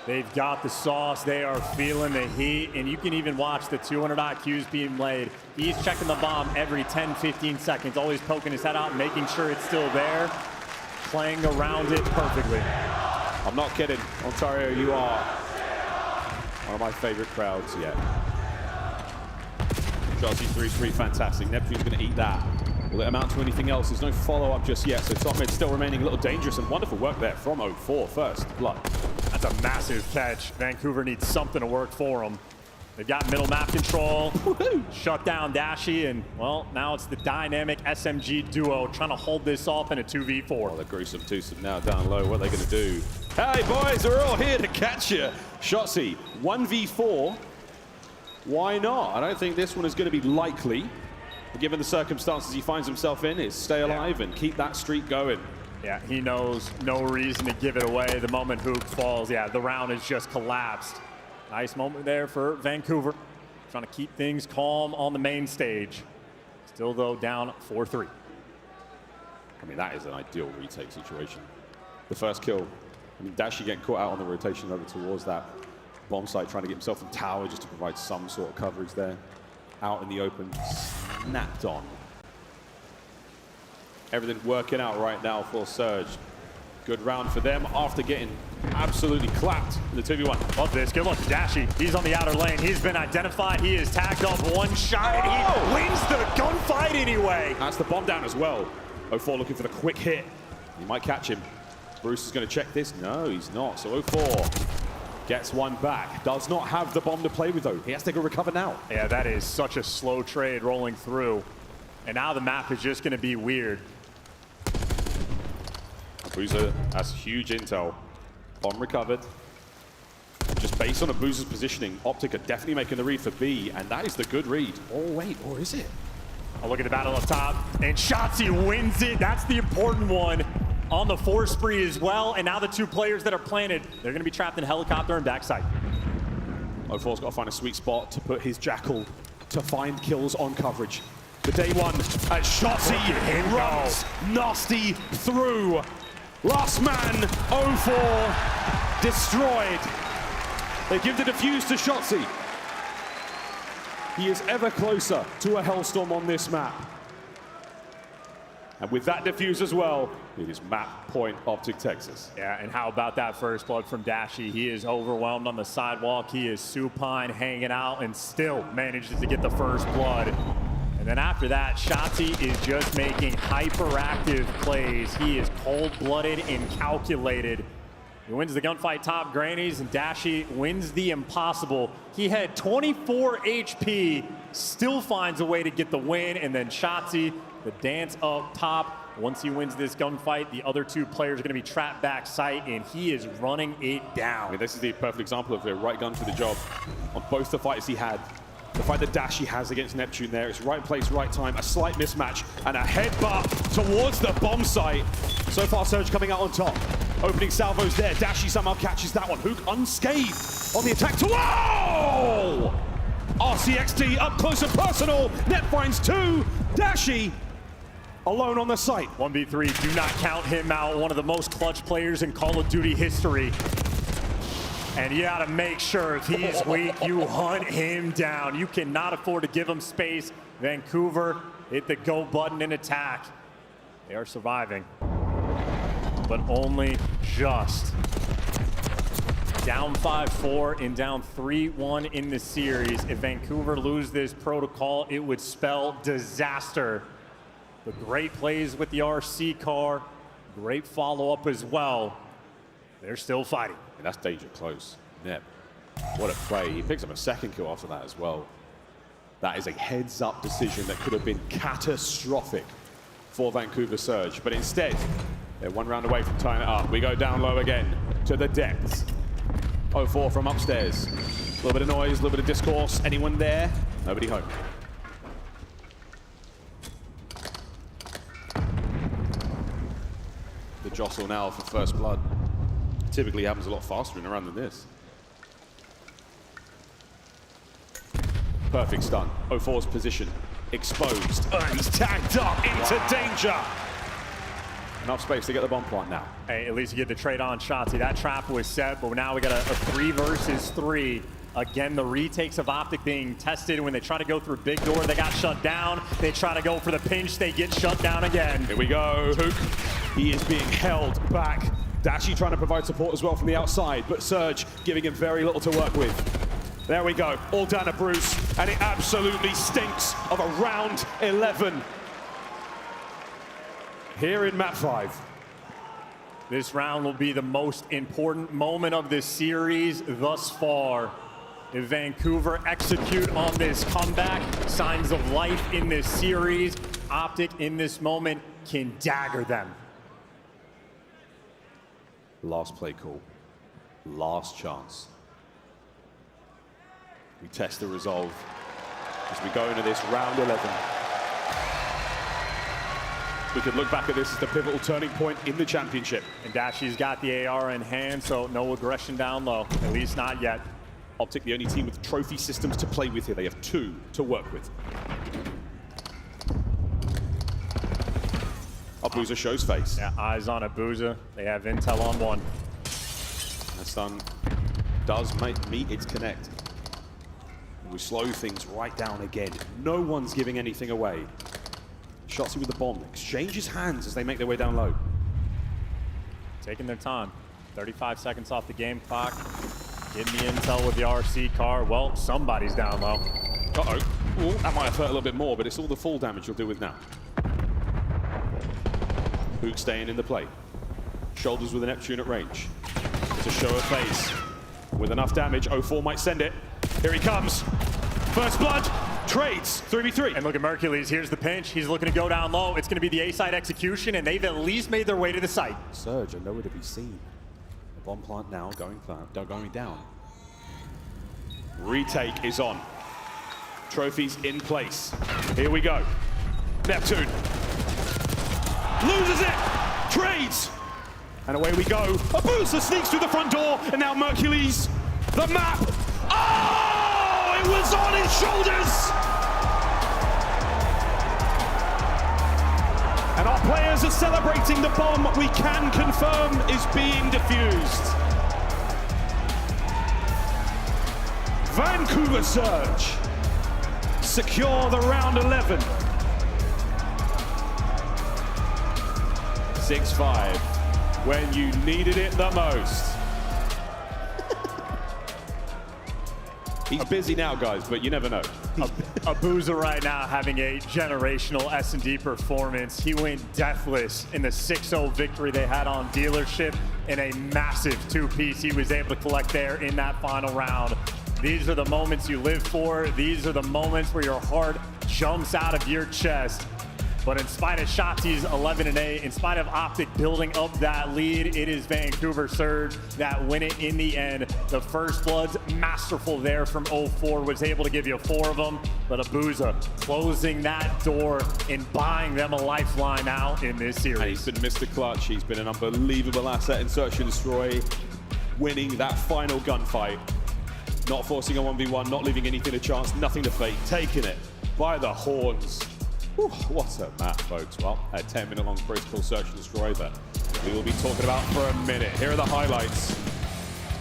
They've got the sauce, they are feeling the heat, and you can even watch the 200 IQs being laid. He's checking the bomb every 10, 15 seconds, always poking his head out and making sure it's still there, playing around it perfectly. I'm not kidding. Ontario, you are one of my favorite crowds yet. Shotzzy 3-3, fantastic. Neptune's going to eat that. Will it amount to anything else? There's no follow-up just yet, so top mid still remaining a little dangerous, and wonderful work there from 04 first blood. That's a massive catch. Vancouver needs something to work for them. They've got middle map control, shut down Dashy, and, well, now it's the dynamic SMG duo trying to hold this off in a 2v4. Well, the gruesome twosome now down low. What are they going to do? Hey, boys, we're all here to catch you. Shotzzy, 1v4. Why not? I don't think this one is going to be likely. Given the circumstances he finds himself in, is stay alive and keep that streak going. Yeah, he knows no reason to give it away. The moment Hook falls, yeah, the round has just collapsed. Nice moment there for Vancouver. Trying to keep things calm on the main stage. Still, though, down 4-3. I mean, that is an ideal retake situation. The first kill, I mean, Dashy getting caught out on the rotation over towards that bomb site, trying to get himself in tower just to provide some sort of coverage there. Out in the open, snapped on. Everything working out right now for Surge. Good round for them after getting absolutely clapped in the 2v1. Love this. Good luck to Dashy. He's on the outer lane. He's been identified. He is tagged up one shot, and he wins the gunfight anyway. That's the bomb down as well. 04 looking for the quick hit. He might catch him. Bruce is going to check this. No, he's not. So 04 gets one back. Does not have the bomb to play with, though. He has to go recover now. Yeah, that is such a slow trade rolling through. And now the map is just going to be weird. Boozer has huge intel. Bomb recovered. Just based on a Boozer's positioning, Optic are definitely making the read for B, and that is the good read. Oh, wait, or is it? I'll look at the battle up top, and Shotzzy wins it. That's the important one. On the 4 spree as well, and now the 2 players that are planted, they're going to be trapped in helicopter and backside. 04's got to find a sweet spot to put his Jackal to find kills on coverage. The day one at Shotzzy runs nasty through. Last man, 04, destroyed. They give the defuse to Shotzzy. He is ever closer to a Hellstorm on this map. And with that defuse as well, it is map point Optic Texas. Yeah, and how about that first blood from Dashy? He is overwhelmed on the sidewalk. He is supine, hanging out, and still manages to get the first blood. And then after that, Shotzzy is just making hyperactive plays. He is cold-blooded and calculated. He wins the gunfight top grannies, and Dashy wins the impossible. He had 24 HP, still finds a way to get the win, and then Shotzzy, the dance up top. Once he wins this gunfight, the other 2 players are going to be trapped back site, and he is running it down. I mean, this is the perfect example of the right gun for the job on both the fights he had. The fight that Dashy has against Neptune there is right place, right time, a slight mismatch, and a headbutt towards the bomb site. So far, Surge coming out on top. Opening salvos there. Dashy somehow catches that one. Hook unscathed on the attack. Whoa! RCXD up close and personal. Net finds 2. Dashy alone on the site. 1v3, do not count him out. One of the most clutch players in Call of Duty history. And you got to make sure if he's weak, you hunt him down. You cannot afford to give him space. Vancouver hit the go button in attack. They are surviving, but only just. Down 5-4 and down 3-1 in the series. If Vancouver lose this protocol, it would spell disaster. But great plays with the RC car. Great follow-up as well. They're still fighting. And that's danger close. Neb, what a play. He picks up a second kill after that as well. That is a heads-up decision that could have been catastrophic for Vancouver Surge. But instead, they're one round away from tying it up. We go down low again to the depths. 0-4 from upstairs. A little bit of noise, a little bit of discourse. Anyone there? Nobody home. The jostle now for first blood. Typically happens a lot faster in a run than this. Perfect stun. 0-4's position exposed. He's tagged up into danger. Enough space to get the bomb plant now. Hey, at least you get the trade on shot. See, that trap was set, but now we got a 3 versus 3. Again, the retakes of Optic being tested. When they try to go through big door, they got shut down. They try to go for the pinch, they get shut down again. Here we go. Hook, he is being held back. Dashi trying to provide support as well from the outside, but Surge giving him very little to work with. There we go, all down to Bruce, and it absolutely stinks of a round 11. Here in map 5. This round will be the most important moment of this series thus far. If Vancouver execute on this comeback, signs of life in this series, Optic in this moment can dagger them. Last play call, last chance. We test the resolve as we go into this round 11. We could look back at this as the pivotal turning point in the championship. And Dashi's got the AR in hand, so no aggression down low, at least not yet. Optic, the only team with trophy systems to play with here. They have 2 to work with. Abuza shows face. Yeah, eyes on Abuza. They have intel on 1. That stun does meet its connect. We slow things right down again. No one's giving anything away. Shotzi with the bomb, exchanges hands as they make their way down low. Taking their time. 35 seconds off the game clock. Getting the intel with the RC car. Well, somebody's down low. Uh-oh. Ooh, that might have hurt a little bit more, but it's all the full damage you'll deal with now. Hook staying in the play. Shoulders with a Neptune at range. It's a show of face. With enough damage, 0-4 might send it. Here he comes. First blood. Trades, 3v3. And look at Mercules, here's the pinch. He's looking to go down low. It's going to be the A-side execution, and they've at least made their way to the site. Surge are nowhere to be seen. The bomb plant now going down. Retake is on. Trophies in place. Here we go. Neptune. Loses it. Trades. And away we go. Abusa sneaks through the front door, and now Mercules. The map. Oh! It was on his shoulders! And our players are celebrating the bomb we can confirm is being defused. Vancouver Surge secure the round 11. 6-5 when you needed it the most. He's busy now, guys, but you never know. Abuza right now having a generational S&D performance. He went deathless in the 6-0 victory they had on Dealership in a massive 2-piece he was able to collect there in that final round. These are the moments you live for. These are the moments where your heart jumps out of your chest. But in spite of Shotzi's 11-8, in spite of Optic building up that lead, it is Vancouver Surge that win it in the end. The First Blood's masterful there from 0-4, was able to give you 4 of them. But Abuza closing that door and buying them a lifeline out in this series. And he's been Mr. Clutch. He's been an unbelievable asset in Search and Destroy, winning that final gunfight. Not forcing a 1v1, not leaving anything to chance, nothing to fake, taking it by the horns. Whew, what a map, folks. Well, a 10-minute long critical Search and Destroy that we will be talking about for a minute. Here are the highlights.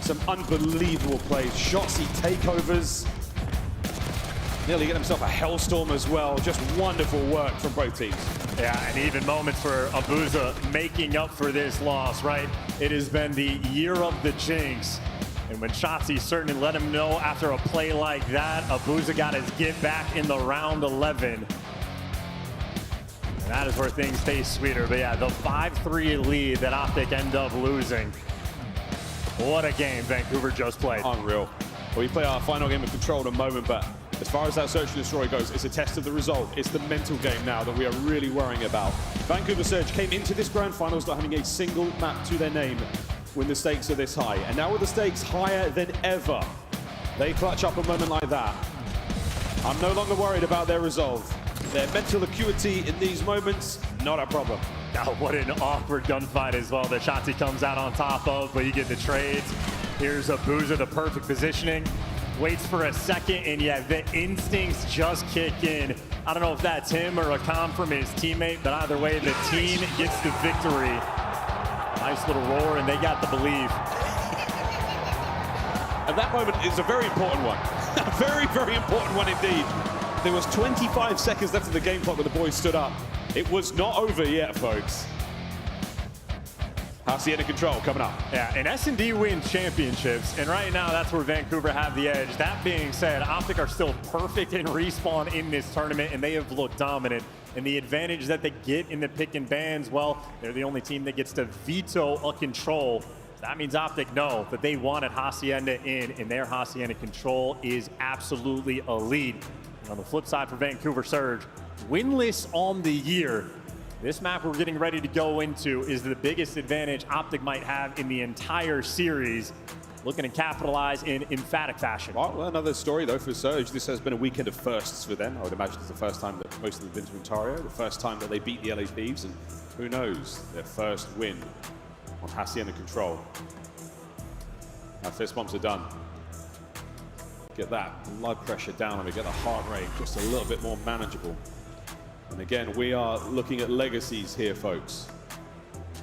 Some unbelievable plays. Shotsy takeovers. Nearly get himself a hellstorm as well. Just wonderful work from both teams. Yeah, and even moments for Abuza making up for this loss, right? It has been the year of the jinx. And when Shotsy certainly let him know after a play like that, Abuza got his get back in the round 11. And that is where things taste sweeter. But yeah, the 5-3 lead that Optic end up losing. What a game Vancouver just played. Unreal. Well, we play our final game of Control in a moment, but as far as that Search and Destroy goes, it's a test of the result. It's the mental game now that we are really worrying about. Vancouver Surge came into this grand finals not having a single map to their name when the stakes are this high. And now with the stakes higher than ever, they clutch up a moment like that. I'm no longer worried about their resolve. Their mental acuity in these moments, not a problem. Now, what an awkward gunfight as well that Shotsy comes out on top of, but you get the trades. Here's Abuza, the perfect positioning. Waits for a second, and yeah, the instincts just kick in. I don't know if that's him or a comm from his teammate, but either way, the team gets the victory. Nice little roar, and they got the belief. And that moment is a very important one. A very, very important one indeed. There was 25 seconds left of the game clock when the boys stood up. It was not over yet, folks. Hassienda Control coming up. Yeah, and SND wins championships, and right now that's where Vancouver have the edge. That being said, Optic are still perfect in respawn in this tournament, and they have looked dominant. And the advantage that they get in the pick and bans, well, they're the only team that gets to veto a control. So that means Optic know that they wanted Hacienda in, and their Hacienda Control is absolutely a lead. And on the flip side for Vancouver Surge, winless on the year. This map we're getting ready to go into is the biggest advantage Optic might have in the entire series, looking to capitalize in emphatic fashion. Well, another story though for Surge. This has been a weekend of firsts for them. I would imagine it's the first time that most of them have been to Ontario, the first time that they beat the LA Thieves, and who knows, their first win on Hacienda Control. Now fist bumps are done. Get that blood pressure down and we get the heart rate just a little bit more manageable. And again, we are looking at legacies here, folks.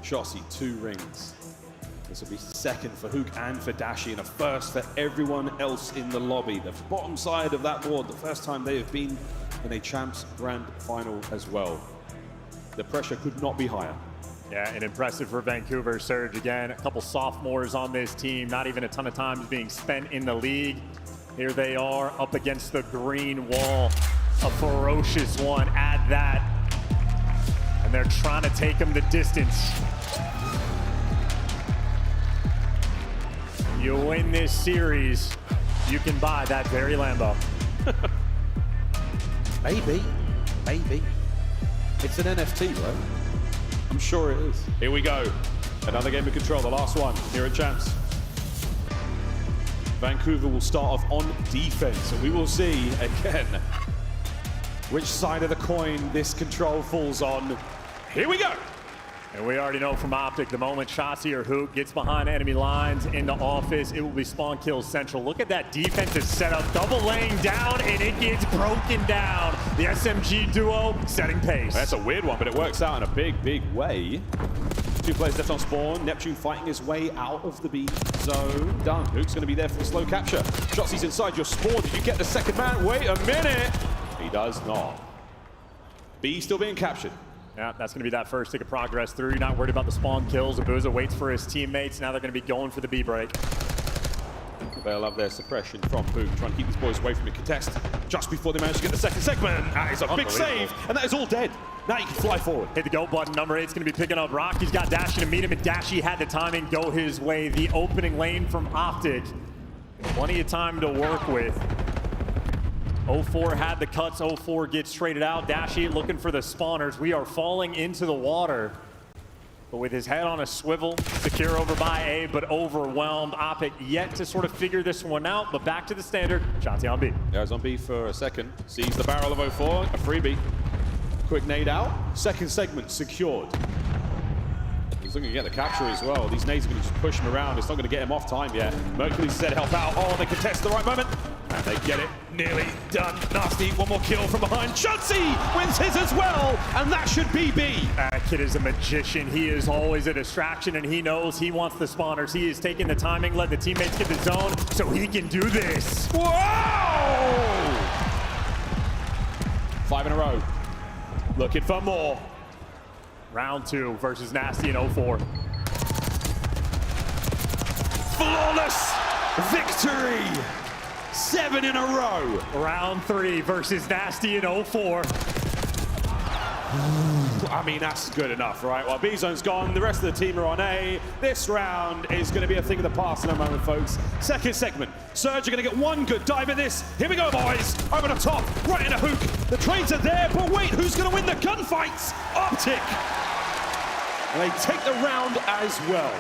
Shotsy, 2 rings. This will be second for Hook and for Dashi, and a first for everyone else in the lobby. The bottom side of that board, the first time they have been in a Champs Grand Final as well. The pressure could not be higher. Yeah, and impressive for Vancouver Surge. Again, a couple sophomores on this team, not even a ton of time being spent in the league. Here they are up against the green wall. A ferocious one at that. And they're trying to take him the distance. You win this series, you can buy that very Lambo. Maybe. It's an NFT, right? I'm sure it is. Here we go. Another game of Control, the last one here at Champs. Vancouver will start off on defense, and we will see again which side of the coin this Control falls on. Here we go. And we already know from Optic, the moment Shotsy or Hook gets behind enemy lines into office, it will be spawn kills central. Look at that defensive setup, double laying down, and it gets broken down. The SMG duo setting pace. That's a weird one, but it works out in a big, big way. 2 players left on spawn. Neptune fighting his way out of the B zone. Done. Hook's going to be there for the slow capture. Shotsy's inside your spawn. Did you get the second man? Wait a minute. He does not. B still being captured. Yeah, that's going to be that first tick of progress through. You're not worried about the spawn kills. Abuza waits for his teammates. Now they're going to be going for the B break. They love their suppression from Boom, trying to keep these boys away from the contest. Just before they manage to get the second segment, that is a big save, and that is all dead. Now you can fly forward. Hit the go button. Number 8's going to be picking up Rock. He's got Dashi to meet him, and Dashi had the timing go his way. The opening lane from Optic. Plenty of time to work with. 04 had the cuts. 04 gets traded out. Dashi looking for the spawners. We are falling into the water. But with his head on a swivel, secure over by A, but overwhelmed. Optic yet to sort of figure this one out, but back to the standard. Shotsy on B. Yeah, he's on B for a second. Sees the barrel of 04, a freebie. Quick nade out. Second segment secured. He's looking to get the capture as well. These nades are going to just push him around. It's not going to get him off time yet. Mercury said help out. Oh, they contest the right moment. And they get it nearly done. Nasty, one more kill from behind. Shotzi wins his as well, and that should be B. That kid is a magician. He is always a distraction, and he knows he wants the spawners. He is taking the timing, let the teammates get the zone, so he can do this. Whoa! 5 in a row. Looking for more. Round 2 versus Nasty in 04. Flawless victory. 7 in a row. Round 3 versus Nasty in 04. I mean, that's good enough, right? Well, B-Zone's gone. The rest of the team are on A. This round is going to be a thing of the past in a moment, folks. Second segment. Surge are going to get one good dive at this. Here we go, boys. Over the top, right in a hook. The trades are there, but wait, who's going to win the gunfights? Optic. And they take the round as well.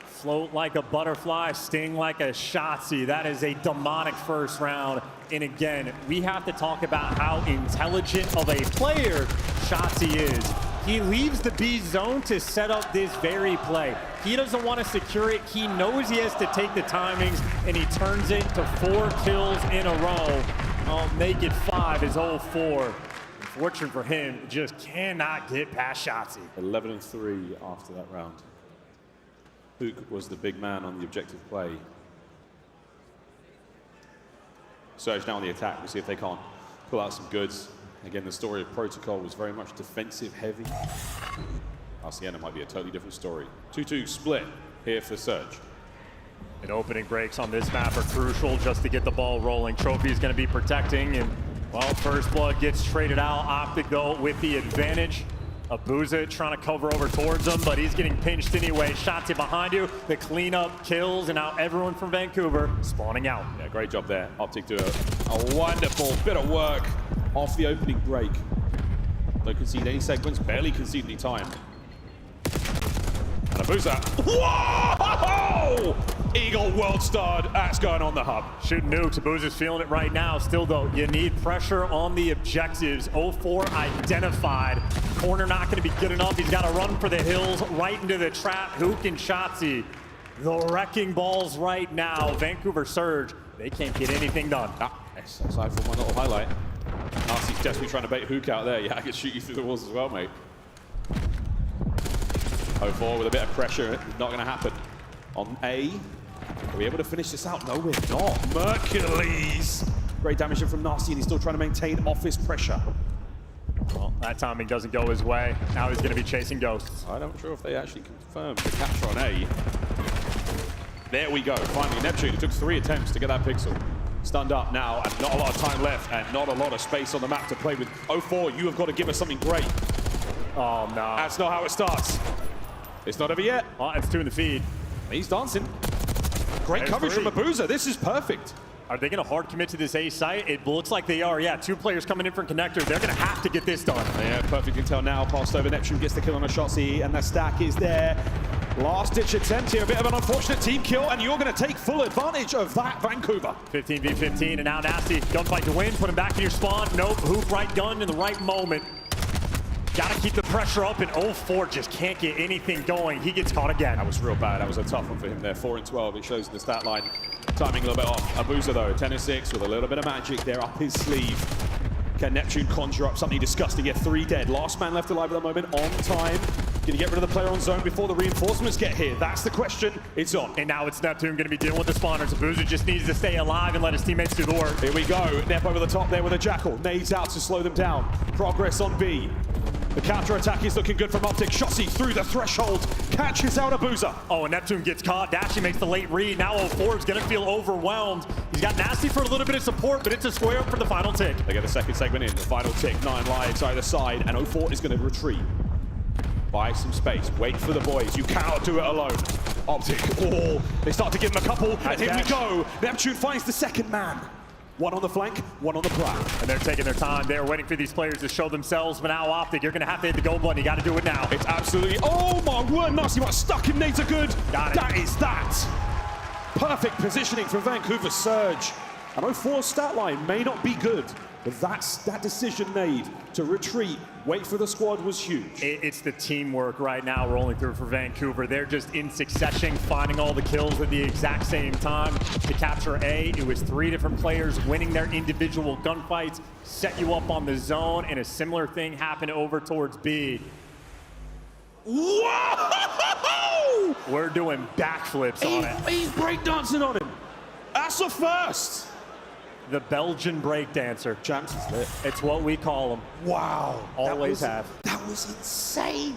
Float like a butterfly, sting like a Shotzi. That is a demonic first round. And again, we have to talk about how intelligent of a player Shotzi is. He leaves the B zone to set up this very play. He doesn't want to secure it. He knows he has to take the timings, and he turns it to 4 kills in a row. I'll make it 5 is 0-4. Unfortunate for him, just cannot get past Shotzi. 11-3 after that round. Hook was the big man on the objective play. Surge now on the attack. We'll see if they can't pull out some goods. Again, the story of Protocol was very much defensive heavy. Hassienda might be a totally different story. 2-2 split here for Surge. And opening breaks on this map are crucial just to get the ball rolling. Trophy is going to be protecting, and well, First Blood gets traded out. Optic though with the advantage. Abuza trying to cover over towards him, but he's getting pinched anyway. Shots it behind you. The cleanup kills, and now everyone from Vancouver spawning out. Yeah, great job there. Optic do a wonderful bit of work off the opening break. Don't concede any segments, barely concede any time. And Abuza. Whoa! Eagle World Starred. That's going on the hub. Shooting nukes. Abuza's feeling it right now. Still, though, you need pressure on the objectives. 0-4 identified. Corner not going to be good enough. He's got to run for the hills, right into the trap. Hook and Shotzi. The wrecking balls right now. Vancouver Surge. They can't get anything done. Aside from one little highlight. Nasty's desperately trying to bait Hook out there. Yeah, I can shoot you through the walls as well, mate. 0-4 with a bit of pressure. Not going to happen. On A. Are we able to finish this out? No, we're not. Mercules. Great damage from Nasty, and he's still trying to maintain office pressure. Well, that timing doesn't go his way. Now he's going to be chasing ghosts. I'm not sure if they actually confirmed the capture on A. There we go. Finally, Neptune. It took 3 attempts to get that pixel. Stunned up now, and not a lot of time left, and not a lot of space on the map to play with. 0-4, you have got to give us something great. Oh, no. That's not how it starts. It's not over yet. Oh, it's 2 in the feed. He's dancing. Great coverage from Abuza. This is perfect. Are they going to hard commit to this A site? It looks like they are. Yeah, 2 players coming in from connector. They're going to have to get this done. Yeah, perfect intel now. Passed over. Neptune gets the kill on a Shotzi, and the stack is there. Last-ditch attempt here. A bit of an unfortunate team kill, and you're going to take full advantage of that, Vancouver. 15v15, and now Nasty. Gunfight to win. Put him back in your spawn. Nope. Hook right gun in the right moment. Got to keep the pressure up, and 0-4 just can't get anything going. He gets caught again. That was real bad. That was a tough one for him there. 4-12. It shows in the stat line. Timing a little bit off. Abuza, though, 10-6 with a little bit of magic there up his sleeve. Can Neptune conjure up something disgusting? Get 3 dead. Last man left alive at the moment. On time. Can you get rid of the player on zone before the reinforcements get here? That's the question. It's on. And now it's Neptune going to be dealing with the spawners. Abuza just needs to stay alive and let his teammates do the work. Here we go. Nep over the top there with a Jackal. Nades out to slow them down. Progress on B. The counter-attack is looking good from Optic. Shotzi through the threshold. Catches out Abuza. Oh, and Neptune gets caught. Dashy makes the late read. Now 0-4 is going to feel overwhelmed. He's got Nasty for a little bit of support, but it's a square up for the final tick. They get the second segment in. The final tick. 9 lives either side, and 0-4 is going to retreat. Buy some space. Wait for the boys. You cannot do it alone. Optic. Oh, they start to give him a couple, and here we go. Neptune finds the second man. 1 on the flank, 1 on the plat. And they're taking their time. They're waiting for these players to show themselves, but now Optic, you're going to have to hit the gold button. You got to do it now. It's absolutely, oh my word, Nasty Much stuck him. Nades are good. Got it. That is that. Perfect positioning from Vancouver Surge. And 0-4's stat line may not be good, but that's that decision made to retreat wait for the squad was huge. It's the teamwork right now rolling through for Vancouver. They're just in succession, finding all the kills at the exact same time. To capture A, it was 3 different players winning their individual gunfights, set you up on the zone, and a similar thing happened over towards B. Whoa! We're doing backflips on it. He's breakdancing on him. That's a first. The Belgian breakdancer. Champs is lit. It's what we call them. Wow. Always have. That was insane.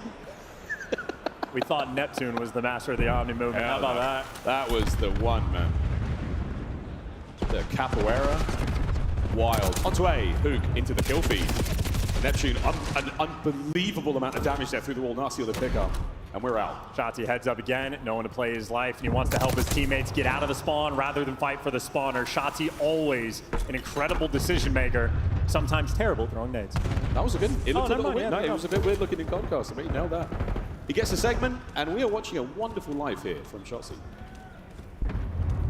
We thought Neptune was the master of the Omni movement. How about that? That was the one, man. The capoeira. Wild. Onto A. Hook into the kill feed. Neptune, an unbelievable amount of damage there through the wall. Nasty on the pickup. And we're out. Shotzzy heads up again, knowing to play his life, and he wants to help his teammates get out of the spawn rather than fight for the spawner. Shotzzy always an incredible decision maker, sometimes terrible throwing nades. That was a good. It looked a little weird. Yeah, no, it was a bit weird looking in Concast. I mean, he nailed that. He gets a segment, and we are watching a wonderful live here from Shotzzy.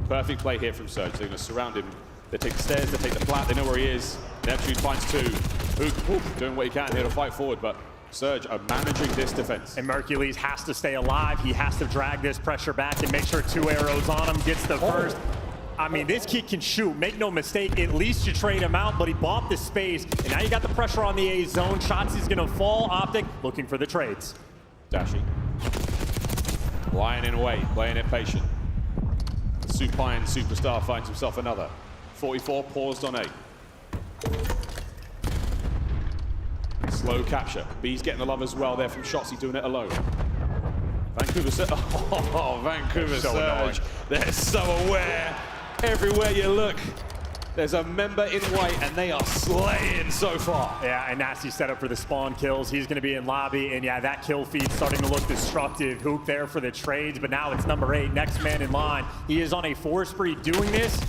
Perfect play here from Surge. They're going to surround him. They take the stairs, they take the flat, they know where he is. Neptune finds 2. Hook doing what he can here to fight forward, but Surge are managing this defense. And Mercules has to stay alive. He has to drag this pressure back and make sure 2 arrows on him, gets the first. I mean, this kid can shoot, make no mistake. At least you trade him out, but he bought the space, and now you got the pressure on the A zone. Shotzzy's gonna fall. Optic looking for the trades. Dashy. Lying in wait, playing it patient. The supine superstar finds himself another. 44 paused on A. Slow capture. B's getting the love as well there from Shotzzy, doing it alone. Vancouver Surge. Oh, Vancouver Surge. They're so aware. Everywhere you look, there's a member in white, and they are slaying so far. Yeah, and Nasty set up for the spawn kills. He's going to be in lobby, and yeah, that kill feed starting to look destructive. Hook there for the trades, but now it's number 8, next man in line. He is on a 4 spree doing this.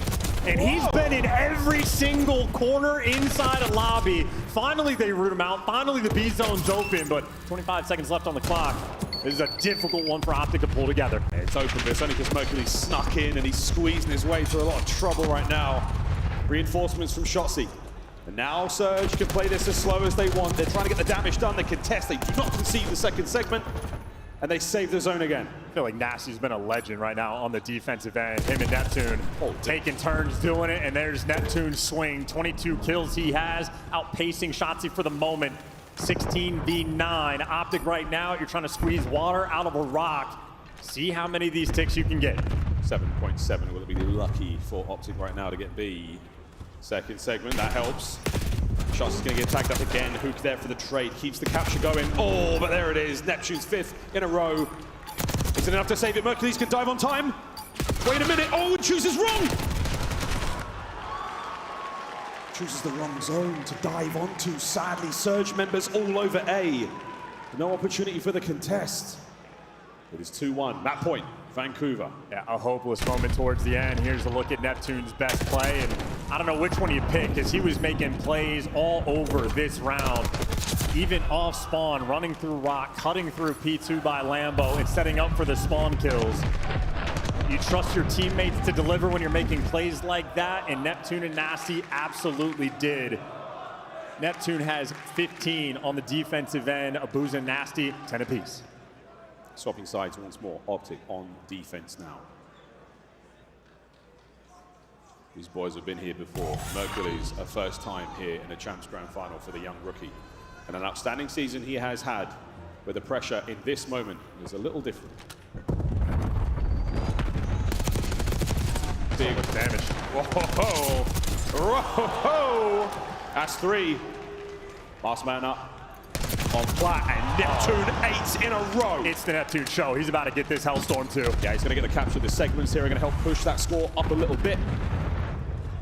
And he's been in every single corner inside a lobby. Finally, they root him out. Finally, the B zone's open, but 25 seconds left on the clock. This is a difficult one for Optic to pull together. It's open, but it's only because Mercury snuck in and he's squeezing his way through a lot of trouble right now. Reinforcements from Shotzzy. And now Surge can play this as slow as they want. They're trying to get the damage done. They contest. They do not concede the second segment. And they save the zone again. I feel like Nasty's been a legend right now on the defensive end. Him and Neptune taking turns doing it, and there's Neptune's swing. 22 kills he has, outpacing Shotzzy for the moment. 16v9. Optic right now, you're trying to squeeze water out of a rock. See how many of these ticks you can get. 7.7 will be lucky for Optic right now to get B. Second segment, that helps. Shots is going to get tagged up again. Hook there for the trade. Keeps the capture going. Oh, but there it is. Neptune's 5th in a row. Is it enough to save it? Mercules can dive on time. Wait a minute. Oh, and chooses wrong. Chooses the wrong zone to dive onto. Sadly, Surge members all over A. No opportunity for the contest. It is 2-1. That point, Vancouver. Yeah, a hopeless moment towards the end. Here's a look at Neptune's best play. And I don't know which one you pick, because he was making plays all over this round. Even off spawn, running through rock, cutting through P2 by Lambo, and setting up for the spawn kills. You trust your teammates to deliver when you're making plays like that, and Neptune and Nasty absolutely did. Neptune has 15 on the defensive end. Abuza and Nasty, 10 apiece. Swapping sides once more. Optic on defense now. These boys have been here before. Mercules, a first time here in a Champs Grand Final for the young rookie. And an outstanding season he has had, where the pressure in this moment is a little different. Big damage. Whoa! Whoa! That's 3. Last man up. On flat, and Neptune 8 in a row. It's the Neptune show. He's about to get this Hellstorm too. Yeah, he's going to get the capture. The segments here are going to help push that score up a little bit.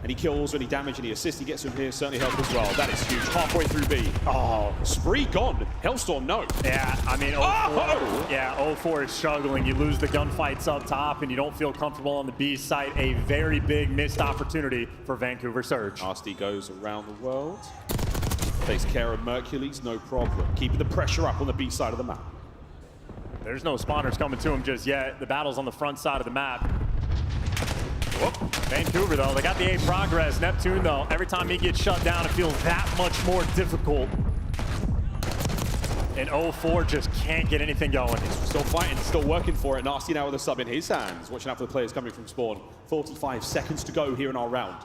Any kills, any damage, any assists he gets from here certainly help as well. That is huge. Halfway through B. Oh, spree gone. Hellstorm, no. Yeah, I mean, 04, yeah, 04 is struggling. You lose the gunfights up top, and you don't feel comfortable on the B site. A very big missed opportunity for Vancouver Surge. Nasty goes around the world. Takes care of Mercules, no problem. Keeping the pressure up on the B side of the map. There's no spawners coming to him just yet. The battle's on the front side of the map. Whoop. Vancouver, though, they got the A progress. Neptune, though, every time he gets shut down, it feels that much more difficult. And 0-4 just can't get anything going. Still fighting, still working for it. Nasty now with a sub in his hands. Watching out for the players coming from spawn. 45 seconds to go here in our round.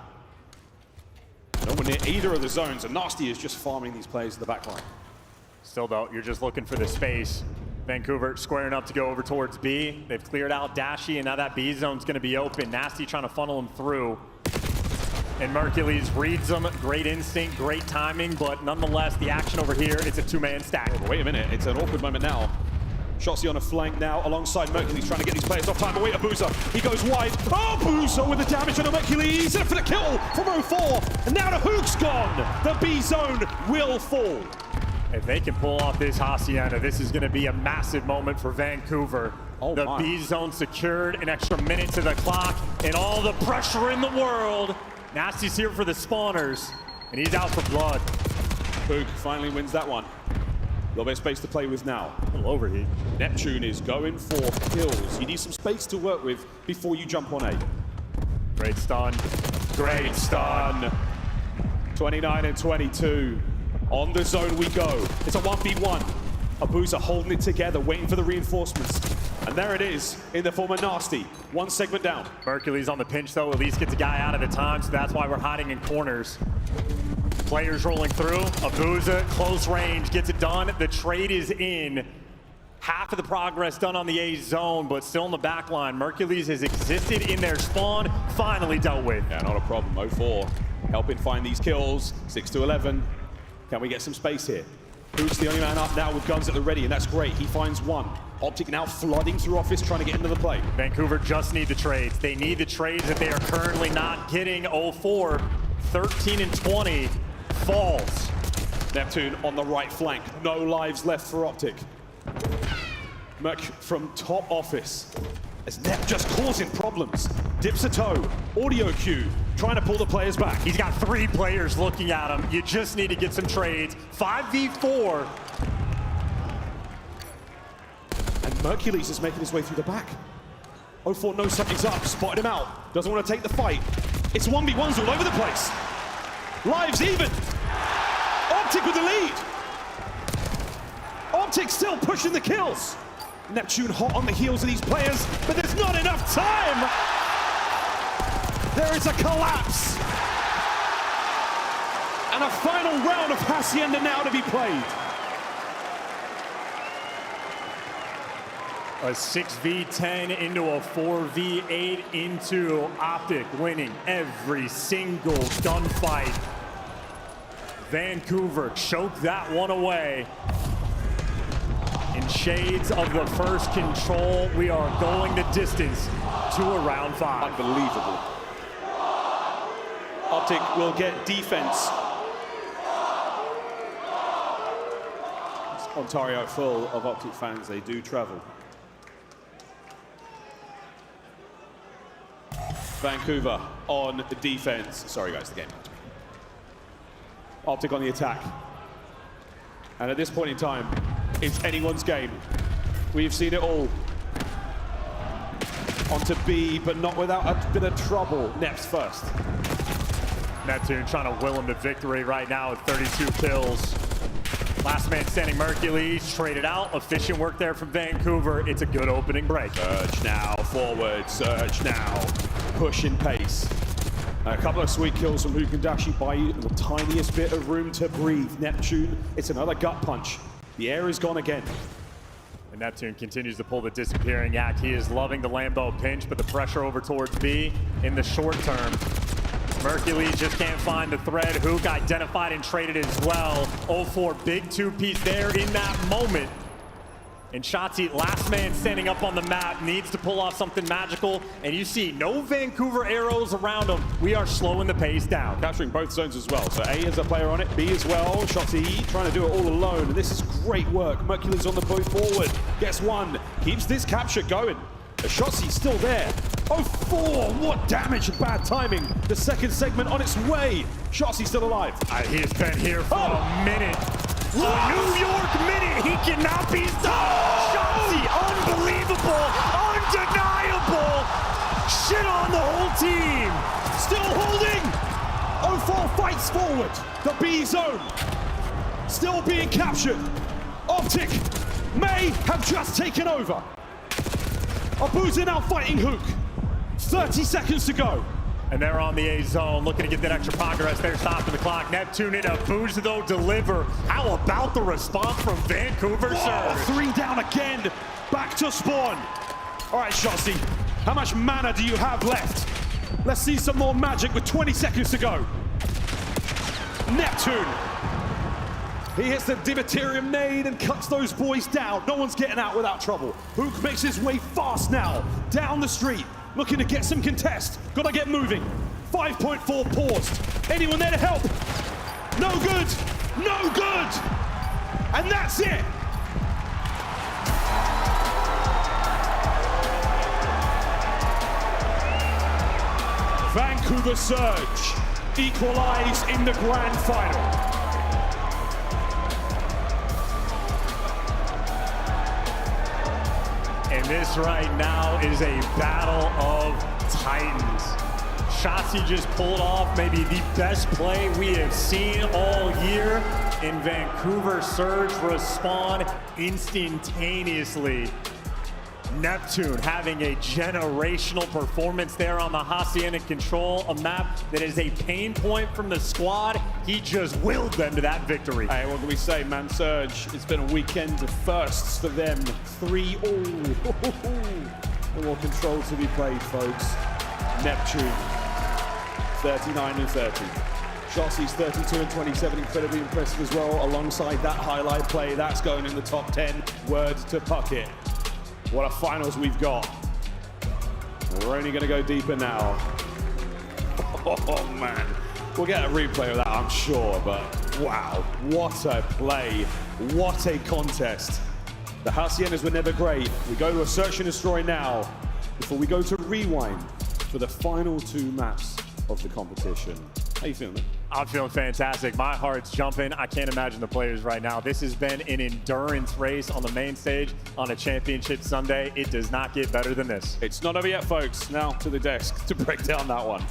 No one near either of the zones, and Nasty is just farming these players in the back line. Still though, you're just looking for the space. Vancouver squaring up to go over towards B. They've cleared out Dashy, and now that B zone's gonna be open. Nasty trying to funnel him through. And Mercules reads them. Great instinct, great timing, but nonetheless, the action over here, it's a two-man stack. Oh, wait a minute, it's an awkward moment now. Shotzzy on a flank now, alongside Mercules, trying to get these players off time. But wait, Abuza, he goes wide. Oh, Abuza with the damage on Mercules, and for the kill from 0-4. And now the Hook's gone. The B zone will fall. If they can pull off this Hacienda, this is gonna be a massive moment for Vancouver. Oh, the my. B zone secured, an extra minute to the clock, and all the pressure in the world. Nasty's here for the spawners, and he's out for blood. Hook finally wins that one. A little bit of space to play with now. A little overheat. Neptune is going for kills. You need some space to work with before you jump on A. Great stun. Great stun. 29 and 22. On the zone we go. It's a 1v1. Abuza holding it together, waiting for the reinforcements. And there it is, in the form of Nasty. One segment down. Mercules on the pinch, though. At least gets a guy out at a time, so that's why we're hiding in corners. Players rolling through. Abuza, close range, gets it done. The trade is in. Half of the progress done on the A zone, but still in the back line. Mercules has existed in their spawn, finally dealt with. Yeah, not a problem. 0-4, helping find these kills. 6-11. Can we get some space here? Hook's the only man up now with guns at the ready, and that's great. He finds one. Optic now flooding through office, trying to get into the play. Vancouver just need the trades. They need the trades that they are currently not getting. 0-4, 13 and 20, falls. Neptune on the right flank. No lives left for Optic. Merc from top office. As Nep just causing problems. Dips a toe. Audio cue. Trying to pull the players back. He's got 3 players looking at him. You just need to get some trades. 5v4. And Mercules is making his way through the back. 0-4 knows something's up. Spotted him out. Doesn't want to take the fight. It's 1v1s all over the place. Lives even. Optic with the lead. Optic still pushing the kills. Neptune hot on the heels of these players, but there's not enough time. There is a collapse. And a final round of Hacienda now to be played. A 6v10 into a 4v8 into Optic winning every single gunfight. Vancouver choked that one away. In shades of the first control, we are going the distance to a round 5. Unbelievable. Optic will get defense. Ontario full of Optic fans, they do travel. Vancouver on defense. Sorry guys, the game. Optic on the attack. And at this point in time, it's anyone's game. We've seen it all. Onto B, but not without a bit of trouble. Neps first. Neptune trying to will him to victory right now with 32 kills. Last man standing, Mercules traded out. Efficient work there from Vancouver. It's a good opening break. Surge now, forward, surge now. Pushing pace. A couple of sweet kills from Hukandashi buy you the tiniest bit of room to breathe. Neptune, it's another gut punch. The air is gone again. And Neptune continues to pull the disappearing act. He is loving the Lambo pinch, but the pressure over towards B in the short term. Mercules just can't find the thread. Hook identified and traded as well. 0-4, big 2-piece there in that moment. And Shotzzy, last man standing up on the map, needs to pull off something magical. And you see no Vancouver arrows around him. We are slowing the pace down. Capturing both zones as well. So A has a player on it, B as well. Shotzzy trying to do it all alone. And this is great work. Mercules on the point forward. Gets one. Keeps this capture going. The Shotzzy's still there. 0-4, what damage and bad timing. The second segment on its way. Shotzzy still alive. He has been here for a minute. What? A New York minute, he cannot be stopped. Shotzzy, unbelievable, undeniable. Shit on the whole team. Still holding. 0-4 fights forward. The B zone still being captured. Optic may have just taken over. Abuza now fighting Hook. 30 seconds to go. And they're on the A zone, looking to get that extra progress. They're stopping the clock. Neptune and Abuza, though, deliver. How about the response from Vancouver Surge? 3 down again. Back to spawn. All right, Shotzi, how much mana do you have left? Let's see some more magic with 20 seconds to go. Neptune. He hits the Divaterium nade and cuts those boys down. No one's getting out without trouble. Hook makes his way fast now, down the street, looking to get some contest. Gotta get moving. 5.4 paused. Anyone there to help? No good, no good. And that's it. Vancouver Surge equalize in the grand final. And this right now is a battle of titans. Shotzi just pulled off maybe the best play we have seen all year. And Vancouver Surge respond instantaneously. Neptune having a generational performance there on the Hassienda Control, a map that is a pain point from the squad. He just willed them to that victory. Hey, what can we say, man? Surge, it's been a weekend of firsts for them. 3-all. No more Control to be played, folks. Neptune, 39 and 30. Shotzi's 32 and 27, incredibly impressive as well. Alongside that highlight play, that's going in the top 10. Word to Puckett. What a finals we've got. We're only going to go deeper now. Oh, man. We'll get a replay of that, I'm sure, but wow, what a play. What a contest. The Haciendas were never great. We go to a search and destroy now before we go to rewind for the final 2 maps of the competition. How you feeling, man? I'm feeling fantastic. My heart's jumping. I can't imagine the players right now. This has been an endurance race on the main stage on a championship Sunday. It does not get better than this. It's not over yet, folks. Now to the desk to break down that one.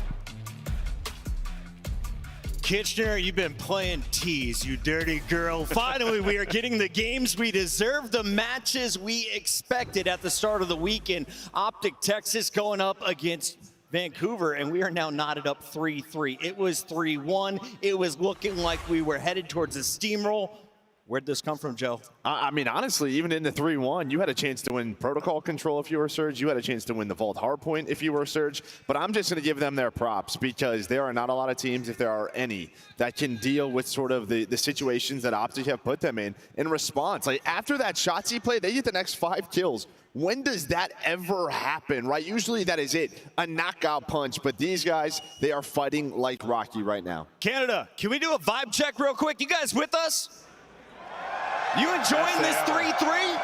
Kitchener, you've been playing tease, you dirty girl. Finally, we are getting the games we deserve, the matches we expected at the start of the weekend. Optic Texas going up against Vancouver, and we are now knotted up 3-3. It was 3-1. It was looking like we were headed towards a steamroll. Where'd this come from, Joe? I mean, honestly, even in the 3-1, you had a chance to win Protocol Control if you were Surge. You had a chance to win the Vault Hardpoint if you were Surge. But I'm just going to give them their props because there are not a lot of teams, if there are any, that can deal with sort of the situations that Optic have put them in response. Like, after that Shotzi play, they get the next 5 kills. When does that ever happen, right? Usually that is it, a knockout punch. But these guys, they are fighting like Rocky right now. Canada, can we do a vibe check real quick? You guys with us? You enjoying this 3-3?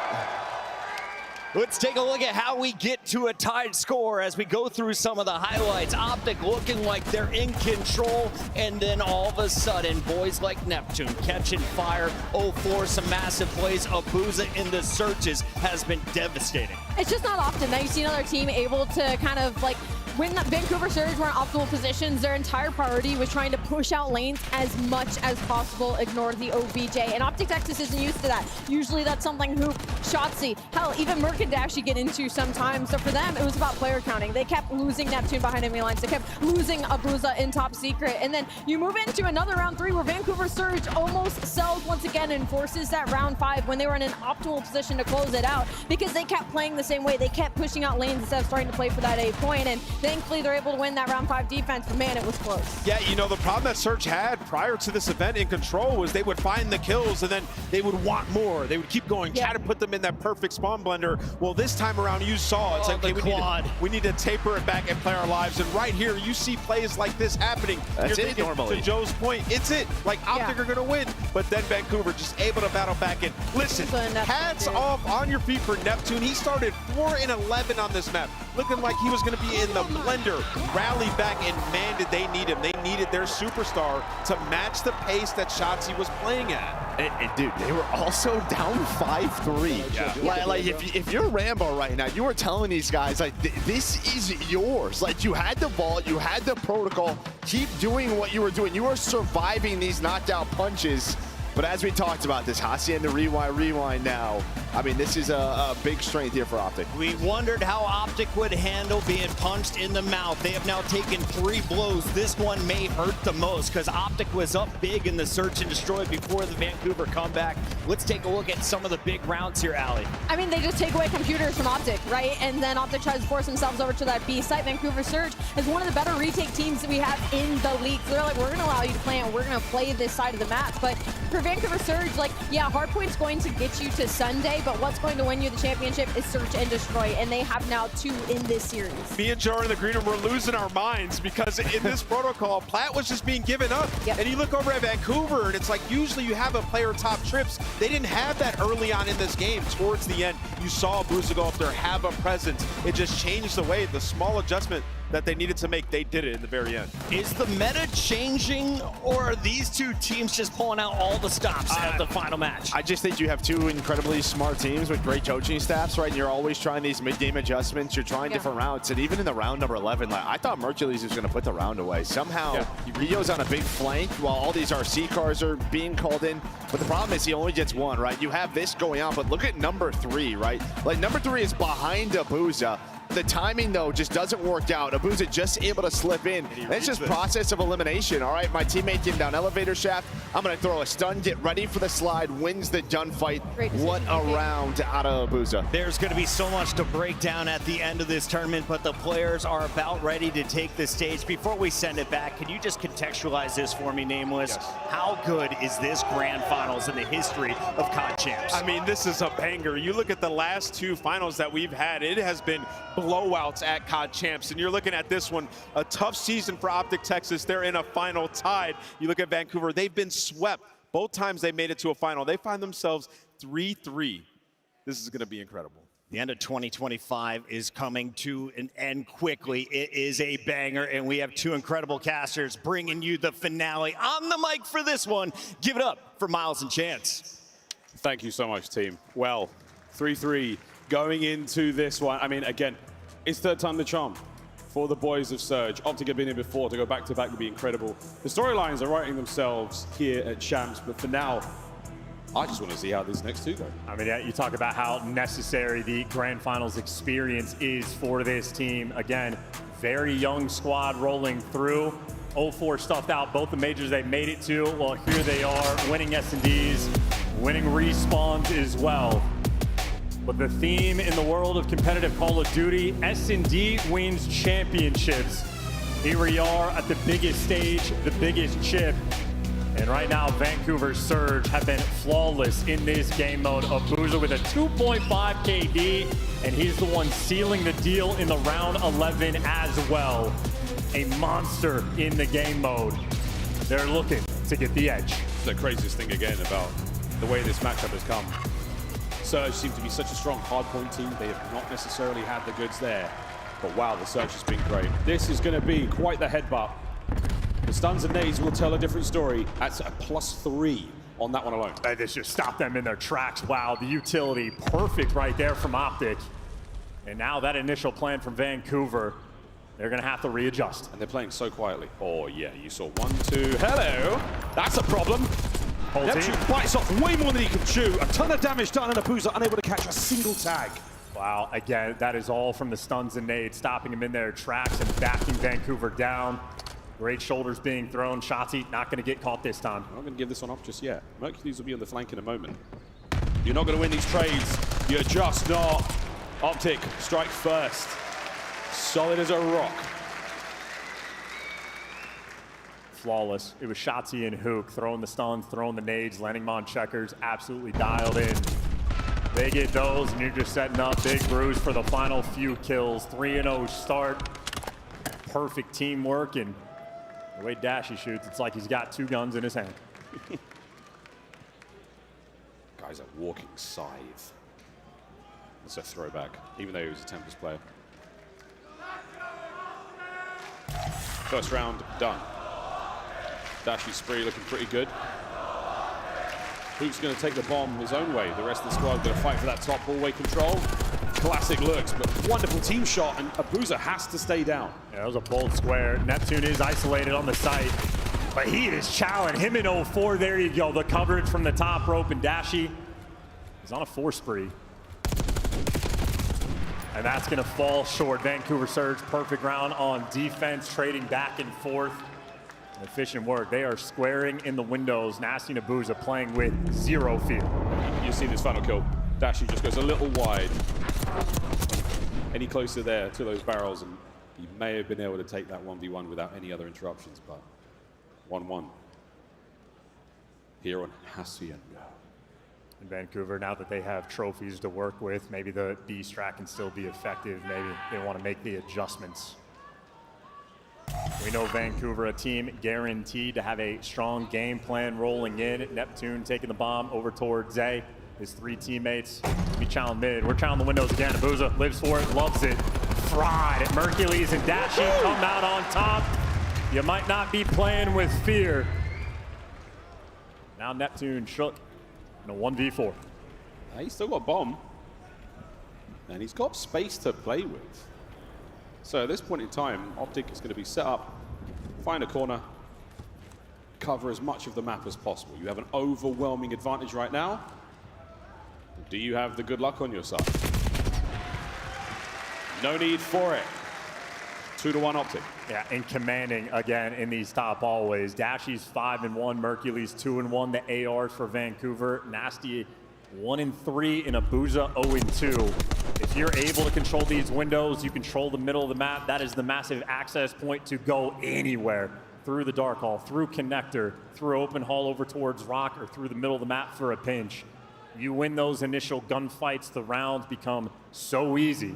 Let's take a look at how we get to a tied score as we go through some of the highlights. Optic looking like they're in control, and then all of a sudden, boys like Neptune catching fire. 0-4, some massive plays. Abuza in the searches has been devastating. It's just not often that you see another team able to kind of like, when the Vancouver Surge were in optimal positions, their entire priority was trying to push out lanes as much as possible, ignore the OBJ. And Optic Texas isn't used to that. Usually that's something Hoop, Shotzi, hell, even Merc and Dashy get into sometimes. So for them, it was about player counting. They kept losing Neptune behind enemy lines. They kept losing Abuza in top secret. And then you move into another round 3 where Vancouver Surge almost sells once again and forces that round 5 when they were in an optimal position to close it out because they kept playing the same way. They kept pushing out lanes instead of starting to play for that A point. And thankfully, they're able to win that round 5 defense, but man, it was close. Yeah, you know, the problem that Surge had prior to this event in Control was they would find the kills and then they would want more. They would keep going, try to put them in that perfect spawn blender. Well, this time around, you saw it's like, okay, we need to taper it back and play our lives. And right here, you see plays like this happening. That's You're it thinking, normally. to Joe's point, it's it. Like, Optic are going to win. But then Vancouver just able to battle back in. Listen, hats off on your feet for Neptune. He started 4-11 on this map, looking like he was going to be in the blender. Rallied back, and man, did they need him. They needed their superstar to match the pace that Shotzi was playing at. And dude, they were also down 5-3. Yeah. Like if you're Rambo right now, you were telling these guys, like, this is yours. Like, you had the vault, you had the protocol. Keep doing what you were doing. You were surviving these knocked out punches. But as we talked about this, Hassienda rewind now. I mean, this is a big strength here for Optic. We wondered how Optic would handle being punched in the mouth. They have now taken 3 blows. This one may hurt the most because Optic was up big in the search and destroy before the Vancouver comeback. Let's take a look at some of the big rounds here, Allie. I mean, they just take away computers from Optic, right? And then Optic tries to force themselves over to that B site. Vancouver Surge is one of the better retake teams that we have in the league. So they're like, we're going to allow you to play and we're going to play this side of the map. But for Vancouver Surge, like, yeah, Hardpoint's going to get you to Sunday, but what's going to win you the championship is search and destroy, and they have now 2 in this series. Me and Joe in the green room, we're losing our minds because in this protocol, Platt was just being given up. Yep. And you look over at Vancouver, and it's like usually you have a player top trips. They didn't have that early on in this game. Towards the end, you saw Buza go up there, have a presence. It just changed the way, the small adjustment that they needed to make, they did it in the very end. Is the meta changing, or are these 2 teams just pulling out all the stops at the final match? I just think you have 2 incredibly smart teams with great coaching staffs, right? And you're always trying these mid-game adjustments. You're trying different routes. And even in the round number 11, like, I thought Mercules was going to put the round away. Somehow, Rio's on a big flank while all these RC cars are being called in. But the problem is he only gets 1, right? You have this going on, but look at number 3, right? Like, number 3 is behind Abuza. The timing, though, just doesn't work out. Abuza just able to slip in. And it's just process of elimination. All right, my teammate getting down elevator shaft. I'm going to throw a stun, get ready for the slide, wins the gunfight. What a round out of Abuza. There's going to be so much to break down at the end of this tournament, but the players are about ready to take the stage. Before we send it back, can you just contextualize this for me, Nameless? How good is this grand finals in the history of COD Champs? I mean, this is a banger. You look at the last 2 finals that we've had, it has been blowouts at COD Champs, and you're looking at this one, a tough season for Optic Texas. They're in a final tied. You look at Vancouver, they've been swept. Both times they made it to a final. They find themselves 3-3. This is going to be incredible. The end of 2025 is coming to an end quickly. It is a banger, and we have 2 incredible casters bringing you the finale. On the mic for this one, give it up for Miles and Chance. Thank you so much, team. Well, 3-3 going into this one. I mean, again, it's 3rd time the charm for the boys of Surge. Optic have been here before. To go back-to-back would be incredible. The storylines are writing themselves here at Champs, but for now, I just want to see how these next 2 go. I mean, you talk about how necessary the Grand Finals experience is for this team. Again, very young squad rolling through. 0-4 stuffed out both the majors they made it to. Well, here they are, winning S&Ds, winning respawns as well. But the theme in the world of competitive Call of Duty, S&D wins championships. Here we are at the biggest stage, the biggest chip. And right now, Vancouver Surge have been flawless in this game mode. Abuza with a 2.5 KD, and he's the one sealing the deal in the round 11 as well. A monster in the game mode. They're looking to get the edge. The craziest thing again about the way this matchup has come. Surge seem to be such a strong hardpoint team. They have not necessarily had the goods there. But wow, the Surge has been great. This is going to be quite the headbutt. The stuns and nades will tell a different story. That's a +3 on that one alone. This just stopped them in their tracks. Wow, the utility perfect right there from Optic. And now that initial plan from Vancouver, they're going to have to readjust. And they're playing so quietly. Oh yeah, you saw 1, 2. Hello, that's a problem. Neptune bites off way more than he can chew. A ton of damage done, and Abuza unable to catch a single tag. Wow, again, that is all from the stuns and nades, stopping him in their tracks and backing Vancouver down. Great shoulders being thrown. Shotzi not going to get caught this time. I'm not going to give this one up just yet. Mercules will be on the flank in a moment. You're not going to win these trades. You're just not. Optic, strike first. Solid as a rock. Flawless. It was Shotzi and Hook throwing the stuns, throwing the nades, landing them on checkers, absolutely dialed in. They get those, and you're just setting up Big Bruce for the final few kills. 3-0 start. Perfect teamwork, and the way Dashy shoots, it's like he's got 2 guns in his hand. Guy's a walking scythe. That's a throwback, even though he was a Tempest player. First round done. Dashy spree looking pretty good. Hook's going to take the bomb his own way. The rest of the squad going to fight for that top hallway control. Classic looks, but wonderful team shot, and Abuza has to stay down. Yeah, that was a bold square. Neptune is isolated on the site. But he is challenged. Him in 04, there you go. The coverage from the top rope, and Dashy is on a 4 spree. And that's going to fall short. Vancouver Surge, perfect round on defense, trading back and forth. Efficient work. They are squaring in the windows. Nasty Nabuza playing with 0 fear. You see this final kill. Dashy just goes a little wide. Any closer there to those barrels, and he may have been able to take that 1v1 without any other interruptions, but 1-1 here on Hassienda. In Vancouver, now that they have trophies to work with, maybe the B-Strat can still be effective. Maybe they want to make the adjustments. We know Vancouver, a team guaranteed to have a strong game plan rolling in. Neptune taking the bomb over towards Zay. His 3 teammates be challenged mid. We're challenging the windows again. Nabuza lives for it, loves it. Fried. Mercules and Dashy come out on top. You might not be playing with fear. Now Neptune shook in a 1v4. He's still got a bomb. And he's got space to play with. So at this point in time, Optic is going to be set up, find a corner, cover as much of the map as possible. You have an overwhelming advantage right now. Do you have the good luck on your side? No need for it. 2-1 Optic. Yeah, and commanding again in these top hallways. Dashy's 5-1, Mercules 2-1. The ARs for Vancouver. Nasty 1-3, and Nabuza 0-2. If you're able to control these windows, you control the middle of the map. That is the massive access point to go anywhere. Through the dark hall, through connector, through open hall over towards rock, or through the middle of the map for a pinch. You win those initial gunfights, the rounds become so easy.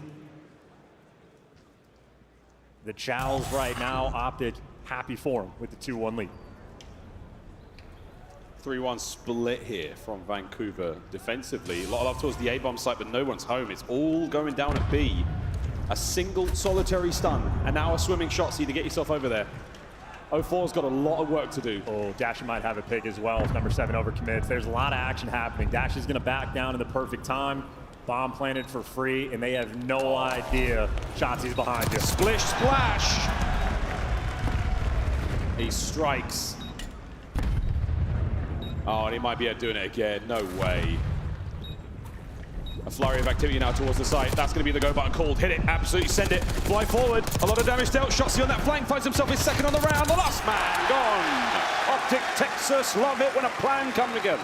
The Chows right now, Optic happy for them with the 2-1 lead. 3-1 split here from Vancouver defensively. A lot of love towards the A-bomb site, but no one's home. It's all going down at B. A single solitary stun, and now a swimming shot to get yourself over there. 04's got a lot of work to do. Oh, Dashy might have a pick as well if number 7 overcommits. There's a lot of action happening. Dashy's going to back down in the perfect time. Bomb planted for free, and they have no idea Shotzi's behind you. Splish splash! He strikes. Oh, and he might be doing it again. No way. A flurry of activity now towards the site. That's going to be the go button called. Hit it, absolutely send it. Fly forward. A lot of damage dealt. Shotzi on that flank finds himself his second on the round. The last man gone. Optic Texas love it when a plan comes together.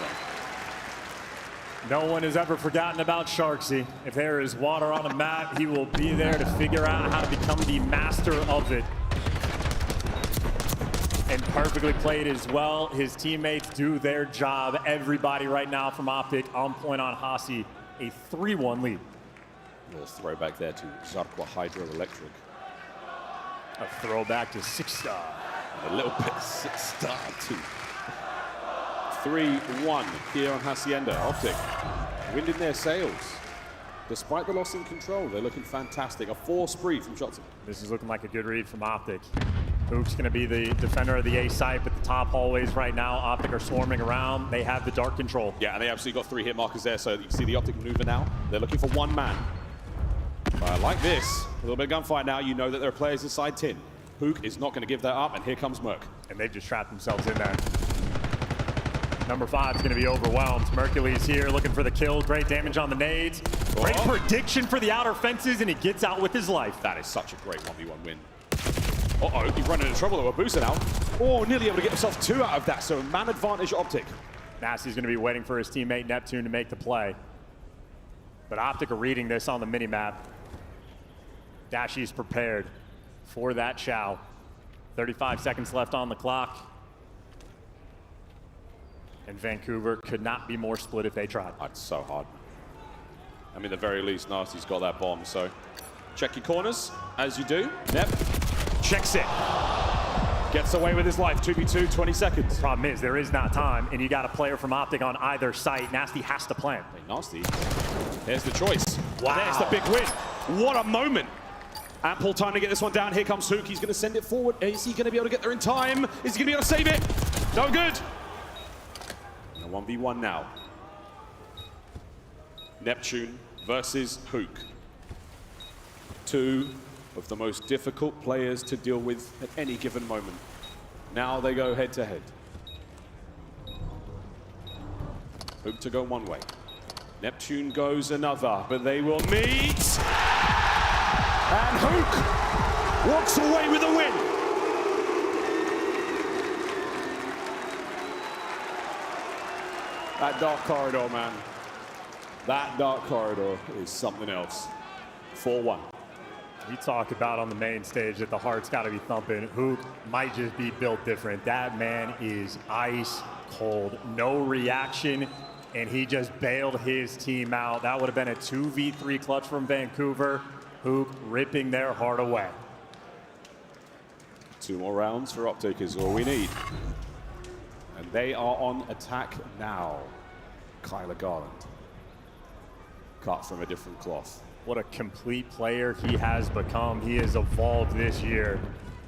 No one has ever forgotten about Sharksy. If there is water on a map, he will be there to figure out how to become the master of it. And perfectly played as well. His teammates do their job. Everybody right now from Optic on point on Hassi. A 3-1 lead. A little throwback there to Zarqwa Hydroelectric. A throwback to 6-star. A little bit 6-star too. 3-1 here on Hacienda. Optic winding their sails. Despite the loss in control, they're looking fantastic. A 4 spree from Shotzi. This is looking like a good read from Optic. Hook's going to be the defender of the A site, but the top hallways right now, Optic are swarming around. They have the dark control. Yeah, and they absolutely got 3 hit markers there, so you can see the Optic maneuver now. They're looking for 1 man. Like this, a little bit of gunfight now, you know that there are players inside tin. Hook is not going to give that up, and here comes Merc. And they've just trapped themselves in there. Number 5 is going to be overwhelmed. Mercules here looking for the kill. Great damage on the nades. Great prediction for the outer fences, and he gets out with his life. That is such a great 1v1 win. Uh-oh, he's running into trouble with Abusa now. Oh, nearly able to get himself 2 out of that, so man advantage Optic. Nasty's going to be waiting for his teammate Neptune to make the play. But Optic are reading this on the minimap. Dashy's prepared for that chow. 35 seconds left on the clock. And Vancouver could not be more split if they tried. That's so hard. I mean, at the very least, Nasty's got that bomb, so check your corners, as you do. Nep checks it. Gets away with his life. 2v2, 20 seconds. The problem is there is not time, and you got a player from Optic on either site. Nasty has to plan. Hey, Nasty. There's the choice. Wow. There's the big win. What a moment. Ample time to get this one down. Here comes Hook. He's going to send it forward. Is he going to be able to get there in time? Is he going to be able to save it? No good. And a 1v1 now. Neptune versus Hook. 2 of the most difficult players to deal with at any given moment. Now they go head to head. Hoop to go one way. Neptune goes another, but they will meet. And Hook walks away with a win. That dark corridor, man. That dark corridor is something else. 4-1. We talked about on the main stage that the heart's got to be thumping. Hook might just be built different. That man is ice cold. No reaction, and he just bailed his team out. That would have been a 2v3 clutch from Vancouver. Hook ripping their heart away. 2 more rounds for Optic is all we need. And they are on attack now. Kyler Garland. Cut from a different cloth. What a complete player he has become. He has evolved this year.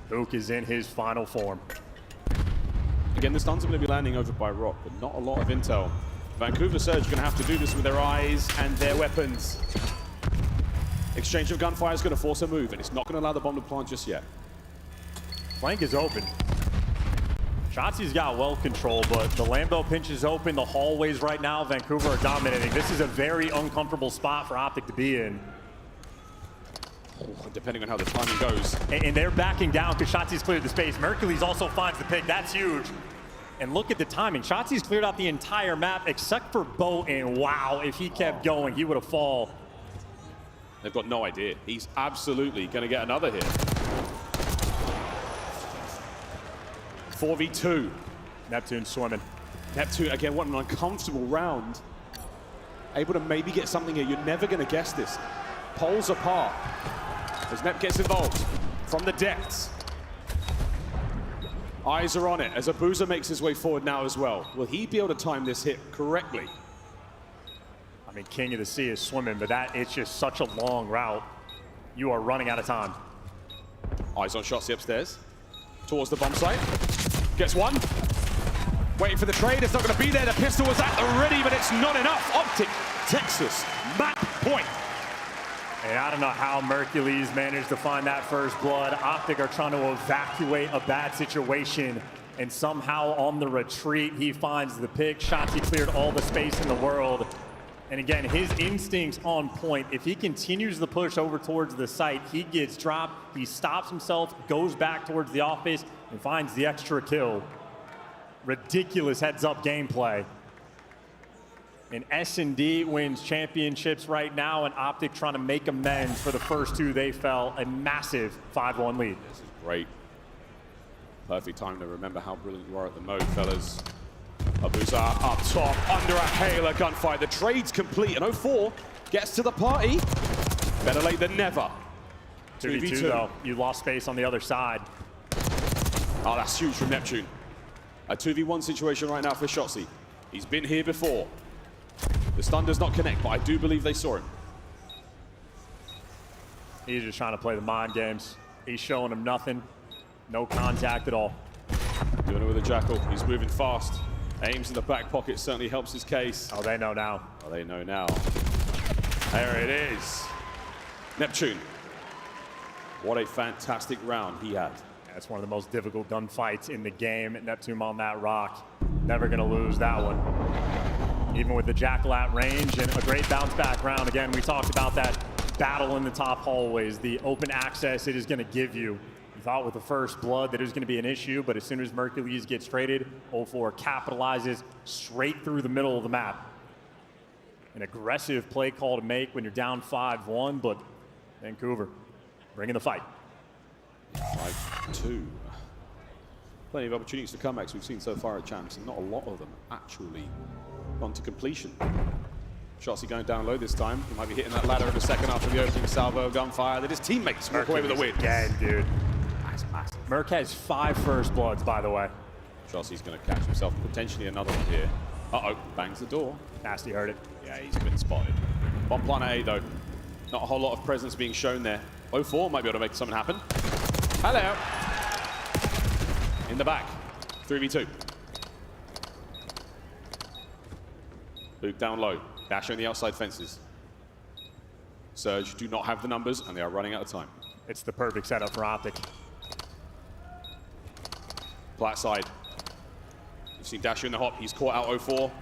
Hook is in his final form. Again, the stuns are going to be landing over by Rock, but not a lot of intel. Vancouver Surge are going to have to do this with their eyes and their weapons. Exchange of gunfire is going to force a move, and it's not going to allow the bomb to plant just yet. Flank is open. Shotzi's got well control, but the Lambo pinch is open. The hallways right now, Vancouver are dominating. This is a very uncomfortable spot for Optic to be in. Depending on how the timing goes. And they're backing down because Shotzi's cleared the space. Mercules also finds the pick. That's huge. And look at the timing. Shotzi's cleared out the entire map except for Bo, and wow, if he kept going, he would have fallen. They've got no idea. He's absolutely going to get another hit. 4v2. Neptune swimming. Neptune, again, what an uncomfortable round. Able to maybe get something here. You're never going to guess this. Poles apart. As Nep gets involved from the depths. Eyes are on it as Abuza makes his way forward now as well. Will he be able to time this hit correctly? I mean, King of the Sea is swimming, but it's just such a long route. You are running out of time. Eyes on Shotzi upstairs. Towards the bomb site. Gets one. Waiting for the trade. It's not going to be there. The pistol was at the ready, but it's not enough. Optic, Texas, map point. And I don't know how Mercules managed to find that first blood. Optic are trying to evacuate a bad situation, and somehow on the retreat, he finds the pick. Shotzi cleared all the space in the world. And again, his instincts on point. If he continues the push over towards the site, he gets dropped, he stops himself, goes back towards the office, and finds the extra kill. Ridiculous heads-up gameplay. And SND wins championships right now, and Optic trying to make amends for the first 2 they fell. A massive 5-1 lead. This is great. Perfect time to remember how brilliant you are at the mode, fellas. Abuza up top, under a hail of gunfight. The trade's complete, and 04 gets to the party. Better late than never. 2v2 though. You lost space on the other side. Oh, that's huge from Neptune. A 2v1 situation right now for Shotzi. He's been here before. The stun does not connect, but I do believe they saw him. He's just trying to play the mind games. He's showing him nothing. No contact at all. Doing it with a Jackal. He's moving fast. Aims in the back pocket certainly helps his case. Oh, they know now. Oh, they know now. There it is. Neptune. What a fantastic round he had. That's one of the most difficult gunfights in the game. Neptune on that rock. Never going to lose that one. Even with the Jackal at range and a great bounce back round. Again, we talked about that battle in the top hallways, the open access it is going to give you. You thought with the first blood that it was going to be an issue, but as soon as Mercules gets traded, 04 capitalizes straight through the middle of the map. An aggressive play call to make when you're down 5-1, but Vancouver bringing the fight. 5-2. Plenty of opportunities for comebacks we've seen so far at Champs, and not a lot of them actually gone to completion. Shotzi going down low this time. He might be hitting that ladder in the second after the opening salvo gunfire. That his teammates walk away with a win. Again, dude. That's massive. Merc has 5 first bloods, by the way. Shotzi's going to catch himself potentially another one here. Uh-oh, bangs the door. Nasty heard it. Yeah, he's been spotted. Bomb planet A, though. Not a whole lot of presence being shown there. 04 might be able to make something happen. Hello. In the back. 3v2. Luke down low. Dash on the outside fences. Surge do not have the numbers, and they are running out of time. It's the perfect setup for Optic. Flat side. You've seen Dashi in the hop. He's caught out 0-4.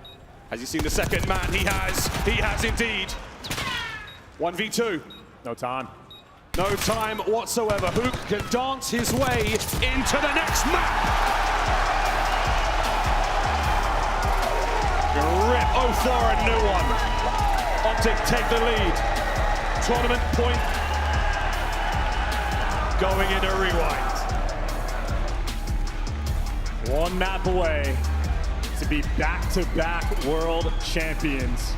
Has he seen the second man? He has. He has indeed. 1v2. No time. No time whatsoever. Hook can dance his way into the next map. Rip 0-4, a new one. Optic take the lead. Tournament point going into rewind. One map away to be back-to-back world champions.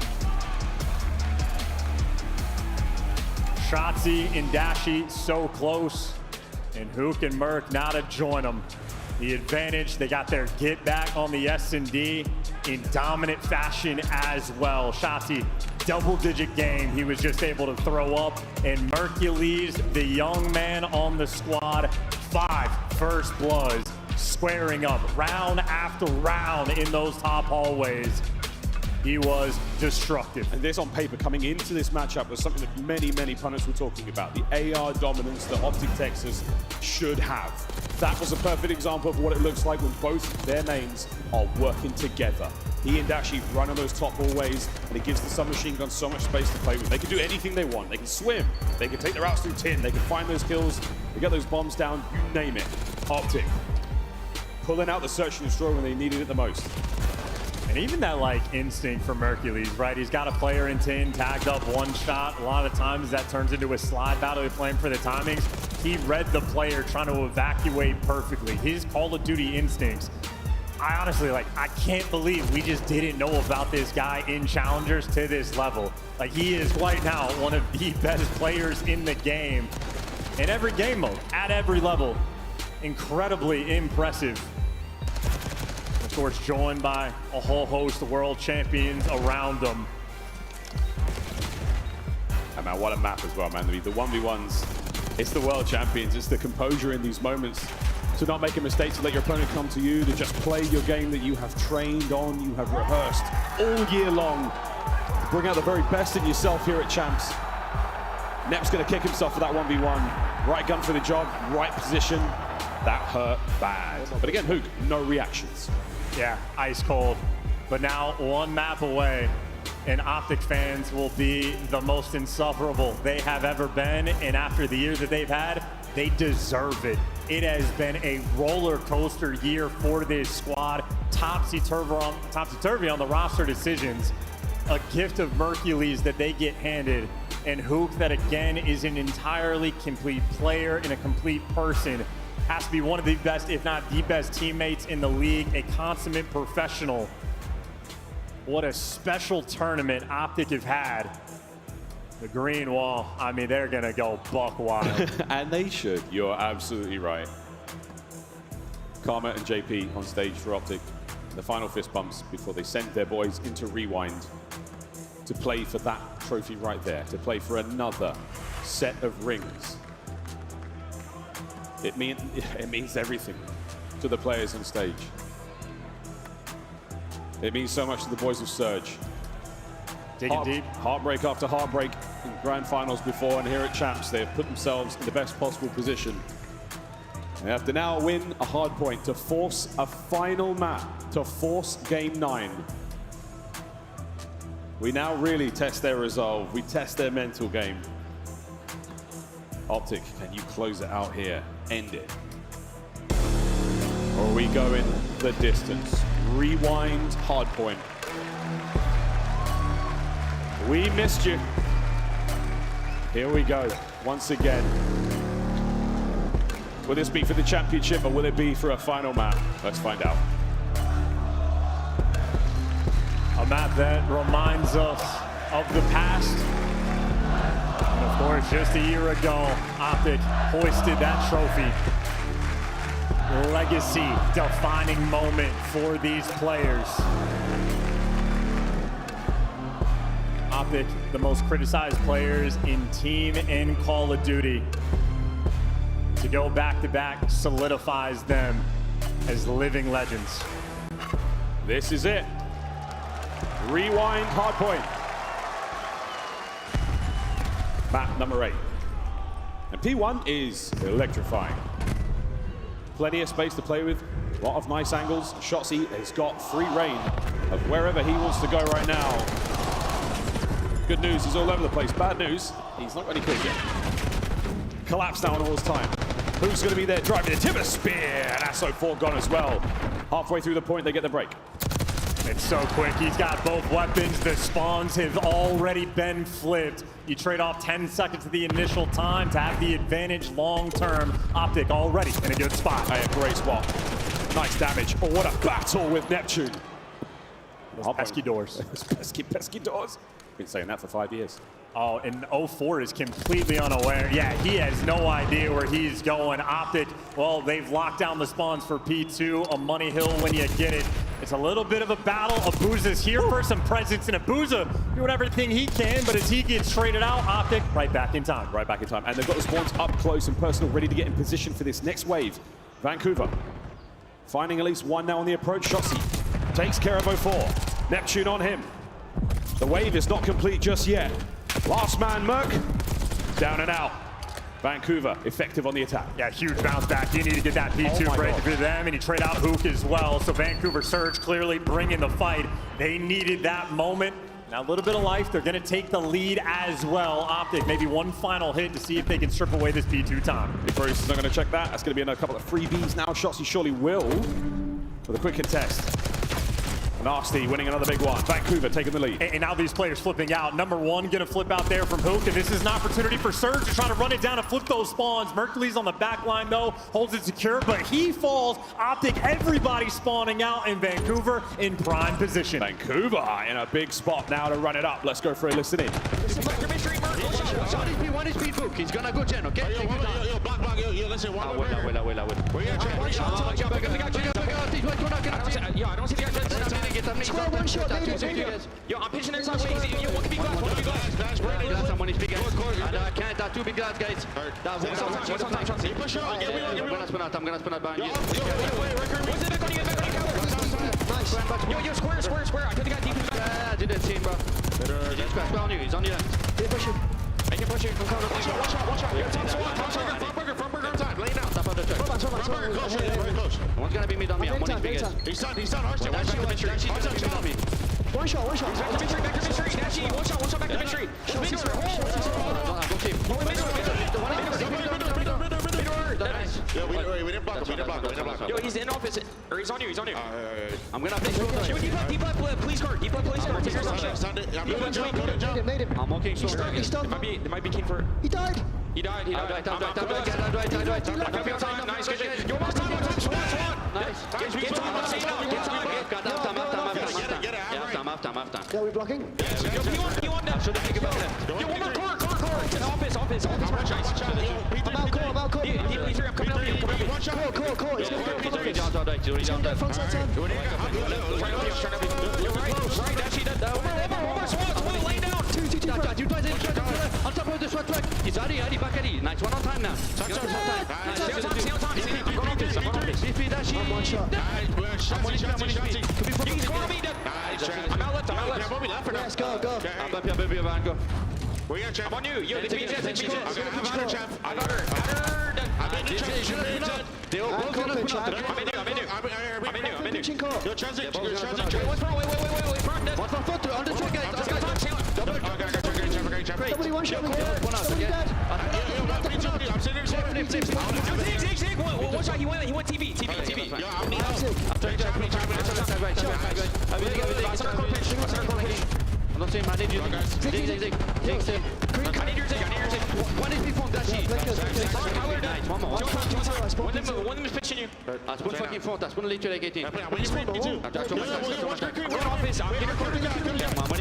Shotzi and Dashi so close, and Hook and Merc now to join them. The advantage, they got their get back on the S&D in dominant fashion as well. Shotzi, double-digit game he was just able to throw up, and Mercules, the young man on the squad, 5 first bloods, squaring up round after round in those top hallways. He was destructive. And this on paper coming into this matchup was something that many pundits were talking about. The AR dominance that Optic Texas should have. That was a perfect example of what it looks like when both their mains are working together. He and Dashi run on those top hallways, and it gives the submachine gun so much space to play with. They can do anything they want. They can swim, they can take their routes through tin, they can find those kills, they get those bombs down, you name it. Optic pulling out the search and destroy when they needed it the most. And even that like instinct for Mercules, right? He's got a player in tin, tagged up one shot. A lot of times that turns into a slide battle. They're playing for the timings. He read the player trying to evacuate perfectly. His Call of Duty instincts. I honestly, I can't believe we just didn't know about this guy in Challengers to this level. Like, he is right now one of the best players in the game. In every game mode, at every level. Incredibly impressive. Of course, joined by a whole host of world champions around them. And man, what a map as well, man. The 1v1s, it's the world champions. It's the composure in these moments to not make a mistake, to let your opponent come to you, to just play your game that you have trained on, you have rehearsed all year long. Bring out the very best in yourself here at Champs. Nep's gonna kick himself for that 1v1. Right gun for the job, right position. That hurt bad. But again, Hook, no reactions. Yeah, ice cold. But now one map away, and Optic fans will be the most insufferable they have ever been. And after the year that they've had, they deserve it. It has been a roller coaster year for this squad. Topsy-turvy on the roster decisions. A gift of Mercules that they get handed. And Hook, that again is an entirely complete player and a complete person. Has to be one of the best, if not the best teammates in the league, a consummate professional. What a special tournament Optic have had. The green wall, I mean, they're gonna go buck wild. And they should, you're absolutely right. Karma and JP on stage for Optic. The final fist bumps before they sent their boys into rewind to play for that trophy right there, to play for another set of rings. It means everything to the players on stage. It means so much to the boys of Surge. Digging deep. Heartbreak after heartbreak in grand finals before, and here at Champs, they have put themselves in the best possible position. They have to now win a hard point to force a final map, to force Game 9. We now really test their resolve. We test their mental game. Optic, can you close it out here? End it. Or are we going the distance? Rewind, hard point. We missed you. Here we go, once again. Will this be for the championship, or will it be for a final map? Let's find out. A map that reminds us of the past. And of course, just a year ago, Optic hoisted that trophy. Legacy defining moment for these players. Optic, the most criticized players in Team and Call of Duty. To go back-to-back solidifies them as living legends. This is it. Rewind, hardpoint. Map number 8. And P1 is electrifying. Plenty of space to play with. A lot of nice angles. Shotzi has got free reign of wherever he wants to go right now. Good news, he's all over the place. Bad news, he's not got any kills yet. Collapse now on all his time. Who's going to be there driving the Timber Spear? And that's so foregone as well. Halfway through the point, they get the break. It's so quick. He's got both weapons. The spawns have already been flipped. You trade off 10 seconds of the initial time to have the advantage long term. Optic already in a good spot. Hey, a great spot. Nice damage. Oh, what a battle with Neptune. Those pesky doors. pesky doors. Been saying that for 5 years. Oh, and 04 is completely unaware. Yeah, he has no idea where he's going. Optic, well, they've locked down the spawns for P2, a money hill when you get it. It's a little bit of a battle. Abuza's here for some presence, and Abuza doing everything he can, but as he gets traded out, Optic right back in time. Right back in time. And they've got the spawns up close and personal, ready to get in position for this next wave. Vancouver finding at least one now on the approach. Shotzi takes care of 04. Neptune on him. The wave is not complete just yet. Last man, Merc, down and out. Vancouver, effective on the attack. Yeah, huge bounce back. You need to get that P2 break for them, and you trade out Hook as well. So Vancouver Surge clearly bringing the fight. They needed that moment. Now a little bit of life. They're going to take the lead as well. Optic, maybe one final hit to see if they can strip away this P2 time. If Bruce is not going to check that, that's going to be another couple of freebies now. Shotzi surely will for the quick contest. Nasty winning another big one. Vancouver taking the lead. And now these players flipping out. Number one going to flip out there from Hook, and this is an opportunity for Surge to try to run it down and flip those spawns. Mercury's on the back line though, holds it secure, but he falls. Optic, everybody spawning out, in Vancouver in prime position. Vancouver in a big spot now to run it up. Let's go for a listen in. One is speed Hook. He's gonna go 10, okay? Yo, block, yo, listen, one more. Wait. Yo, I don't see the guy. Square one shot, yo, I'm pitching inside ways. Yo, one can be glass, one can be glass. Glass, someone is big guys. I can't, that's two big glass, guys. That's one time. Push out, I'm gonna spin out behind you. What's it back on you? Nice. Yo, square. I think the guy deep in the back. Yeah, did that team, bro. He's on you, he's on you. Hey, push him. I can push you from cover. Watch out. Yo, Tom Burger on time. Lay down. Top of the check. Burger, close, very close. One's gonna be mid on me. One is big guys. He's done. Hardpoint. Hardpoint on me. One shot. Back to mystery. Dashi, one shot back to mystery. Go keep. Yo, we didn't block him. Yo, he's in office. Or he's on you. I'm gonna finish. Deep left, police car. Take your shot. Made him. I'm walking slow. He's stunned. They might be keen for. He died. Died. Nice, good. Yo, one time. Nice. Get time. Yeah, we're blocking. You want that? Should have think about that. Yo, one more core. Office. I'm out core. I'm coming up here. One shot. Core. He's gonna go for He's down. front side turn. Right, Dashi, one more SWAT, lay down. Two twice in, on top of the SWAT truck. He's Adi, back Adi. Nice, one on time now. Stay on time. I'm going on this. Dashi. One shot. I'm winning. Could be from the corner. I'm out left. Yes, go. I'm up here, go. I'm on you. Yo, the BJ. I got her. I'm in you. Yo, transit. What's wrong? Wait. Front. What's my foot? On the two guys. Let's go. Somebody one shot. Somebody dead. I'm sitting here. Zig. One shot. He went TV. Yo, I'm I'm not saying I need you. Zig. I need your Zig. One is before Dashi. Nice. One more. One of them is pitching you. That's one fucking fault. That's one lead to the 18. I'm waiting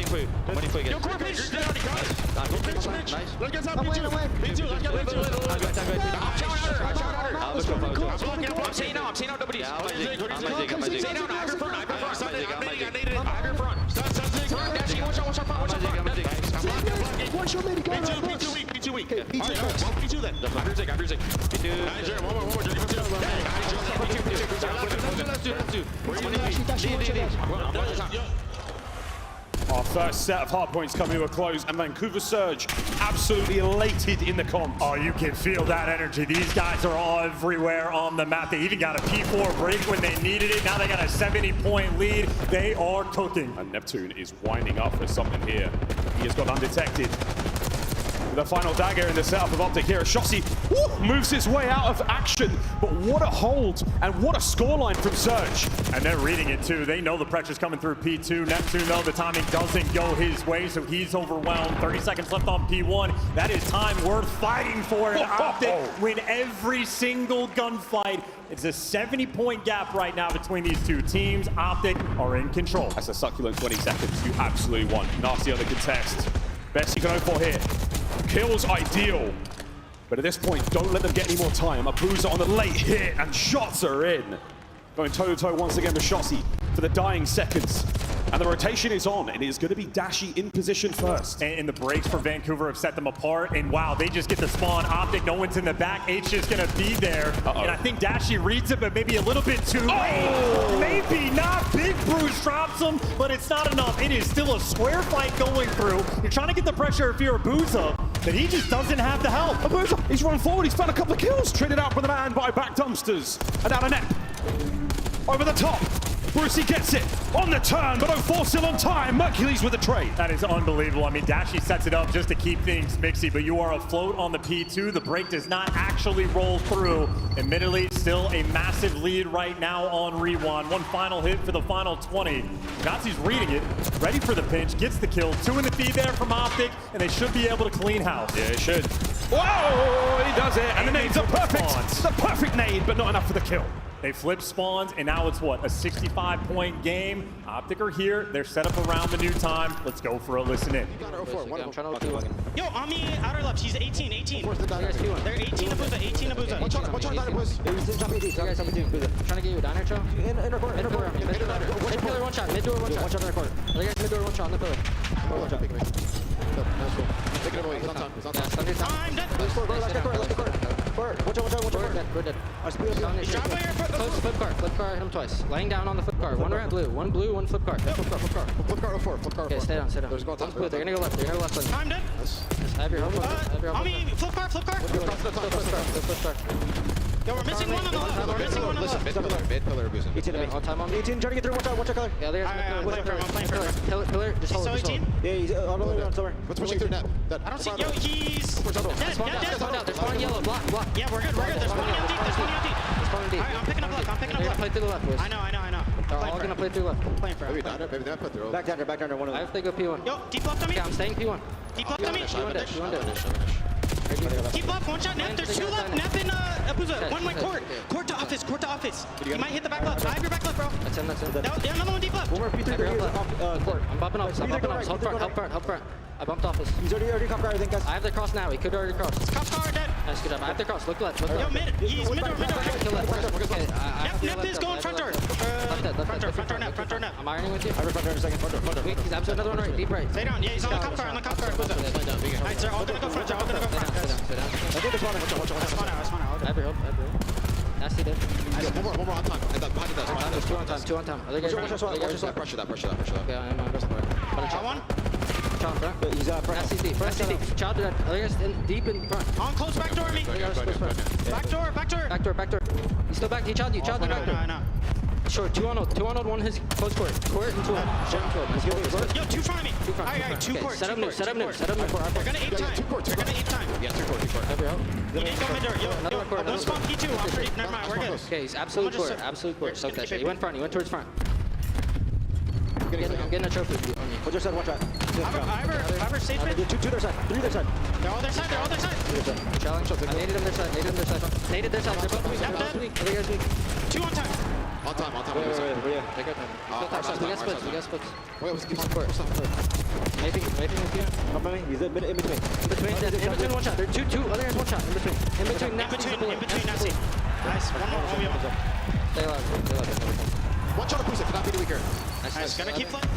for you. Yo, core pitch. Nice. Let's get some P2. I'm saying out nobody. I'm saying out. I have your front. One shot. One shot, maybe go. P2 weak. P2 then. After Zig. P2. One more. Let's do. Where are you? first set of hardpoints coming to a close, and Vancouver Surge absolutely elated in the comms. Oh, you can feel that energy. These guys are all everywhere on the map. They even got a P4 break when they needed it. Now they got a 70-point lead. They are cooking. And Neptune is winding up for something here. He has got undetected. The final dagger in the setup of Optic here. Shotzi moves his way out of action, but what a hold and what a scoreline from Surge. And they're reading it too. They know the pressure's coming through P2. Neptune, though, the timing doesn't go his way, so he's overwhelmed. 30 seconds left on P1. That is time worth fighting for. And Optic win every single gunfight. It's a 70-point gap right now between these two teams. Optic are in control. That's a succulent 20 seconds. You absolutely won. Nasty on the contest. Best you can hope for here. Kills ideal, but at this point, don't let them get any more time. Abuza on the late hit, and shots are in. Going toe-to-toe once again with Shotzi for the dying seconds. And the rotation is on, and it is going to be Dashi in position first. And the breaks for Vancouver have set them apart, and wow, they just get the spawn. Optic, no one's in the back. H just going to be there. And I think Dashi reads it, but maybe a little bit too late. Maybe not. Big Bruce drops him, but it's not enough. It is still a square fight going through. You're trying to get the pressure if you're Abuza, but he just doesn't have the help. Abuza, he's run forward. He's found a couple of kills. Traded out for the man by back dumpsters. And out of net. Over the top. Brucey gets it on the turn, but 04 still on time. Mercules with the trade. That is unbelievable. I mean, Dashi sets it up just to keep things mixy, but you are afloat on the P2. The break does not actually roll through. Admittedly, still a massive lead right now on Rewan. One final hit for the final 20. Nazi's reading it, ready for the pinch, gets the kill. 2 in the feed there from Optic, and they should be able to clean house. Yeah, it should. Whoa, he does it, and the nades are perfect. The perfect nade, but not enough for the kill. They flip spawns, and now it's what, a 65-point game. Optic are here. They're set up around the new time. Let's go for a listen in. Yo, on me, outer left. He's 18, 18. They're 18 Abuza, 18 Abuza. Watch out, Abuza. I'm trying to get you a diner, Cho. Inner court. Mid pillar, one shot. Mid door, one shot. Watch out, inner court. Other guys, mid door, one shot on the pillar. Watch out. Take it away. He's on time. He's on time. I'm dead. Let's go, left court. Watch out. We're dead. Flip car, hit him twice. Laying down on the flip car. One red, blue, one flip car. Flip car 04. Okay, stay down. There's go blue. They're gonna go left. I'm dead. Have your help. On me, flip car. Flip car. Yo, we're missing one on the left. We're missing one on the left. Mid pillar, Abuza. 18 on time on me. 18, trying to get through. Watch out, color. Yeah, there's I'm playing for him. Pillar, just hold. 18? Yeah, he's all the way around somewhere. What's pushing through net? I don't see. Yo, he's dead. They're spawning yellow. Block. Yeah, we're good. They're spawning out deep. Alright, I'm picking up left. They're gonna play through the left, boys. I know. They're all gonna play through left. I'm playing for him. Maybe that put through. Back down, one of them. I have to go P1. Yo, deep left on me. Yeah, I'm staying P1. Deep left on me. P1 dead. Keep left, one shot, Nep. There's 2 left. Nep and Abuza. One went court. Court to office. He might hit the back left. I have your back left, bro. That's him. Yeah, another one deep left. One more P3 court. I'm bumping off. Help front. I bumped office. He's already cop car, I think, guys. I have the cross now. He could already cross. Cop car dead. Nice, good job. I have the cross. Look left. Yo, mid. He's mid door. Kill left. Nep is going front door. Front door, Nep. I'm ironing with you. I have front door in a second. Front door. Wait, he's absolutely another one right. Deep right. Stay down. Yeah, he's on the cop car. Alright, they're all gonna go front. Sit down. I spawn out. I have your help. Nasty dead. One more on time. There's 2 on time. 2 on time. Other guys. Pressure that. Okay, I'm Shot one. Child front. He's front. Nasty deep. Child dead. Other guys deep in front. On close back door me. Back door. He's still back. He child you. Child the back door. I know. Short. 2 on 0. 1 his close court. Court and 2 on. Yo, 2 front of me. Alright, 2 court. Set up new. They're gonna ape time. Yeah, 2 court. Have your help. You need to go mid door. Yo, I'm gonna spawn P2. Never mind, we're good. Okay, he's absolute court. Soak that shit. He went towards front. I'm getting a trophy on you. What's your side? Watch out. I have a safe mid. 2 their side. 3 their side. They're all their side. Challenge. I naded them their side. Naded their side. They're both weak. Other guys weak. 2 on time. On time. Wait. Take our time. We got splits. Wait, what's the court? Maybe with you. Help me. He's in between. In between one shot. There are 2. Other guys one shot. In between. Nasty. Nice. One more. Stay alive. One shot of Pusa. Cannot be the weaker. Nice. Gonna keep playing.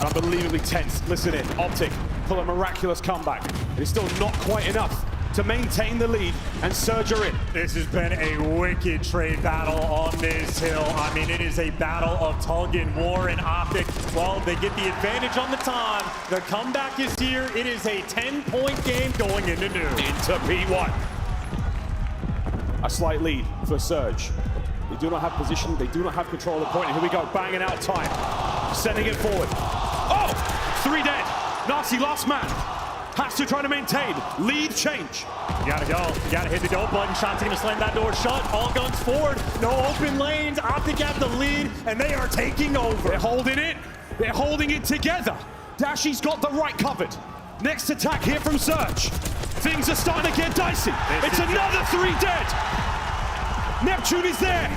Unbelievably tense. Listen in. Optic pull a miraculous comeback. It is still not quite enough to maintain the lead, and Surge are in. This has been a wicked trade battle on this hill. I mean, it is a battle of tug and war, and Optic, well, they get the advantage on the time. The comeback is here. It is a 10-point game going into noon. Into P1. A slight lead for Surge. They do not have position, they do not have control of the point. And here we go, banging out time. Sending it forward. Oh! 3 dead. Nasty last man. Has to try to maintain. Lead change. You gotta go. You gotta hit the go button. Shots gonna slam that door shut. All guns forward. No open lanes. Optic have the lead, and they are taking over. They're holding it. They're holding it together. Dashy's got the right covered. Next attack here from Surge. Things are starting to get dicey. It's another 3 dead. Neptune is there.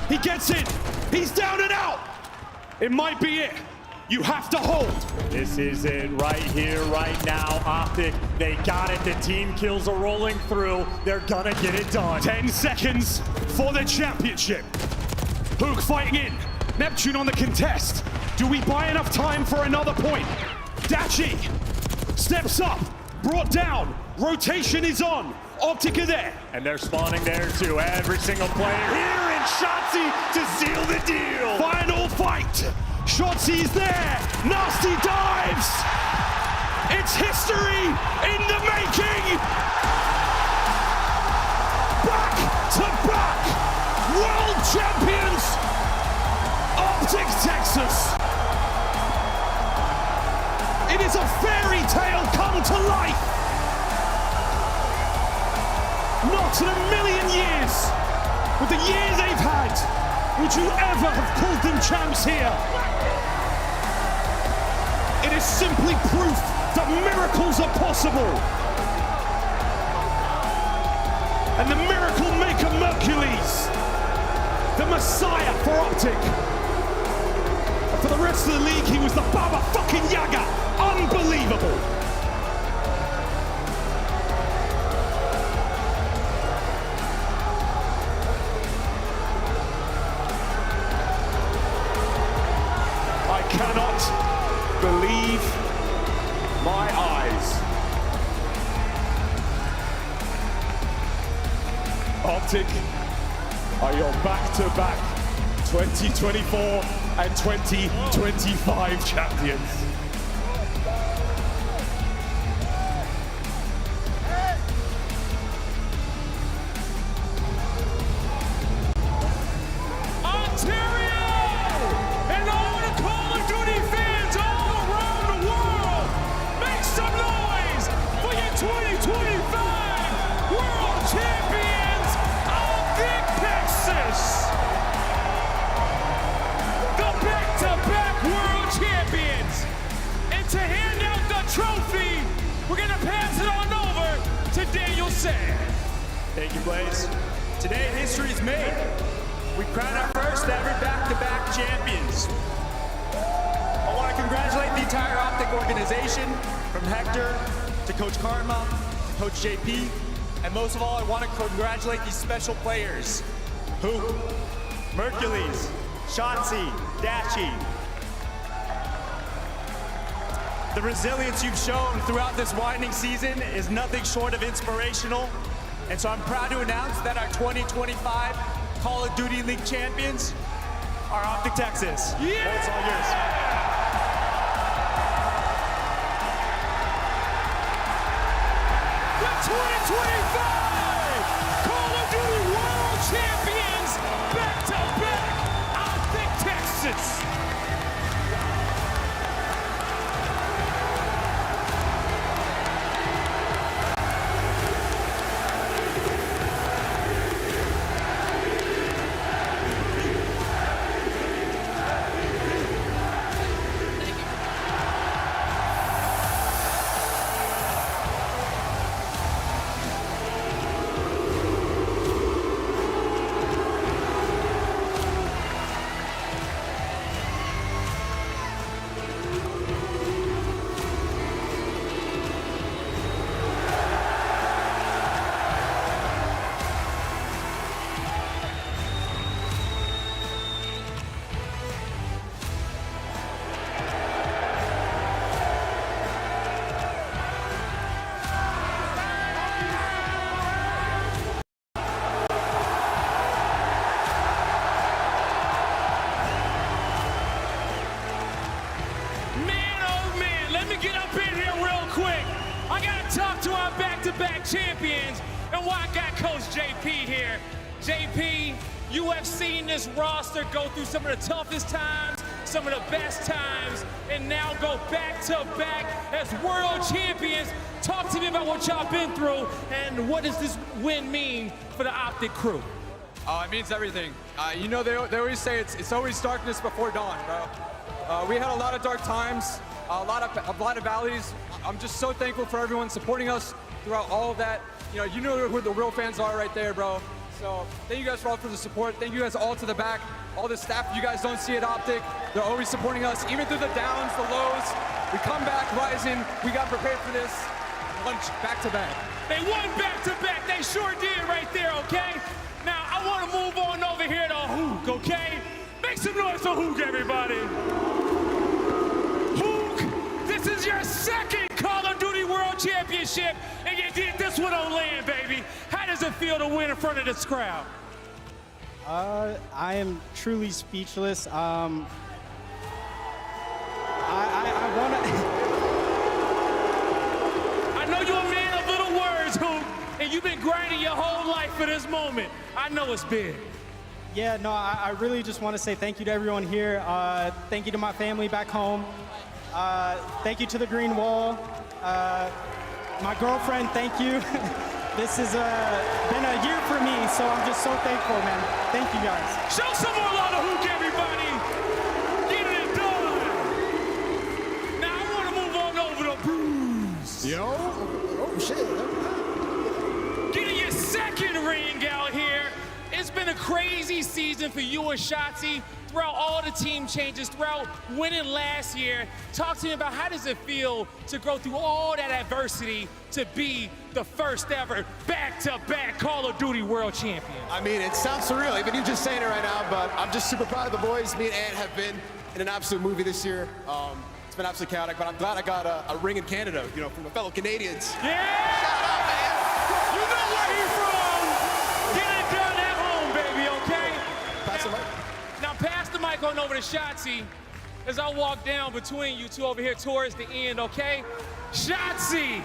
He gets it. He's down and out. It might be it. You have to hold. This is it right here, right now. Optic, they got it. The team kills are rolling through. They're gonna get it done. 10 seconds for the championship. Hook fighting in. Neptune on the contest. Do we buy enough time for another point? Dashy steps up, brought down. Rotation is on. Optic are there. And they're spawning there too. Every single player here, and Shotzi to seal the deal. Final fight. Shotzi's there. Nasty dives. It's history in the making. Back to back. World champions. Optic Texas. It is a fairy tale come to life. Not in a million years, with the year they've had, would you ever have called them champs here? It is simply proof that miracles are possible. And the miracle maker Mercules, the messiah for Optic. And for the rest of the league, he was the Baba fucking Yaga. Unbelievable. Cannot believe my eyes. Optic are your back-to-back 2024 and 2025 champions. Thank you, Blaze. Today, history is made. We crown our first ever back-to-back champions. I want to congratulate the entire Optic organization, from Hector to Coach Karma, to Coach JP, and most of all, I want to congratulate these special players. Hoop, Mercules, Shotzi, Dashy. The resilience you've shown throughout this winding season is nothing short of inspirational. And so I'm proud to announce that our 2025 Call of Duty League champions are Optic Texas. Yeah! It's all yours. The 2025 Call of Duty World Champions, back-to-back, Optic Texas. champions. And why I got Coach JP here. JP, you have seen this roster go through some of the toughest times, some of the best times, and now go back to back as world champions. Talk to me about what y'all been through and what does this win mean for the Optic crew? It means everything. You know, they always say it's always darkness before dawn, bro. We had a lot of dark times, a lot of valleys. I'm just so thankful for everyone supporting us throughout all of that. You know who the real fans are right there, bro. So thank you guys for all for the support. Thank you guys all to the back, all the staff you guys don't see at Optic. They're always supporting us, even through the downs, the lows. We come back rising. We got prepared for this. Lunch back to back. They won back to back. They sure did right there, okay? Now, I want to move on over here to Hook, okay? Make some noise for Hook, everybody. Hook, this is your second Call of Duty World Championship, and you did this one on land, baby. How does it feel to win in front of this crowd? I am truly speechless. I know you're a man of little words, Hook, and you've been grinding your whole life for this moment. I know it's big. Yeah, no, I really just want to say thank you to everyone here. Thank you to my family back home. Thank you to the Green Wall. My girlfriend, thank you. This has been a year for me, so I'm just so thankful, man. Thank you, guys. Show some more love to Hook, everybody. Get it done. Now, I want to move on over to Bruce. Yo. Oh, shit. Getting your second ring out here. It's been a crazy season for you and Shotzi throughout all the team changes, throughout winning last year. Talk to me about how does it feel to go through all that adversity to be the first ever back-to-back Call of Duty World Champion? I mean, it sounds surreal, even you just saying it right now, but I'm just super proud of the boys. Me and Ant have been in an absolute movie this year. It's been absolutely chaotic, but I'm glad I got a ring in Canada, from the fellow Canadians. Yeah! Shout out, man! You know where he's from! Get it done at home, baby, okay? Pass the mic. Now pass the mic on over to Shotzi as I walk down between you two over here towards the end, okay? Shotzi,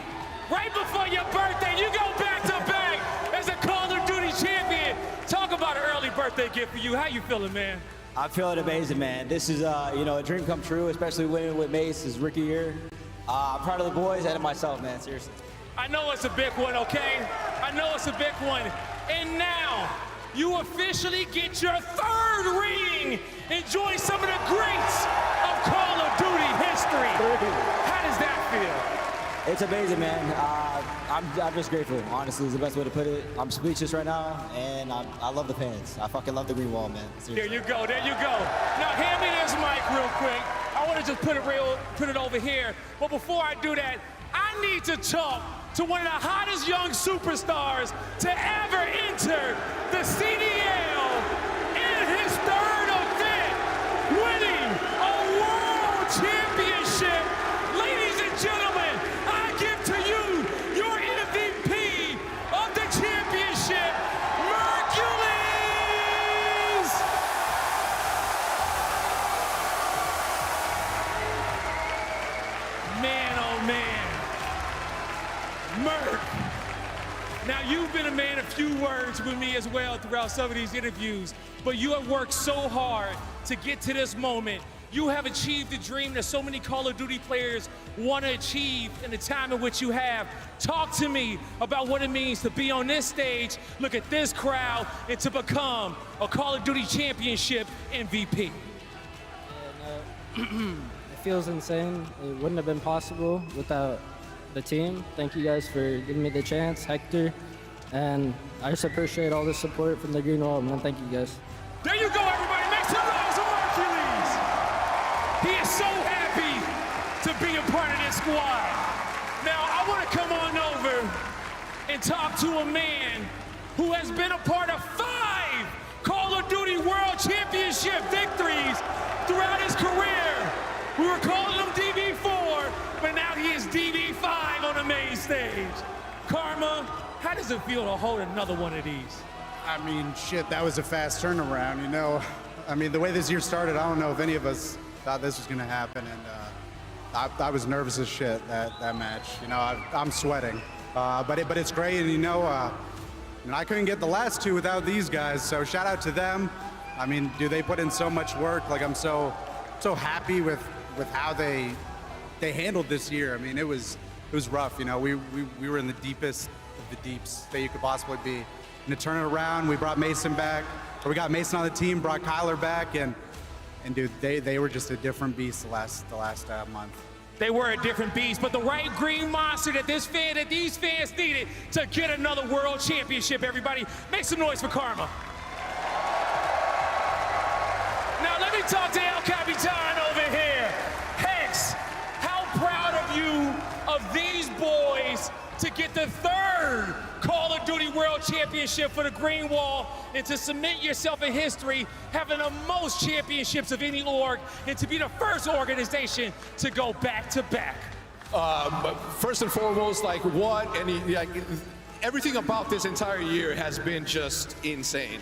right before your birthday, you go back to back as a Call of Duty champion. Talk about an early birthday gift for you. How you feeling, man? I'm feeling amazing, man. This is, a dream come true, especially winning with Mace is rookie year. I'm proud of the boys and of myself, man, seriously. I know it's a big one, okay? I know it's a big one. And now, you officially get your third ring. Enjoy some of the greats of Call of Duty history. How does that feel? It's amazing, man. I'm just grateful, honestly, is the best way to put it. I'm speechless right now, and I love the fans. I fucking love the Green Wall, man. Seriously. There you go, there you go. Now hand me this mic real quick. I want to just put it over here. But before I do that, I need to talk to one of the hottest young superstars to ever enter the CDL in his third event, winning a world championship. Ladies and gentlemen, I give to you your MVP of the championship, Mercules! Man, oh man. Merc. Now, you've been a man of few words with me as well throughout some of these interviews, but you have worked so hard to get to this moment. You have achieved the dream that so many Call of Duty players want to achieve in the time in which you have. Talk to me about what it means to be on this stage, look at this crowd, and to become a Call of Duty Championship MVP. It feels insane. It wouldn't have been possible without the team. Thank you guys for giving me the chance, Hector, and I just appreciate all the support from the Green Wall, man. Thank you guys. There you go, everybody. Make some noise for Mercules. He is so happy to be a part of this squad. Now, I want to come on over and talk to a man who has been a part of 5 Call of Duty World Championship victories throughout his career. We were calling him DB4, but now he is DB5 on the main stage. Karma, how does it feel to hold another one of these? I mean, shit, that was a fast turnaround, I mean, the way this year started, I don't know if any of us thought this was going to happen, and I was nervous as shit that match. I'm sweating. but it's great, and and I couldn't get the last two without these guys, so shout out to them. I mean, they put in so much work. Like, I'm so happy with how they handled this year. I mean, it was rough. We were in the deepest of the deeps that you could possibly be. And to turn it around, we brought Mason back, or we got Mason on the team, brought Kyler back, and dude, they were just a different beast the last month. They were a different beast, but the right green monster that these fans needed to get another world championship, everybody. Make some noise for Karma. Now let me talk to El Capitan over here. Hex, how proud of you of these boys to get the third Call of Duty World Championship for the Green Wall and to cement yourself in history, having the most championships of any org, and to be the first organization to go back-to-back. First and foremost, everything about this entire year has been just insane.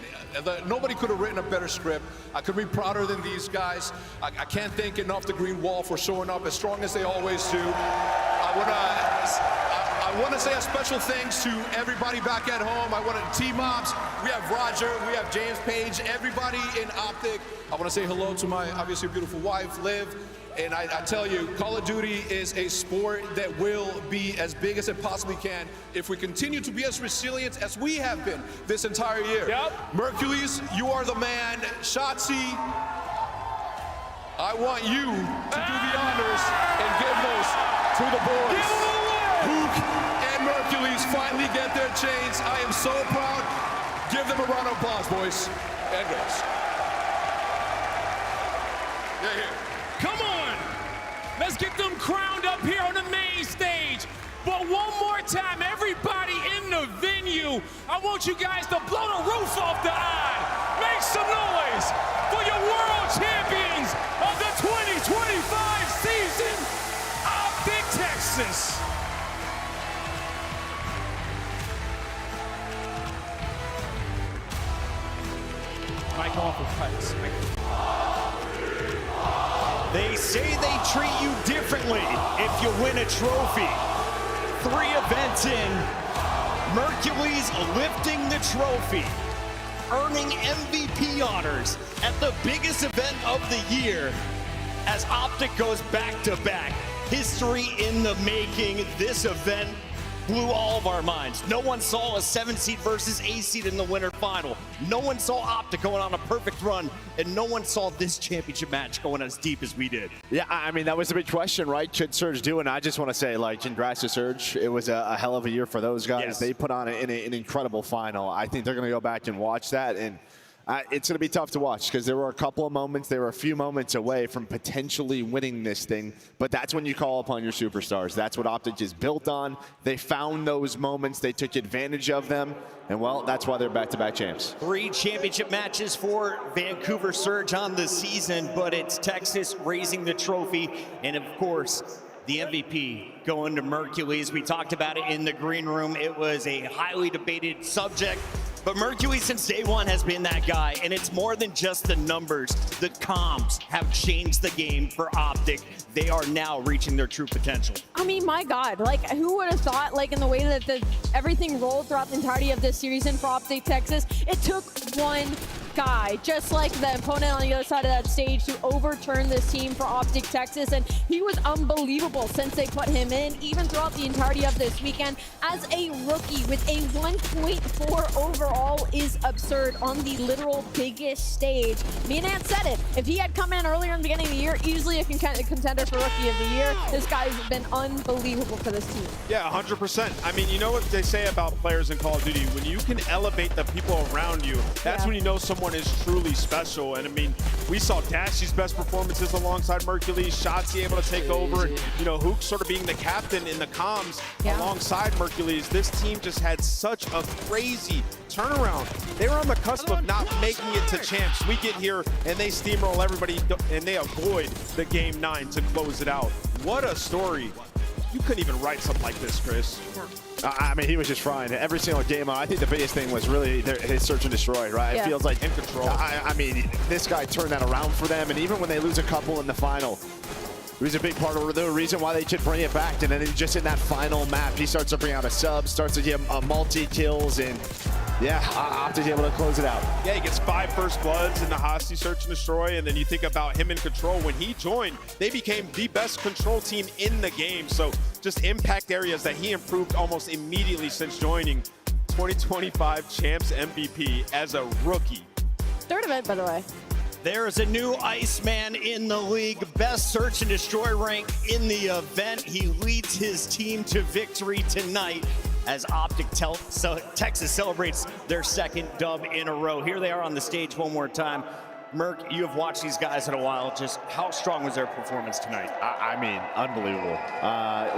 Nobody could have written a better script. I could be prouder than these guys. I can't thank enough the Green Wall for showing up as strong as they always do. I want to say a special thanks to everybody back at home. I want to T-Mobs. We have Roger. We have James Page. Everybody in Optic. I want to say hello to my obviously beautiful wife, Liv. And I tell you, Call of Duty is a sport that will be as big as it possibly can if we continue to be as resilient as we have been this entire year. Yep. Mercules, you are the man. Shotzi, I want you to do the honors and give those to the boys. Hook and Mercules finally get their chains. I am so proud. Give them a round of applause, boys and girls. Yeah, here. Come on, let's get them crowned up here on the main stage. But one more time, everybody in the venue, I want you guys to blow the roof off the eye. Make some noise for your world champions of the 2025 season, Optic Texas. Mike off with Pikes. They say they treat you differently if you win a trophy. 3 events in, Mercules lifting the trophy, earning MVP honors at the biggest event of the year as Optic goes back-to-back. History in the making. This event blew all of our minds. No one saw a 7-seed versus A-seed in the winter final. No one saw Optic going on a perfect run, and no one saw this championship match going as deep as we did. Yeah, I mean, that was a big question, right? Should Surge do it? And I just want to say, congrats to Surge. It was a hell of a year for those guys. Yes. They put on an incredible final. I think they're going to go back and watch that, and it's going to be tough to watch because there were a couple of moments, they were a few moments away from potentially winning this thing, but that's when you call upon your superstars. That's what Optic is built on. They found those moments, they took advantage of them, and well, that's why they're back-to-back champs. 3 championship matches for Vancouver Surge on the season, but it's Texas raising the trophy, and of course, the MVP going to Mercules. We talked about it in the green room. It was a highly debated subject. But Mercules since day one has been that guy, and it's more than just the numbers. The comms have changed the game for Optic. They are now reaching their true potential. I mean, my God, who would have thought, in the way that everything rolled throughout the entirety of this season for Optic Texas, it took one guy, just like the opponent on the other side of that stage, to overturn this team for Optic Texas, and he was unbelievable since they put him in, even throughout the entirety of this weekend. As a rookie with a 1.4 overall is absurd on the literal biggest stage. Me and Ant said it. If he had come in earlier in the beginning of the year, easily a contender for Rookie of the Year. This guy's been unbelievable for this team. Yeah, 100%. I mean, you know what they say about players in Call of Duty? When you can elevate the people around you, that's when you know someone is truly special. And I mean, we saw Dashy's best performances alongside Mercules, Shotzi able to take over, and Hook sort of being the captain in the comms alongside Mercules. This team just had such a crazy turnaround. They were on the cusp of not making it to champs. We get here and they steamroll everybody and they avoid the game 9 to close it out. What a story. You couldn't even write something like this, Chris. I mean, he was just frying every single game. I think the biggest thing was really his search and destroy, right? Yeah. It feels like in control. I mean, this guy turned that around for them, and even when they lose a couple in the final, He was a big part of the reason why they should bring it back. And then just in that final map, he starts to bring out a sub, starts to get multi-kills, and yeah, Optic able to close it out. Yeah, he gets 5 first bloods in the Hasti Search and Destroy, and then you think about him in Control. When he joined, they became the best Control team in the game. So just impact areas that he improved almost immediately since joining. 2025 Champs MVP as a rookie. Third event, by the way. There is a new Iceman in the league, best search and destroy rank in the event. He leads his team to victory tonight as Optic Texas celebrates their second dub in a row. Here they are on the stage one more time. Merc, you have watched these guys in a while. Just how strong was their performance tonight? I mean, unbelievable.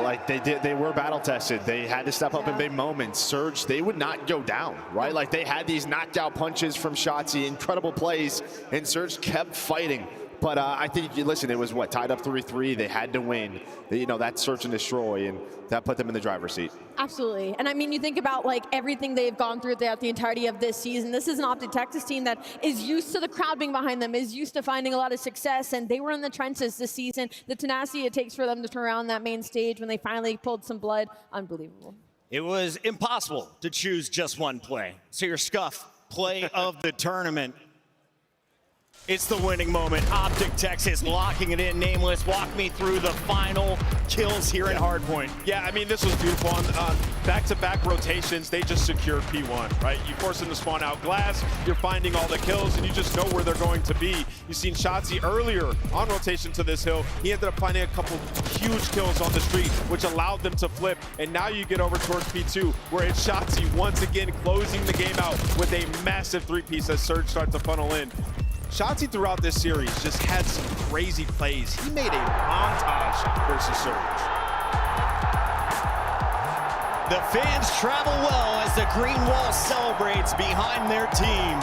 Like they were battle tested. They had to step up in big moments. Surge, they would not go down, right? Like they had these knockout punches from Shotzi, incredible plays, and Surge kept fighting. But I think, listen, it was what, tied up 3-3. They had to win. You know, that search and destroy, and that put them in the driver's seat. Absolutely. And I mean, you think about like everything they've gone through throughout the entirety of this season. This is an Optic Texas team that is used to the crowd being behind them, is used to finding a lot of success, and they were in the trenches this season. The tenacity it takes for them to turn around that main stage when they finally pulled some blood, unbelievable. It was impossible to choose just one play. So your Scuff play of the tournament. It's the winning moment. Optic Texas locking it in. Nameless, walk me through the final kills here in Hardpoint. Yeah, I mean, this was beautiful. On back-to-back rotations, they just secured P1, right? You force them to spawn out glass, you're finding all the kills, and you just know where they're going to be. You've seen Shotzi earlier on rotation to this hill. He ended up finding a couple huge kills on the street, which allowed them to flip. And now you get over towards P2, where it's Shotzi once again closing the game out with a massive 3-piece as Surge starts to funnel in. Shotzi throughout this series just had some crazy plays. He made a montage versus Surge. The fans travel well as the green wall celebrates behind their team.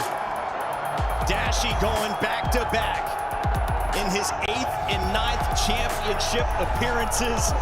Dashy going back-to-back in his 8th and 9th championship appearances.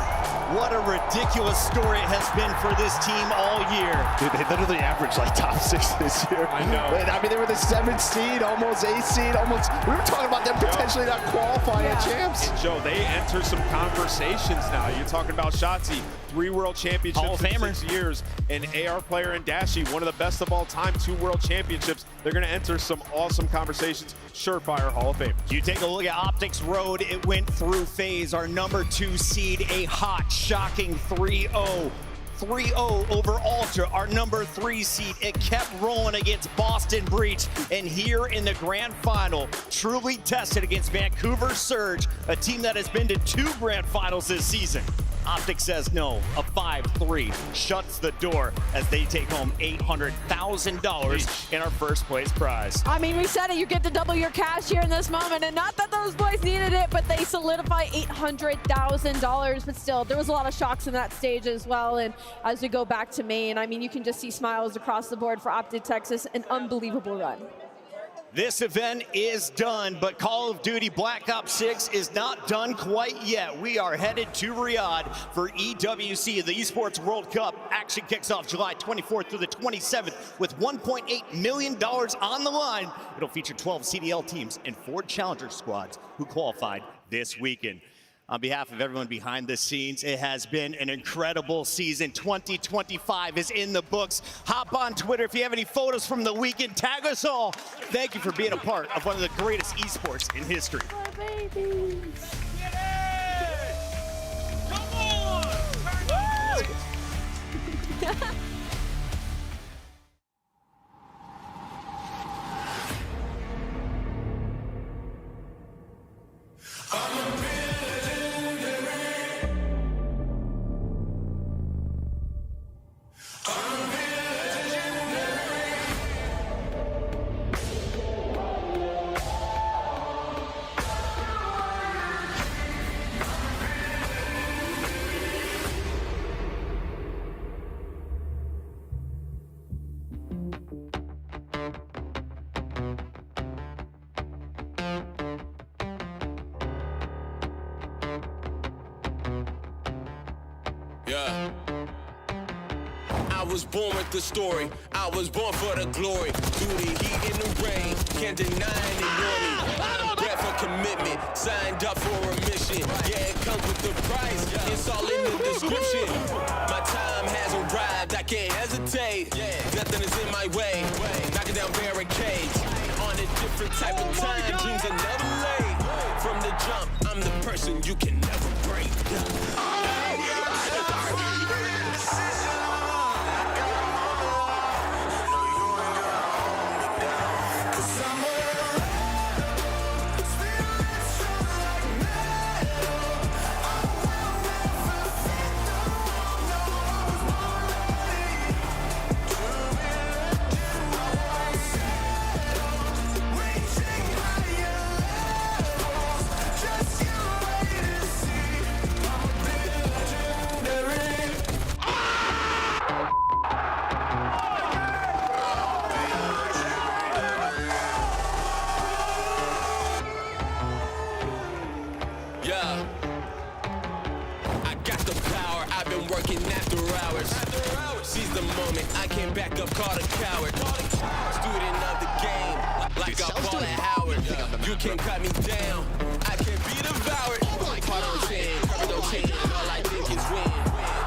What a ridiculous story it has been for this team all year. Dude, they literally averaged like top 6 this year. I know. I mean, they were the 7th seed, almost 8th seed, almost. We were talking about them potentially not qualifying at champs. And Joe, they enter some conversations now. You're talking about Shotzi, 3 world championships Hall of in Famer. 6 years, an AR player in Dashy, one of the best of all time, 2 world championships. They're going to enter some awesome conversations. Surefire Hall of Fame. You take a look at Optic's road. It went through phase. Our number 2 seed, a hot, shocking 3-0. 3-0 over Ultra, our number 3 seed. It kept rolling against Boston Breach. And here in the grand final, truly tested against Vancouver Surge, a team that has been to 2 grand finals this season. Optic says no. A 5-3 shuts the door as they take home $800,000 in our first place prize. I mean, we said it, you get to double your cash here in this moment, and not that those boys needed it, but they solidify $800,000. But still, there was a lot of shocks in that stage as well. And as we go back to main, I mean, you can just see smiles across the board for Optic Texas, an unbelievable run. This event is done, but Call of Duty Black Ops 6 is not done quite yet. We are headed to Riyadh for EWC. The Esports World Cup action kicks off July 24th through the 27th with $1.8 million on the line. It'll feature 12 CDL teams and 4 Challenger squads who qualified this weekend. On behalf of everyone behind the scenes, it has been an incredible season. 2025 is in the books. Hop on Twitter if you have any photos from the weekend. Tag us all. Thank you for being a part of one of the greatest esports in history. My babies. Come on! Yeah. I was born with the story. I was born for the glory. Through the heat and the rain. Can't deny and ignore me. I'm bred for commitment. Signed up for a mission. Yeah, it comes with the price. It's all in the description. My time has arrived. I can't hesitate. Nothing is in my way. Knocking down barricades. On a different type of time. Dreams are never late. From the jump, I'm the person you can never break. Working after hours. Seize the moment, I can't back up, call a coward. Student of the game, like a ball at Howard. You can't cut me down, I can't be devoured. Caught on 10, covered on 10, all I think is win.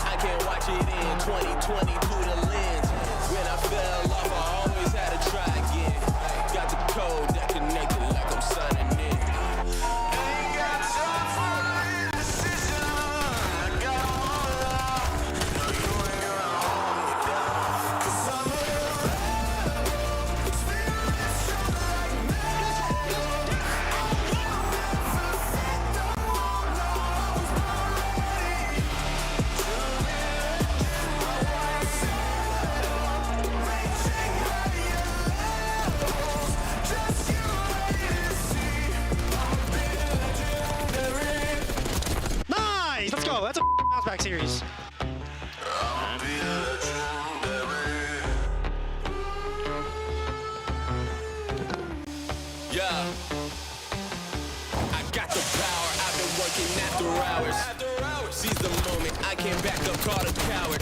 I can't watch it in 2020 through the lens. When I fell off, I always had to try again. Got the code that connected like I'm signing in. Ain't got time for indecision. I got Nice! Let's go. That's a bounce back series. Yeah. I got the power, I've been working after hours. Seize the moment, I can't back up, call a coward.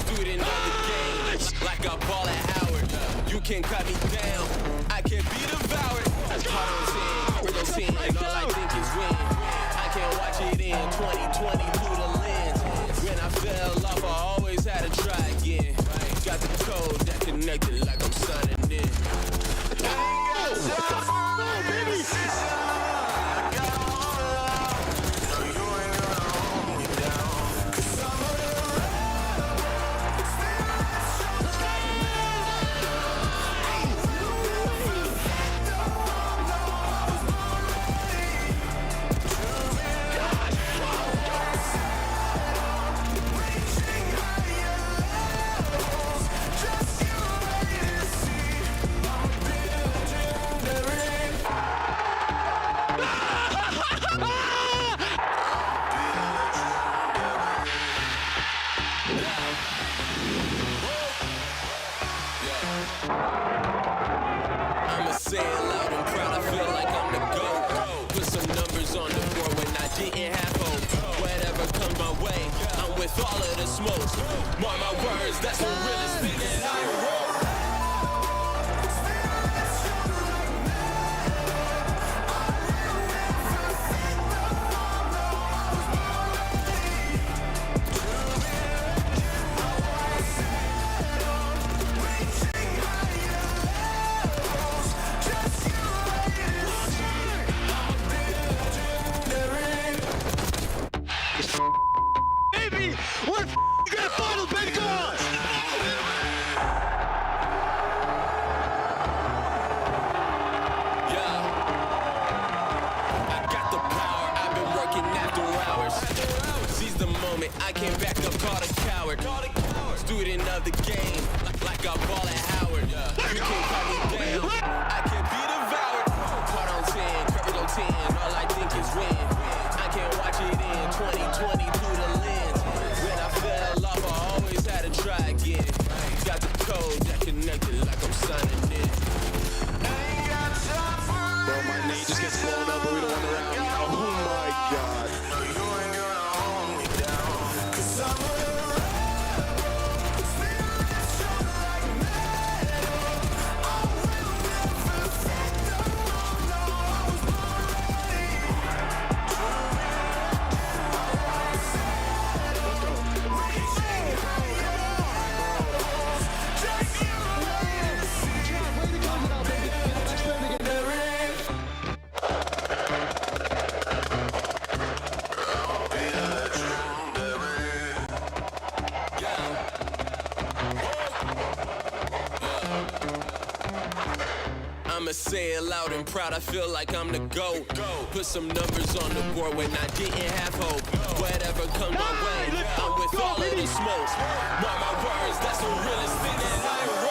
Student of the game, like a ball at Howard. You can't cut me down, I can't be devoured. Caught on 10, covered on 10, and all I think is win. I can't watch it in 2020 through the lens. When I fell off, I always had to try again. Got the code that connected like I'm signing in. I'ma say it loud and proud, I feel like I'm the GOAT. Put some numbers on the board when I didn't have hope. Whatever comes my way, I'm with all of the smoke. Mark my words, that's the realest thing that I wrote. Baby, we're gonna final big goal! Yeah. I got the power, I've been working after hours. Seize the moment, I can't back up, call a coward. Student of the game, like a ball at Howard. You can't cut me down, I can't be devoured. Caught on 10, covered on 10, all I think is win. I can't watch it in 2020 through the lens. When I fell off, I always had to try again. Got the code that connected like I'm signing in. Bro, my knee just gets blown up, but we don't want around. Oh my God. crowd, I feel like I'm the GOAT. Put some numbers on the board when I didn't have hope. Whatever comes my way, I'm with all of the smoke. Mark my words, that's the realest thing that I wrote.